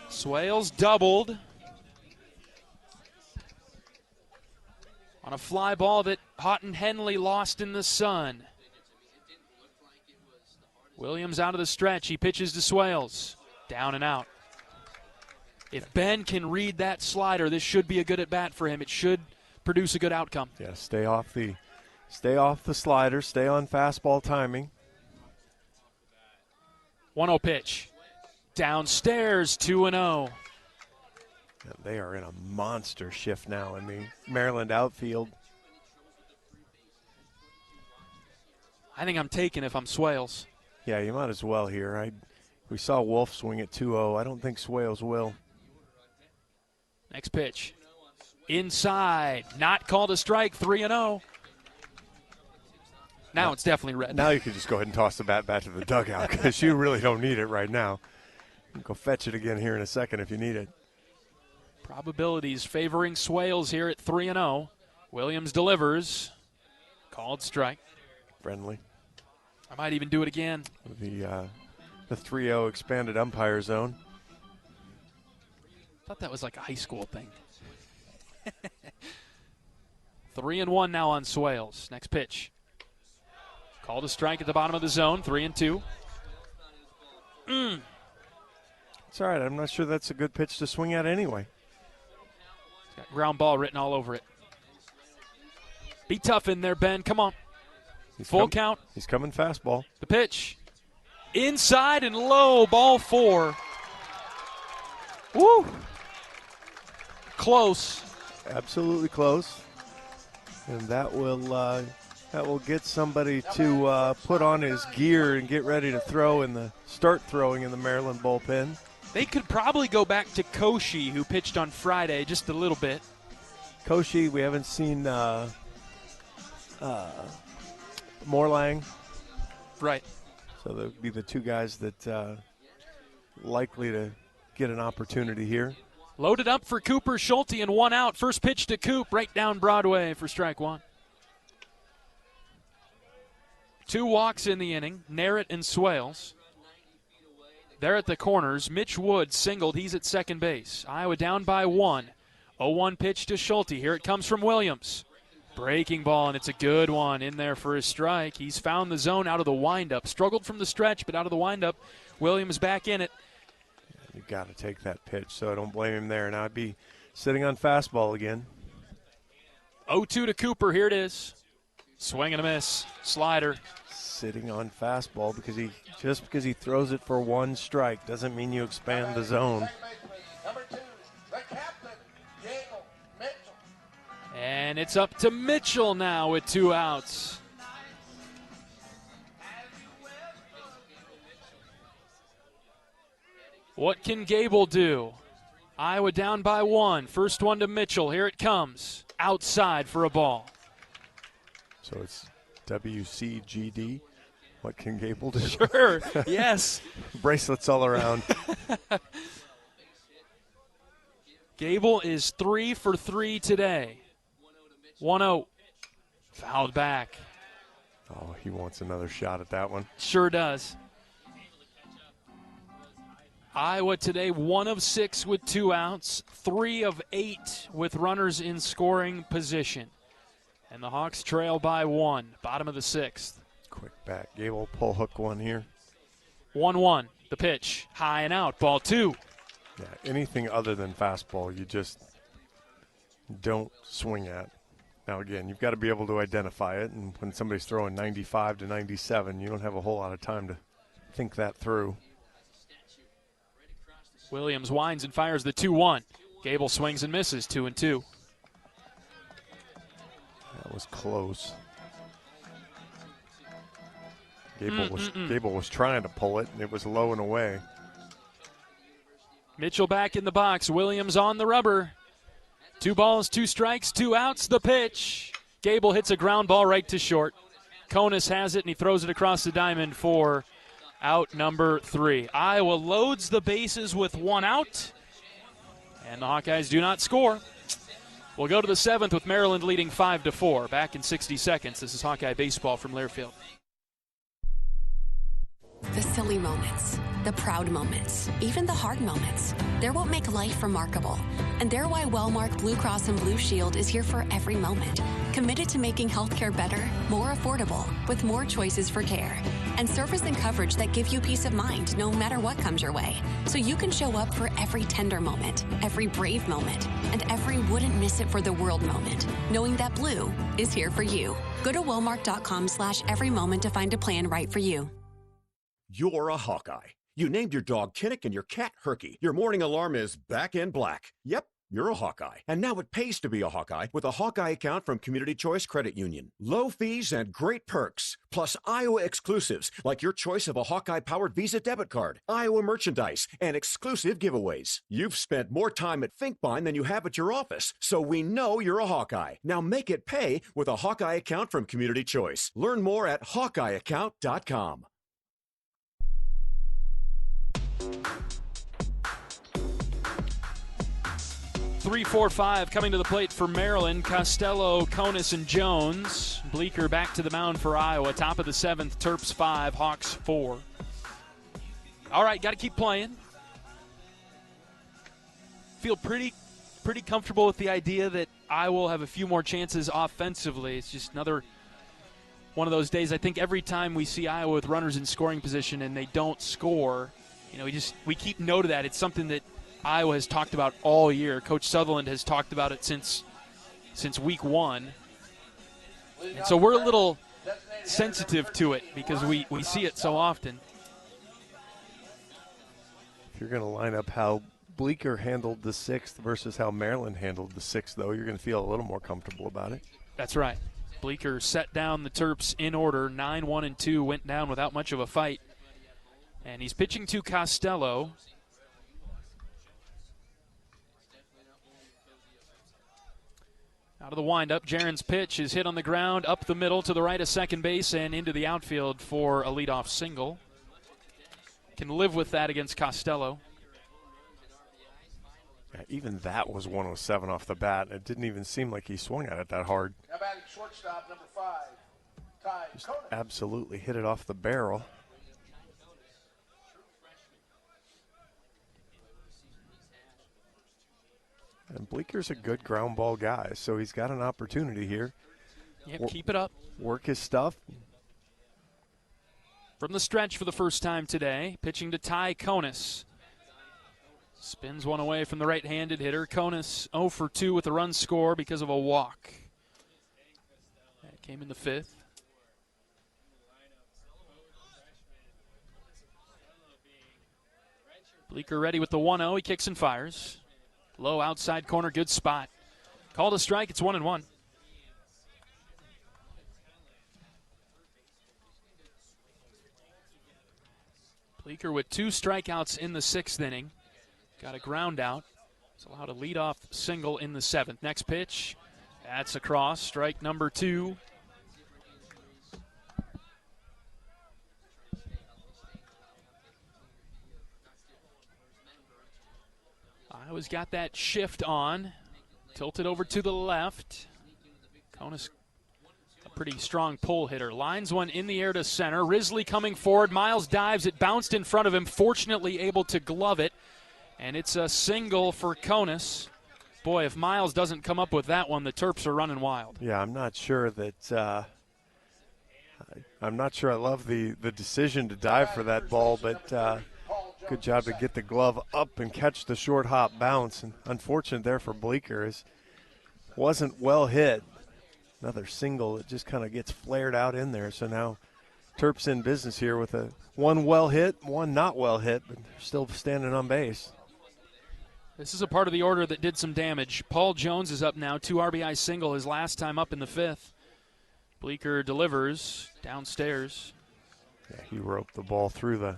Swales doubled on a fly ball that Houghton Henley lost in the sun. Williams out of the stretch. He pitches to Swales. Down and out. If Ben can read that slider, this should be a good at-bat for him. It should produce a good outcome. Yeah, stay off the slider, stay on fastball timing. 1-0 pitch. Downstairs, 2-0. They are in a monster shift now in the Maryland outfield. I think I'm taking if I'm Swales. Yeah, you might as well here. We saw Wolf swing at 2-0. I don't think Swales will. Next pitch. Inside. Not called a strike. 3-0. Now it's definitely red. Now you can just go ahead and toss the bat back to the dugout because you really don't need it right now. You can go fetch it again here in a second if you need it. Probabilities favoring Swales here at 3-0. Williams delivers. Called strike. Friendly. I might even do it again. The 3-0 expanded umpire zone. I thought that was like a high school thing. 3-1 now on Swales. Next pitch. Called a strike at the bottom of the zone. 3-2. It's all right. I'm not sure that's a good pitch to swing at anyway. It's got ground ball written all over it. Be tough in there, Ben. Come on. Full count. He's coming fastball. The pitch. Inside and low. Ball 4. Woo. Close. Absolutely close. And that will get somebody to put on his gear and get ready to start throwing in the Maryland bullpen. They could probably go back to Koshi, who pitched on Friday just a little bit. Koshi, we haven't seen Morlang. Right. So they'll be the two guys that likely to get an opportunity here. Loaded up for Cooper Schulte and 1 out. First pitch to Coop right down Broadway for strike 1. 2 walks in the inning, Narrett and Swales. They're at the corners. Mitch Wood singled. He's at second base. Iowa down by 1. 0-1 pitch to Schulte. Here it comes from Williams. Breaking ball, and it's a good one in there for a strike. He's found the zone out of the windup. Struggled from the stretch, but out of the windup. Williams back in it. You got to take that pitch, so I don't blame him there. And I'd be Sitting on fastball again. 0-2 to Cooper. Here it is. Swing and a miss. Slider. Sitting on fastball because he throws it for one strike doesn't mean you expand the zone. Number 2, the captain, Gable Mitchell. And it's up to Mitchell now with 2 outs. What can Gable do? Iowa down by 1. First one to Mitchell. Here it comes. Outside for a ball. So it's WCGD. What can Gable do? Sure, yes. Bracelets all around. Gable is 3 for 3 today. 1-0. Fouled back. Oh, he wants another shot at that one. Sure does. Iowa today 1 of 6 with 2 outs, 3 of 8 with runners in scoring position. And the Hawks trail by 1, bottom of the 6th. Quick bat. Gable pull hook one here. 1-1. The pitch. High and out. Ball 2. Yeah, anything other than fastball, you just don't swing at. Now, again, you've got to be able to identify it. And when somebody's throwing 95 to 97, you don't have a whole lot of time to think that through. Williams winds and fires the 2-1. Gable swings and misses. 2-2. That was close. Gable was trying to pull it, and it was low and away. Mitchell back in the box. Williams on the rubber. 2 balls, 2 strikes, 2 outs. The pitch. Gable hits a ground ball right to short. Konis has it, and he throws it across the diamond for out number 3. Iowa loads the bases with 1 out, and the Hawkeyes do not score. We'll go to the 7th with Maryland leading 5-4. Back in 60 seconds. This is Hawkeye Baseball from Learfield. The silly moments, the proud moments, even the hard moments. They're what make life remarkable. And they're why Wellmark Blue Cross and Blue Shield is here for every moment. Committed to making healthcare better, more affordable, with more choices for care. And service and coverage that give you peace of mind no matter what comes your way. So you can show up for every tender moment, every brave moment, and every wouldn't miss it for the world moment, knowing that Blue is here for you. Go to Wellmark.com/every moment to find a plan right for you. You're a Hawkeye. You named your dog Kinnick and your cat Herky. Your morning alarm is back in black. Yep, you're a Hawkeye. And now it pays to be a Hawkeye with a Hawkeye account from Community Choice Credit Union. Low fees and great perks. Plus Iowa exclusives like your choice of a Hawkeye-powered Visa debit card, Iowa merchandise, and exclusive giveaways. You've spent more time at Finkbine than you have at your office, so we know you're a Hawkeye. Now make it pay with a Hawkeye account from Community Choice. Learn more at HawkeyeAccount.com. 3-4-5 coming to the plate for Maryland. Costello, Konis, and Jones. Bleeker back to the mound for Iowa. Top of the 7th, Terps 5, Hawks 4. All right, got to keep playing. Feel pretty comfortable with the idea that Iowa will have a few more chances offensively. It's just another one of those days. I think every time we see Iowa with runners in scoring position and they don't score, we keep note of that. It's something that Iowa has talked about all year. Coach Sutherland has talked about it since week 1. And so we're a little sensitive to it because we see it so often. If you're going to line up how Bleeker handled the 6th versus how Maryland handled the 6th, though, you're going to feel a little more comfortable about it. That's right. Bleeker set down the Terps in order. 9-1-2, went down without much of a fight. And he's pitching to Costello. Out of the windup, Jaron's pitch is hit on the ground, up the middle to the right of second base and into the outfield for a leadoff single. Can live with that against Costello. Yeah, even that was 107 off the bat. It didn't even seem like he swung at it that hard. Now batting shortstop, number 5, Ty Konis. Absolutely hit it off the barrel. And Bleeker's a good ground ball guy, so he's got an opportunity here. Yep, keep it up. Work his stuff. From the stretch for the first time today, pitching to Ty Konis. Spins one away from the right-handed hitter. Konis 0 for 2 with a run score because of a walk. That came in the 5th. Bleeker ready with the 1-0. He kicks and fires. Low outside corner, good spot. Called a strike, it's 1-1. Bleeker with 2 strikeouts in the 6th inning. Got a ground out. He's allowed a leadoff single in the 7th. Next pitch, that's across. Strike number 2. Iowa's got that shift on. Tilted over to the left. Konis, a pretty strong pull hitter. Lines one in the air to center. Risley coming forward. Miles dives. It bounced in front of him. Fortunately able to glove it. And it's a single for Konis. Boy, if Miles doesn't come up with that one, the Terps are running wild. Yeah, I'm not sure that I'm not sure I love the decision to dive for that ball, but good job to get the glove up and catch the short hop bounce. And unfortunate there for Bleeker, is wasn't well hit. Another single that just kind of gets flared out in there. So now Terps in business here with one well hit, one not well hit, but still standing on base. This is a part of the order that did some damage. Paul Jones is up now, 2 RBI single, his last time up in the 5th. Bleeker delivers downstairs. Yeah, he roped the ball through the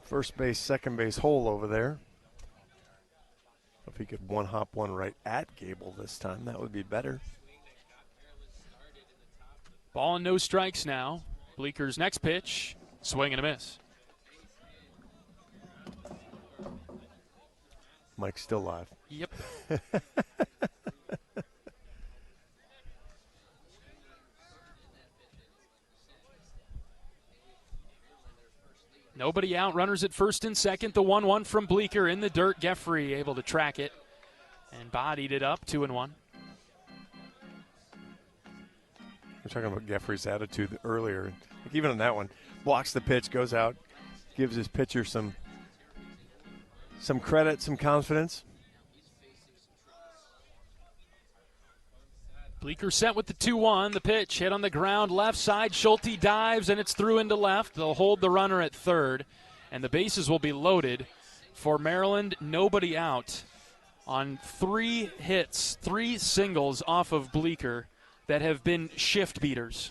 first base, second base hole over there. If he could one hop one right at Gable this time, that would be better. Ball and no strikes now. Bleeker's next pitch, swing and a miss. Mike's still live. Yep. Nobody out. Runners at first and second. The 1-1 from Bleeker in the dirt. Geffrey able to track it and bodied it up. 2-1. We're talking about Geffrey's attitude earlier. Like even on that one, blocks the pitch, goes out, gives his pitcher some credit, some confidence. Bleeker set with the 2-1. The pitch hit on the ground, left side. Schulte dives, and it's through into left. They'll hold the runner at third, and the bases will be loaded. For Maryland, nobody out on 3 hits, 3 singles off of Bleeker that have been shift beaters.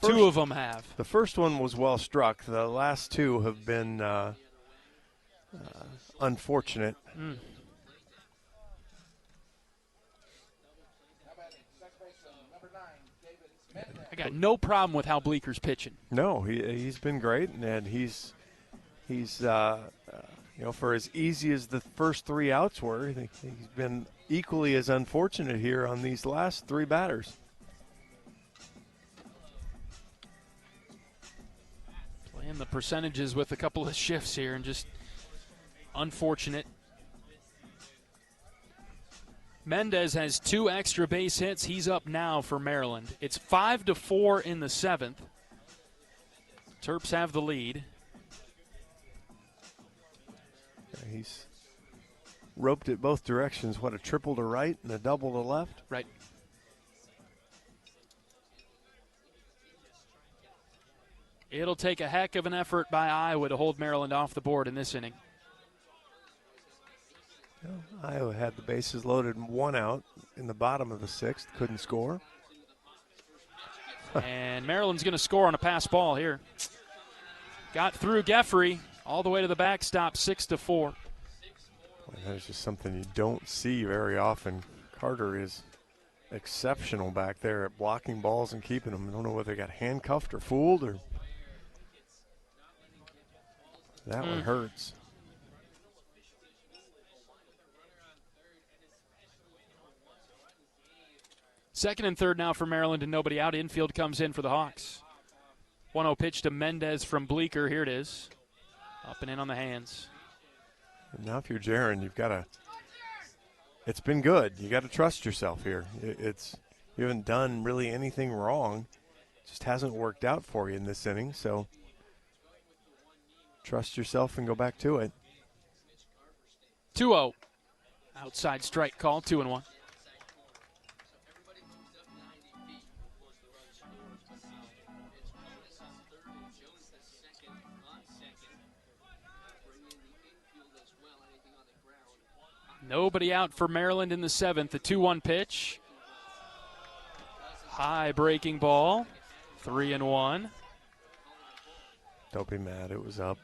2 of them have. The first one was well struck. The last 2 have been unfortunate. I got no problem with how Bleeker's pitching. No, he's been great, and he's for as easy as the first 3 outs were, he's been equally as unfortunate here on these last 3 batters. Playing the percentages with a couple of shifts here and just unfortunate. Mendez has 2 extra base hits. He's up now for Maryland. It's 5-4 in the 7th. Terps have the lead. Yeah, he's roped it both directions. What, a triple to right and a double to left? Right. It'll take a heck of an effort by Iowa to hold Maryland off the board in this inning. Iowa had the bases loaded, 1 out in the bottom of the 6th, couldn't score. And Maryland's going to score on a pass ball here. Got through Geffrey all the way to the backstop, 6-4. Boy, that is just something you don't see very often. Carter is exceptional back there at blocking balls and keeping them. I don't know whether they got handcuffed or fooled or that one hurts. Second and third now for Maryland and nobody out. Infield comes in for the Hawks. 1-0 pitch to Mendez from Bleeker. Here it is. Up and in on the hands. And now if you're Jaron, you've got to – it's been good. You got to trust yourself here. You haven't done really anything wrong. It just hasn't worked out for you in this inning. So trust yourself and go back to it. 2-0. Outside strike call, 2-1. Nobody out for Maryland in the 7th. The 2-1 pitch. High breaking ball. 3-1. Don't be mad. It was up.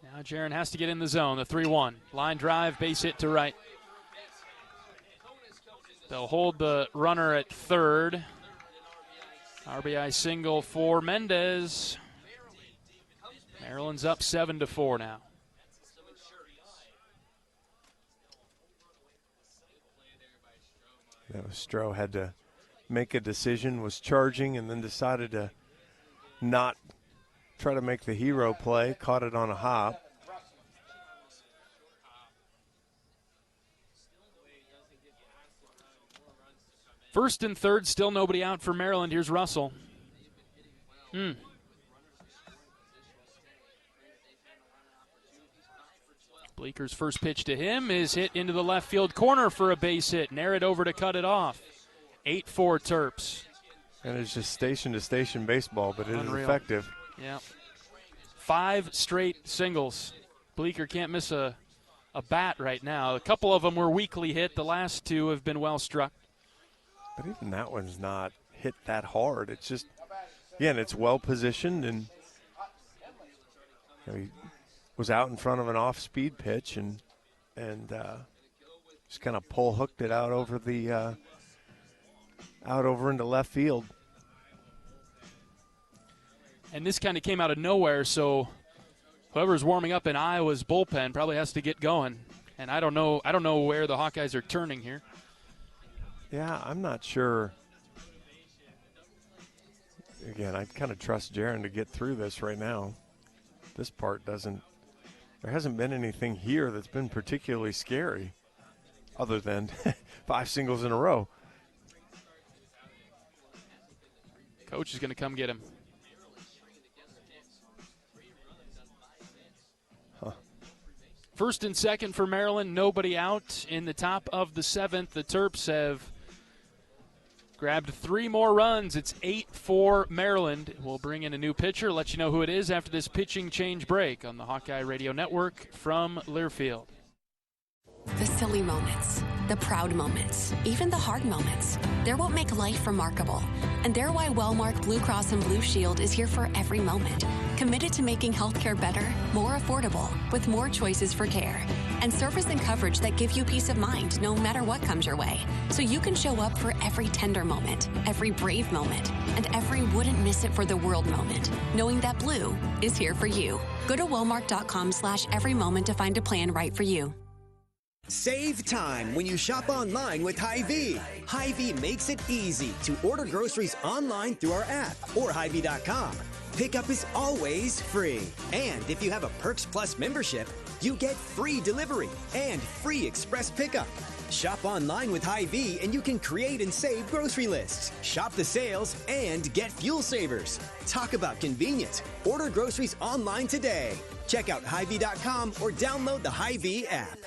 Now Jaron has to get in the zone. The 3-1. Line drive, base hit to right. They'll hold the runner at third. RBI single for Mendez. Maryland's up 7-4 now. Stroh had to make a decision, was charging, and then decided to not try to make the hero play. Caught it on a hop. First and third, still nobody out for Maryland. Here's Russell. Bleeker's first pitch to him is hit into the left field corner for a base hit. Narrett over to cut it off. 8-4 Terps. And it's just station-to-station baseball, but it is effective. Yeah. 5 straight singles. Bleeker can't miss a bat right now. A couple of them were weakly hit. The last 2 have been well struck. But even that one's not hit that hard. It's just, again, it's well positioned, and he was out in front of an off-speed pitch and just kind of hooked it out over the out over into left field. And this kind of came out of nowhere, so whoever's warming up in Iowa's bullpen probably has to get going. And I don't know where the Hawkeyes are turning here. Yeah, I'm not sure. Again, I kind of trust Jaron to get through this right now. This part doesn't. There hasn't been anything here that's been particularly scary, other than 5 singles in a row. Coach is going to come get him. First and second for Maryland, nobody out. In the top of the 7th, the Terps have grabbed 3 more runs. It's 8-4 Maryland. We'll bring in a new pitcher, let you know who it is after this pitching change break on the Hawkeye Radio Network from Learfield. The silly moments, the proud moments, even the hard moments. They're what make life remarkable. And they're why Wellmark Blue Cross and Blue Shield is here for every moment. Committed to making healthcare better, more affordable, with more choices for care. And service and coverage that give you peace of mind no matter what comes your way. So you can show up for every tender moment, every brave moment, and every wouldn't miss it for the world moment, knowing that Blue is here for you. Go to Wellmark.com/every moment to find a plan right for you. Save time when you shop online with Hy-Vee. Hy-Vee makes it easy to order groceries online through our app or Hy-Vee.com. Pickup is always free. And if you have a Perks Plus membership, you get free delivery and free express pickup. Shop online with Hy-Vee and you can create and save grocery lists, shop the sales, and get fuel savers. Talk about convenience. Order groceries online today. Check out Hy-Vee.com or download the Hy-Vee app.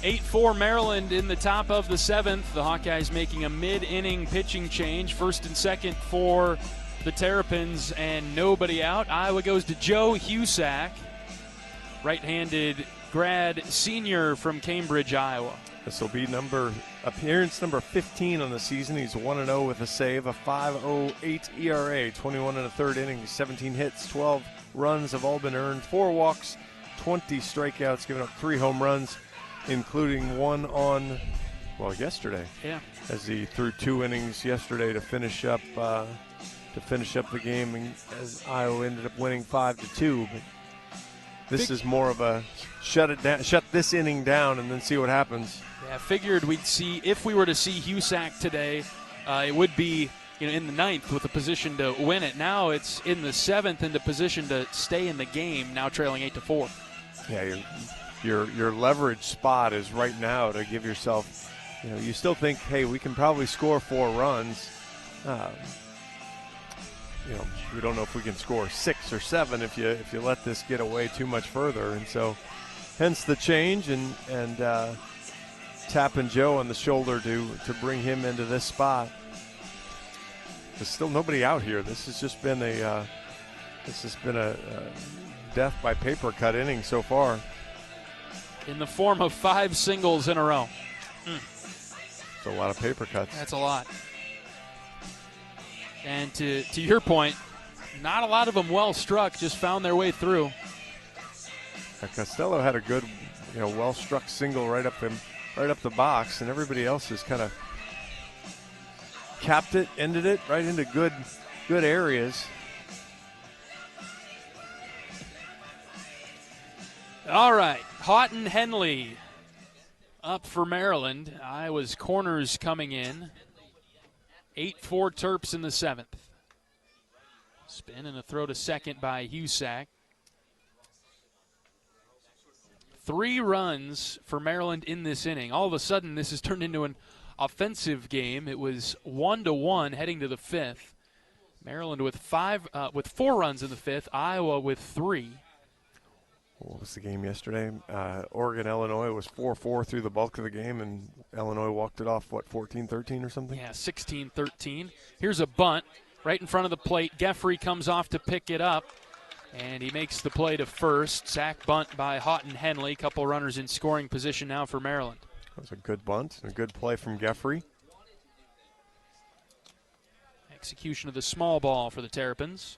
8-4 Maryland in the top of the 7th. The Hawkeyes making a mid-inning pitching change. First and second for the Terrapins, and nobody out. Iowa goes to Joe Husak, right-handed grad senior from Cambridge, Iowa. This will be appearance number 15 on the season. He's 1-0 with a save, a 5.08 ERA, 21 1/3 innings, 17 hits, 12 runs have all been earned, 4 walks, 20 strikeouts, giving up 3 home runs, including one on, yesterday. Yeah. As he threw 2 innings yesterday to finish up the game, and as Iowa ended up winning 5-2. But this is more of a shut this inning down and then see what happens. Yeah, figured we'd see, if we were to see Husak today, it would be in the 9th with a position to win it. Now it's in the 7th in the position to stay in the game, now trailing 8-4. Yeah, your leverage spot is right now to give yourself, you still think, hey, we can probably score 4 runs. We don't know if we can score 6 or 7 if you let this get away too much further. And so hence the change and tapping Joe on the shoulder to bring him into this spot. There's still nobody out here. This has just been a death by paper cut inning so far. In the form of 5 singles in a row. It's a lot of paper cuts. That's a lot. And to your point, not a lot of them well struck, just found their way through. Costello had a good, well struck single right up the box, and everybody else has kind of capped it, ended it right into good areas. All right, Houghton Henley up for Maryland. Iowa's corners coming in. 8-4 Terps in the 7th. Spin and a throw to second by Husak. 3 runs for Maryland in this inning. All of a sudden, this has turned into an offensive game. It was 1-1 heading to the 5th. Maryland with 4 runs in the 5th. Iowa with 3. What was the game yesterday? Oregon-Illinois was 4-4 through the bulk of the game, and Illinois walked it off, 14-13 or something? Yeah, 16-13. Here's a bunt right in front of the plate. Geffrey comes off to pick it up, and he makes the play to first. Sack bunt by Houghton Henley. Couple runners in scoring position now for Maryland. That was a good bunt and a good play from Geffrey. Execution of the small ball for the Terrapins.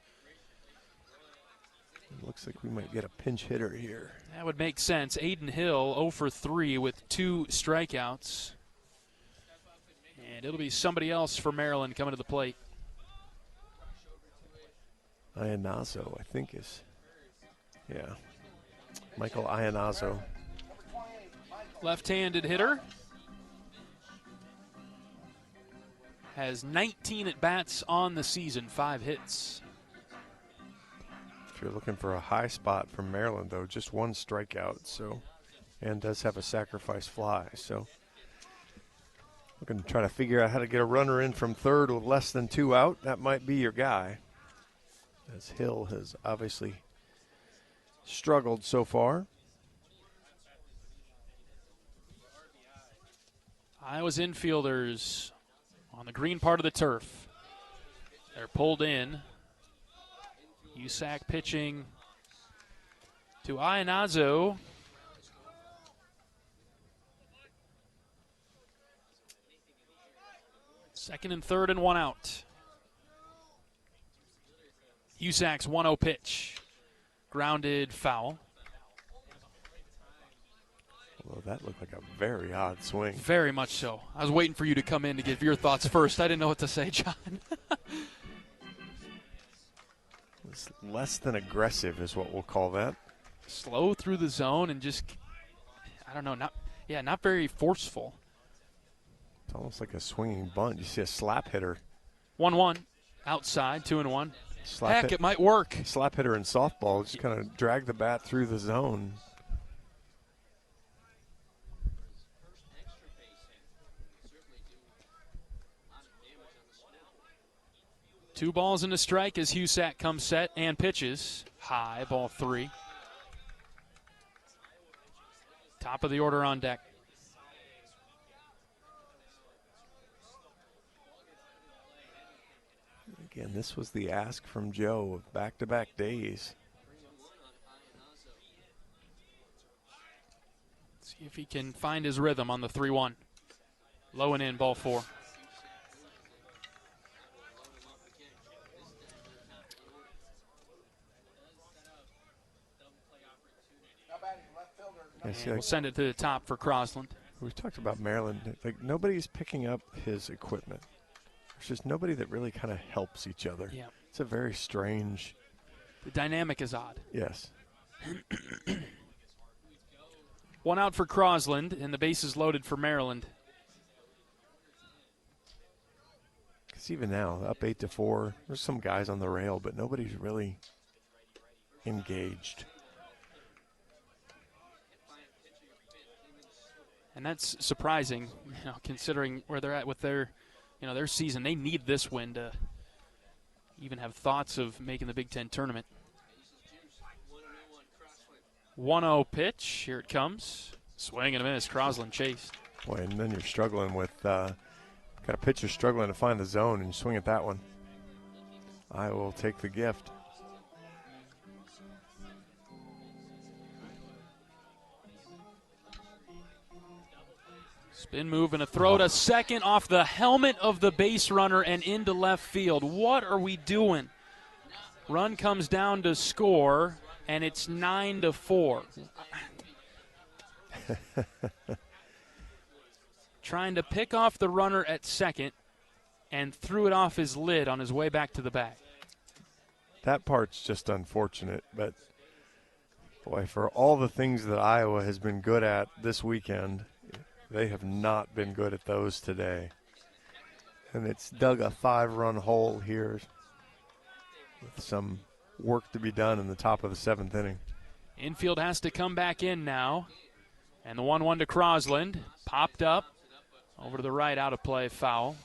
Looks like we might get a pinch hitter here. That would make sense. Aiden Hill 0 for 3 with 2 strikeouts. And it'll be somebody else for Maryland coming to the plate. Iannazo, I think is. Yeah. Michael Iannazo. Left-handed hitter. Has 19 at-bats on the season, 5 hits. You're looking for a high spot from Maryland, though, just 1 strikeout, and does have a sacrifice fly. So looking to try to figure out how to get a runner in from third with less than 2 out. That might be your guy, as Hill has obviously struggled so far. Iowa's infielders on the green part of the turf. They're pulled in. Husak pitching to Iannazo. Second and third and 1 out. Husak's 1-0 pitch. Grounded foul. Well, that looked like a very odd swing. Very much so. I was waiting for you to come in to give your thoughts first. I didn't know what to say, John. It's less than aggressive is what we'll call that. Slow through the zone and just, I don't know, not very forceful. It's almost like a swinging bunt. You see a slap hitter. 1-1, outside, 2-1. Slap it might work. Slap hitter in softball just kind of drag the bat through the zone. Two balls and a strike as Husak comes set and pitches. High, ball 3. Top of the order on deck. Again, this was the ask from Joe of back-to-back days. See if he can find his rhythm on the 3-1. Low and in, ball 4. We'll send it to the top for Crosland. We've talked about Maryland. Like, nobody's picking up his equipment. There's just nobody that really kind of helps each other. Yeah. It's a very strange. The dynamic is odd. Yes. 1 out for Crosland, and the bases loaded for Maryland. Because even now, up 8-4, there's some guys on the rail, but nobody's really engaged. And that's surprising, considering where they're at with their season. They need this win to even have thoughts of making the Big Ten tournament. 1-0 pitch. Here it comes. Swing and a miss. Crosland chased. Boy, and then you're struggling with got a pitcher struggling to find the zone, and you swing at that one. I will take the gift. Spin move and a throw to second off the helmet of the base runner and into left field. What are we doing? Run comes down to score, and it's 9-4. Trying to pick off the runner at second and threw it off his lid on his way back to the bag. That part's just unfortunate, but boy, for all the things that Iowa has been good at this weekend, they have not been good at those today. And it's dug a 5-run hole here with some work to be done in the top of the 7th inning. Infield has to come back in now. And the 1-1 to Crosland. Popped up. Over to the right, out of play, foul.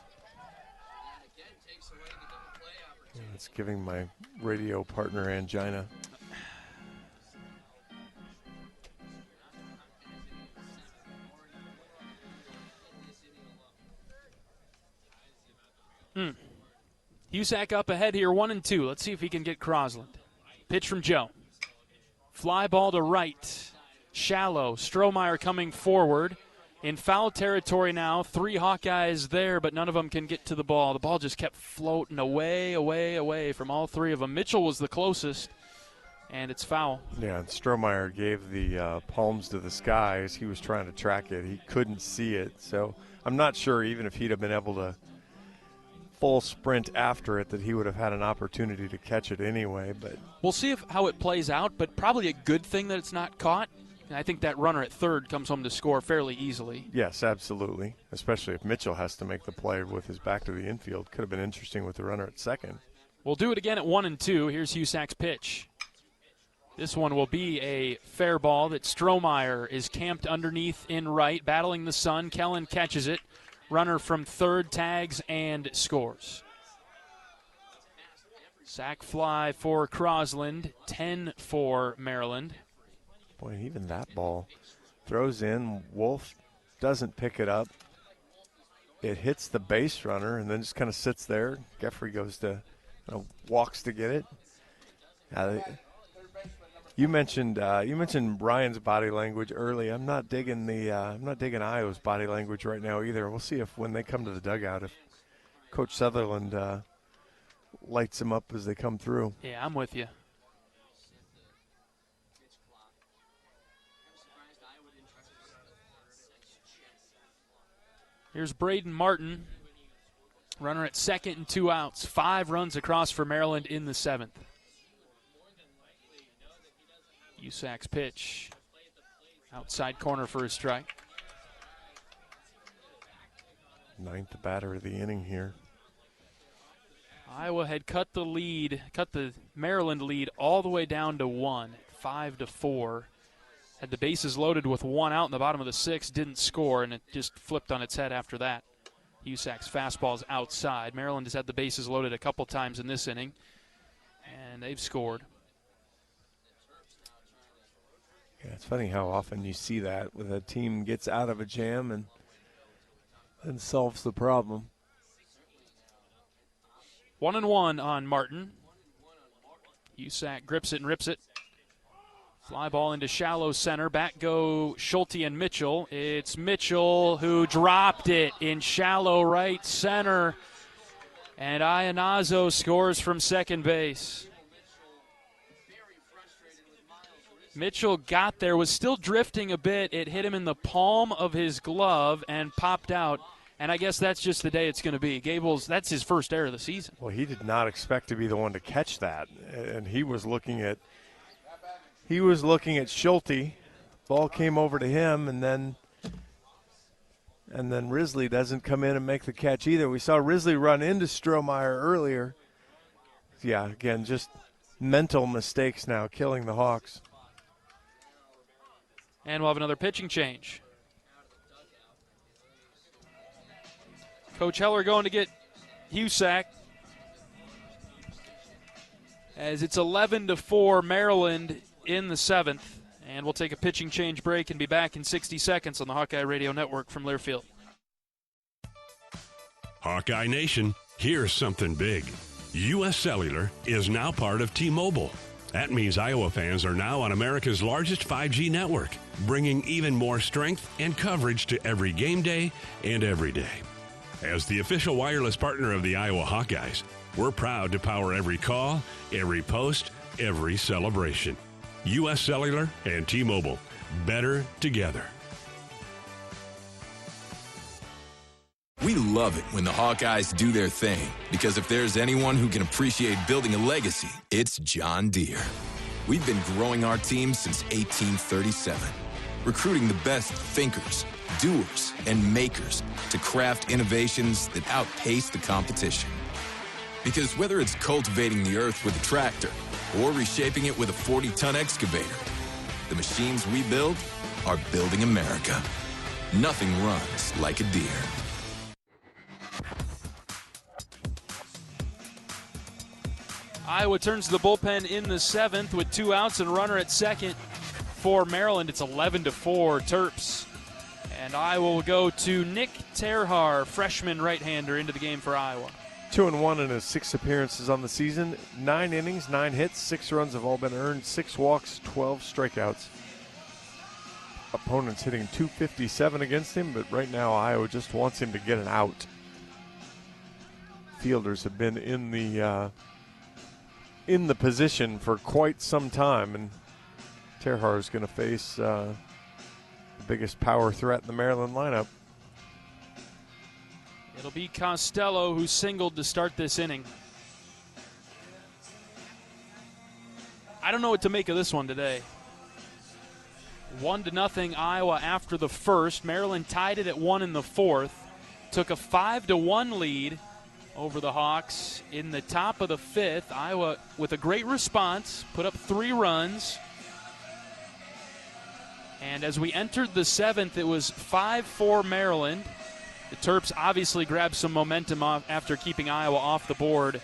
It's giving my radio partner angina. Husak up ahead here, 1-2. Let's see if he can get Crosland. Pitch from Joe. Fly ball to right. Shallow. Strohmeyer coming forward. In foul territory now. 3 Hawkeyes there, but none of them can get to the ball. The ball just kept floating away from all 3 of them. Mitchell was the closest, and it's foul. Yeah, and Strohmeyer gave the palms to the sky as he was trying to track it. He couldn't see it, so I'm not sure even if he'd have been able to full sprint after it that he would have had an opportunity to catch it anyway. But we'll see how it plays out, but probably a good thing that it's not caught. And I think that runner at third comes home to score fairly easily. Yes, absolutely, especially if Mitchell has to make the play with his back to the infield. Could have been interesting with the runner at second. We'll do it again at 1-2. Here's Husak's pitch. This one will be a fair ball that Strohmeyer is camped underneath in right, battling the sun. Kellen catches it. Runner from third tags and scores. Sack fly for Crosland, 10 for Maryland. Boy, even that ball throws in. Wolf doesn't pick it up. It hits the base runner and then just kind of sits there. Geffrey goes to, walks to get it. You mentioned Brian's body language early. I'm not digging Iowa's body language right now either. We'll see if when they come to the dugout, if Coach Sutherland lights them up as they come through. Yeah, I'm with you. Here's Braden Martin, runner at second and 2 outs. 5 runs across for Maryland in the 7th. Husak's pitch, outside corner for a strike. 9th batter of the inning here. Iowa had cut the Maryland lead all the way down to 1, 5-4. Had the bases loaded with 1 out in the bottom of the 6th, didn't score, and it just flipped on its head after that. Husak's fastball's outside. Maryland has had the bases loaded a couple times in this inning, and they've scored. Yeah, it's funny how often you see that when a team gets out of a jam and solves the problem. 1-1 on Martin. Husak grips it and rips it. Fly ball into shallow center. Back go Schulte and Mitchell. It's Mitchell who dropped it in shallow right center. And Iannazo scores from second base. Mitchell got there, was still drifting a bit. It hit him in the palm of his glove and popped out. And I guess that's just the day it's going to be. Gables, that's his first error of the season. Well, he did not expect to be the one to catch that. And he was looking at Schulte. Ball came over to him, and then Risley doesn't come in and make the catch either. We saw Risley run into Strohmeyer earlier. Yeah, again, just mental mistakes now killing the Hawks. And we'll have another pitching change. Coach Heller going to get Husak. As it's 11-4 Maryland in the 7th. And we'll take a pitching change break and be back in 60 seconds on the Hawkeye Radio Network from Learfield. Hawkeye Nation, here's something big. U.S. Cellular is now part of T-Mobile. That means Iowa fans are now on America's largest 5G network, bringing even more strength and coverage to every game day and every day. As the official wireless partner of the Iowa Hawkeyes, we're proud to power every call, every post, every celebration. U.S. Cellular and T-Mobile, better together. We love it when the Hawkeyes do their thing, because if there's anyone who can appreciate building a legacy, it's John Deere. We've been growing our team since 1837, recruiting the best thinkers, doers, and makers to craft innovations that outpace the competition. Because whether it's cultivating the earth with a tractor or reshaping it with a 40-ton excavator, the machines we build are building America. Nothing runs like a Deere. Iowa turns to the bullpen in the 7th with 2 outs and runner at second for Maryland. It's 11-4 Terps. And Iowa will go to Nick Terhar, freshman right-hander, into the game for Iowa. 2-1 in his 6 appearances on the season. 9 innings, 9 hits, 6 runs have all been earned, 6 walks, 12 strikeouts. Opponents hitting .257 against him, but right now Iowa just wants him to get an out. Fielders have been in the position for quite some time, and Terhar is going to face the biggest power threat in the Maryland lineup. It'll be Costello who singled to start this inning. I don't know what to make of this one today. 1-0 Iowa after the first. Maryland tied it at 1 in the 4th. Took a 5-1 lead over the Hawks in the top of the 5th. Iowa, with a great response, put up 3 runs. And as we entered the 7th, it was 5-4 Maryland. The Terps obviously grabbed some momentum after keeping Iowa off the board,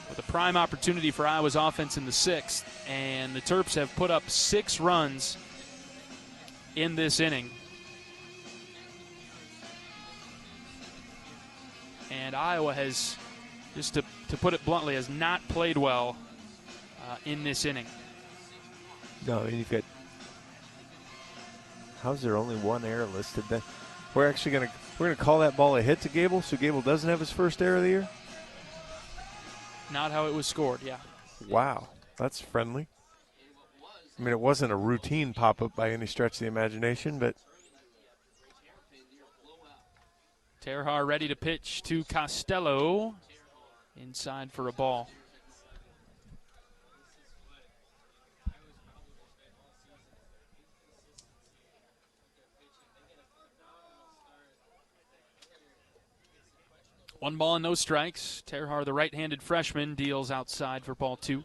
with a prime opportunity for Iowa's offense in the 6th. And the Terps have put up 6 runs in this inning. And Iowa has, just to put it bluntly, has not played well in this inning. No, you've got. How's there only 1 error listed? That we're actually gonna call that ball a hit to Gable, so Gable doesn't have his first error of the year. Not how it was scored. Yeah. Wow, that's friendly. I mean, it wasn't a routine pop-up by any stretch of the imagination, but. Terhar ready to pitch to Costello. Inside for a ball. One ball and no strikes. Terhar, the right-handed freshman, deals outside for ball 2.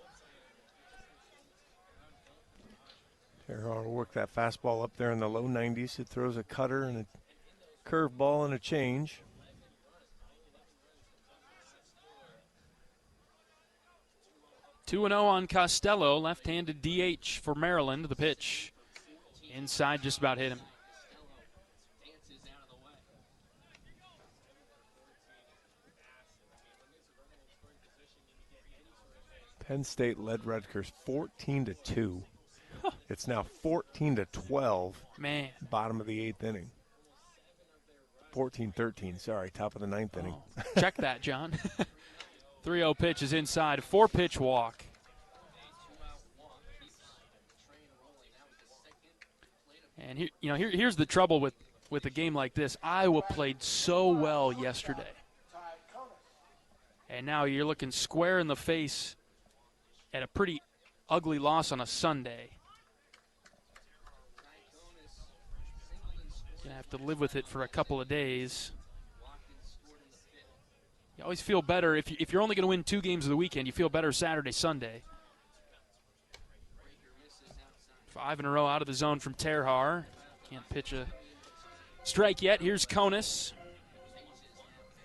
Terhar will work that fastball up there in the low 90s. It throws a cutter and a curveball and a change. Two 2-0 on Costello, left-handed DH for Maryland. The pitch inside, just about hit him. Penn State led Rutgers 14-2. It's now 14-12. Man. Bottom of the 8th inning. 14-13, sorry, top of the 9th inning. Check that, John. 3-0 pitch is inside, 4-pitch walk. And here's the trouble with a game like this. Iowa played so well yesterday. And now you're looking square in the face at a pretty ugly loss on a Sunday. Going to have to live with it for a couple of days. You always feel better if you're only going to win 2 games of the weekend. You feel better Saturday, Sunday. 5 in a row out of the zone from Terhar. Can't pitch a strike yet. Here's Konis.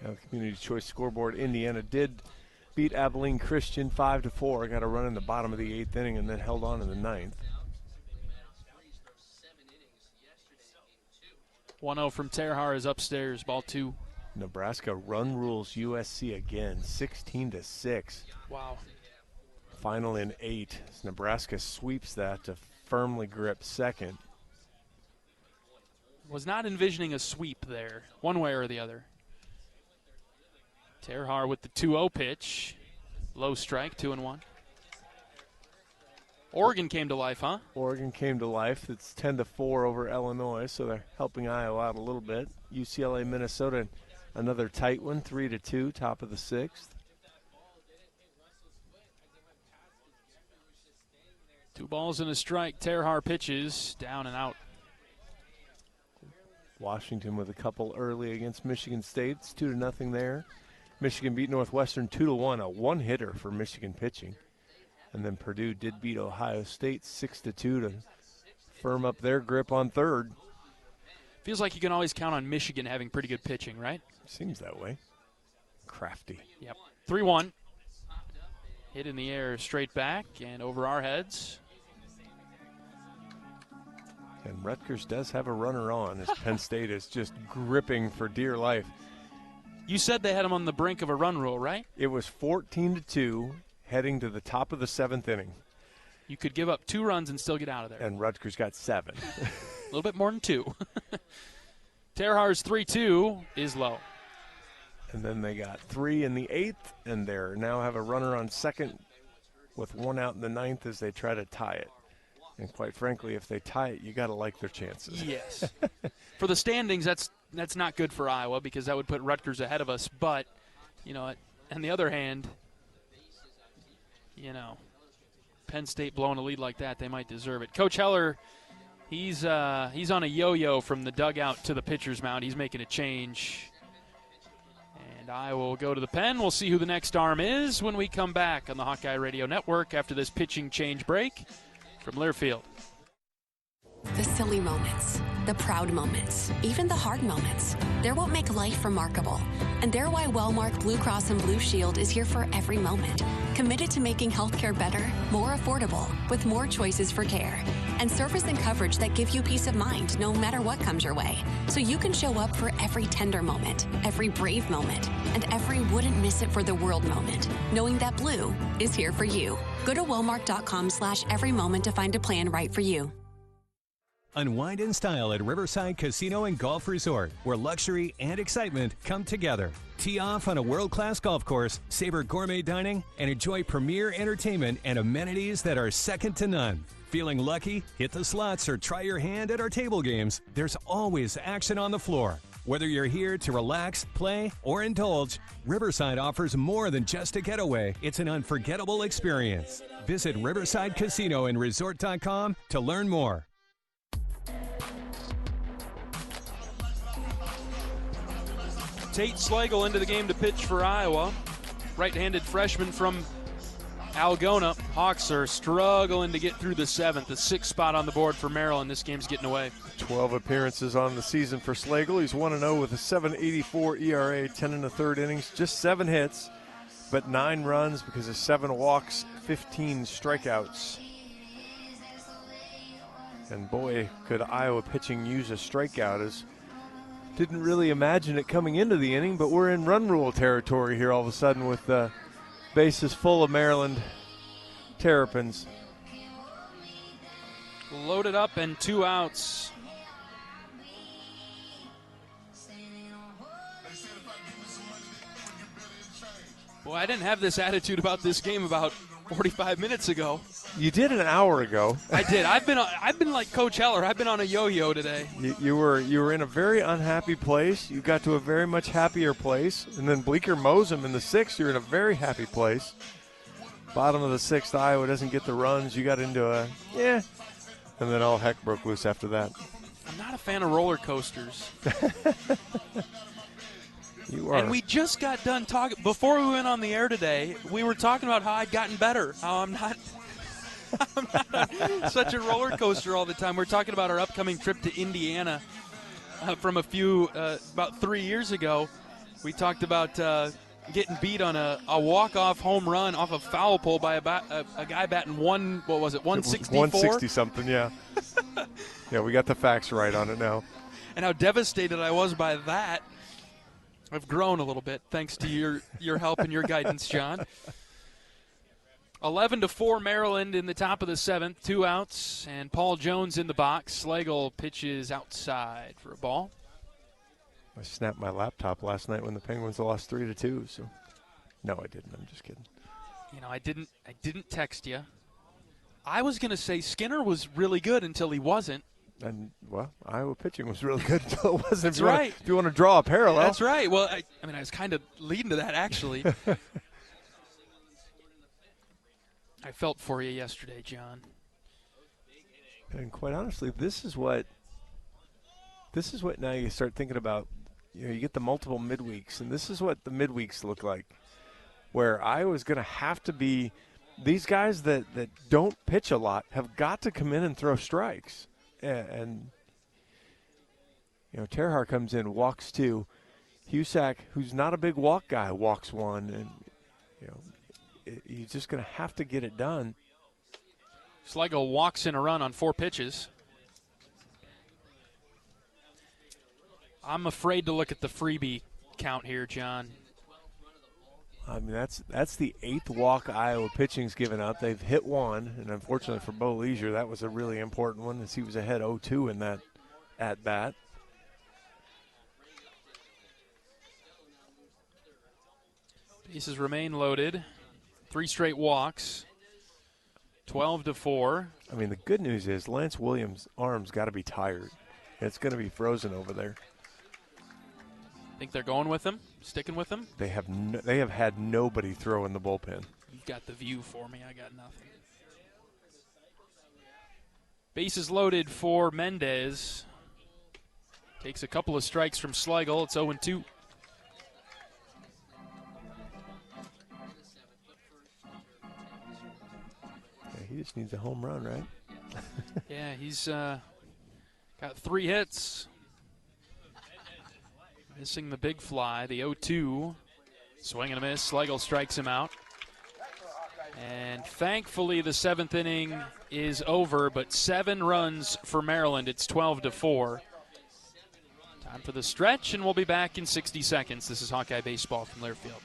The Community Choice scoreboard, Indiana did beat Abilene Christian 5-4. Got a run in the bottom of the 8th inning and then held on in the 9th. 1-0 from Terhar is upstairs, ball 2. Nebraska run rules USC again, 16-6. Wow. Final in 8. As Nebraska sweeps that to firmly grip second. Was not envisioning a sweep there, one way or the other. Terhar with the 2-0 pitch. Low strike, 2-1. Oregon came to life, huh? Oregon came to life. It's 10-4 over Illinois, so they're helping Iowa out a little bit. UCLA, Minnesota, another tight one, 3-2, top of the 6th. 2 balls and a strike. Terhar pitches, down and out. Washington with a couple early against Michigan State. It's 2-0 there. Michigan beat Northwestern 2-1, a one-hitter for Michigan pitching. And then Purdue did beat Ohio State 6-2 to firm up their grip on third. Feels like you can always count on Michigan having pretty good pitching, right? Seems that way. Crafty. Yep. 3-1. Hit in the air straight back and over our heads. And Rutgers does have a runner on as Penn State is just gripping for dear life. You said they had him on the brink of a run rule, right? It was 14-2 heading to the top of the 7th inning. You could give up 2 runs and still get out of there. And Rutgers got 7. A little bit more than 2. Terhar's 3-2 is low. And then they got 3 in the 8th, and they now have a runner on second with 1 out in the 9th as they try to tie it. And quite frankly, if they tie it, you got to like their chances. Yes. For the standings, that's not good for Iowa because that would put Rutgers ahead of us. But, on the other hand, Penn State blowing a lead like that, they might deserve it. Coach Heller, he's on a yo-yo from the dugout to the pitcher's mound. He's making a change. And Iowa will go to the pen. We'll see who the next arm is when we come back on the Hawkeye Radio Network after this pitching change break from Learfield. The silly moments, the proud moments, even the hard moments. They're what make life remarkable. And they're why Wellmark Blue Cross and Blue Shield is here for every moment. Committed to making healthcare better, more affordable, with more choices for care. And service and coverage that give you peace of mind no matter what comes your way. So you can show up for every tender moment, every brave moment, and every wouldn't miss it for the world moment. Knowing that Blue is here for you. Go to Wellmark.com/every moment to find a plan right for you. Unwind in style at Riverside Casino and Golf Resort, where luxury and excitement come together. Tee off on a world-class golf course, savor gourmet dining, and enjoy premier entertainment and amenities that are second to none. Feeling lucky? Hit the slots or try your hand at our table games. There's always action on the floor. Whether you're here to relax, play, or indulge, Riverside offers more than just a getaway. It's an unforgettable experience. Visit Riverside Casino and Resort.com to learn more. Tate Slagle into the game to pitch for Iowa. Right-handed freshman from Algona. Hawks are struggling to get through the 7th. The 6th spot on the board for Maryland. This game's getting away. 12 appearances on the season for Slagle. He's 1-0 with a 7.84 ERA, 10 1/3 innings, just 7 hits, but 9 runs because of 7 walks, 15 strikeouts. And boy, could Iowa pitching use a strikeout. As didn't really imagine it coming into the inning, but we're in run rule territory here all of a sudden with the bases full of Maryland Terrapins. Loaded up and 2 outs. Boy, I didn't have this attitude about this game about 45 minutes ago. You did an hour ago. I did. I've been like Coach Heller. I've been on a yo-yo today. You were in a very unhappy place. You got to a very much happier place, and then Bleecker mows him in the 6th. You're in a very happy place. Bottom of the 6th, Iowa doesn't get the runs. You got into a and then all heck broke loose after that. I'm not a fan of roller coasters. You are. And we just got done talking before we went on the air today. We were talking about how I'd gotten better. How I'm not on such a roller coaster all the time. We're talking about our upcoming trip to Indiana from about 3 years ago. We talked about getting beat on a walk-off home run off a foul pole by a guy batting 164? 160-something, yeah. Yeah, we got the facts right on it now. And how devastated I was by that. I've grown a little bit thanks to your help and your guidance, John. 11-4 Maryland in the top of the 7th, 2 outs, and Paul Jones in the box. Slagle pitches outside for a ball. I snapped my laptop last night when the Penguins lost 3-2. So, no, I didn't. I'm just kidding. You know, I didn't text you. I was going to say Skinner was really good until he wasn't. And, well, Iowa pitching was really good until it wasn't. That's right. If you want to draw a parallel. That's right. Well, I mean, I was kind of leading to that, actually. I felt for you yesterday, John. And quite honestly, this is what now you start thinking about. You know, you get the multiple midweeks, and this is what the midweeks look like, where Iowa's going to have to be – these guys that don't pitch a lot have got to come in and throw strikes. And you know, Terhar comes in, walks 2. Husak, who's not a big walk guy, walks 1. And, you know, he's just going to have to get it done. Slagle walks in a run on 4 pitches. I'm afraid to look at the freebie count here, John. I mean, that's the 8th walk Iowa pitching's given up. They've hit 1, and unfortunately for Bo Leisure, that was a really important one as he was ahead 0-2 in that at-bat. Bases remain loaded. 3 straight walks. 12-4. I mean, the good news is Lance Williams' arm's got to be tired. It's going to be frozen over there. Think they're going with him? Sticking with him? They have had nobody throw in the bullpen. You've got the view for me. I got nothing. Bases loaded for Mendez. Takes a couple of strikes from Slagle. It's 0-2. Yeah, he just needs a home run, right? Yeah, he's got 3 hits. Missing the big fly, the 0-2. Swing and a miss. Slagle strikes him out. And thankfully the 7th inning is over, but 7 runs for Maryland. It's 12-4. Time for the stretch, and we'll be back in 60 seconds. This is Hawkeye Baseball from Learfield.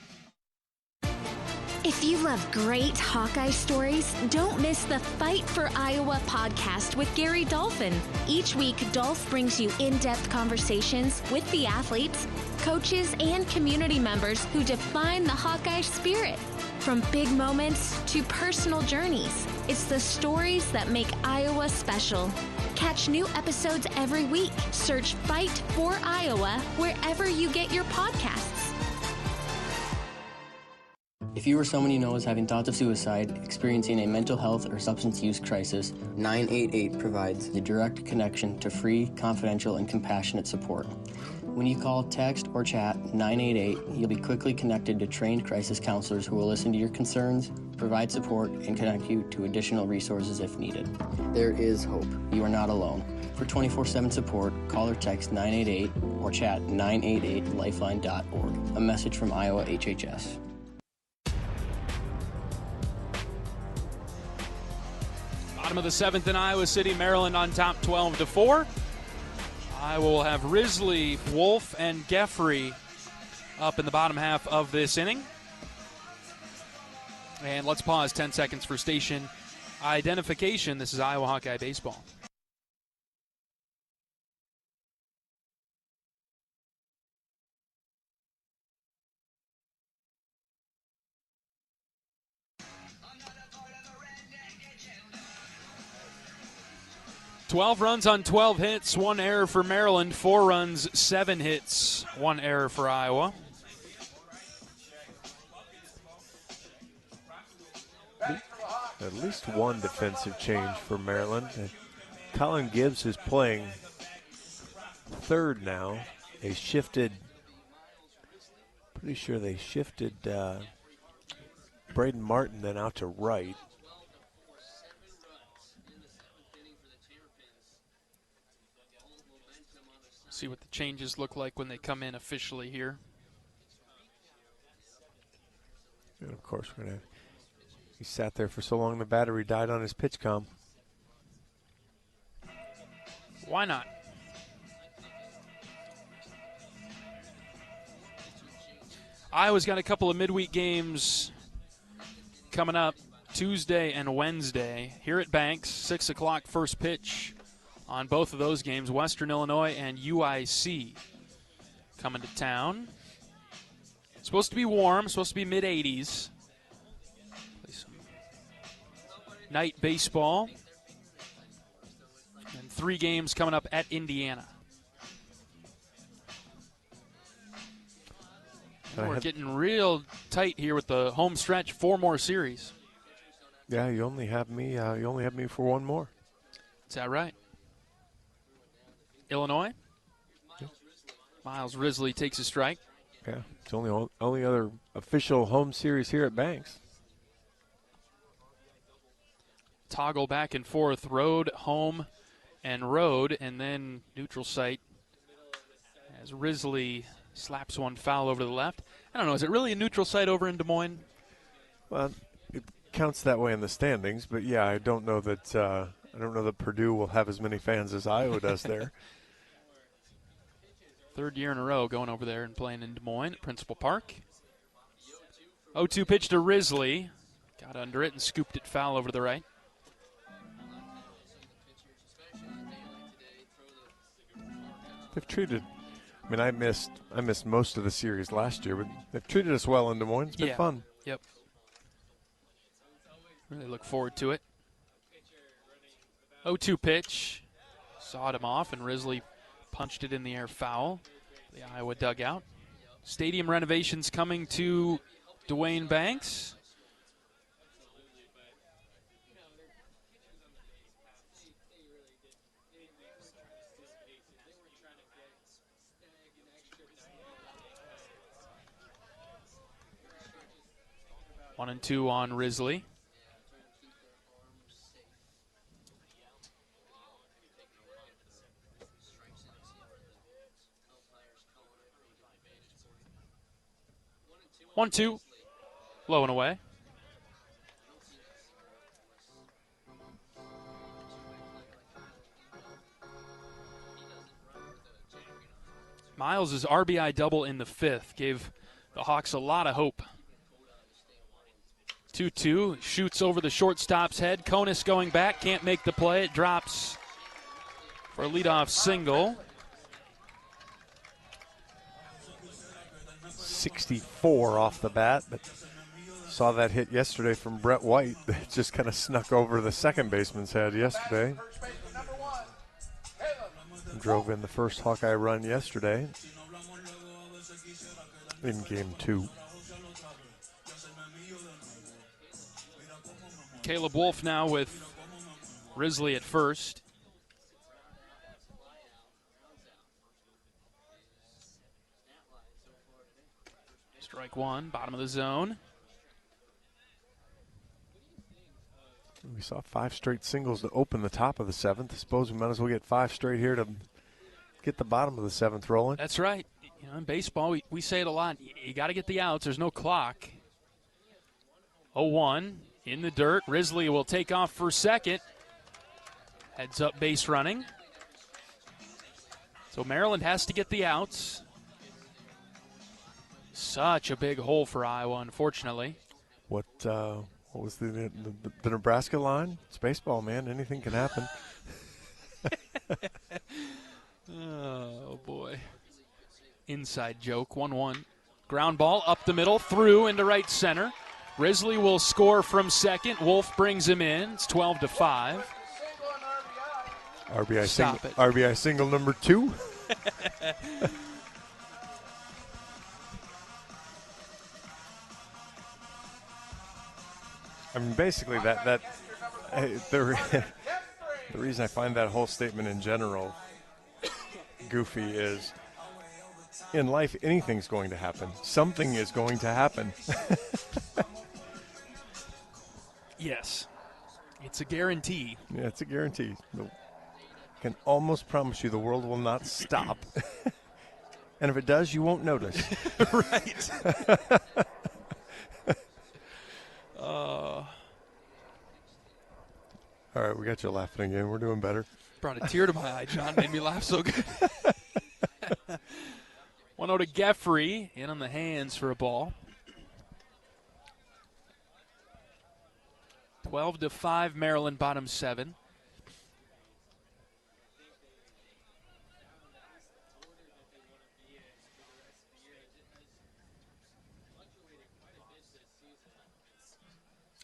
If you love great Hawkeye stories, don't miss the Fight for Iowa podcast with Gary Dolphin. Each week, Dolph brings you in-depth conversations with the athletes, coaches, and community members who define the Hawkeye spirit. From big moments to personal journeys, it's the stories that make Iowa special. Catch new episodes every week. Search Fight for Iowa wherever you get your podcasts. If you or someone you know is having thoughts of suicide, experiencing a mental health or substance use crisis, 988 provides the direct connection to free, confidential, and compassionate support. When you call, text, or chat 988, you'll be quickly connected to trained crisis counselors who will listen to your concerns, provide support, and connect you to additional resources if needed. There is hope. You are not alone. For 24/7 support, call or text 988 or chat 988lifeline.org. A message from Iowa HHS. Bottom of the 7th in Iowa City, Maryland on top 12-4. Iowa will have Risley, Wolf, and Geffrey up in the bottom half of this inning. And let's pause 10 seconds for station identification. This is Iowa Hawkeye Baseball. "12 runs on 12 hits, 1 error for Maryland, 4 runs, 7 hits, 1 error for Iowa." At least 1 defensive change for Maryland. Colin Gibbs is playing third now. They shifted, pretty sure they shifted Braden Martin then out to right. See what the changes look like when they come in officially here. And of course, he sat there for so long the battery died on his pitch comm. Why not? Iowa's got a couple of midweek games coming up Tuesday and Wednesday here at Banks. 6 o'clock first pitch on both of those games. Western Illinois and UIC coming to town. It's supposed to be warm, supposed to be mid-80s. Play some night baseball. And 3 games coming up at Indiana. And we're getting real tight here with the home stretch. 4 more series. Yeah, you only have me. You only have me for 1 more. Is that right? Illinois. Yeah. Miles Risley takes a strike. Yeah, it's only other official home series here at Banks. Toggle back and forth, road, home, and road, and then neutral site as Risley slaps one foul over to the left. I don't know, is it really a neutral site over in Des Moines? Well, it counts that way in the standings, but yeah, I don't know that Purdue will have as many fans as Iowa does there. 3rd year in a row going over there and playing in Des Moines at Principal Park. 0-2 pitch to Risley. Got under it and scooped it foul over to the right. They've treated, I mean, I missed most of the series last year, but they've treated us well in Des Moines. It's been fun. Yep. Really look forward to it. 0-2 pitch. Sawed him off, and Risley punched it in the air foul. The Iowa dugout. Stadium renovations coming to Duane Banks. One and 2 on Risley. One, two, low and away. Miles' RBI double in the 5th gave the Hawks a lot of hope. 2-2, shoots over the shortstop's head. Konis going back, can't make the play. It drops for a leadoff single. 64 off the bat, but saw that hit yesterday from Brett White that just kind of snuck over the second baseman's head yesterday. Drove in the first Hawkeye run yesterday in game 2. Caleb Wolf now with Risley at first. Strike 1, bottom of the zone. We saw 5 straight singles to open the top of the 7th. I suppose we might as well get 5 straight here to get the bottom of the 7th rolling. That's right. You know, in baseball, we say it a lot. You got to get the outs. There's no clock. 0-1 in the dirt. Risley will take off for second. Heads up base running. So Maryland has to get the outs. Such a big hole for Iowa, unfortunately. What was the Nebraska line? It's baseball, man. Anything can happen. Oh, boy. Inside joke, 1-1. Ground ball up the middle, through into right center. Risley will score from second. Wolf brings him in. It's 12-5. RBI single number 2. I mean, basically, the reason I find that whole statement in general goofy is, in life, anything's going to happen. Something is going to happen. Yes. It's a guarantee. Yeah, it's a guarantee. I can almost promise you the world will not stop. And if it does, you won't notice. Right. All right, we got you laughing again. We're doing better. Brought a tear to my eye, John. Made me laugh so good. 1-0 to Geffrey. In on the hands for a ball. 12-5, Maryland, bottom 7.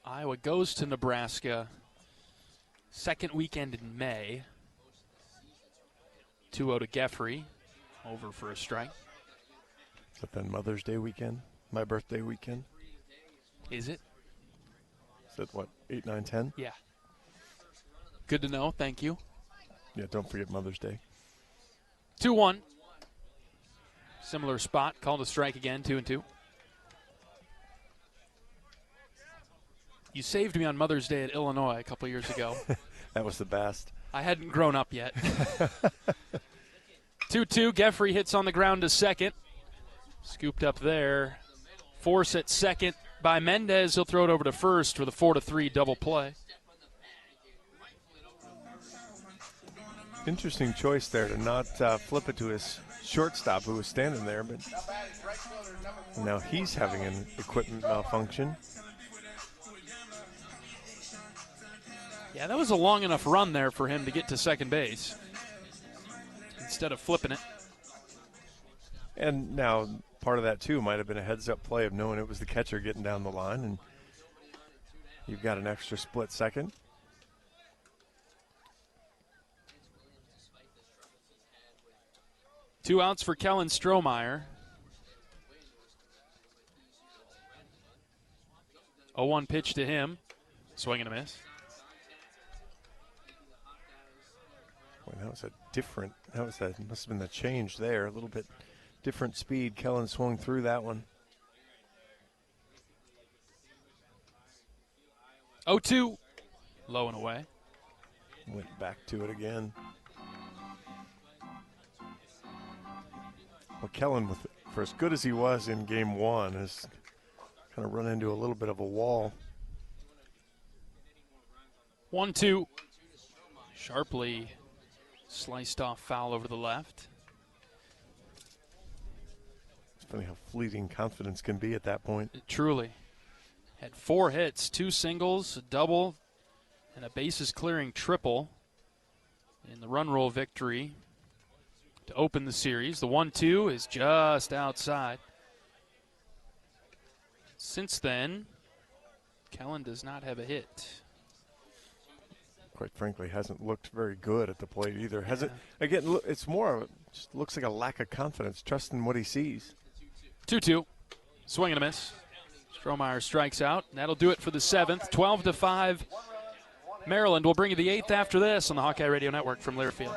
Iowa goes to Nebraska second weekend in May. 2-0 to Geffrey. Over for a strike. Is that then Mother's Day weekend? My birthday weekend? Is it? Is that what, 8, 9, 10? Yeah. Good to know. Thank you. Yeah, don't forget Mother's Day. 2-1. Similar spot. Called a strike again, 2-2. You saved me on Mother's Day at Illinois a couple years ago. That was the best. I hadn't grown up yet. 2-2. Geffrey hits on the ground to second. Scooped up there. Force at second by Mendez. He'll throw it over to first for the 4-3 double play. Interesting choice there to not flip it to his shortstop who was standing there, but now he's having an equipment malfunction. Yeah, that was a long enough run there for him to get to second base instead of flipping it. And now part of that, too, might have been a heads-up play of knowing it was the catcher getting down the line, and you've got an extra split second. Two outs for Kellen Strohmeyer. 0-1 pitch to him. Swing and a miss. Well, that was must have been the change there. A little bit different speed. Kellen swung through that one. 0-2. Low and away. Went back to it again. Well, Kellen, for as good as he was in game one, has kind of run into a little bit of a wall. 1-2. Sharply sliced off foul over the left. It's funny how fleeting confidence can be at that point. Truly. Had 4 hits, 2 singles, a double, and a bases clearing triple in the run roll victory to open the series. The 1-2 is just outside. Since then, Kellen does not have a hit. Quite frankly, hasn't looked very good at the plate either. Has it? Again, it's more of a, just looks like a lack of confidence, trusting what he sees. 2-2. Swing and a miss. Strohmeyer strikes out. And that'll do it for the 7th. 12-5. Maryland will bring you the 8th after this on the Hawkeye Radio Network from Learfield.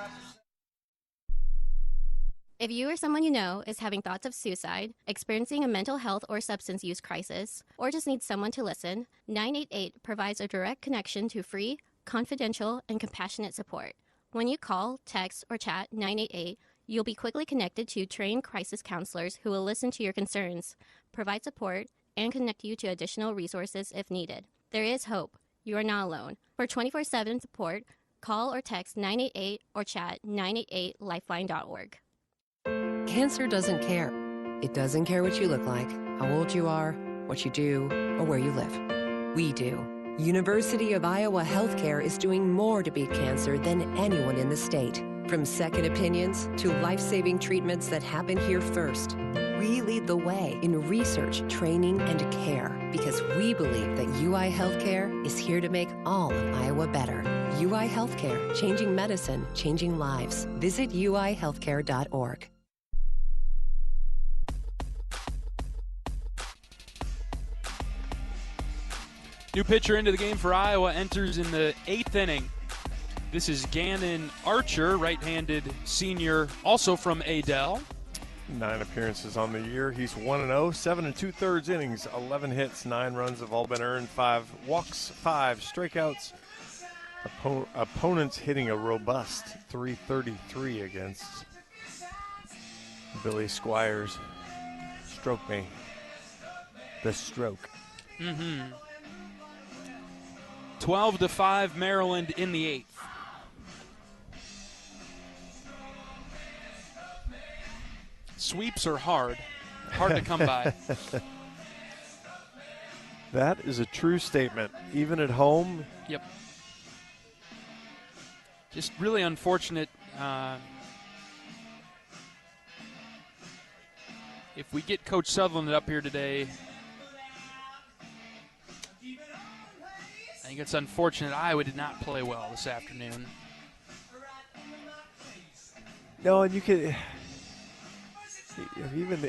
If you or someone you know is having thoughts of suicide, experiencing a mental health or substance use crisis, or just needs someone to listen, 988 provides a direct connection to free, confidential, and compassionate support. When you call, text, or chat 988, you'll be quickly connected to trained crisis counselors who will listen to your concerns, provide support, and connect you to additional resources if needed. There is hope. You are not alone. For 24/7 support, call or text 988 or chat 988lifeline.org. Cancer doesn't care. It doesn't care what you look like, how old you are, what you do, or where you live. We do. University of Iowa Healthcare is doing more to beat cancer than anyone in the state. From second opinions to life-saving treatments that happen here first. We lead the way in research, training, and care because we believe that UI Healthcare is here to make all of Iowa better. UI Healthcare, changing medicine, changing lives. Visit uihealthcare.org. New pitcher into the game for Iowa enters in the 8th inning. This is Gannon Archer, right-handed senior, also from Adel. 9 appearances on the year. He's 1-0, 7 2/3 innings, 11 hits, 9 runs have all been earned, 5 walks, 5 strikeouts. Opponents hitting a robust .333 against Billy Squires. Stroke me. The stroke. Mm-hmm. 12-5 Maryland in the 8th. Sweeps are hard to come by. That is a true statement. Even at home. Yep. Just really unfortunate. If we get Coach Sutherland up here today, I think it's unfortunate Iowa did not play well this afternoon. No, and you could even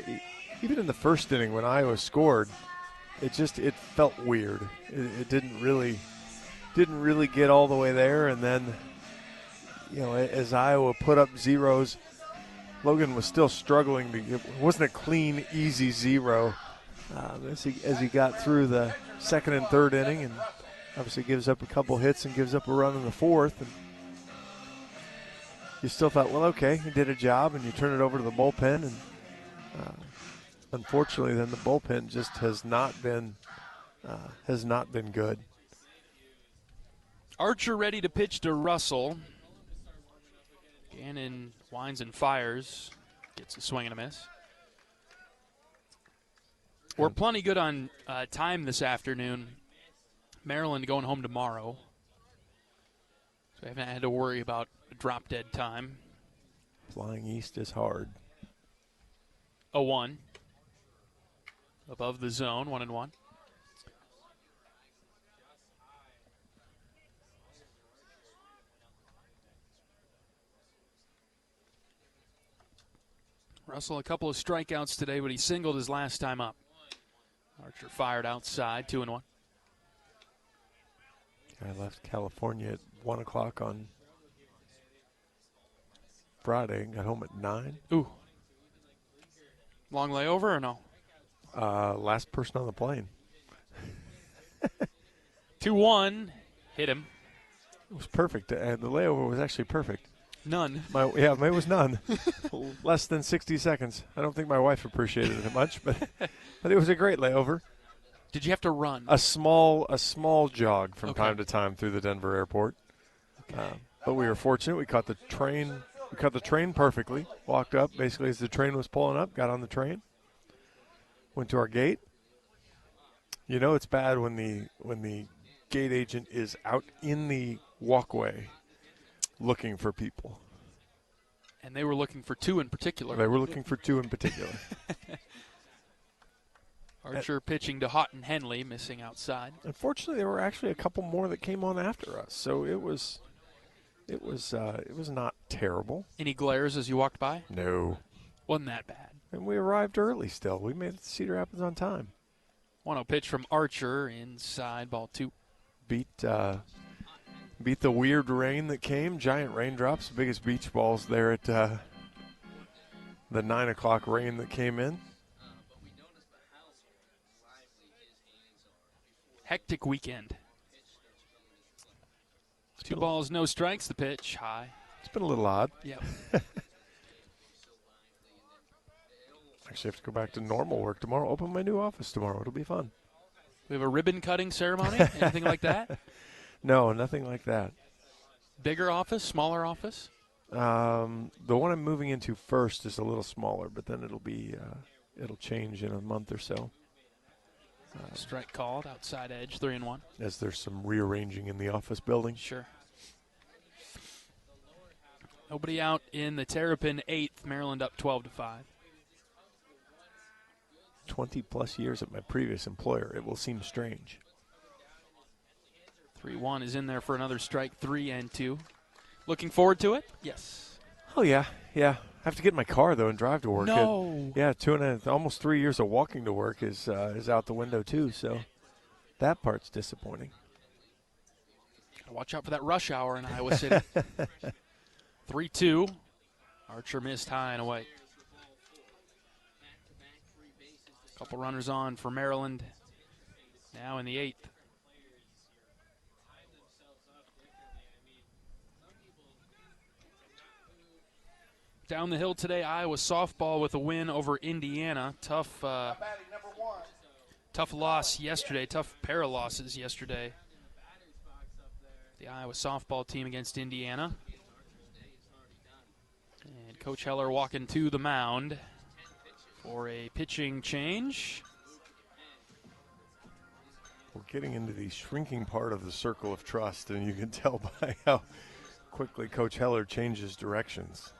in the first inning when Iowa scored, it felt weird. It didn't really get all the way there, and then as Iowa put up zeros, Logan was still struggling. It wasn't a clean, easy zero as he got through the second and third inning, and obviously gives up a couple hits and gives up a run in the fourth. And you still thought, well, okay, he did a job, and you turn it over to the bullpen, and unfortunately, then the bullpen just has not been good. Archer ready to pitch to Russell. Gannon winds and fires. Gets a swing and a miss. We're plenty good on time this afternoon. Maryland going home tomorrow. So I haven't had to worry about drop-dead time. Flying east is hard. 0-1. Above the zone, 1-1. Russell, a couple of strikeouts today, but he singled his last time up. Archer fired outside, 2-1. I left California at 1 o'clock on Friday and got home at 9. Ooh. Long layover or no? Last person on the plane. 2-1. Hit him. It was perfect. And the layover was actually perfect. None. It was none. Less than 60 seconds. I don't think my wife appreciated it much, but it was a great layover. Did you have to run? A small jog from time to time through the Denver airport. Okay. But we were fortunate. We caught the train. We caught the train perfectly. Walked up basically as the train was pulling up. Got on the train. Went to our gate. You know it's bad when the gate agent is out in the walkway looking for people. And they were looking for two in particular. Archer pitching to Houghton Henley, missing outside. Unfortunately, there were actually a couple more that came on after us, so it was not terrible. Any glares as you walked by? No. Wasn't that bad. And we arrived early still. We made it to Cedar Rapids on time. 1-0 pitch from Archer, inside, ball 2. Beat the weird rain that came. Giant raindrops, the biggest beach balls there at the 9 o'clock rain that came in. Hectic weekend. 2 balls, no strikes, the pitch, high. It's been a little odd. Yeah. Actually have to go back to normal work tomorrow. Open my new office tomorrow. It'll be fun. We have a ribbon cutting ceremony? Anything like that? No, nothing like that. Bigger office, smaller office? The one I'm moving into first is a little smaller, but then it'll change in a month or so. Strike called, outside edge, 3-1. As there's some rearranging in the office building. Sure. Nobody out in the Terrapin 8th. Maryland up 12-5. 20-plus years at my previous employer. It will seem strange. 3-1 is in there for another strike, 3-2. Looking forward to it? Yes. Oh, yeah. I have to get in my car, though, and drive to work. No. Almost 3 years of walking to work is out the window, too, so that part's disappointing. Gotta watch out for that rush hour in Iowa City. 3-2. Archer missed high and away. Couple runners on for Maryland. Now in the 8th. Down the hill today, Iowa softball with a win over Indiana. Tough loss yesterday. Tough pair of losses yesterday. the Iowa softball team against Indiana. And Coach Heller walking to the mound for a pitching change. We're getting into the shrinking part of the circle of trust, and you can tell by how quickly Coach Heller changes directions.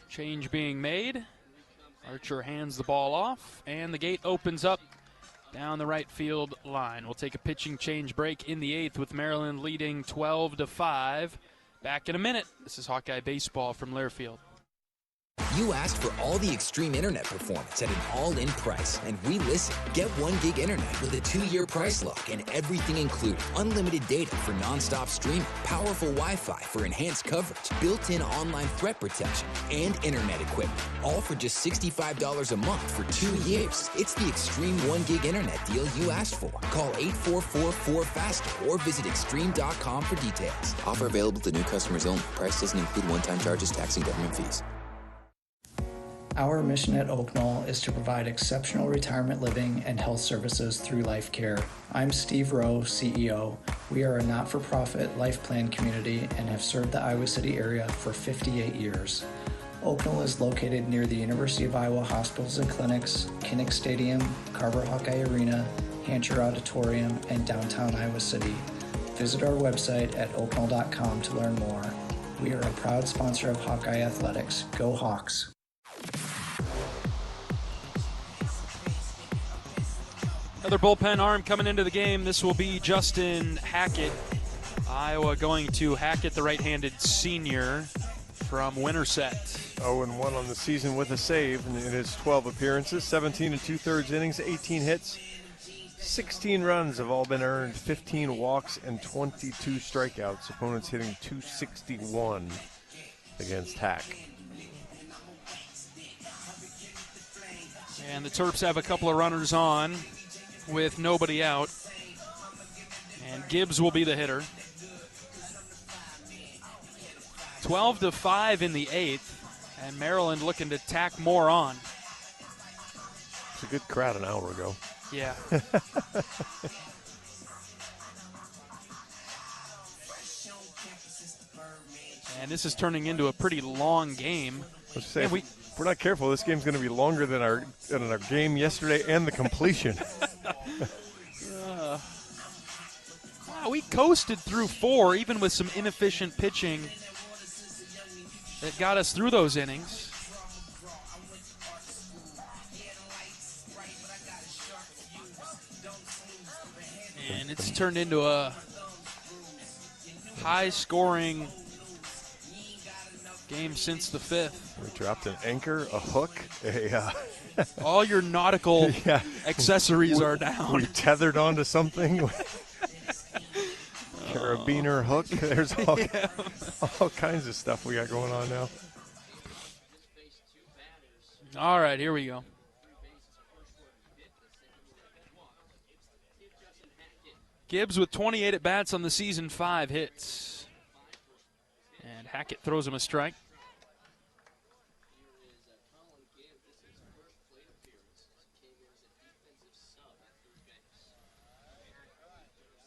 Change being made. Archer hands the ball off, and the gate opens up down the right field line. We'll take a pitching change break in the 8th with Maryland leading 12-5. Back in a minute. This is Hawkeye Baseball from Learfield. You asked for all the extreme internet performance at an all-in price, and we listened. Get 1 gig internet with a 2-year price lock and everything included. Unlimited data for non-stop streaming, powerful Wi-Fi for enhanced coverage, built-in online threat protection, and internet equipment. All for just $65 a month for 2 years. It's the extreme 1 gig internet deal you asked for. Call 844-4FASTER or visit extreme.com for details. Offer available to new customers only. Price doesn't include one-time charges, tax, and government fees. Our mission at Oak Knoll is to provide exceptional retirement living and health services through life care. I'm Steve Rowe, CEO. We are a not-for-profit life plan community and have served the Iowa City area for 58 years. Oak Knoll is located near the University of Iowa hospitals and clinics, Kinnick Stadium, Carver Hawkeye Arena, Hancher Auditorium, and downtown Iowa City. Visit our website at oakknoll.com to learn more. We are a proud sponsor of Hawkeye Athletics. Go Hawks! Another bullpen arm coming into the game. This will be Justin Hackett. Iowa going to Hackett, the right-handed senior from Winterset. 0-1 on the season with a save in his 12 appearances, 17 2/3 innings, 18 hits, 16 runs have all been earned, 15 walks, and 22 strikeouts. Opponents hitting .261 against Hack. And the Terps have a couple of runners on with nobody out. And Gibbs will be the hitter. 12-5 in the 8th. And Maryland looking to tack more on. It's a good crowd an hour ago. Yeah. And this is turning into a pretty long game. Let's say if we're not careful, this game's going to be longer than our game yesterday and the completion. Wow, we coasted through 4, even with some inefficient pitching that got us through those innings. And it's turned into a high-scoring game since the 5th. We dropped an anchor, a hook, all your nautical accessories are down. We tethered onto something. Carabiner hook. There's all kinds of stuff we got going on now. All right, here we go. Gibbs with 28 at-bats on the season, 5 hits. And Hackett throws him a strike.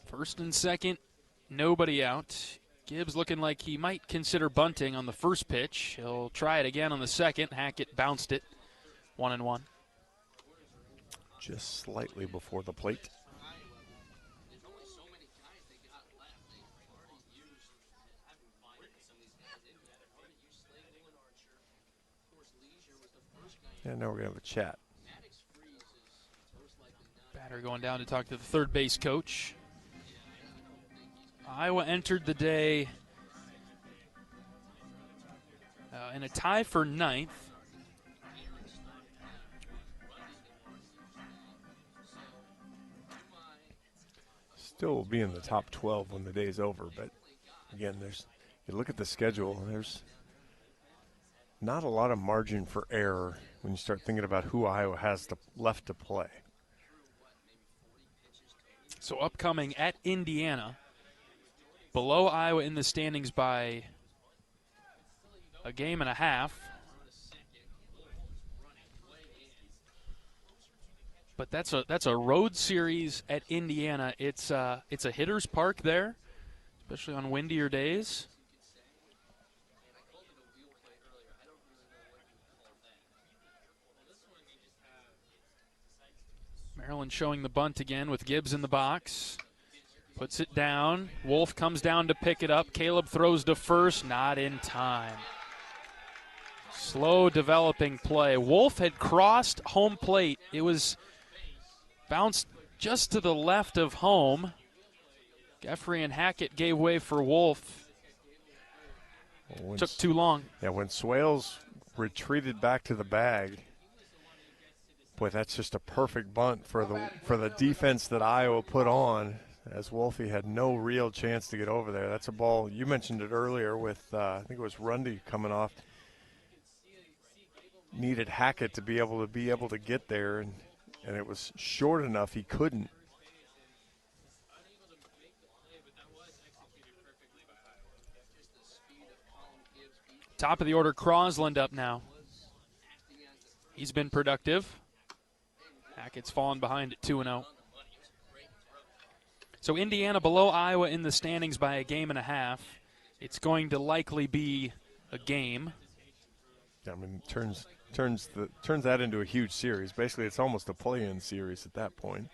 First and second, nobody out. Gibbs looking like he might consider bunting on the first pitch. He'll try it again on the second. Hackett bounced it, 1-1. Just slightly before the plate. And now we're going to have a chat. Batter going down to talk to the third base coach. Iowa entered the day in a tie for 9th. Still will be in the top 12 when the day's over, but again, you look at the schedule, there's not a lot of margin for error when you start thinking about who Iowa has left to play. So upcoming at Indiana, below Iowa in the standings by a game and a half. But that's a road series at Indiana. It's a hitter's park there. especially on windier days. Maryland showing the bunt again with Gibbs in the box. Puts it down. Wolf comes down to pick it up. Caleb throws to first, not in time. Slow developing play. Wolf had crossed home plate. It was bounced just to the left of home. Geffrey and Hackett gave way for Wolf. Took too long. Yeah, when Swales retreated back to the bag, boy, that's just a perfect bunt for the defense that Iowa put on, as Wolfie had no real chance to get over there. That's a ball, you mentioned it earlier with, I think it was Rundy coming off. Needed Hackett to be able to get there, and it was short enough he couldn't. Top of the order, Crosland up now. He's been productive. Hackett's fallen behind at 2-0. So Indiana below Iowa in the standings by a game and a half. It's going to likely be a game. I mean, turns that into a huge series. Basically, it's almost a play-in series at that point.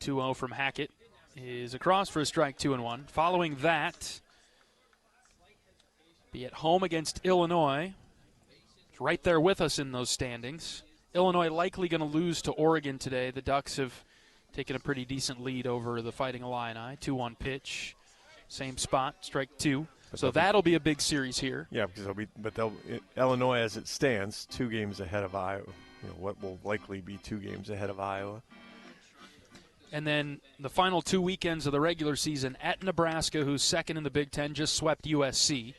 2-0 from Hackett is across for a strike, 2-1. Following that, be at home against Illinois. It's right there with us in those standings. Illinois likely going to lose to Oregon today. The Ducks have taken a pretty decent lead over the Fighting Illini. 2-1 pitch, same spot, strike 2. So that'll be a big series here. Yeah, because Illinois, as it stands, 2 games ahead of Iowa. You know, what will likely be 2 games ahead of Iowa. And then the final 2 weekends of the regular season at Nebraska, who's second in the Big Ten, just swept USC.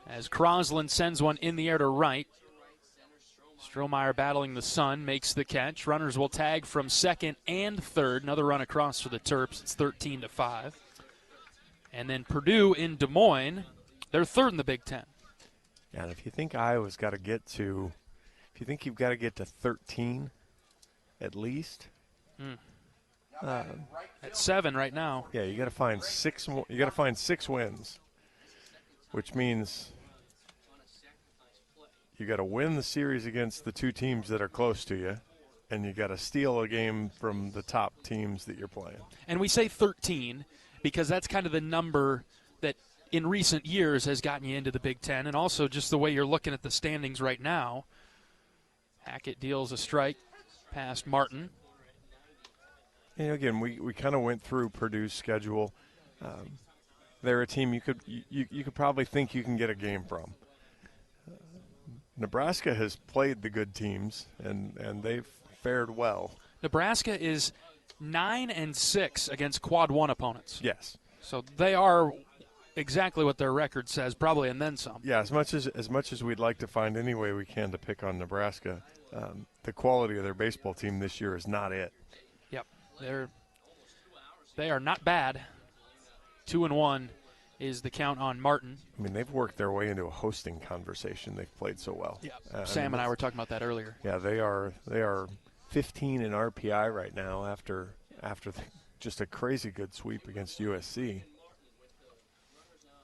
As Crosland sends one in the air to right. Strohmeyer battling the sun, makes the catch. Runners will tag from second and third. Another run across for the Terps. It's 13-5. And then Purdue in Des Moines, they're third in the Big Ten. Yeah, and if you think Iowa's got to get to, if you think you've got to get to 13 at least. At 7 right now. Yeah, you got to find 6 more. You got to find 6 wins, which means you got to win the series against the 2 teams that are close to you, and you got to steal a game from the top teams that you're playing. And we say 13 because that's kind of the number that in recent years has gotten you into the Big Ten, and also just the way you're looking at the standings right now. Hackett deals a strike past Martin. And again, we kind of went through Purdue's schedule. They're a team you could probably think you can get a game from. Nebraska has played the good teams, and they've fared well. Nebraska is 9-6 against quad 1 opponents. Yes. So they are exactly what their record says, probably, and then some. Yeah, as much as we'd like to find any way we can to pick on Nebraska, the quality of their baseball team this year is not it. Yep. They are not bad. 2-1 is the count on Martin. I mean, they've worked their way into a hosting conversation. They've played so well. Yeah. Sam and I were talking about that earlier. Yeah, they are 15 in RPI right now after just a crazy good sweep against USC.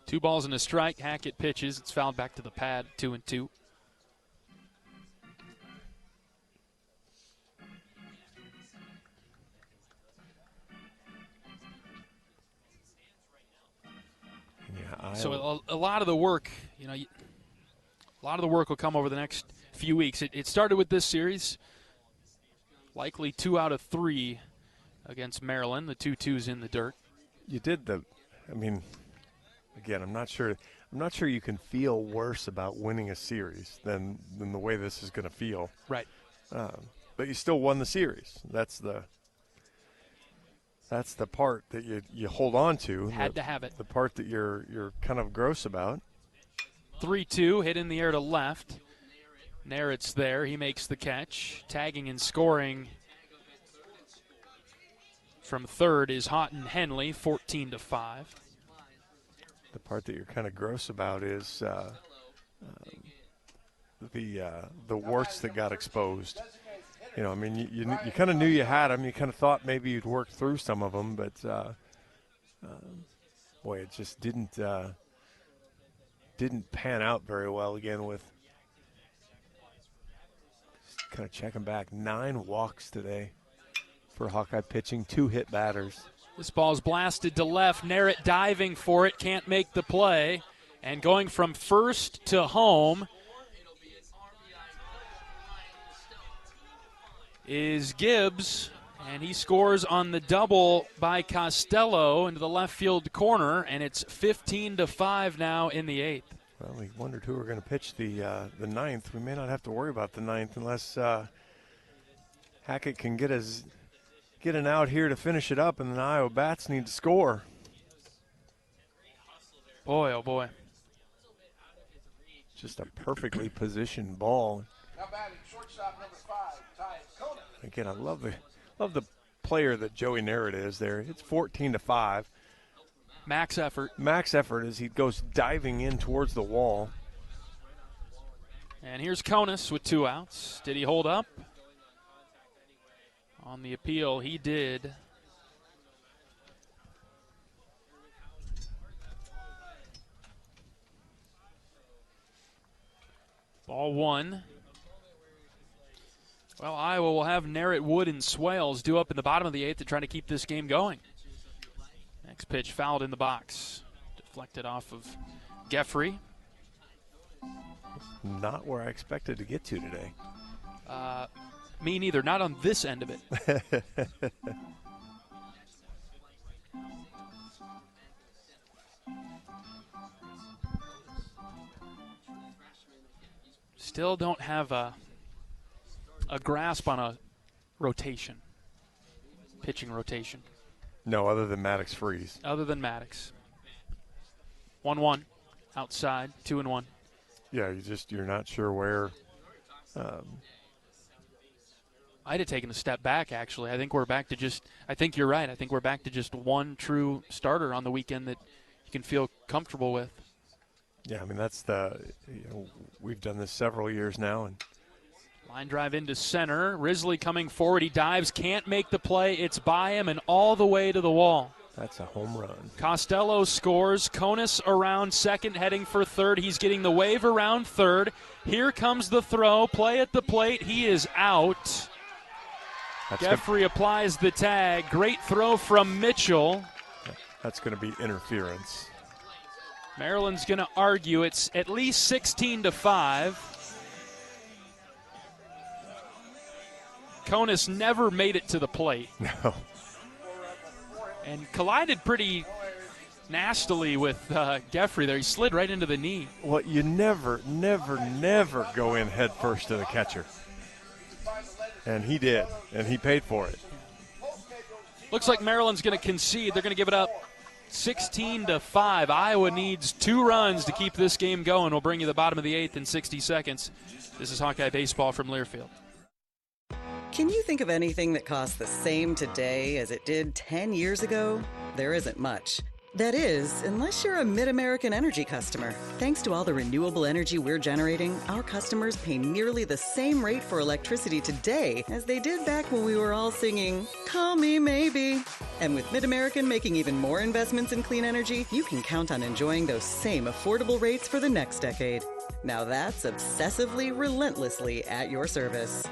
2 balls and a strike. Hackett pitches. It's fouled back to the pad. 2-2. So a lot of the work, a lot of the work will come over the next few weeks. It started with this series, likely 2 out of 3 against Maryland. The 2-2s in the dirt. You did again, I'm not sure you can feel worse about winning a series than the way this is going to feel. Right. But you still won the series. That's the part that you hold on to. Had to have it. The part that you're kind of gross about. 3-2, hit in the air to left. Narrett's there. He makes the catch. Tagging and scoring from third is Houghton Henley, 14-5. The part that you're kind of gross about is the warts that got exposed. You kind of knew you had them. You kind of thought maybe you'd work through some of them, but Boy, it just didn't pan out very well again with kind of checking back. 9 walks today for Hawkeye pitching, 2 hit batters. This ball's blasted to left. Narrett diving for it, can't make the play. And going from first to home is Gibbs, and he scores on the double by Costello into the left field corner, and it's 15-5 now in the 8th. Well, we wondered who were going to pitch the 9th. We may not have to worry about the 9th unless Hackett can get an out here to finish it up, and then Iowa bats need to score. Boy, oh boy. Just a perfectly positioned ball. Now batting shortstop number 5, Ty Conan. Again, I love the player that Joey Narrett is there. It's 14-5. Max effort. Max effort as he goes diving in towards the wall. And here's Konis with 2 outs. Did he hold up? On the appeal, he did. Ball 1. Well, Iowa will have Narrett, Wood, and Swales due up in the bottom of the 8th to try to keep this game going. Next pitch fouled in the box. Deflected off of Geffrey. Not where I expected to get to today. Me neither, not on this end of it. Still don't have a grasp on a rotation, pitching rotation. No, other than Maddox Freeze. Other than Maddox. 1-1, outside, 2-1. Yeah, you're not sure where. I'd have taken a step back, actually. I think we're back to I think you're right. I think we're back to just one true starter on the weekend that you can feel comfortable with. Yeah, I mean, that's we've done this several years now. And line drive into center. Risley coming forward. He dives, can't make the play. It's by him and all the way to the wall. That's a home run. Costello scores. Konis around second, heading for third. He's getting the wave around third. Here comes the throw. Play at the plate. He is out. Geffrey applies the tag. Great throw from Mitchell. That's going to be interference. Maryland's going to argue it's at least 16-5. Konis never made it to the plate. No. And collided pretty nastily with Geffrey there. He slid right into the knee. Well, you never go in head first to the catcher. And he did, and he paid for it. Looks like Maryland's going to concede. They're going to give it up 16-5. Iowa needs 2 runs to keep this game going. We'll bring you the bottom of the 8th in 60 seconds. This is Hawkeye Baseball from Learfield. Can you think of anything that costs the same today as it did 10 years ago? There isn't much. That is, unless you're a Mid-American Energy customer. Thanks to all the renewable energy we're generating, our customers pay nearly the same rate for electricity today as they did back when we were all singing, "Call Me Maybe." And with Mid-American making even more investments in clean energy, you can count on enjoying those same affordable rates for the next decade. Now that's obsessively, relentlessly at your service.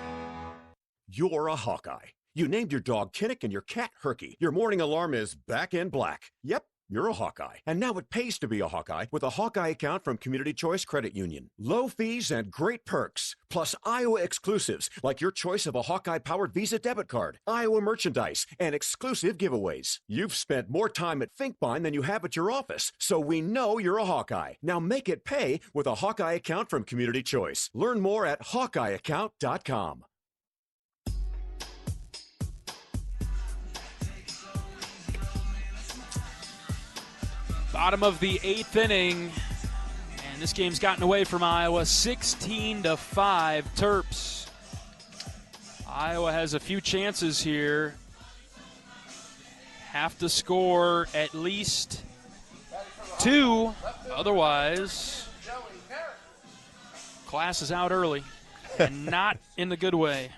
You're a Hawkeye. You named your dog Kinnick and your cat Herky. Your morning alarm is back in black. Yep. You're a Hawkeye. And now it pays to be a Hawkeye with a Hawkeye account from Community Choice Credit Union. Low fees and great perks, plus Iowa exclusives like your choice of a Hawkeye-powered Visa debit card, Iowa merchandise, and exclusive giveaways. You've spent more time at Finkbine than you have at your office, so we know you're a Hawkeye. Now make it pay with a Hawkeye account from Community Choice. Learn more at HawkeyeAccount.com. Bottom of the 8th inning, and this game's gotten away from Iowa, 16-5 Terps. Iowa has a few chances here. Have to score at least 2, otherwise class is out early, and not in the good way.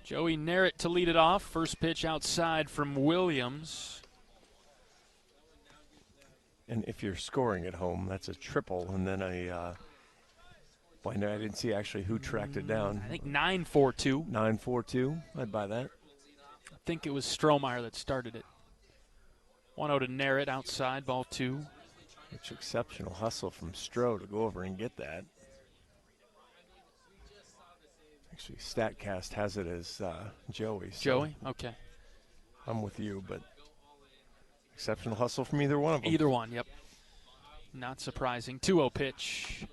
Joey Narrett to lead it off. First pitch outside from Williams. And if you're scoring at home, that's a triple. And then I didn't see actually who tracked it down. I think 9-4-2. 9-4-2. I'd buy that. I think it was Strohmeyer that started it. 1-0 to Narrett outside, ball 2. Which exceptional hustle from Stroh to go over and get that. Actually, StatCast has it as Joey. So Joey? Okay. I'm with you, but exceptional hustle from either one of them. Either one, yep. Not surprising. 2-0 pitch.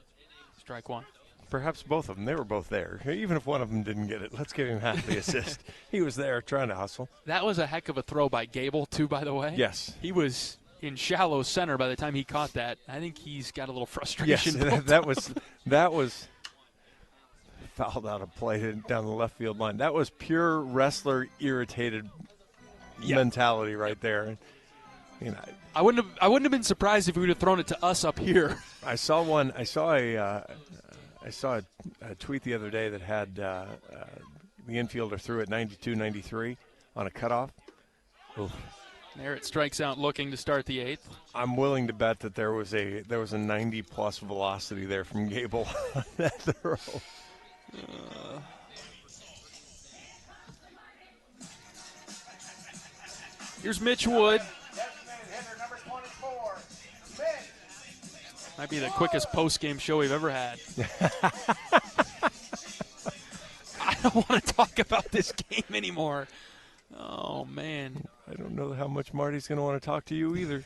Strike one. Perhaps both of them. They were both there. Even if one of them didn't get it, let's give him half the assist. He was there trying to hustle. That was a heck of a throw by Gable, too, by the way. Yes. He was in shallow center by the time he caught that. I think he's got a little frustration. Yes, that was fouled out of play down the left field line. That was pure wrestler irritated mentality right there. You know, I wouldn't have been surprised if he would have thrown it to us up here. I saw a tweet the other day that had the infielder threw it 92-93 on a cutoff. Oof. Narrett strikes out looking to start the 8th. I'm willing to bet that there was a 90-plus velocity there from Gable on that throw. Here's Mitch Wood. Might be the quickest post-game show we've ever had. I don't want to talk about this game anymore. Oh, man. I don't know how much Marty's going to want to talk to you either.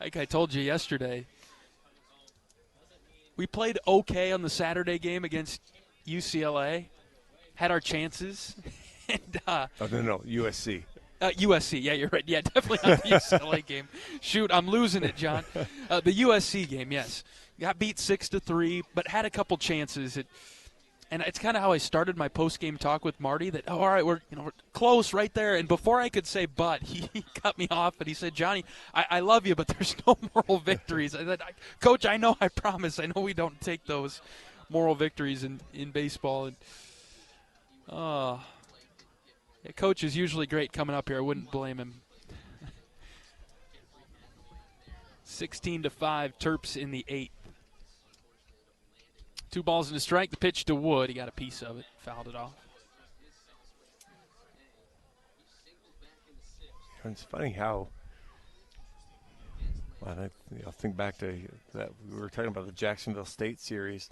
Like I told you yesterday, we played okay on the Saturday game against UCLA, had our chances. And, no, USC. USC, yeah, you're right. Yeah, definitely not the UCLA game. Shoot, I'm losing it, John. The USC game, yes. Got beat 6-3, but had a couple chances. And it's kind of how I started my post-game talk with Marty, that, all right, we're close right there. And before I could say but, he cut me off, and he said, Johnny, I love you, but there's no moral victories. I said, Coach, I know, I promise. I know we don't take those moral victories in baseball. And Coach is usually great coming up here. I wouldn't blame him. 16-5, Terps in the 8th. 2 balls and a strike. The pitch to Wood. He got a piece of it. Fouled it off. It's funny how, I'll think back to that. We were talking about the Jacksonville State series.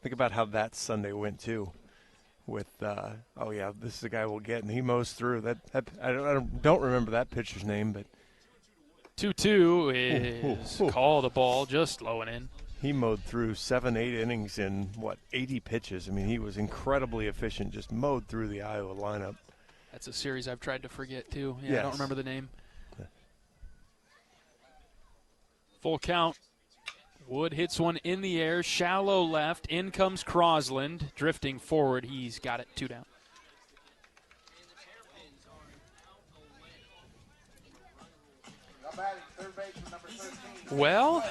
Think about how that Sunday went, too. With, this is the guy we'll get, and he mows through. I don't remember that pitcher's name, but 2-2 is called a ball, just low and in. He mowed through 7-8 innings in, 80 pitches. I mean, he was incredibly efficient, just mowed through the Iowa lineup. That's a series I've tried to forget, too. Yeah, yes. I don't remember the name. Full count. Wood hits one in the air, shallow left. In comes Crosland, drifting forward. He's got it, 2 down. Well,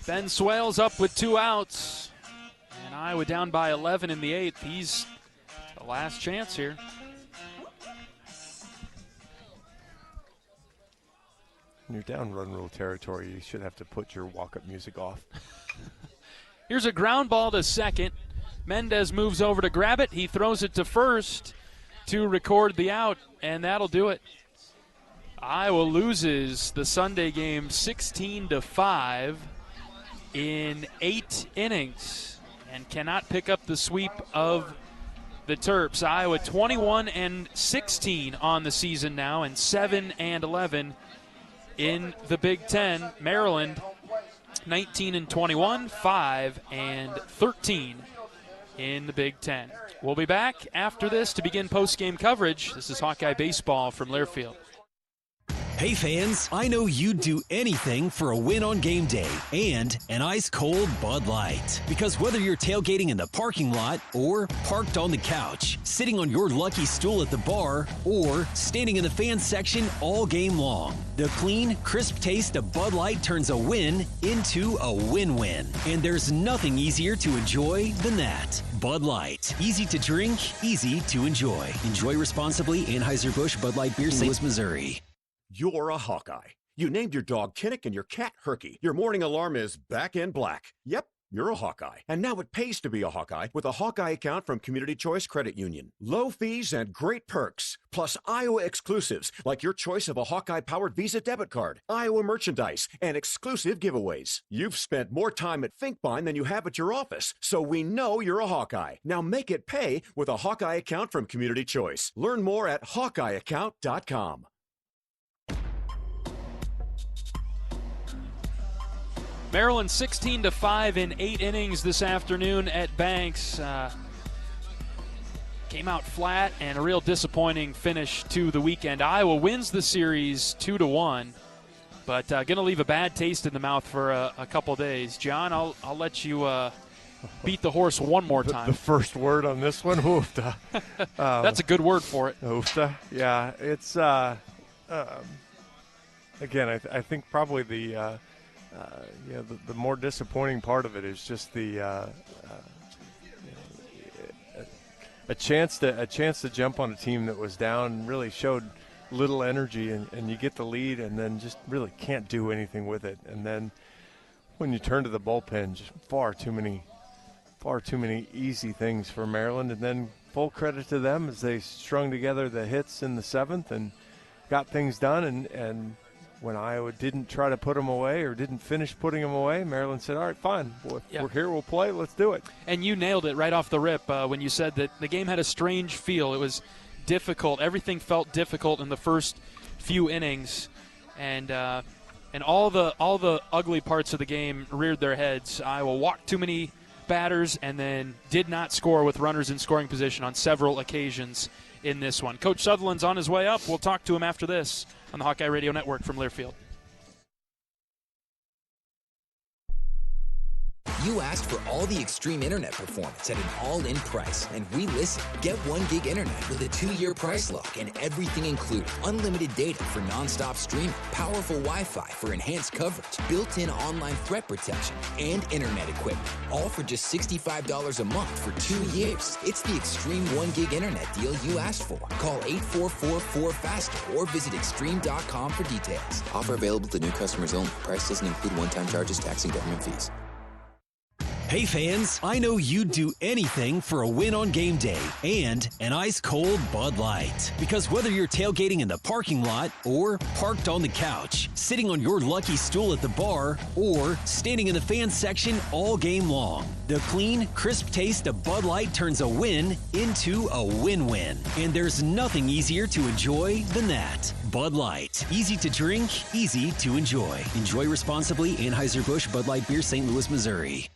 Ben Swales up with 2 outs. And Iowa down by 11 in the 8th. He's the last chance here. When you're down run rule territory, you should have to put your walk-up music off. Here's a ground ball to second. Mendez moves over to grab it. He throws it to first to record the out, and that'll do it. Iowa loses the Sunday game 16-5 in 8 innings and cannot pick up the sweep of the Terps. Iowa 21-16 on the season now and 7-11 in the Big Ten. Maryland 19-21, 5-13 in the Big Ten. We'll be back after this to begin post-game coverage. This is Hawkeye Baseball from Learfield. Hey fans, I know you'd do anything for a win on game day and an ice-cold Bud Light. Because whether you're tailgating in the parking lot or parked on the couch, sitting on your lucky stool at the bar, or standing in the fan section all game long, the clean, crisp taste of Bud Light turns a win into a win-win. And there's nothing easier to enjoy than that. Bud Light. Easy to drink, easy to enjoy. Enjoy responsibly. Anheuser-Busch Bud Light Beer, St. Louis, Missouri. You're a Hawkeye. You named your dog Kinnick and your cat Herky. Your morning alarm is back in black. Yep. You're a Hawkeye. And now it pays to be a Hawkeye with a Hawkeye account from Community Choice Credit Union. Low fees and great perks. Plus Iowa exclusives like your choice of a Hawkeye-powered Visa debit card, Iowa merchandise, and exclusive giveaways. You've spent more time at Finkbine than you have at your office, so we know you're a Hawkeye. Now make it pay with a Hawkeye account from Community Choice. Learn more at HawkeyeAccount.com. Maryland 16-5 in 8 innings this afternoon at Banks. Came out flat and a real disappointing finish to the weekend. Iowa wins the series 2-1, but going to leave a bad taste in the mouth for a couple days. John, I'll let you beat the horse one more time. The first word on this one, oofta. That's a good word for it. Oofta, yeah. It's, again, I think probably the more disappointing part of it is just a chance to jump on a team that was down, really showed little energy, and you get the lead and then just really can't do anything with it. And then when you turn to the bullpen, just far too many easy things for Maryland. And then full credit to them as they strung together the hits in the 7th and got things done. And when Iowa didn't try to put them away or didn't finish putting them away, Maryland said, all right, fine. We're here, we'll play, let's do it. And you nailed it right off the rip when you said that the game had a strange feel. It was difficult. Everything felt difficult in the first few innings. And all the ugly parts of the game reared their heads. Iowa walked too many batters and then did not score with runners in scoring position on several occasions in this one. Coach Sutherland's on his way up. We'll talk to him after this on the Hawkeye Radio Network from Learfield. You asked for all the extreme internet performance at an all-in price, and we listened. Get 1 gig internet with a 2-year price lock and everything included. Unlimited data for nonstop streaming, powerful Wi-Fi for enhanced coverage, built-in online threat protection, and internet equipment. All for just $65 a month for 2 years. It's the extreme 1 gig internet deal you asked for. Call 844-4FASTER or visit extreme.com for details. Offer available to new customers only. Price doesn't include one-time charges, tax, and government fees. Hey fans, I know you'd do anything for a win on game day and an ice-cold Bud Light. Because whether you're tailgating in the parking lot or parked on the couch, sitting on your lucky stool at the bar, or standing in the fan section all game long, the clean, crisp taste of Bud Light turns a win into a win-win. And there's nothing easier to enjoy than that. Bud Light. Easy to drink, easy to enjoy. Enjoy responsibly. Anheuser-Busch Bud Light Beer, St. Louis, Missouri.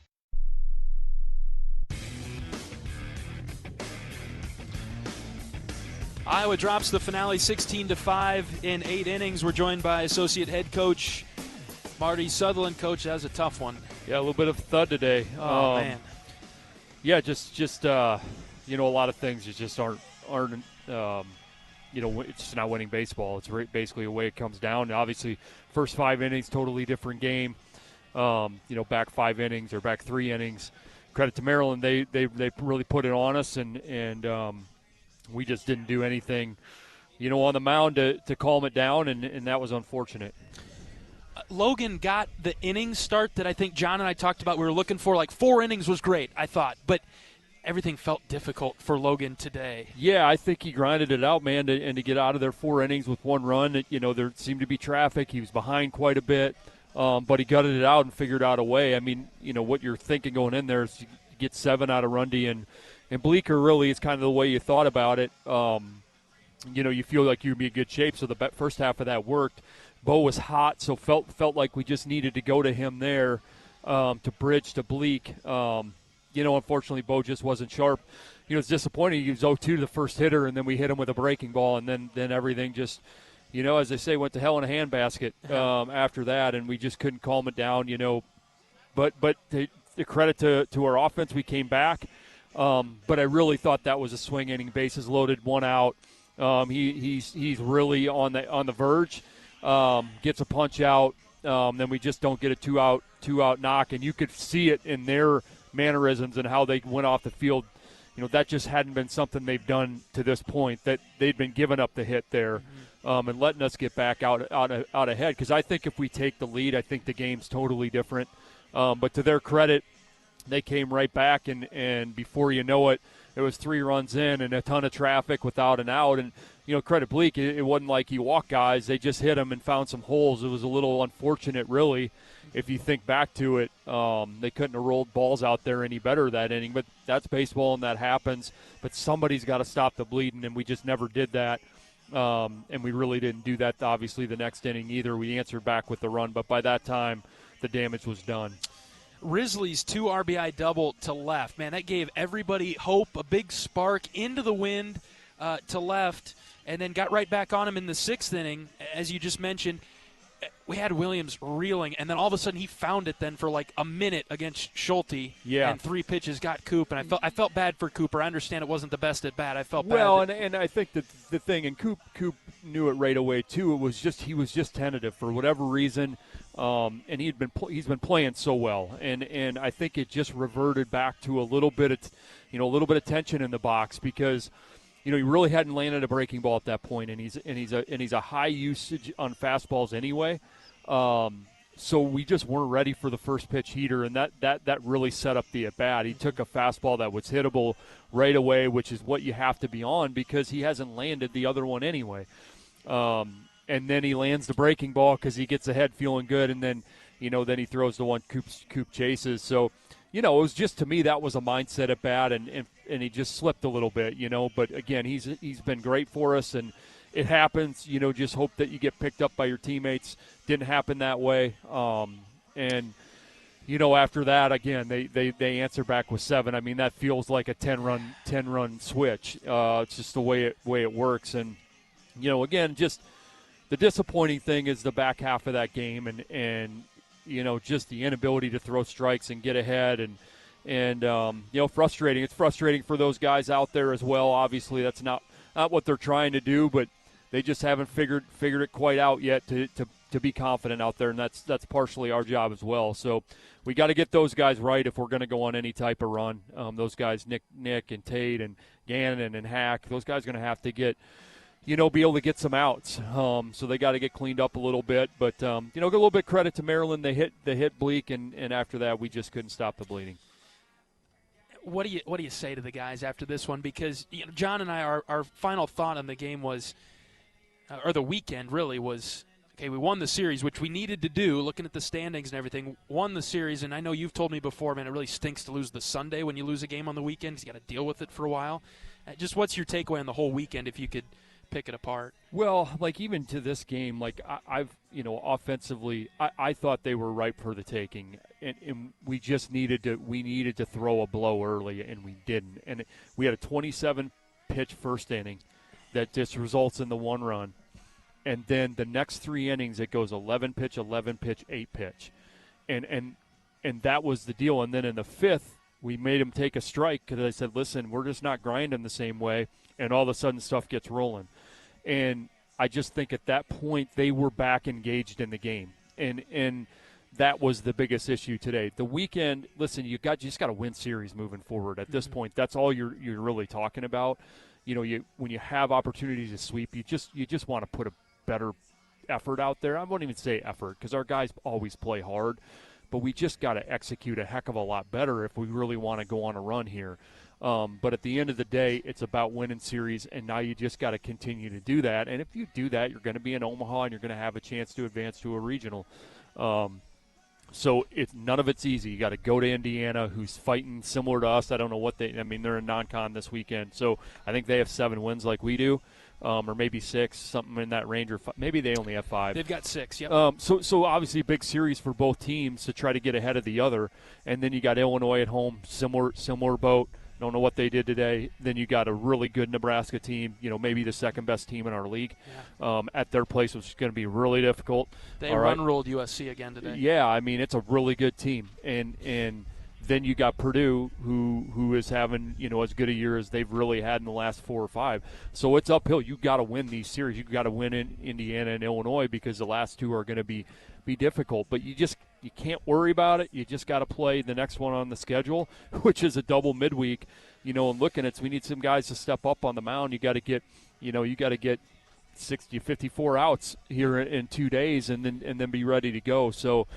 Iowa drops the finale 16-5 in 8 innings. We're joined by Associate Head Coach Marty Sutherland. Coach, that was a tough one. Yeah, a little bit of thud today. Oh, man. Yeah, just a lot of things just aren't it's just not winning baseball. It's basically the way it comes down. Obviously, first 5 innings, totally different game. Back 5 innings or back 3 innings. Credit to Maryland, they really put it on us, and we just didn't do anything, on the mound to calm it down, and that was unfortunate. Logan got the inning start that I think John and I talked about we were looking for. Like 4 innings was great, I thought, but everything felt difficult for Logan today. Yeah, I think he grinded it out, man, and to get out of there 4 innings with 1 run. There seemed to be traffic. He was behind quite a bit, but he gutted it out and figured out a way. I mean, what you're thinking going in there is to get 7 out of Rundy and Bleeker. Really is kind of the way you thought about it. You feel like you'd be in good shape, so the first half of that worked. Bo was hot, so felt like we just needed to go to him there to bridge to Bleak. Unfortunately, Bo just wasn't sharp. It's disappointing. He was 0-2 the first hitter, and then we hit him with a breaking ball, and then everything just, as they say, went to hell in a handbasket after that, and we just couldn't calm it down. But the credit to our offense, we came back. But I really thought that was a swing inning, bases loaded, 1 out. He's really on the verge. Gets a punch out, then we just don't get a two out knock, and you could see it in their mannerisms and how they went off the field. that just hadn't been something they've done to this point, that they'd been giving up the hit there and letting us get back out ahead. Because I think if we take the lead, I think the game's totally different. But to their credit, they came right back, and before you know it, it was 3 runs in and a ton of traffic without an out. And, credit Bleak, it wasn't like he walked guys. They just hit him and found some holes. It was a little unfortunate, really, if you think back to it. They couldn't have rolled balls out there any better that inning. But that's baseball, and that happens. But somebody's got to stop the bleeding, and we just never did that. And we really didn't do that, obviously, the next inning either. We answered back with the run. But by that time, the damage was done. Risley's 2 RBI double to left. Man, that gave everybody hope, a big spark into the wind to left, and then got right back on him in the 6th inning. As you just mentioned, we had Williams reeling, and then all of a sudden he found it then for like a minute against Schulte. Yeah. And 3 pitches got Coop, and I felt bad for Cooper. I understand it wasn't the best at bat. I felt bad. Well, and I think that the thing, and Coop knew it right away too. He was just tentative for whatever reason. And he's been playing so well, and I think it just reverted back to a little bit of tension in the box, because he really hadn't landed a breaking ball at that point, and he's a high usage on fastballs anyway. So we just weren't ready for the first pitch heater, and that really set up the at bat. He took a fastball that was hittable right away, which is what you have to be on, because he hasn't landed the other one anyway. And then he lands the breaking ball because he gets ahead feeling good, and then he throws the one Coop chases. So, it was just, to me, that was a mindset at bat, and he just slipped a little bit, But again, he's been great for us, and it happens. Just hope that you get picked up by your teammates. Didn't happen that way. And after that, again, they answer back with 7. I mean, that feels like a 10-run switch. It's just the way it works, and again, just. The disappointing thing is the back half of that game, and just the inability to throw strikes and get ahead, and frustrating. It's frustrating for those guys out there as well. Obviously, that's not what they're trying to do, but they just haven't figured it quite out yet to be confident out there, and that's partially our job as well. So we got to get those guys right if we're going to go on any type of run. Those guys, Nick and Tate and Gannon and Hack, those guys are going to have to get. Be able to get some outs. So they got to get cleaned up a little bit. But, get a little bit credit to Maryland. They hit Bleak, and after that we just couldn't stop the bleeding. What do you say to the guys after this one? Because John and I, our final thought on the game was, or the weekend really was, okay, we won the series, which we needed to do, looking at the standings and everything. Won the series, and I know you've told me before, man, it really stinks to lose the Sunday when you lose a game on the weekend, because you got to deal with it for a while. Just what's your takeaway on the whole weekend, if you could pick it apart? Well, even to this game, I've offensively, I thought they were ripe for the taking, and we just needed to throw a blow early, and we didn't. And we had a 27-pitch first inning that just results in the 1 run, and then the next 3 innings it goes 11-pitch, 11-pitch, 8-pitch, and that was the deal. And then in the 5th, we made him take a strike because I said, listen, we're just not grinding the same way, and all of a sudden stuff gets rolling. And I just think at that point they were back engaged in the game, and that was the biggest issue today. The weekend, listen, you just got to win series moving forward. At this point, that's all you're really talking about. When you have opportunities to sweep, you just want to put a better effort out there. I won't even say effort, because our guys always play hard, but we just got to execute a heck of a lot better if we really want to go on a run here. But at the end of the day, it's about winning series, and now you just got to continue to do that. And if you do that, you're going to be in Omaha, and you're going to have a chance to advance to a regional. So none of it's easy. You got to go to Indiana, who's fighting similar to us. I don't know what they're in non-con this weekend. So I think they have 7 wins like we do, or maybe 6, something in that range, or maybe they only have 5. They've got 6, yep. So obviously a big series for both teams to try to get ahead of the other. And then you got Illinois at home, similar boat. Don't know what they did today. Then you got a really good Nebraska team, maybe the second best team in our league, at their place, which is going to be really difficult. They run-rolled USC again today. Yeah, I mean, it's a really good team. And then you got Purdue, who is having, as good a year as they've really had in the last 4 or 5. So it's uphill. You got to win these series. You got to win in Indiana and Illinois, because the last 2 are going to be difficult. But you you can't worry about it. You just got to play the next one on the schedule, which is a double midweek. And looking at, we need some guys to step up on the mound. You got to get 60, 54 outs here in 2 days, and then be ready to go. So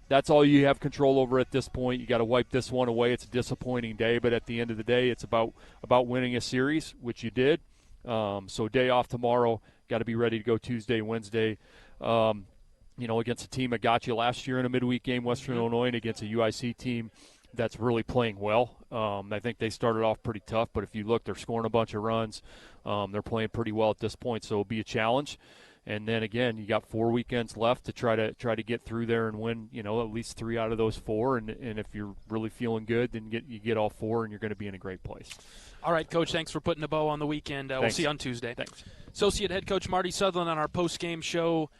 that's all you have control over at this point. You got to wipe this one away. It's a disappointing day, but at the end of the day, it's about winning a series, which you did. So day off tomorrow. Got to be ready to go Tuesday, Wednesday. Against a team that got you last year in a midweek game, Western Illinois, and against a UIC team that's really playing well. I think they started off pretty tough, but if you look, they're scoring a bunch of runs. They're playing pretty well at this point, so it'll be a challenge. And then again, you got 4 weekends left to try to get through there and win, at least 3 out of those 4. And if you're really feeling good, then you get all 4, and you're going to be in a great place. All right, Coach, thanks for putting a bow on the weekend. We'll see you on Tuesday. Thanks. Associate Head Coach Marty Sutherland on our post-game show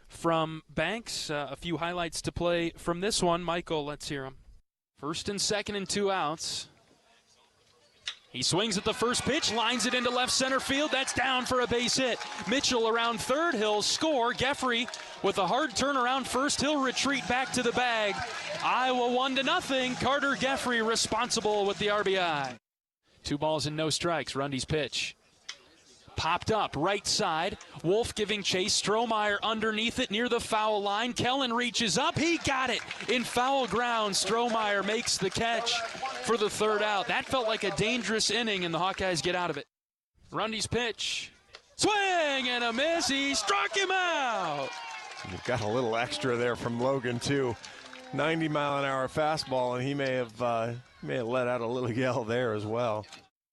from Banks. A few highlights to play from this one. Michael, let's hear them. 1st and 2nd and 2 outs. He swings at the first pitch, lines it into left center field. That's down for a base hit. Mitchell around third. He'll score. Geffrey with a hard turnaround first. He'll retreat back to the bag. Iowa 1-0. Carter Geffrey responsible with the RBI. 2 balls and no strikes. Rundy's pitch. Popped up, right side. Wolf giving chase. Strohmeyer underneath it near the foul line. Kellen reaches up. He got it in foul ground. Strohmeyer makes the catch for the 3rd out. That felt like a dangerous inning, and the Hawkeyes get out of it. Rundy's pitch. Swing and a miss. He struck him out. You've got a little extra there from Logan, too. 90-mile-an-hour fastball, and he may have let out a little yell there as well.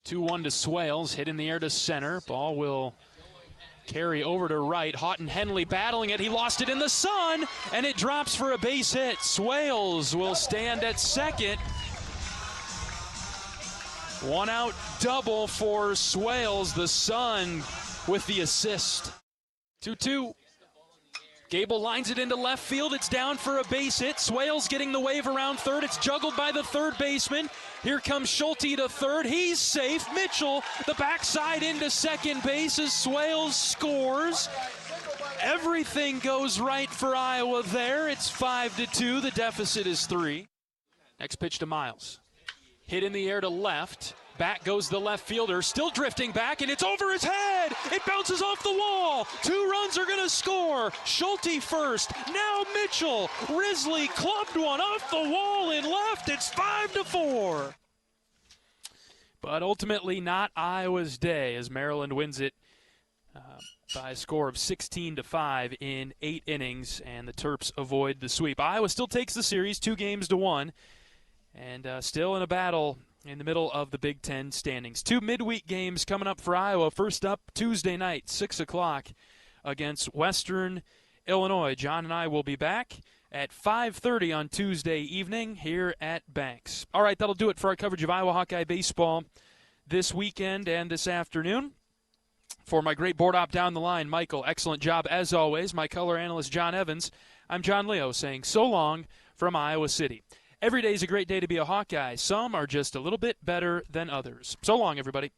2-1 to Swales, hit in the air to center. Ball will carry over to right. Houghton Henley battling it. He lost it in the sun, and it drops for a base hit. Swales will stand at second. 1-out double for Swales. The Sun with the assist. 2-2. Gable lines it into left field. It's down for a base hit. Swales getting the wave around third. It's juggled by the third baseman. Here comes Schulte to third. He's safe. Mitchell, the backside into second base as Swales scores. Everything goes right for Iowa there. It's 5-2. The deficit is 3. Next pitch to Miles. Hit in the air to left. Back goes the left fielder, still drifting back, and it's over his head. It bounces off the wall. 2 runs are going to score. Schulte first. Now Mitchell. Risley clubbed one off the wall in left. It's 5-4. But ultimately not Iowa's day as Maryland wins it by a score of 16-5 in 8 innings, and the Terps avoid the sweep. Iowa still takes the series 2-1, and still in a battle in the middle of the Big Ten standings. 2 midweek games coming up for Iowa. First up, Tuesday night, 6 o'clock against Western Illinois. John and I will be back at 5:30 on Tuesday evening here at Banks. All right, that'll do it for our coverage of Iowa Hawkeye baseball this weekend and this afternoon. For my great board op down the line, Michael, excellent job as always. My color analyst, John Evans. I'm John Leo saying so long from Iowa City. Every day is a great day to be a Hawkeye. Some are just a little bit better than others. So long, everybody.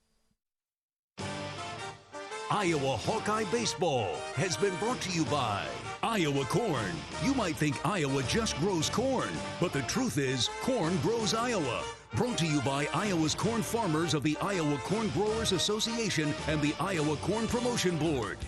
Iowa Hawkeye Baseball has been brought to you by Iowa Corn. You might think Iowa just grows corn, but the truth is corn grows Iowa. Brought to you by Iowa's corn farmers of the Iowa Corn Growers Association and the Iowa Corn Promotion Board.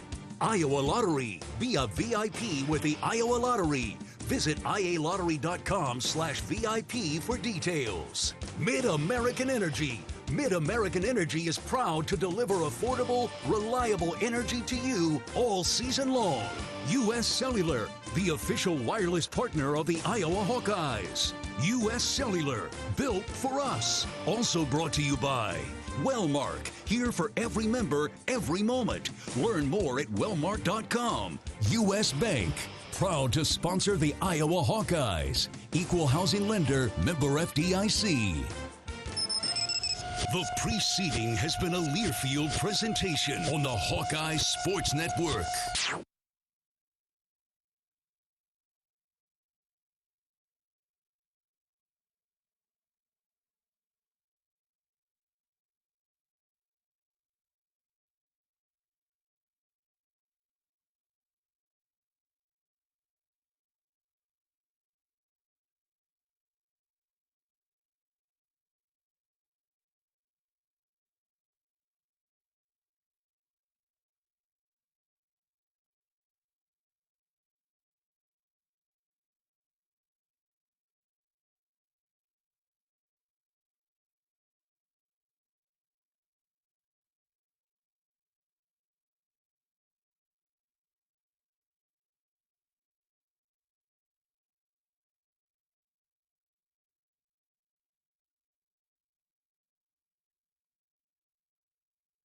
Iowa Lottery. Be a VIP with the Iowa Lottery. Visit ialottery.com/VIP for details. Mid-American Energy. Mid-American Energy is proud to deliver affordable, reliable energy to you all season long. U.S. Cellular, the official wireless partner of the Iowa Hawkeyes. U.S. Cellular, built for us. Also brought to you by Wellmark, here for every member, every moment. Learn more at wellmark.com. U.S. Bank, proud to sponsor the Iowa Hawkeyes. Equal housing lender, member FDIC. The preceding has been a Learfield presentation on the Hawkeye Sports Network.